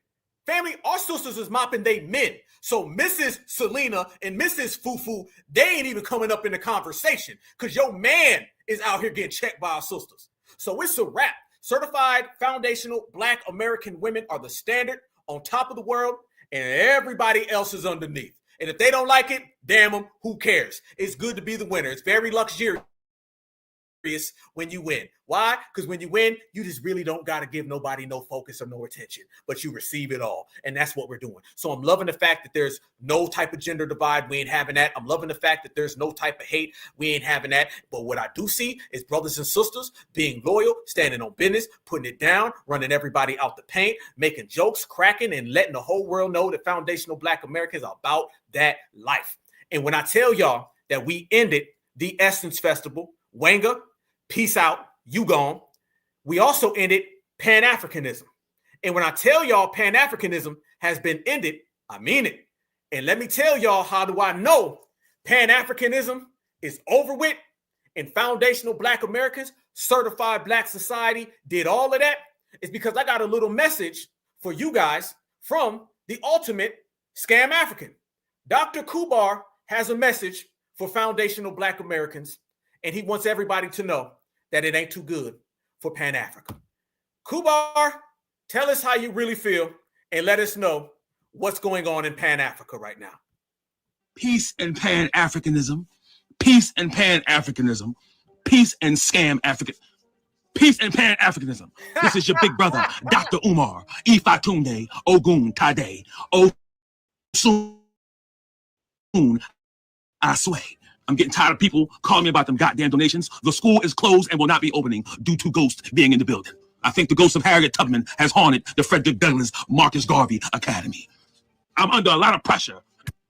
Family, our sisters is mopping they men. So Mrs. Selena and Mrs. Fufu, they ain't even coming up in the conversation because your man is out here getting checked by our sisters. So it's a wrap. Certified foundational Black American women are the standard on top of the world, and everybody else is underneath. And if they don't like it, damn them, who cares? It's good to be the winner. It's very luxurious when you win. Why? Because when you win, you just really don't got to give nobody no focus or no attention, but you receive it all. And that's what we're doing. So I'm loving the fact that there's no type of gender divide. We ain't having that. I'm loving the fact that there's no type of hate. We ain't having that. But what I do see is brothers and sisters being loyal, standing on business, putting it down, running everybody out the paint, making jokes, cracking, and letting the whole world know that foundational Black Americans are about that life. And when I tell y'all that we ended the Essence Festival, Wanga, peace out, you gone. We also ended PanAfricanism. And when I tell y'all PanAfricanism has been ended, I mean it. And let me tell y'all, how do I know PanAfricanism is over with and foundational Black Americans, certified Black society did all of that? is because I got a little message for you guys from the ultimate scam African. Dr. Kubar has a message for foundational Black Americans, and he wants everybody to know that it ain't too good for Pan-Africa. Kubar, tell us how you really feel and let us know what's going on in Pan-Africa right now. Peace and Pan-Africanism. Peace and Pan-Africanism. Peace and scam African. Peace and Pan-Africanism. This is your big brother, Dr. Umar, Ifatunde, Ogun Tade, Osun, I swear. I'm getting tired of people calling me about them goddamn donations. The school is closed and will not be opening due to ghosts being in the building. I think the ghost of Harriet Tubman has haunted the Frederick Douglass Marcus Garvey Academy. I'm under a lot of pressure.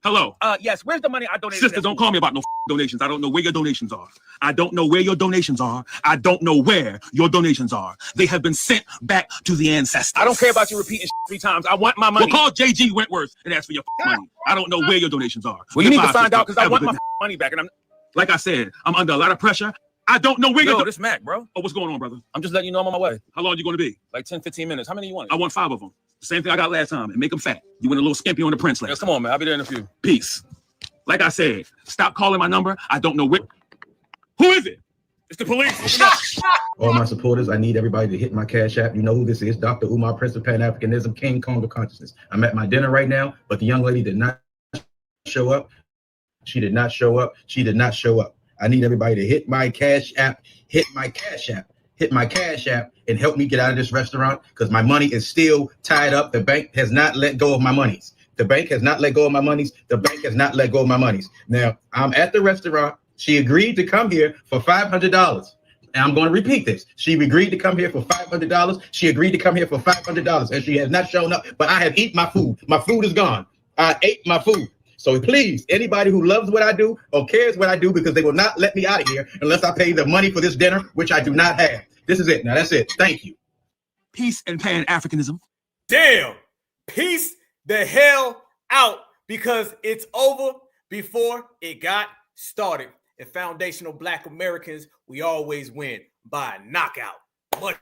Hello. Yes, where's the money I donated? Sister, don't call me about no donations. I don't know where your donations are. I don't know where your donations are. I don't know where your donations are. They have been sent back to the ancestors. I don't care about you repeating 3 times. I want my money. Well, call JG Wentworth and ask for your money. I don't know where your donations are. Well, you need to Goodbye, find out sister. because I Have a want good my night. money back. And I'm Like I said, I'm under a lot of pressure. I don't know where Yo, your this Mac, bro. Oh, what's going on, brother? I'm just letting you know I'm on my way. How long are you going to be? Like 10, 15 minutes. How many you want? I want 5 of them. The same thing I got last time, and make them fat. You went a little skimpy on the Prince last. Yes, come on, man. I'll be there in a few. Peace. Like I said, stop calling my number. I don't know where. Who is it? It's the police. All my supporters, I need everybody to hit my Cash App. You know who this is, Dr. Umar, Prince of Pan-Africanism, King Kong of Consciousness. I'm at my dinner right now, but the young lady did not show up. She did not show up. She did not show up. I need everybody to hit my Cash App, hit my Cash App, hit my Cash App, and help me get out of this restaurant because my money is still tied up. The bank has not let go of my monies. The bank has not let go of my monies. The bank has not let go of my monies. Now, I'm at the restaurant. She agreed to come here for $500. And I'm going to repeat this. She agreed to come here for $500. She agreed to come here for $500, and she has not shown up. But I have eaten my food. My food is gone. I ate my food. So please, anybody who loves what I do or cares what I do, because they will not let me out of here unless I pay the money for this dinner, which I do not have. This is it. Now, that's it. Thank you. Peace and Pan-Africanism. Damn. Peace the hell out because it's over before it got started. And foundational Black Americans, we always win by a knockout. Much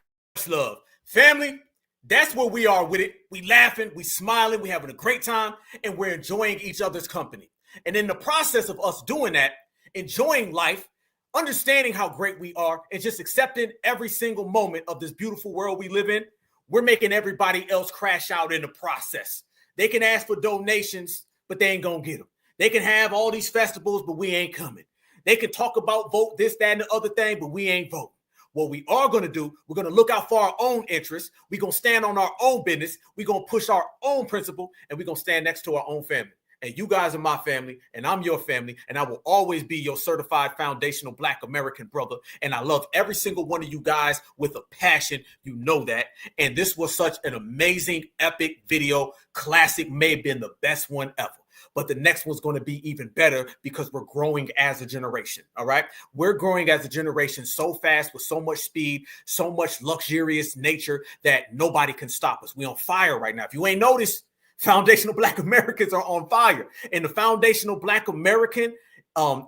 love. Family, that's where we are with it. We laughing, we smiling, we having a great time, and we're enjoying each other's company. And in the process of us doing that, enjoying life, understanding how great we are, and just accepting every single moment of this beautiful world we live in, we're making everybody else crash out in the process. They can ask for donations, but they ain't gonna get them. They can have all these festivals, but we ain't coming. They can talk about vote this, that, and the other thing, but we ain't voting. What we are going to do, we're going to look out for our own interests. We're going to stand on our own business. We're going to push our own principle, and we're going to stand next to our own family. And you guys are my family, and I'm your family, and I will always be your certified foundational Black American brother. And I love every single one of you guys with a passion. You know that. And this was such an amazing, epic video. Classic, may have been the best one ever. But the next one's going to be even better because we're growing as a generation, all right? We're growing as a generation so fast with so much speed, so much luxurious nature that nobody can stop us. We're on fire right now. If you ain't noticed, foundational Black Americans are on fire. And the foundational Black American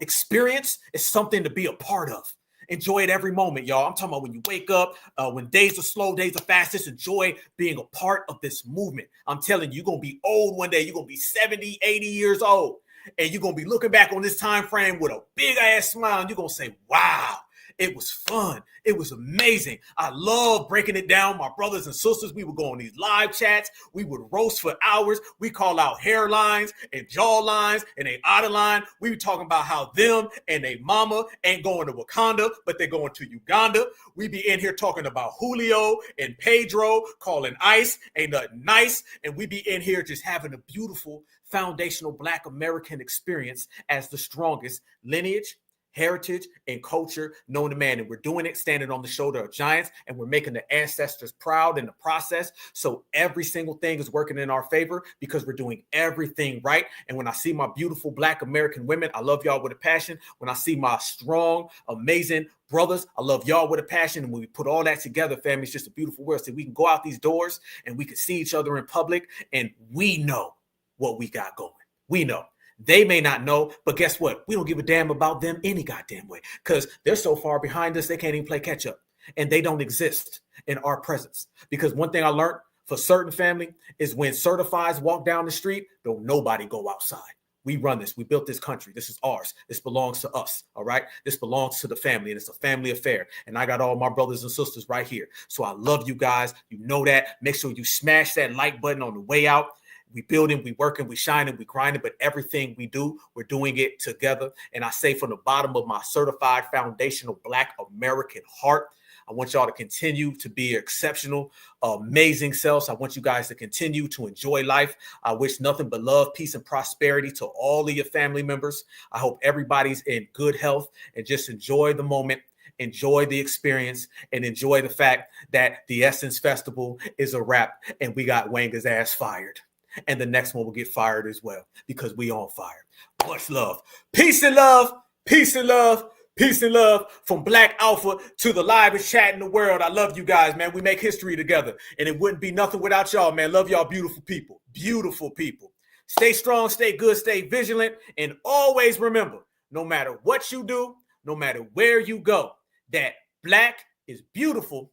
experience is something to be a part of. Enjoy it every moment, y'all. I'm talking about when you wake up, when days are slow, days are fast. Just enjoy being a part of this movement. I'm telling you, you're going to be old one day. You're going to be 70, 80 years old. And you're going to be looking back on this time frame with a big ass smile. And you're going to say, wow, it was fun. It was amazing. I love breaking it down. My brothers and sisters, we would go on these live chats. We would roast for hours. We call out hairlines and jaw lines and they out of line. We were talking about how them and they mama ain't going to Wakanda, but they're going to Uganda. We be in here talking about Julio and Pedro, calling ICE ain't nothing nice. And we be in here just having a beautiful foundational Black American experience as the strongest lineage, heritage, and culture known to man. And we're doing it standing on the shoulder of giants, and we're making the ancestors proud in the process. So every single thing is working in our favor because we're doing everything right. And when I see my beautiful Black American women, I love y'all with a passion. When I see my strong, amazing brothers, I love y'all with a passion. And when we put all that together, family, it's just a beautiful world. So we can go out these doors and we can see each other in public, and we know what we got going. We know. They may not know, but guess what? We don't give a damn about them any goddamn way because they're so far behind us, they can't even play catch up. and they don't exist in our presence. Because one thing I learned for certain family is when certifieds walk down the street, don't nobody go outside. We run this. We built this country. This is ours. This belongs to us. All right. This belongs to the family, and it's a family affair. And I got all my brothers and sisters right here. So I love you guys. You know that. Make sure you smash that like button on the way out. We building, we working, we shining, we grinding, but everything we do, we're doing it together. And I say from the bottom of my certified foundational Black American heart, I want y'all to continue to be exceptional, amazing selves. I want you guys to continue to enjoy life. I wish nothing but love, peace, and prosperity to all of your family members. I hope everybody's in good health and just enjoy the moment, enjoy the experience, and enjoy the fact that the Essence Festival is a wrap and we got Wanga's ass fired. And the next one will get fired as well because we on fire. Much love. Peace and love. Peace and love. Peace and love from Black Alpha to the livest chat in the world. I love you guys, man. We make history together, and it wouldn't be nothing without y'all, man. Love y'all, beautiful people. Beautiful people. Stay strong, stay good, stay vigilant, and always remember, no matter what you do, no matter where you go, that Black is beautiful,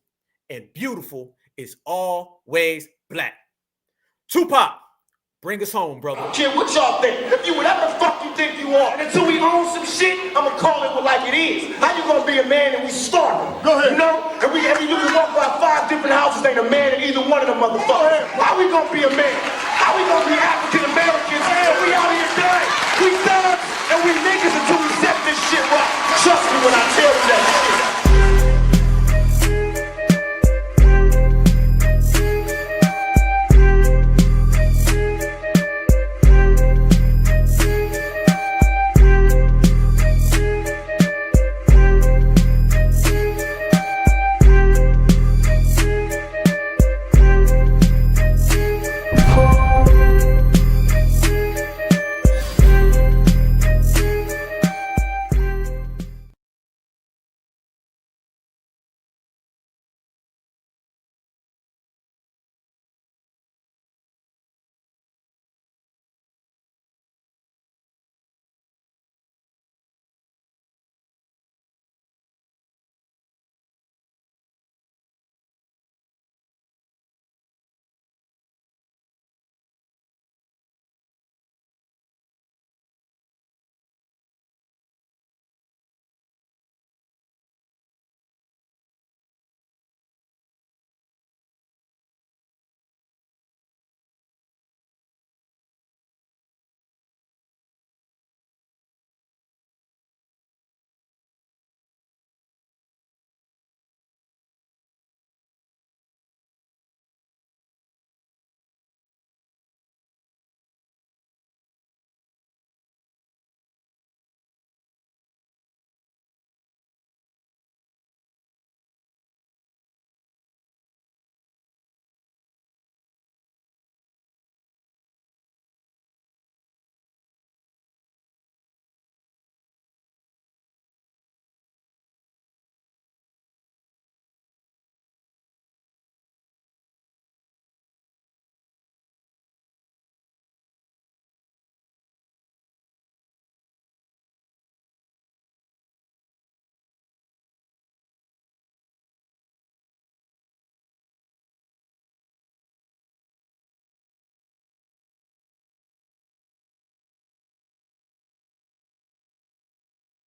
and beautiful is always Black. Tupac, bring us home, brother. Kid, what y'all think? If you whatever the fuck you think you are, and until we own some shit, I'ma call it like it is. How you gonna be a man and we starving? Go ahead. You know? And you can walk by 5 different houses, ain't a man in either one of them motherfuckers. How we gonna be a man? How we gonna be African American?